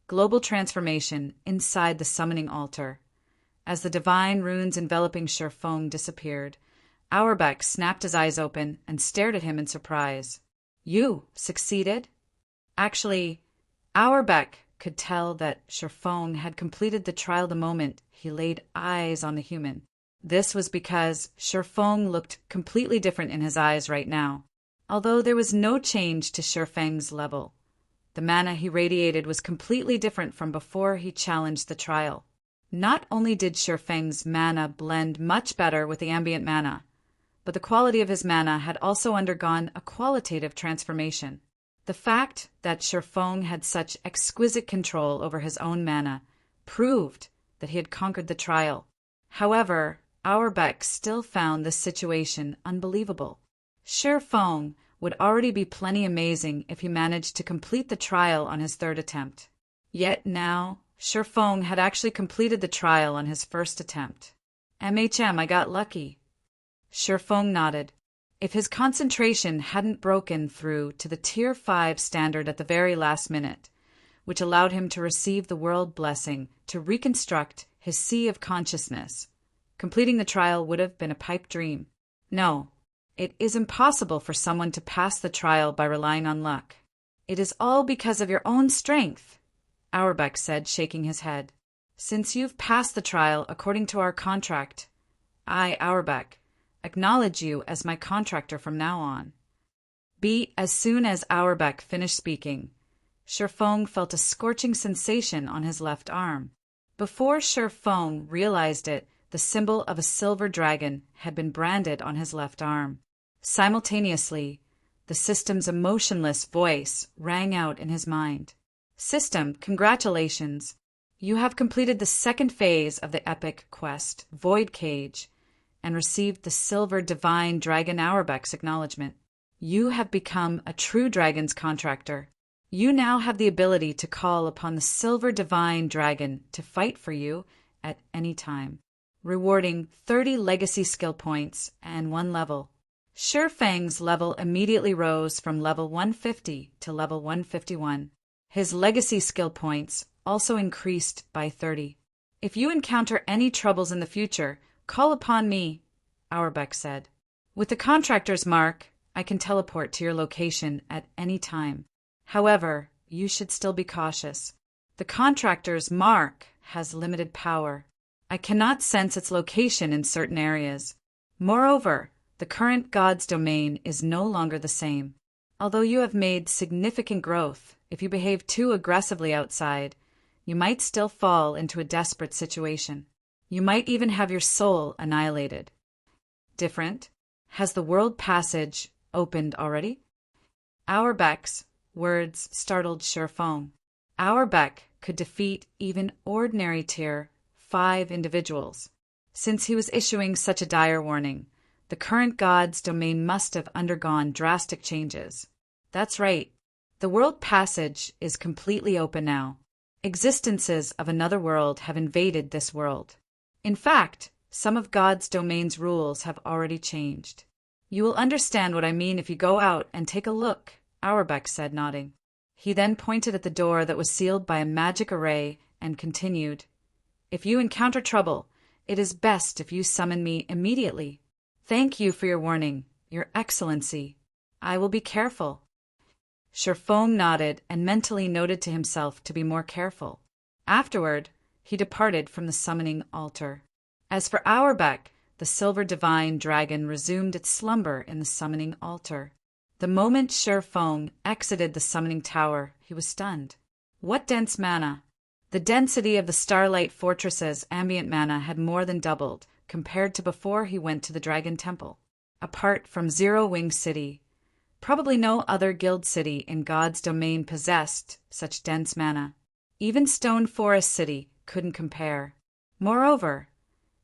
Global Transformation inside the summoning altar. As the divine runes enveloping Sherfong disappeared, Auerbach snapped his eyes open and stared at him in surprise. "You succeeded?" Actually, Auerbach could tell that Sherfong had completed the trial the moment he laid eyes on the human. This was because Sherfong looked completely different in his eyes right now. Although there was no change to Sherfeng's level, the mana he radiated was completely different from before he challenged the trial. Not only did Sherfeng's mana blend much better with the ambient mana, but the quality of his mana had also undergone a qualitative transformation. The fact that Sherfong had such exquisite control over his own mana proved that he had conquered the trial. However, Auerbach still found this situation unbelievable. Sherfong would already be plenty amazing if he managed to complete the trial on his third attempt. Yet now, Sherfong had actually completed the trial on his first attempt. "MHM, I got lucky." Sherfong nodded. If his concentration hadn't broken through to the Tier 5 standard at the very last minute, which allowed him to receive the world blessing to reconstruct his sea of consciousness, completing the trial would have been a pipe dream. No, it is impossible for someone to pass the trial by relying on luck. "It is all because of your own strength," Auerbach said, shaking his head. "Since you've passed the trial according to our contract, I, Auerbach, acknowledge you as my contractor from now on." As soon as Auerbach finished speaking, Sherfong felt a scorching sensation on his left arm. Before Sherfong realized it, the symbol of a silver dragon had been branded on his left arm. Simultaneously, the system's emotionless voice rang out in his mind. "System, congratulations. You have completed the second phase of the epic quest, Void Cage, and received the Silver Divine Dragon Auerbach's acknowledgement. You have become a true dragon's contractor. You now have the ability to call upon the Silver Divine Dragon to fight for you at any time, rewarding 30 legacy skill points and 1 level. Sherfeng's level immediately rose from level 150 to level 151. His legacy skill points also increased by 30. "If you encounter any troubles in the future, call upon me," Auerbach said. "With the contractor's mark, I can teleport to your location at any time. However, you should still be cautious. The contractor's mark has limited power. I cannot sense its location in certain areas. Moreover, the current god's domain is no longer the same. Although you have made significant growth, if you behave too aggressively outside, you might still fall into a desperate situation. You might even have your soul annihilated." "Different? Has the world passage opened already?" Auerbach's words startled Sherfong. Auerbach could defeat even ordinary Tier 5 individuals. Since he was issuing such a dire warning, the current god's domain must have undergone drastic changes. That's right. The world passage is completely open now. Existences of another world have invaded this world. In fact, some of God's domain's rules have already changed. You will understand what I mean if you go out and take a look, Auerbach said, nodding. He then pointed at the door that was sealed by a magic array and continued, If you encounter trouble, it is best if you summon me immediately. Thank you for your warning, Your Excellency. I will be careful. Sherfong nodded and mentally noted to himself to be more careful. Afterward, he departed from the summoning altar. As for Auerbach, the silver divine dragon resumed its slumber in the summoning altar. The moment Sherfong exited the summoning tower, he was stunned. What dense mana! The density of the Starlight Fortress's ambient mana had more than doubled compared to before he went to the Dragon Temple. Apart from Zero Wing City, probably no other guild city in God's domain possessed such dense mana. Even Stone Forest City couldn't compare. Moreover,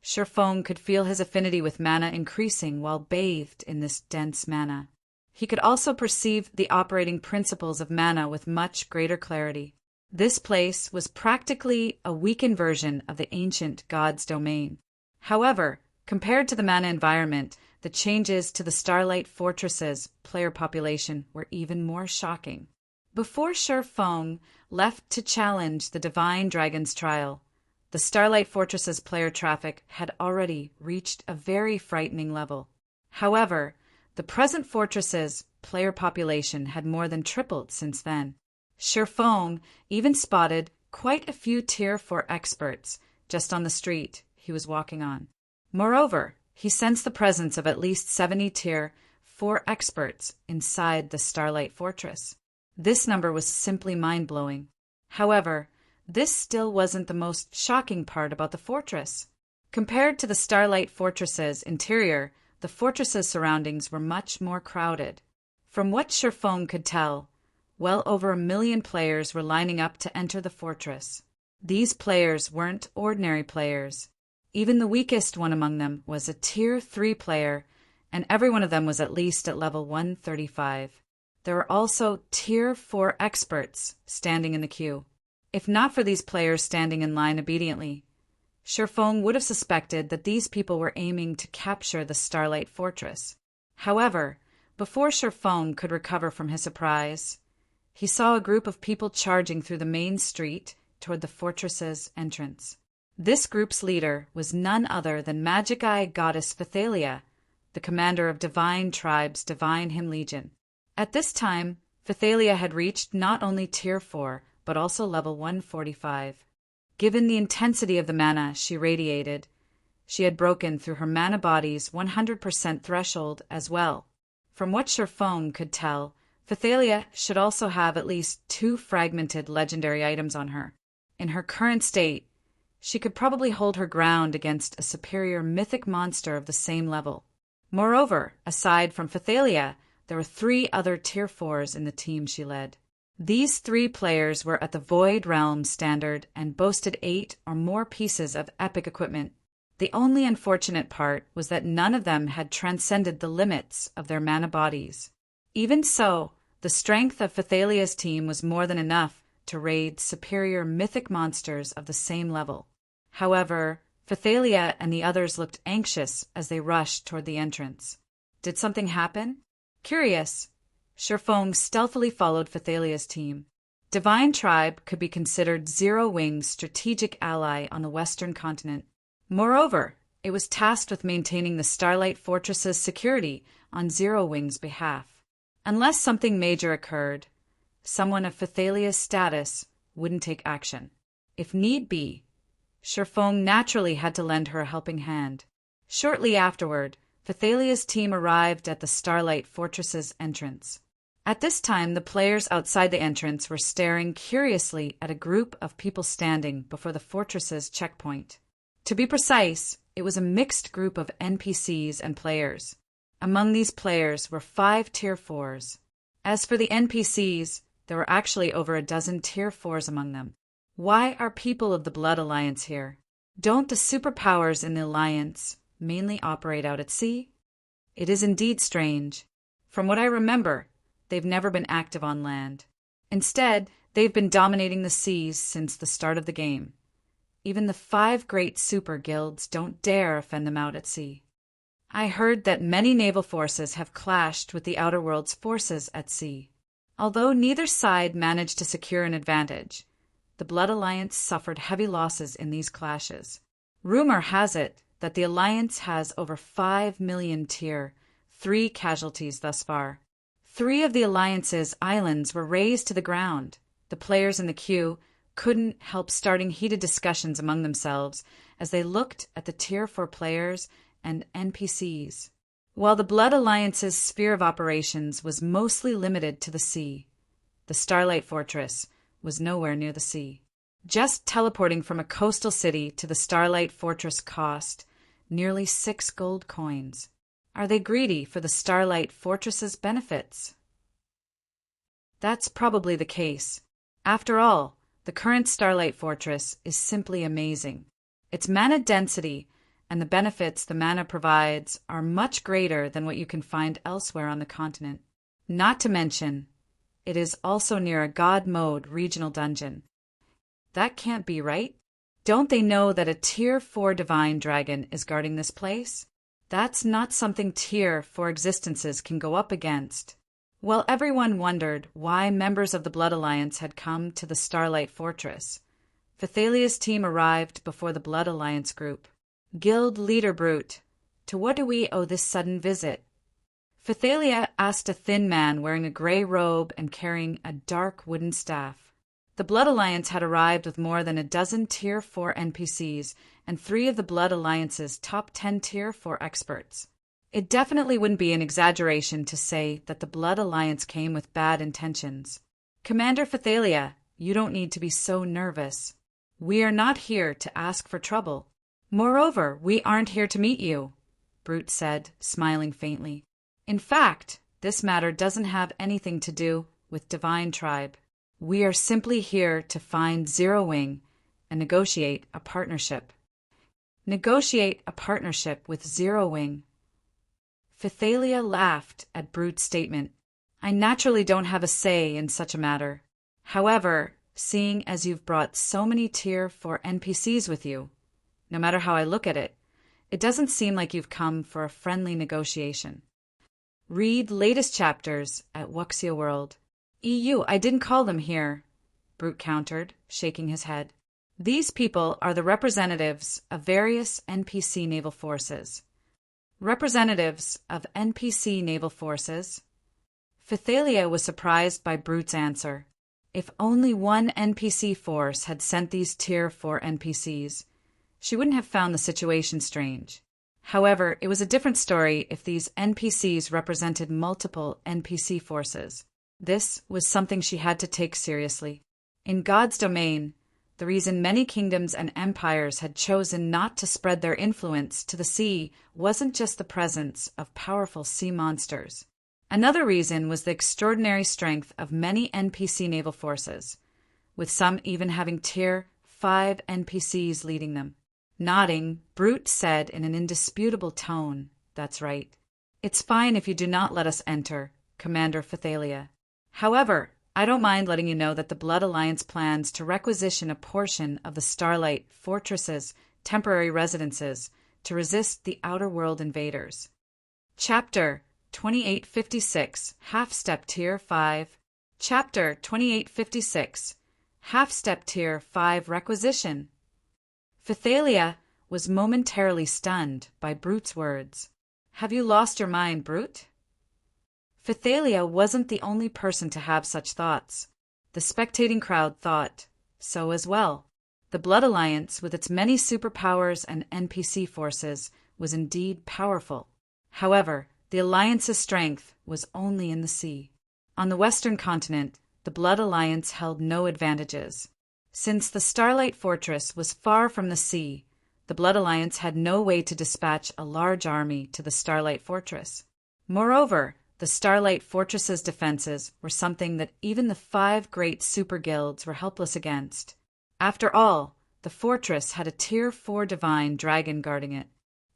Sherfong could feel his affinity with mana increasing while bathed in this dense mana. He could also perceive the operating principles of mana with much greater clarity. This place was practically a weakened version of the ancient God's domain. However, compared to the mana environment, the changes to the Starlight Fortress's player population were even more shocking. Before Sherfong left to challenge the Divine Dragon's trial, the Starlight Fortress's player traffic had already reached a very frightening level. However, the present fortress's player population had more than tripled since then. Sherfong even spotted quite a few Tier 4 experts just on the street he was walking on. Moreover, he sensed the presence of at least 70 Tier 4 experts inside the Starlight Fortress. This number was simply mind-blowing. However, this still wasn't the most shocking part about the fortress. Compared to the Starlight Fortress's interior, the fortress's surroundings were much more crowded. From what Sherfong could tell, well over 1 million players were lining up to enter the fortress. These players weren't ordinary players. Even the weakest one among them was a Tier 3 player, and every one of them was at least at level 135. There were also Tier 4 experts standing in the queue. If not for these players standing in line obediently, Sherfong would have suspected that these people were aiming to capture the Starlight Fortress. However, before Sherfong could recover from his surprise, he saw a group of people charging through the main street toward the fortress's entrance. This group's leader was none other than Magic-Eye Goddess Phythalia, the commander of Divine Tribe's Divine Hymn Legion. At this time, Phythalia had reached not only Tier 4, but also level 145. Given the intensity of the mana she radiated, she had broken through her mana body's 100% threshold as well. From what Sherfong could tell, Phythalia should also have at least 2 fragmented legendary items on her. In her current state, she could probably hold her ground against a superior mythic monster of the same level. Moreover, aside from Phythalia, there were 3 other Tier 4s in the team she led. These 3 players were at the Void Realm standard and boasted 8 or more pieces of epic equipment. The only unfortunate part was that none of them had transcended the limits of their mana bodies. Even so, the strength of Phythalia's team was more than enough to raid superior mythic monsters of the same level. However, Phythalia and the others looked anxious as they rushed toward the entrance. Did something happen? Curious, Sherfong stealthily followed Phythalia's team. Divine Tribe could be considered Zero Wing's strategic ally on the western continent. Moreover, it was tasked with maintaining the Starlight Fortress's security on Zero Wing's behalf. Unless something major occurred, someone of Phythalia's status wouldn't take action. If need be, Sherfong naturally had to lend her a helping hand. Shortly afterward, Phythalia's team arrived at the Starlight Fortress's entrance. At this time, the players outside the entrance were staring curiously at a group of people standing before the fortress's checkpoint. To be precise, it was a mixed group of NPCs and players. Among these players were 5 Tier 4s. As for the NPCs, there were actually over a dozen Tier 4s among them. Why are people of the Blood Alliance here? Don't the superpowers in the Alliance mainly operate out at sea? It is indeed strange. From what I remember, they've never been active on land. Instead, they've been dominating the seas since the start of the game. Even the 5 great super guilds don't dare offend them out at sea. I heard that many naval forces have clashed with the outer world's forces at sea. Although neither side managed to secure an advantage, the Blood Alliance suffered heavy losses in these clashes. Rumor has it that the Alliance has over 5 million Tier 3 casualties thus far. 3 of the Alliance's islands were razed to the ground. The players in the queue couldn't help starting heated discussions among themselves as they looked at the Tier 4 players and NPCs. While the Blood Alliance's sphere of operations was mostly limited to the sea, the Starlight Fortress was nowhere near the sea. Just teleporting from a coastal city to the Starlight Fortress cost nearly 6 gold coins. Are they greedy for the Starlight Fortress's benefits? That's probably the case. After all, the current Starlight Fortress is simply amazing. Its mana density and the benefits the mana provides are much greater than what you can find elsewhere on the continent. Not to mention, it is also near a God Mode regional dungeon. That can't be right. Don't they know that a Tier 4 Divine Dragon is guarding this place? That's not something Tier 4 existences can go up against. While everyone wondered why members of the Blood Alliance had come to the Starlight Fortress, Phythalia's team arrived before the Blood Alliance group. Guild Leader Brute, to what do we owe this sudden visit? Phythalia asked a thin man wearing a gray robe and carrying a dark wooden staff. The Blood Alliance had arrived with more than a dozen Tier 4 NPCs and 3 of the Blood Alliance's top 10 Tier 4 experts. It definitely wouldn't be an exaggeration to say that the Blood Alliance came with bad intentions. Commander Phythalia, you don't need to be so nervous. We are not here to ask for trouble. Moreover, we aren't here to meet you, Brute said, smiling faintly. In fact, this matter doesn't have anything to do with Divine Tribe. We are simply here to find Zero Wing and negotiate a partnership. Negotiate a partnership with Zero Wing. Phythalia laughed at Brute's statement. I naturally don't have a say in such a matter. However, seeing as you've brought so many Tier 4 NPCs with you, no matter how I look at it, it doesn't seem like you've come for a friendly negotiation. Read latest chapters at Wuxia World. I didn't call them here, Brute countered, shaking his head. These people are the representatives of various NPC naval forces. Representatives of NPC naval forces? Phythalia was surprised by Brute's answer. If only one NPC force had sent these Tier 4 NPCs, she wouldn't have found the situation strange. However, it was a different story if these NPCs represented multiple NPC forces. This was something she had to take seriously. In God's domain, the reason many kingdoms and empires had chosen not to spread their influence to the sea wasn't just the presence of powerful sea monsters. Another reason was the extraordinary strength of many NPC naval forces, with some even having Tier 5 NPCs leading them. Nodding, Brute said in an indisputable tone, That's right. It's fine if you do not let us enter, Commander Phythalia. However, I don't mind letting you know that the Blood Alliance plans to requisition a portion of the Starlight Fortress's temporary residences to resist the outer world invaders. Chapter 2856, Half-Step Tier 5. Chapter 2856, Half-Step Tier 5 Requisition. Phythalia was momentarily stunned by Brute's words. Have you lost your mind, Brute? Phythalia wasn't the only person to have such thoughts. The spectating crowd thought so as well. The Blood Alliance, with its many superpowers and NPC forces, was indeed powerful. However, the Alliance's strength was only in the sea. On the western continent, the Blood Alliance held no advantages. Since the Starlight Fortress was far from the sea, the Blood Alliance had no way to dispatch a large army to the Starlight Fortress. Moreover, the Starlight Fortress's defenses were something that even the 5 great super guilds were helpless against. After all, the fortress had a Tier 4 Divine Dragon guarding it.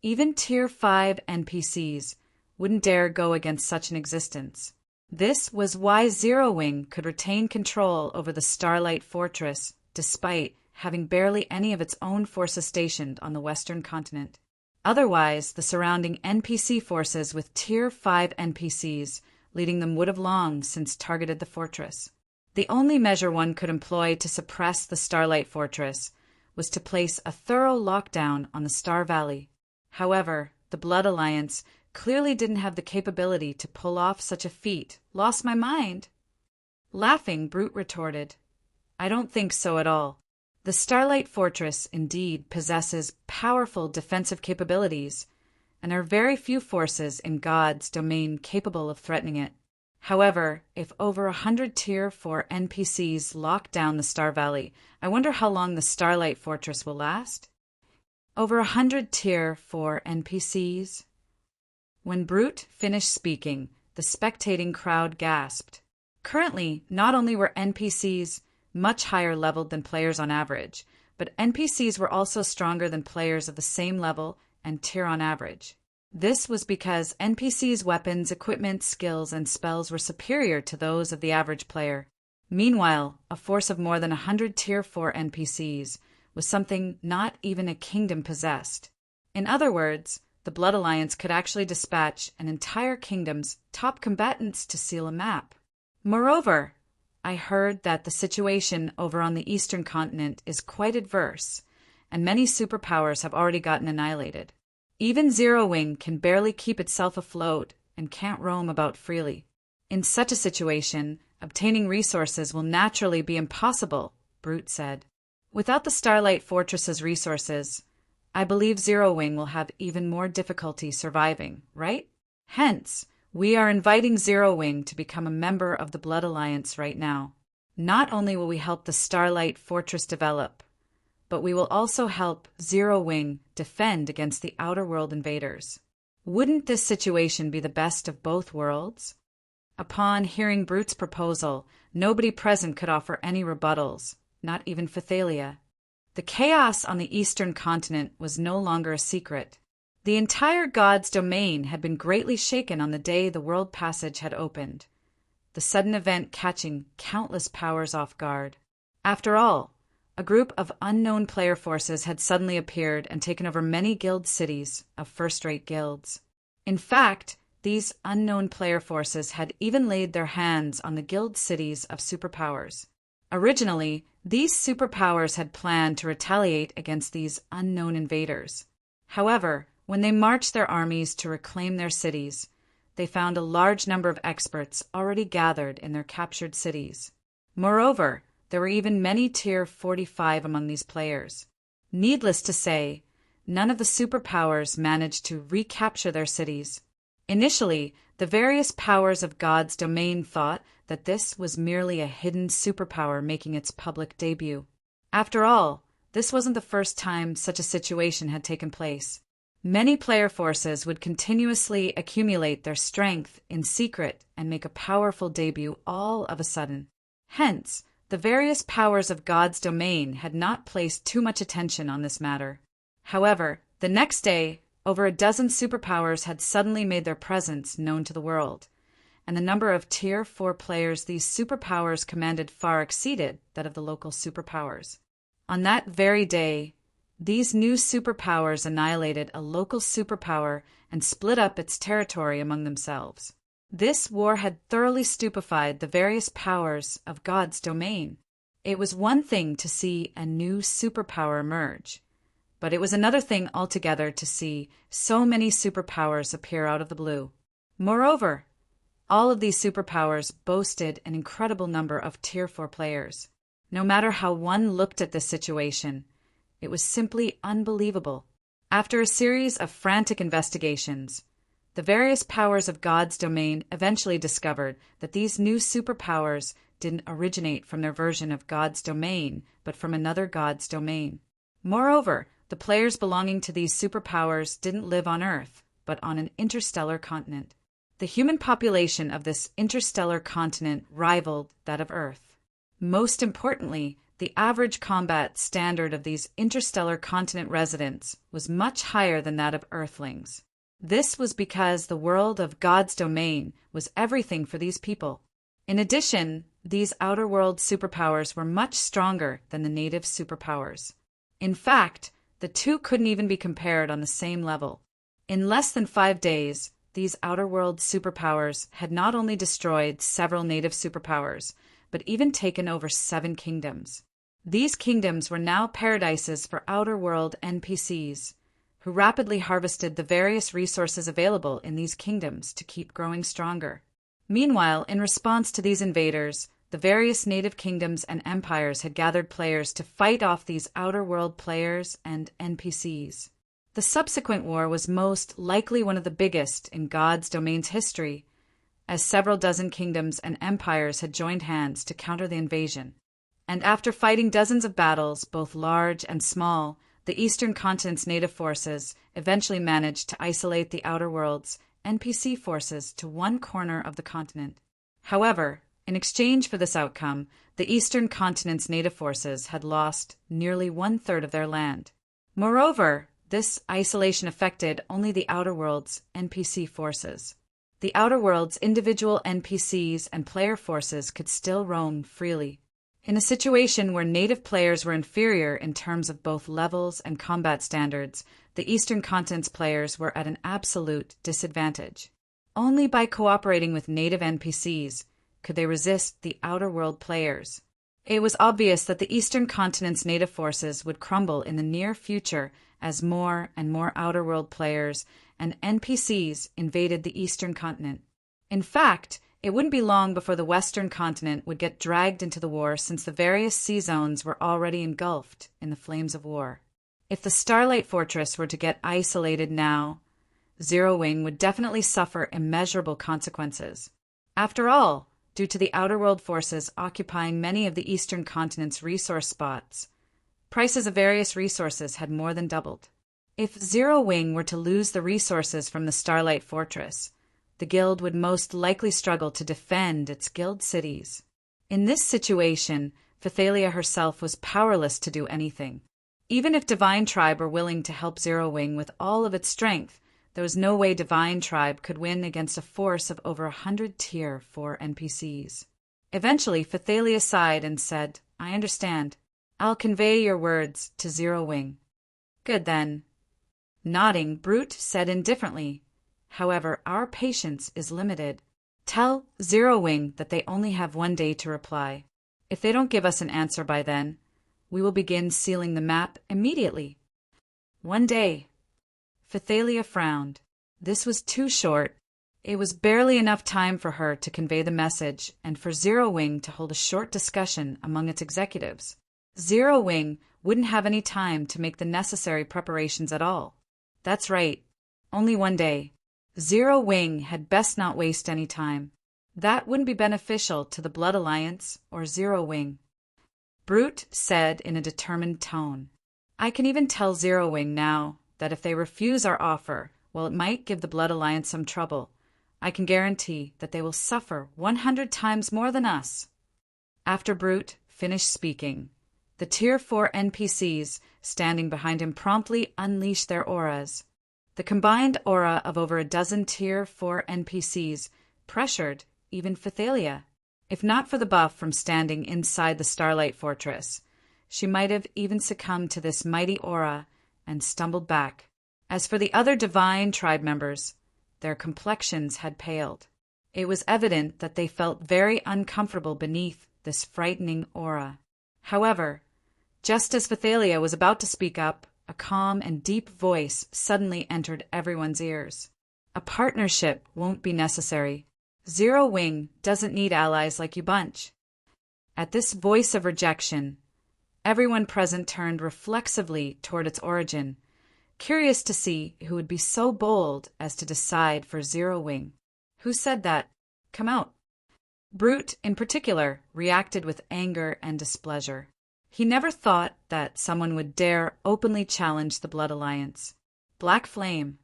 Even Tier 5 NPCs wouldn't dare go against such an existence. This was why Zero Wing could retain control over the Starlight Fortress despite having barely any of its own forces stationed on the western continent. Otherwise, the surrounding NPC forces with Tier 5 NPCs leading them would have long since targeted the fortress. The only measure one could employ to suppress the Starlight Fortress was to place a thorough lockdown on the Star Valley. However, the Blood Alliance clearly didn't have the capability to pull off such a feat. Lost my mind? Laughing, Brute retorted, I don't think so at all. The Starlight Fortress indeed possesses powerful defensive capabilities, and there are very few forces in God's domain capable of threatening it. However, if over 100 Tier 4 NPCs lock down the Star Valley, I wonder how long the Starlight Fortress will last? Over 100 Tier 4 NPCs? When Brute finished speaking, the spectating crowd gasped. Currently, not only were NPCs much higher leveled than players on average, but NPCs were also stronger than players of the same level and tier on average. This was because NPCs' weapons, equipment, skills, and spells were superior to those of the average player. Meanwhile, a force of more than 100 Tier 4 NPCs was something not even a kingdom possessed. In other words, the Blood Alliance could actually dispatch an entire kingdom's top combatants to seal a map. Moreover, I heard that the situation over on the eastern continent is quite adverse, and many superpowers have already gotten annihilated. Even Zero Wing can barely keep itself afloat and can't roam about freely. In such a situation, obtaining resources will naturally be impossible, Brute said. Without the Starlight Fortress's resources, I believe Zero Wing will have even more difficulty surviving, right? Hence, we are inviting Zero Wing to become a member of the Blood Alliance right now. Not only will we help the Starlight Fortress develop, but we will also help Zero Wing defend against the outer world invaders. Wouldn't this situation be the best of both worlds? Upon hearing Brute's proposal, nobody present could offer any rebuttals, not even Phythalia. The chaos on the eastern continent was no longer a secret. The entire God's domain had been greatly shaken on the day the world passage had opened, the sudden event catching countless powers off guard. After all, a group of unknown player forces had suddenly appeared and taken over many guild cities of first-rate guilds. In fact, these unknown player forces had even laid their hands on the guild cities of superpowers. Originally, these superpowers had planned to retaliate against these unknown invaders. However, when they marched their armies to reclaim their cities, they found a large number of experts already gathered in their captured cities. Moreover, there were even many Tier 45 among these players. Needless to say, none of the superpowers managed to recapture their cities. Initially, the various powers of God's domain thought that this was merely a hidden superpower making its public debut. After all, this wasn't the first time such a situation had taken place. Many player forces would continuously accumulate their strength in secret and make a powerful debut all of a sudden. Hence, the various powers of God's domain had not placed too much attention on this matter. However, the next day, over a dozen superpowers had suddenly made their presence known to the world, and the number of Tier 4 players these superpowers commanded far exceeded that of the local superpowers. On that very day, these new superpowers annihilated a local superpower and split up its territory among themselves. This war had thoroughly stupefied the various powers of God's domain. It was one thing to see a new superpower emerge, but it was another thing altogether to see so many superpowers appear out of the blue. Moreover, all of these superpowers boasted an incredible number of Tier 4 players. No matter how one looked at this situation, it was simply unbelievable. After a series of frantic investigations, the various powers of God's domain eventually discovered that these new superpowers didn't originate from their version of God's domain, but from another God's domain. Moreover, the players belonging to these superpowers didn't live on Earth, but on an interstellar continent. The human population of this interstellar continent rivaled that of Earth. Most importantly, the average combat standard of these interstellar continent residents was much higher than that of Earthlings. This was because the world of God's domain was everything for these people. In addition, these outer world superpowers were much stronger than the native superpowers. In fact, The two couldn't even be compared on the same level. In less than 5 days, these outer-world superpowers had not only destroyed several native superpowers, but even taken over 7 kingdoms. These kingdoms were now paradises for outer-world NPCs, who rapidly harvested the various resources available in these kingdoms to keep growing stronger. Meanwhile, in response to these invaders, the various native kingdoms and empires had gathered players to fight off these outer-world players and NPCs. The subsequent war was most likely one of the biggest in God's domain's history, as several dozen kingdoms and empires had joined hands to counter the invasion. And after fighting dozens of battles, both large and small, the Eastern Continent's native forces eventually managed to isolate the Outer World's NPC forces to one corner of the continent. However, in exchange for this outcome, the Eastern Continent's native forces had lost nearly 1/3 of their land. Moreover, this isolation affected only the Outer World's NPC forces. The Outer World's individual NPCs and player forces could still roam freely. In a situation where native players were inferior in terms of both levels and combat standards, the Eastern Continent's players were at an absolute disadvantage. Only by cooperating with native NPCs could they resist the Outer World players. It was obvious that the Eastern Continent's native forces would crumble in the near future as more and more Outer World players and NPCs invaded the Eastern Continent. In fact, it wouldn't be long before the Western Continent would get dragged into the war, since the various sea zones were already engulfed in the flames of war. If the Starlight Fortress were to get isolated now, Zero Wing would definitely suffer immeasurable consequences. After all, due to the Outer World forces occupying many of the Eastern Continent's resource spots, prices of various resources had more than doubled. If Zero Wing were to lose the resources from the Starlight Fortress, the guild would most likely struggle to defend its guild cities. In this situation, Phythalia herself was powerless to do anything. Even if Divine Tribe were willing to help Zero Wing with all of its strength, there was no way Divine Tribe could win against a force of over 100 Tier 4 NPCs. Eventually, Phythalia sighed and said, "I understand. I'll convey your words to Zero Wing." "Good then." Nodding, Brute said indifferently, "However, our patience is limited. Tell Zero Wing that they only have 1 day to reply. If they don't give us an answer by then, we will begin sealing the map immediately." 1 day. Phythalia frowned. This was too short. It was barely enough time for her to convey the message and for Zero Wing to hold a short discussion among its executives. Zero Wing wouldn't have any time to make the necessary preparations at all. That's right. Only 1 day. Zero Wing had best not waste any time. That wouldn't be beneficial to the Blood Alliance or Zero Wing. Brute said in a determined tone, "I can even tell Zero Wing now that if they refuse our offer, while it might give the Blood Alliance some trouble, I can guarantee that they will suffer 100 times more than us." After Brute finished speaking, the Tier 4 NPCs standing behind him promptly unleashed their auras. The combined aura of over a dozen Tier 4 NPCs pressured even Phythalia. If not for the buff from standing inside the Starlight Fortress, she might have even succumbed to this mighty aura and stumbled back. As for the other Divine Tribe members, their complexions had paled. It was evident that they felt very uncomfortable beneath this frightening aura. However, just as Phythalia was about to speak up, a calm and deep voice suddenly entered everyone's ears. "A partnership won't be necessary. Zero Wing doesn't need allies like you bunch." At this voice of rejection, everyone present turned reflexively toward its origin, curious to see who would be so bold as to decide for Zero Wing. "Who said that? Come out." Brute, in particular, reacted with anger and displeasure. He never thought that someone would dare openly challenge the Blood Alliance. Black Flame.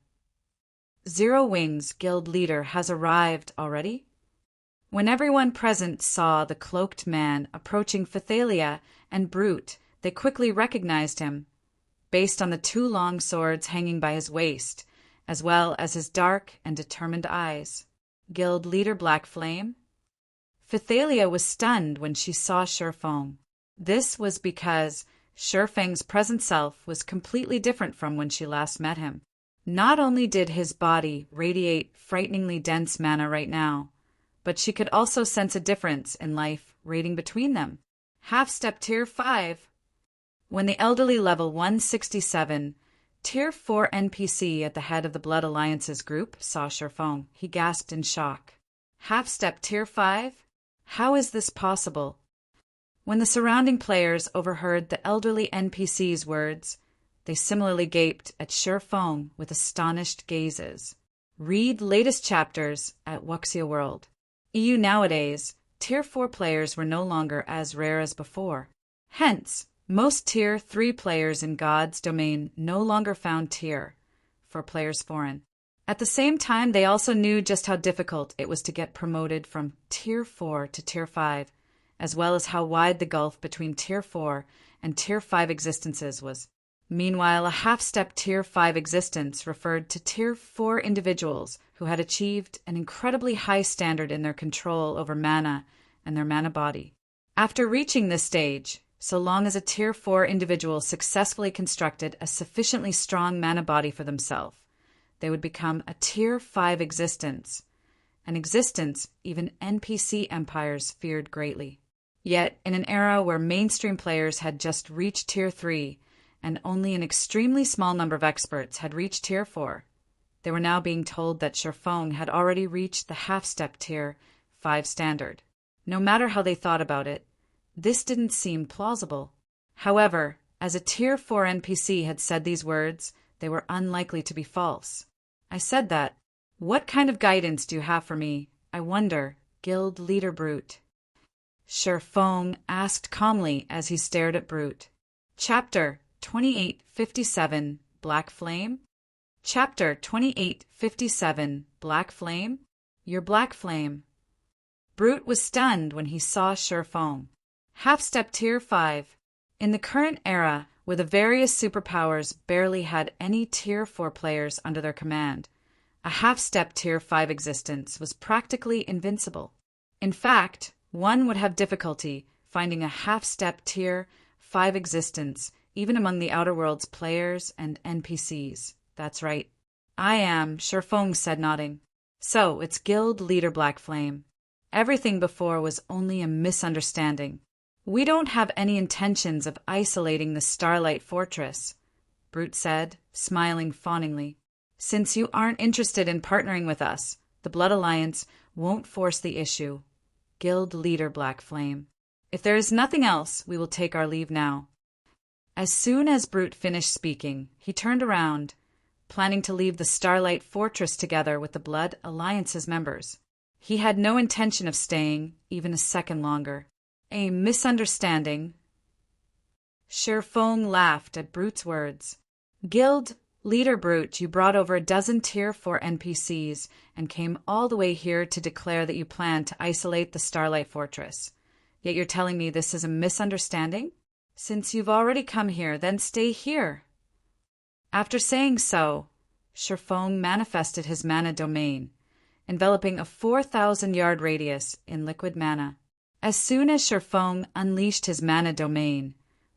Zero Wing's guild leader has arrived already? When everyone present saw the cloaked man approaching Phythalia and Brute, they quickly recognized him, based on the 2 long swords hanging by his waist, as well as his dark and determined eyes. Guild leader Black Flame? Phythalia was stunned when she saw Sherfong. This was because Shifeng's present self was completely different from when she last met him. Not only did his body radiate frighteningly dense mana right now, but she could also sense a difference in life rating between them. Half-step Tier 5. When the elderly level 167, Tier 4 NPC at the head of the Blood Alliance's group saw Shifeng, he gasped in shock. Half-step Tier 5? How is this possible? When the surrounding players overheard the elderly NPC's words, they similarly gaped at Shifeng with astonished gazes. Read latest chapters at Wuxia World. EU nowadays, Tier 4 players were no longer as rare as before. Hence, most Tier 3 players in God's domain no longer found Tier 4 players foreign. At the same time, they also knew just how difficult it was to get promoted from Tier 4 to Tier 5, as well as how wide the gulf between Tier 4 and Tier 5 existences was. Meanwhile, a half-step Tier 5 existence referred to Tier 4 individuals who had achieved an incredibly high standard in their control over mana and their mana body. After reaching this stage, so long as a Tier 4 individual successfully constructed a sufficiently strong mana body for themselves, they would become a Tier 5 existence, an existence even NPC empires feared greatly. Yet, in an era where mainstream players had just reached Tier 3, and only an extremely small number of experts had reached Tier 4, they were now being told that Shifeng had already reached the half-step Tier 5 standard. No matter how they thought about it, this didn't seem plausible. However, as a Tier 4 NPC had said these words, they were unlikely to be false. I said that. What kind of guidance do you have for me? I wonder, Guild Leader Brute. Shifeng asked calmly as he stared at Brute. Chapter 2857, Black Flame? Chapter 2857, Black Flame? Your Black Flame. Brute was stunned when he saw Shifeng. Half-step Tier 5. In the current era, where the various superpowers barely had any Tier 4 players under their command, a half-step Tier 5 existence was practically invincible. In fact, one would have difficulty finding a half-step Tier 5 existence even among the Outer Worlds players and NPCs. That's right. I am, Shifeng said, nodding. So, it's Guild Leader Black Flame. Everything before was only a misunderstanding. We don't have any intentions of isolating the Starlight Fortress, Brute said, smiling fawningly. Since you aren't interested in partnering with us, the Blood Alliance won't force the issue. Guild Leader Black Flame. If there is nothing else, we will take our leave now. As soon as Brute finished speaking, he turned around, planning to leave the Starlight Fortress together with the Blood Alliance's members. He had no intention of staying even a second longer. A misunderstanding. Shifeng laughed at Brute's words. Guild Leader Brute, you brought over a dozen Tier 4 NPCs and came all the way here to declare that you plan to isolate the Starlight Fortress. Yet you're telling me this is a misunderstanding? Since you've already come here, then stay here. After saying so, Shifeng manifested his mana domain, enveloping a 4,000-yard radius in liquid mana. As soon as Shifeng unleashed his mana domain,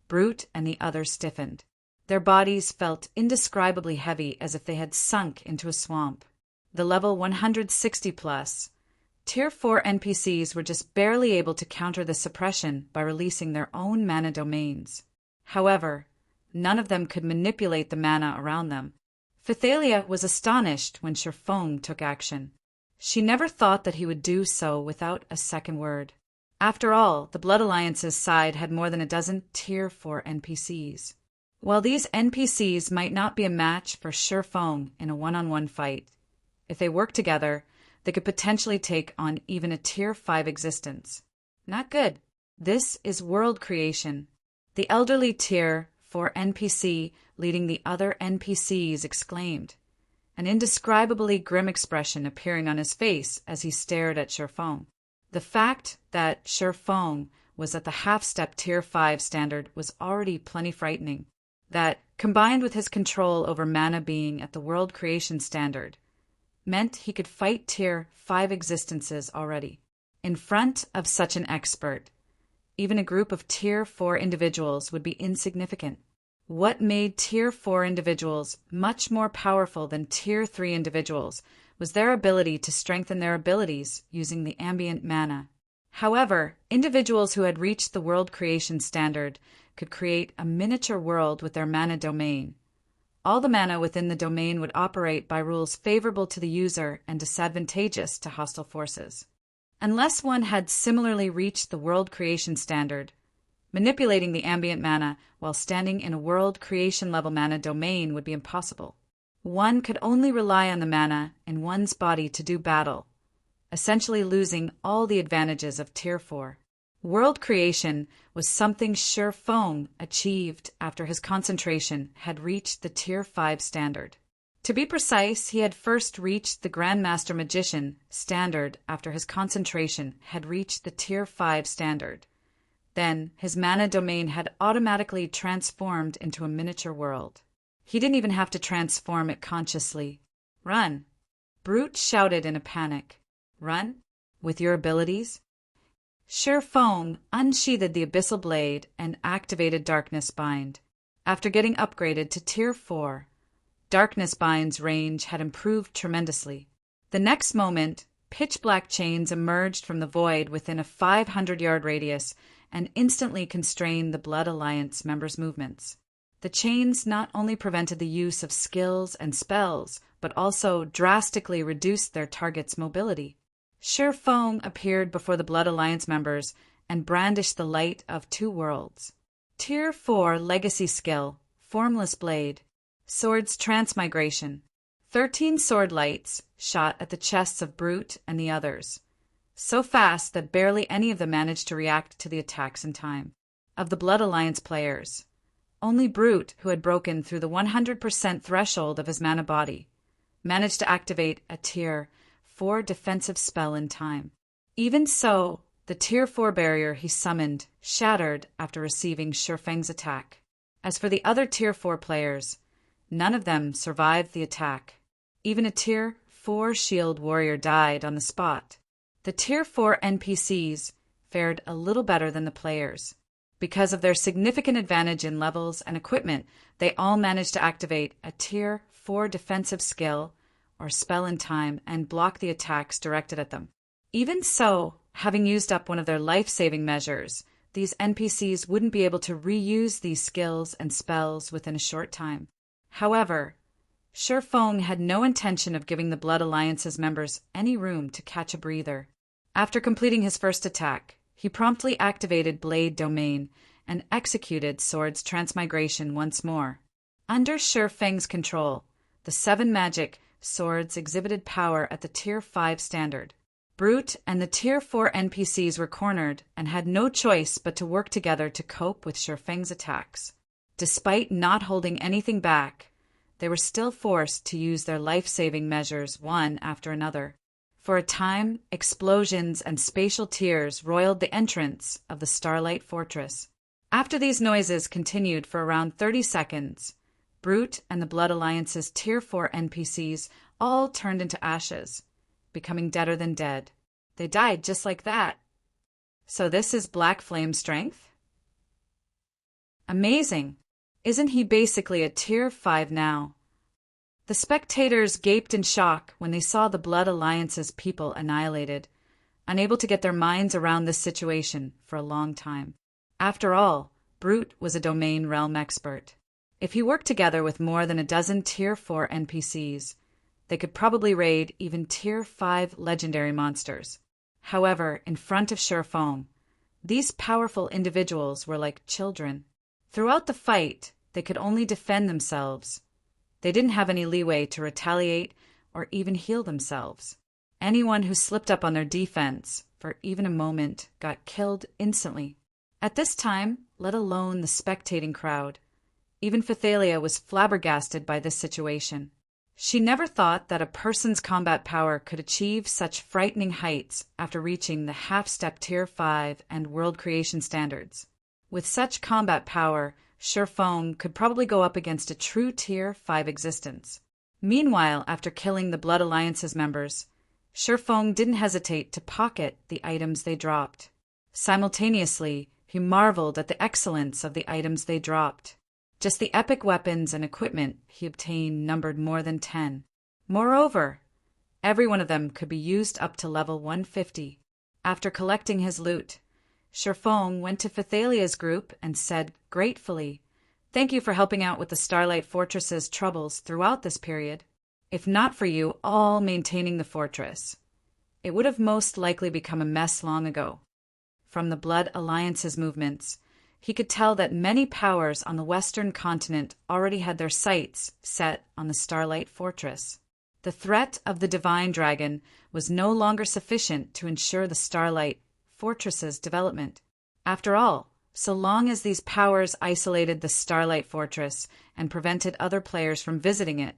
Brute and the others stiffened. Their bodies felt indescribably heavy as if they had sunk into a swamp. The level 160+, Tier 4 NPCs were just barely able to counter the suppression by releasing their own mana domains. However, none of them could manipulate the mana around them. Phythalia was astonished when Shifeng took action. She never thought that he would do so without a second word. After all, the Blood Alliance's side had more than a dozen Tier 4 NPCs. While these NPCs might not be a match for Shifeng in a one-on-one fight, if they worked together, they could potentially take on even a Tier 5 existence. Not good. This is world creation. The elderly Tier 4 NPC leading the other NPCs exclaimed, an indescribably grim expression appearing on his face as he stared at Shifeng. The fact that Shifeng was at the half-step Tier 5 standard was already plenty frightening. That, combined with his control over mana being at the world creation standard, meant he could fight Tier 5 existences already. In front of such an expert, even a group of Tier 4 individuals would be insignificant. What made Tier 4 individuals much more powerful than Tier 3 individuals was their ability to strengthen their abilities using the ambient mana. However, individuals who had reached the world creation standard could create a miniature world with their mana domain. All the mana within the domain would operate by rules favorable to the user and disadvantageous to hostile forces. Unless one had similarly reached the world creation standard, manipulating the ambient mana while standing in a world creation level mana domain would be impossible. One could only rely on the mana in one's body to do battle, essentially losing all the advantages of Tier 4. World creation was something Shifeng achieved after his concentration had reached the Tier 5 standard. To be precise, he had first reached the Grandmaster Magician standard after his concentration had reached the Tier 5 standard. Then, his mana domain had automatically transformed into a miniature world. He didn't even have to transform it consciously. Run! Brute shouted in a panic. Run? With your abilities? Shifeng unsheathed the Abyssal Blade and activated Darkness Bind. After getting upgraded to Tier 4, Darkness Bind's range had improved tremendously. The next moment, pitch-black chains emerged from the void within a 500-yard radius and instantly constrained the Blood Alliance members' movements. The chains not only prevented the use of skills and spells, but also drastically reduced their target's mobility. Shifeng appeared before the Blood Alliance members and brandished the Light of Two Worlds. Tier 4 Legacy Skill, Formless Blade. Sword's Transmigration. 13 sword lights shot at the chests of Brute and the others, so fast that barely any of them managed to react to the attacks in time. Of the Blood Alliance players, only Brute, who had broken through the 100% threshold of his mana body, managed to activate a Tier 4 defensive spell in time. Even so, the Tier 4 barrier he summoned shattered after receiving Shifeng's attack. As for the other Tier 4 players, none of them survived the attack. Even a Tier 4 shield warrior died on the spot. The Tier 4 NPCs fared a little better than the players. Because of their significant advantage in levels and equipment, they all managed to activate a Tier 4 defensive skill or spell in time and block the attacks directed at them. Even so, having used up one of their life-saving measures, these NPCs wouldn't be able to reuse these skills and spells within a short time. However, Shifeng had no intention of giving the Blood Alliance's members any room to catch a breather. After completing his first attack, he promptly activated Blade Domain and executed Sword's Transmigration once more. Under Shifeng's control, the 7 magic swords exhibited power at the Tier 5 standard. Brute and the Tier 4 NPCs were cornered and had no choice but to work together to cope with Shifeng's attacks. Despite not holding anything back, they were still forced to use their life-saving measures one after another. For a time, explosions and spatial tears roiled the entrance of the Starlight Fortress. After these noises continued for around 30 seconds, Brute and the Blood Alliance's Tier 4 NPCs all turned into ashes, becoming deader than dead. They died just like that. So this is Black Flame's strength? Amazing! Isn't he basically a Tier 5 now? The spectators gaped in shock when they saw the Blood Alliance's people annihilated, unable to get their minds around this situation for a long time. After all, Brute was a domain realm expert. If he worked together with more than a dozen Tier 4 NPCs, they could probably raid even Tier 5 legendary monsters. However, in front of Shifeng, these powerful individuals were like children. Throughout the fight, they could only defend themselves. They didn't have any leeway to retaliate or even heal themselves. Anyone who slipped up on their defense for even a moment got killed instantly. At this time, let alone the spectating crowd, even Phythalia was flabbergasted by this situation. She never thought that a person's combat power could achieve such frightening heights after reaching the half-step Tier 5 and world creation standards. With such combat power, Shifeng could probably go up against a true Tier 5 existence. Meanwhile, after killing the Blood Alliance's members, Shifeng didn't hesitate to pocket the items they dropped. Simultaneously, He marveled at the excellence of the items they dropped. Just the epic weapons and equipment he obtained numbered more than 10. Moreover, every one of them could be used up to level 150. After collecting his loot, Sherfong went to Phathalia's group and said gratefully, "Thank you for helping out with the Starlight Fortress's troubles throughout this period. If not for you all maintaining the fortress, it would have most likely become a mess long ago." From the Blood Alliance's movements, he could tell that many powers on the western continent already had their sights set on the Starlight Fortress. The threat of the Divine Dragon was no longer sufficient to ensure the Starlight Fortress's development. After all, so long as these powers isolated the Starlight Fortress and prevented other players from visiting it,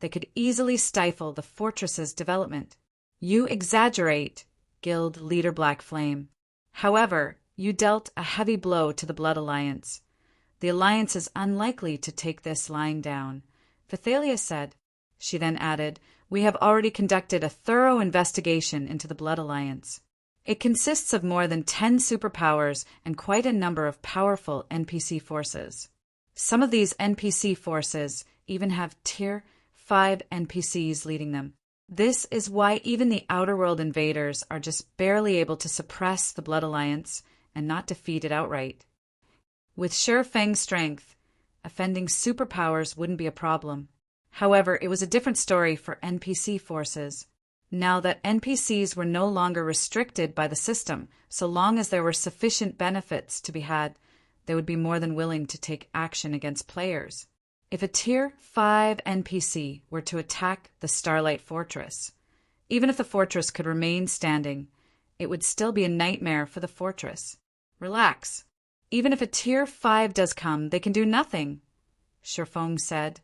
they could easily stifle the fortress's development. "You exaggerate," Guild Leader Black Flame. "However, you dealt a heavy blow to the Blood Alliance. The Alliance is unlikely to take this lying down," Phathalia said. She then added, "We have already conducted a thorough investigation into the Blood Alliance. It consists of more than 10 superpowers and quite a number of powerful NPC forces. Some of these NPC forces even have Tier 5 NPCs leading them. This is why even the Outer World invaders are just barely able to suppress the Blood Alliance and not defeat it outright. With Sherfeng's strength, offending superpowers wouldn't be a problem. However, it was a different story for NPC forces. Now that NPCs were no longer restricted by the system, so long as there were sufficient benefits to be had, they would be more than willing to take action against players. If a Tier 5 NPC were to attack the Starlight Fortress, even if the fortress could remain standing, it would still be a nightmare for the fortress. "Relax. Even if a Tier 5 does come, they can do nothing," Sherfong said,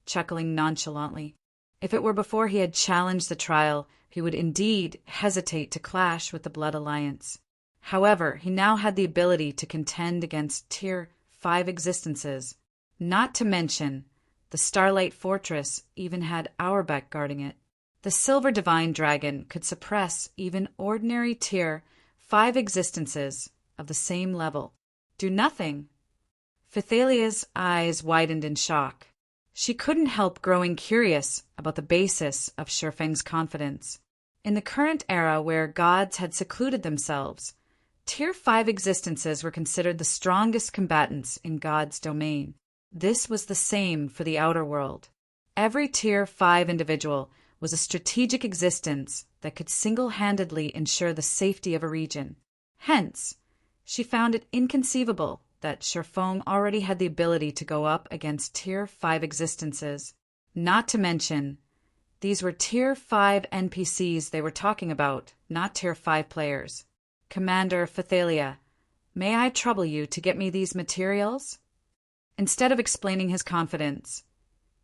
chuckling nonchalantly. If it were before he had challenged the trial, he would indeed hesitate to clash with the Blood Alliance. However, he now had the ability to contend against Tier 5 existences. Not to mention, the Starlight Fortress even had Auerbeck guarding it. The Silver Divine Dragon could suppress even ordinary Tier 5 existences of the same level. Do nothing? Phathalia's eyes widened in shock. She couldn't help growing curious about the basis of Sherfeng's confidence. In the current era where gods had secluded themselves, Tier 5 existences were considered the strongest combatants in God's domain. This was the same for the outer world. Every Tier 5 individual was a strategic existence that could single-handedly ensure the safety of a region. Hence, she found it inconceivable that Sherfong already had the ability to go up against Tier 5 existences. Not to mention, these were Tier 5 NPCs they were talking about, not Tier 5 players. "Commander Phathalia, may I trouble you to get me these materials?" Instead of explaining his confidence,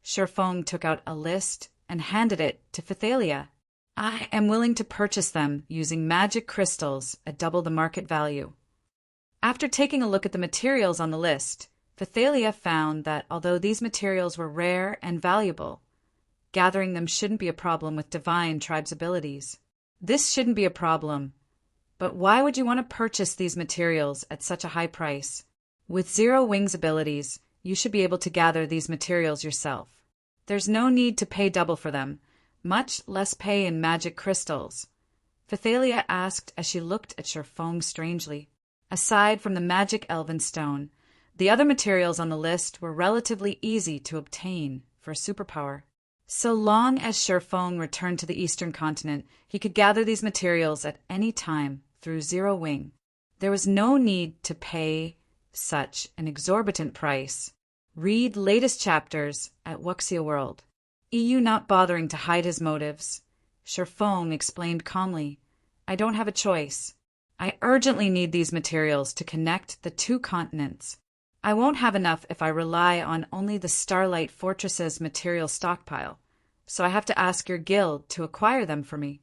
Sherfong took out a list and handed it to Phathalia. "I am willing to purchase them using magic crystals at double the market value." After taking a look at the materials on the list, Phathalia found that although these materials were rare and valuable, gathering them shouldn't be a problem with Divine Tribe's abilities. This shouldn't be a problem, but why would you want to purchase these materials at such a high price? With Zero Wings abilities, you should be able to gather these materials yourself. There's no need to pay double for them, much less pay in magic crystals, Phathalia asked as she looked at Sherfong strangely. Aside from the magic elven stone, the other materials on the list were relatively easy to obtain for a superpower. So long as Sherfong returned to the eastern continent, he could gather these materials at any time through Zero Wing. There was no need to pay such an exorbitant price. Read latest chapters at Wuxia World. EU not bothering to hide his motives, Sherfong explained calmly, "I don't have a choice. I urgently need these materials to connect the two continents. I won't have enough if I rely on only the Starlight Fortress's material stockpile, so I have to ask your guild to acquire them for me."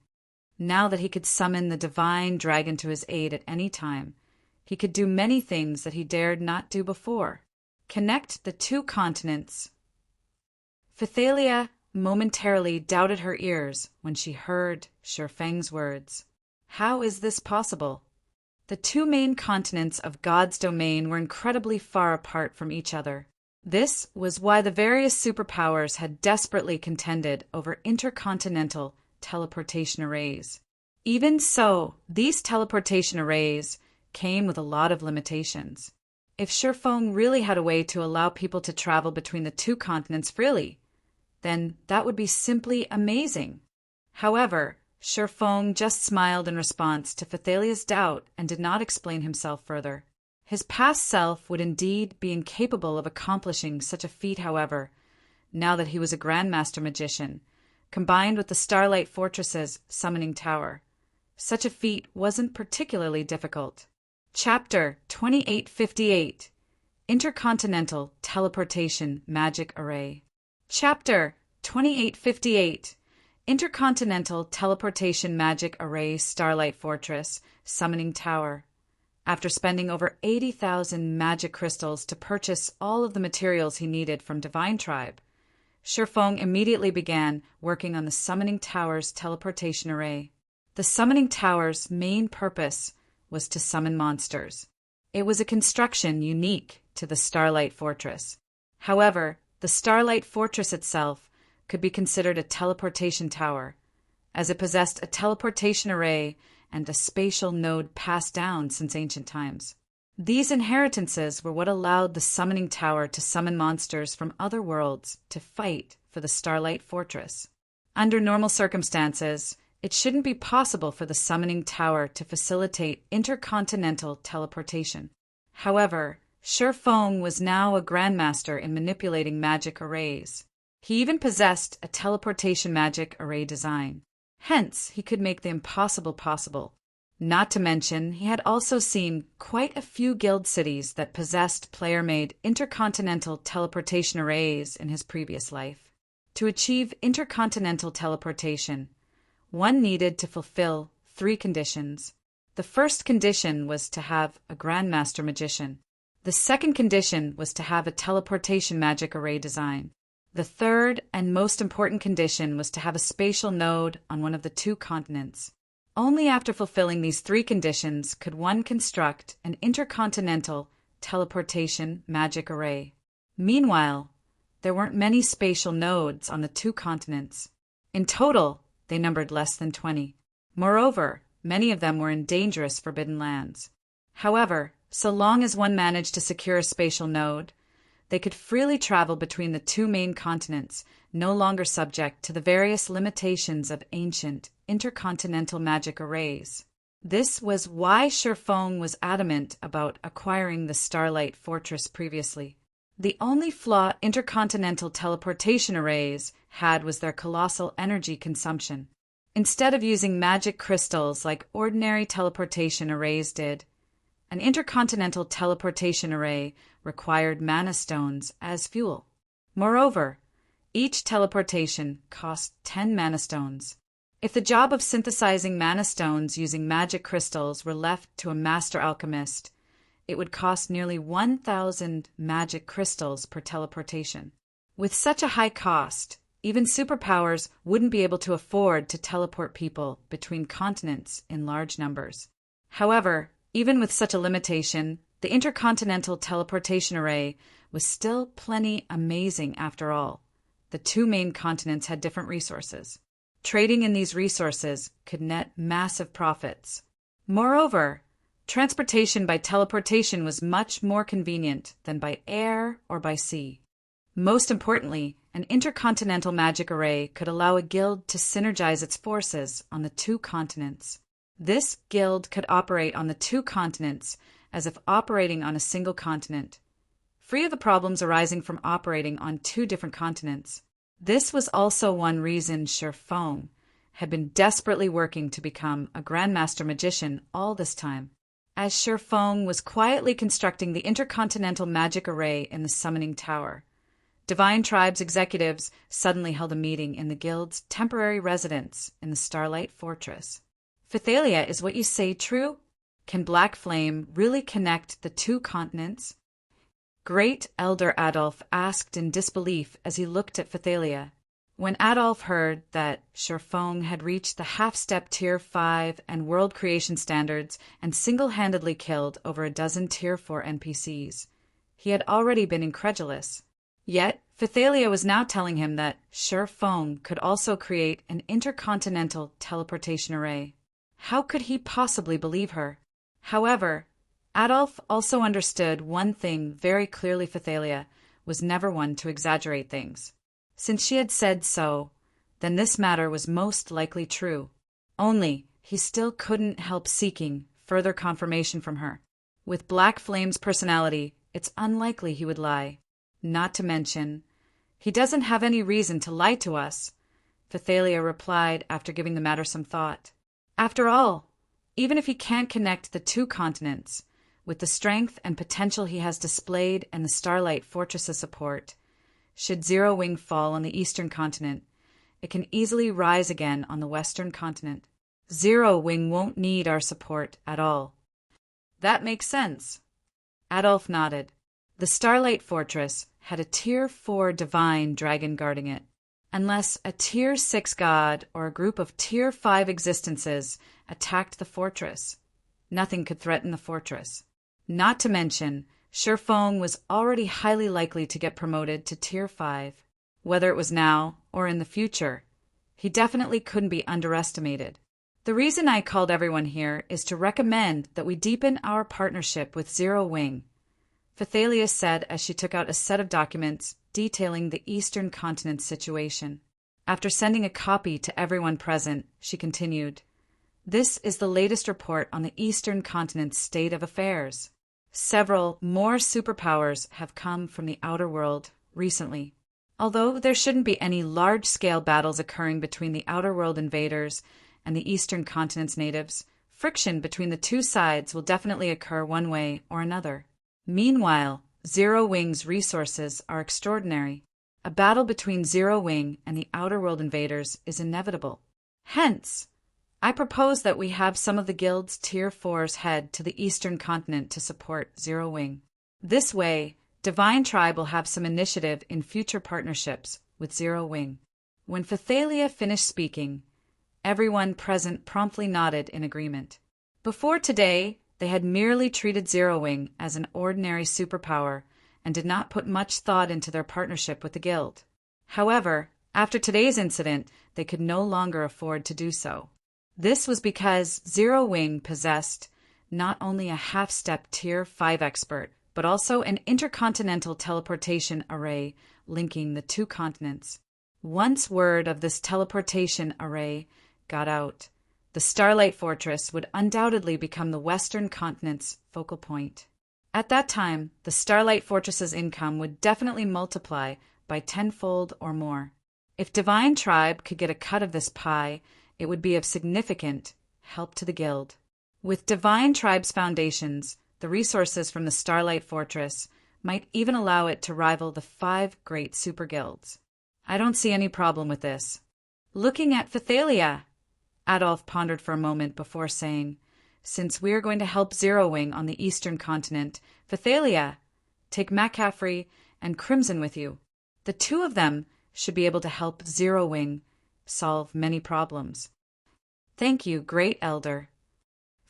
Now that he could summon the Divine Dragon to his aid at any time, he could do many things that he dared not do before. Connect the two continents. Phathalia momentarily doubted her ears when she heard Sherfeng's words. How is this possible? The two main continents of God's domain were incredibly far apart from each other. This was why the various superpowers had desperately contended over intercontinental teleportation arrays. Even so, these teleportation arrays came with a lot of limitations. If Shifeng really had a way to allow people to travel between the two continents freely, then that would be simply amazing. However, Shifeng just smiled in response to Phathalia's doubt and did not explain himself further. His past self would indeed be incapable of accomplishing such a feat, however, now that he was a Grandmaster Magician, combined with the Starlight Fortress's summoning tower. Such a feat wasn't particularly difficult. Chapter 2858 Intercontinental Teleportation Magic Array. Chapter 2858 Intercontinental Teleportation Magic Array Starlight Fortress Summoning Tower. After spending over 80,000 magic crystals to purchase all of the materials he needed from Divine Tribe, Shifeng immediately began working on the Summoning Tower's teleportation array. The Summoning Tower's main purpose was to summon monsters. It was a construction unique to the Starlight Fortress. However, the Starlight Fortress itself could be considered a teleportation tower, as it possessed a teleportation array and a spatial node passed down since ancient times. These inheritances were what allowed the Summoning Tower to summon monsters from other worlds to fight for the Starlight Fortress. Under normal circumstances, it shouldn't be possible for the Summoning Tower to facilitate intercontinental teleportation. However, Shifeng was now a grandmaster in manipulating magic arrays. He even possessed a teleportation magic array design. Hence, he could make the impossible possible. Not to mention, he had also seen quite a few guild cities that possessed player-made intercontinental teleportation arrays in his previous life. To achieve intercontinental teleportation, one needed to fulfill 3 conditions. The first condition was to have a Grandmaster Magician. The second condition was to have a teleportation magic array design. The third and most important condition was to have a spatial node on one of the 2 continents. Only after fulfilling these 3 conditions could one construct an intercontinental teleportation magic array. Meanwhile, there weren't many spatial nodes on the 2 continents. In total, they numbered less than 20. Moreover, many of them were in dangerous forbidden lands. However, so long as one managed to secure a spatial node, they could freely travel between the 2 main continents, no longer subject to the various limitations of ancient intercontinental magic arrays. This was why Shifeng was adamant about acquiring the Starlight Fortress previously. The only flaw intercontinental teleportation arrays had was their colossal energy consumption. Instead of using magic crystals like ordinary teleportation arrays did, an intercontinental teleportation array required mana stones as fuel. Moreover, each teleportation cost 10 mana stones. If the job of synthesizing mana stones using magic crystals were left to a master alchemist, it would cost nearly 1,000 magic crystals per teleportation. With such a high cost, even superpowers wouldn't be able to afford to teleport people between continents in large numbers. However, even with such a limitation, the intercontinental teleportation array was still plenty amazing after all. The 2 main continents had different resources. Trading in these resources could net massive profits. Moreover, transportation by teleportation was much more convenient than by air or by sea. Most importantly, an intercontinental magic array could allow a guild to synergize its forces on the 2 continents. This guild could operate on the 2 continents as if operating on a single continent, free of the problems arising from operating on 2 different continents. This was also one reason Shifeng had been desperately working to become a Grandmaster Magician all this time. As Shifeng was quietly constructing the intercontinental magic array in the Summoning Tower, Divine Tribe's executives suddenly held a meeting in the guild's temporary residence in the Starlight Fortress. Phathalia, is what you say true? Can Black Flame really connect the 2 continents? Great Elder Adolf asked in disbelief as he looked at Phathalia. When Adolf heard that Sherfong had reached the half-step Tier 5 and world creation standards and single-handedly killed over a dozen Tier 4 NPCs, he had already been incredulous. Yet, Phythalia was now telling him that Sherfong could also create an intercontinental teleportation array. How could he possibly believe her? However, Adolf also understood one thing very clearly: Phythalia was never one to exaggerate things. Since she had said so, then this matter was most likely true. Only, he still couldn't help seeking further confirmation from her. With Black Flame's personality, it's unlikely he would lie. Not to mention, he doesn't have any reason to lie to us, Phythalia replied after giving the matter some thought. After all, even if he can't connect the two continents, with the strength and potential he has displayed and the Starlight Fortress's support, should Zero Wing fall on the eastern continent, it can easily rise again on the western continent. Zero Wing won't need our support at all. That makes sense. Adolf nodded. The Starlight Fortress had a Tier 4 divine dragon guarding it. Unless a Tier 6 god or a group of Tier 5 existences attacked the fortress, nothing could threaten the fortress. Not to mention, Sherfong was already highly likely to get promoted to Tier 5. Whether it was now or in the future, he definitely couldn't be underestimated. The reason I called everyone here is to recommend that we deepen our partnership with Zero Wing, Phythalia said as she took out a set of documents detailing the eastern continent's situation. After sending a copy to everyone present, she continued, "This is the latest report on the eastern continent's state of affairs. Several more superpowers have come from the outer world recently. Although there shouldn't be any large-scale battles occurring between the outer world invaders and the eastern continent's natives, friction between the two sides will definitely occur one way or another. Meanwhile, Zero Wing's resources are extraordinary. A battle between Zero Wing and the outer world invaders is inevitable. Hence, I propose that we have some of the guild's Tier 4s head to the eastern continent to support Zero Wing. This way, Divine Tribe will have some initiative in future partnerships with Zero Wing." When Phythalia finished speaking, everyone present promptly nodded in agreement. Before today, they had merely treated Zero Wing as an ordinary superpower and did not put much thought into their partnership with the guild. However, after today's incident, they could no longer afford to do so. This was because Zero Wing possessed not only a half-step Tier 5 expert, but also an intercontinental teleportation array linking the two continents. Once word of this teleportation array got out, the Starlight Fortress would undoubtedly become the western continent's focal point. At that time, the Starlight Fortress's income would definitely multiply by tenfold or more. If Divine Tribe could get a cut of this pie, it would be of significant help to the guild. With Divine Tribe's foundations, the resources from the Starlight Fortress might even allow it to rival the 5 great super guilds. I don't see any problem with this. Looking at Phythalia, Adolf pondered for a moment before saying, "Since we're going to help Zero Wing on the eastern continent, Phythalia, take McCaffrey and Crimson with you. The two of them should be able to help Zero Wing solve many problems." "Thank you, Great Elder."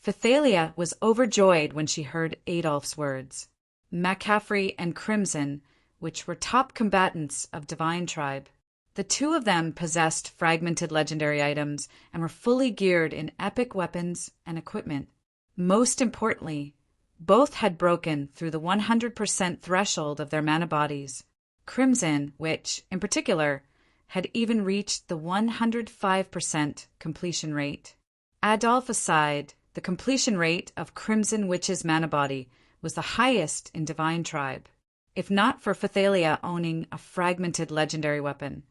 Phythalia was overjoyed when she heard Adolph's words. McCaffrey and Crimson, which were top combatants of Divine Tribe. The two of them possessed fragmented legendary items and were fully geared in epic weapons and equipment. Most importantly, both had broken through the 100% threshold of their mana bodies. Crimson, which, in particular, had even reached the 105% completion rate. Adolf aside, the completion rate of Crimson Witch's mana body was the highest in Divine Tribe. If not for Phythalia owning a fragmented legendary weapon,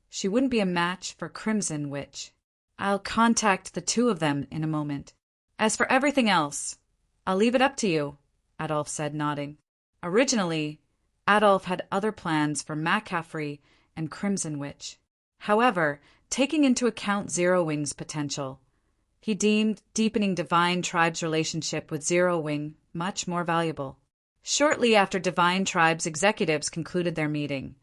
she wouldn't be a match for Crimson Witch. I'll contact the two of them in a moment. As for everything else, I'll leave it up to you, Adolf said, nodding. Originally, Adolf had other plans for McCaffrey and Crimson Witch. However, taking into account Zero Wing's potential, he deemed deepening Divine Tribe's relationship with Zero Wing much more valuable. Shortly after Divine Tribe's executives concluded their meeting,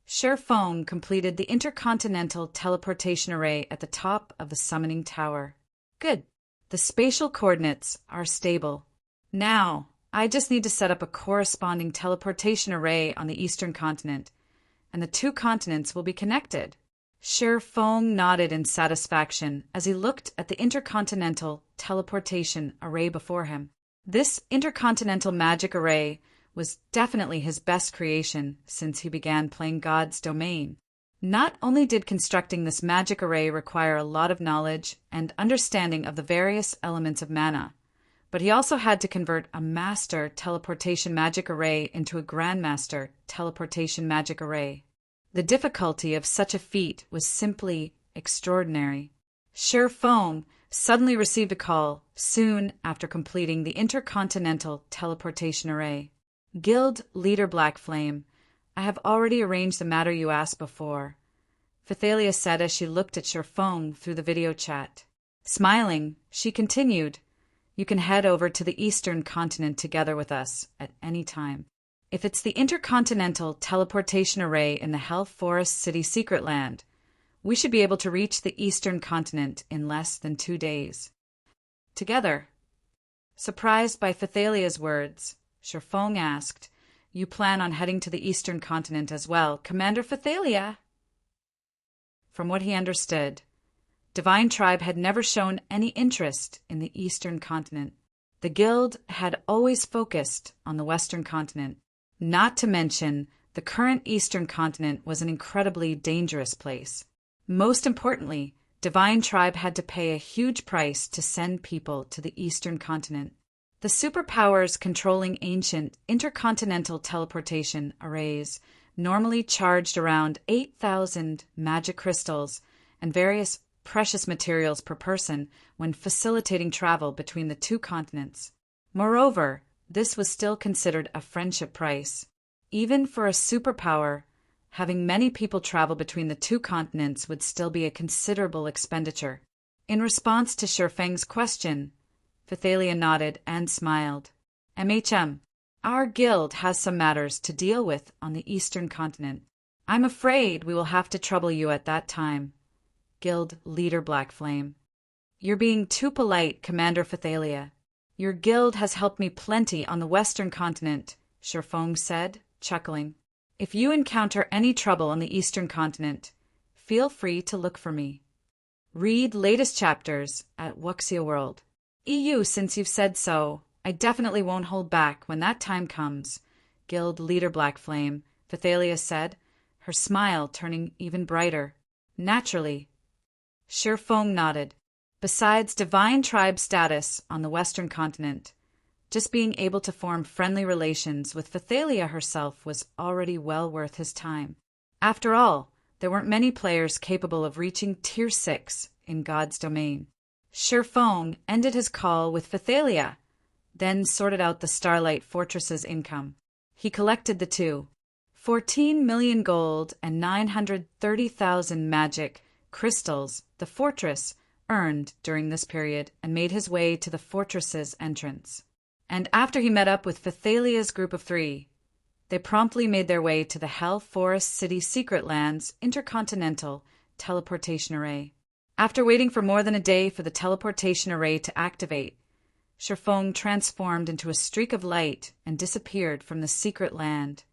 Feng completed the intercontinental teleportation array at the top of the summoning tower. Good. The spatial coordinates are stable. Now, I just need to set up a corresponding teleportation array on the eastern continent, and the two continents will be connected. Feng nodded in satisfaction as he looked at the intercontinental teleportation array before him. This intercontinental magic array was definitely his best creation since he began playing God's Domain. Not only did constructing this magic array require a lot of knowledge and understanding of the various elements of mana, but he also had to convert a master teleportation magic array into a grandmaster teleportation magic array. The difficulty of such a feat was simply extraordinary. Feng suddenly received a call soon after completing the intercontinental teleportation array. Guild Leader Blackflame, I have already arranged the matter you asked before, Phythalia said as she looked at Feng through the video chat. Smiling, she continued, you can head over to the eastern continent together with us at any time. If it's the intercontinental teleportation array in the Hell Forest City Secret Land, we should be able to reach the eastern continent in less than 2 days. Together. Surprised by Phythalia's words, Feng asked, you plan on heading to the eastern continent as well, Commander Phythalia? From what he understood, Divine Tribe had never shown any interest in the eastern continent. The guild had always focused on the western continent. Not to mention, the current eastern continent was an incredibly dangerous place. Most importantly, Divine Tribe had to pay a huge price to send people to the eastern continent. The superpowers controlling ancient intercontinental teleportation arrays normally charged around 8,000 magic crystals and various precious materials per person when facilitating travel between the two continents. Moreover, this was still considered a friendship price. Even for a superpower, having many people travel between the two continents would still be a considerable expenditure. In response to Feng's question, Phythalia nodded and smiled. MHM, our guild has some matters to deal with on the eastern continent. I'm afraid we will have to trouble you at that time. Guild Leader Blackflame. You're being too polite, Commander Phythalia. Your guild has helped me plenty on the western continent, Feng said, chuckling. If you encounter any trouble on the eastern continent, feel free to look for me. Read latest chapters at Wuxia World. EU, since you've said so, I definitely won't hold back when that time comes, Guild Leader Blackflame, Phythalia said, her smile turning even brighter. Naturally. Feng nodded. Besides Divine Tribe status on the western continent, just being able to form friendly relations with Phythalia herself was already well worth his time. After all, there weren't many players capable of reaching Tier 6 in God's Domain. Feng ended his call with Phythalia, then sorted out the Starlight Fortress's income. He collected the two, 14 million gold and 930,000 magic crystals the fortress earned during this period, and made his way to the fortress's entrance. And after he met up with Phythalia's group of 3, they promptly made their way to the Hell Forest City Secret Land's intercontinental teleportation array. After waiting for more than a day for the teleportation array to activate, Feng transformed into a streak of light and disappeared from the secret land.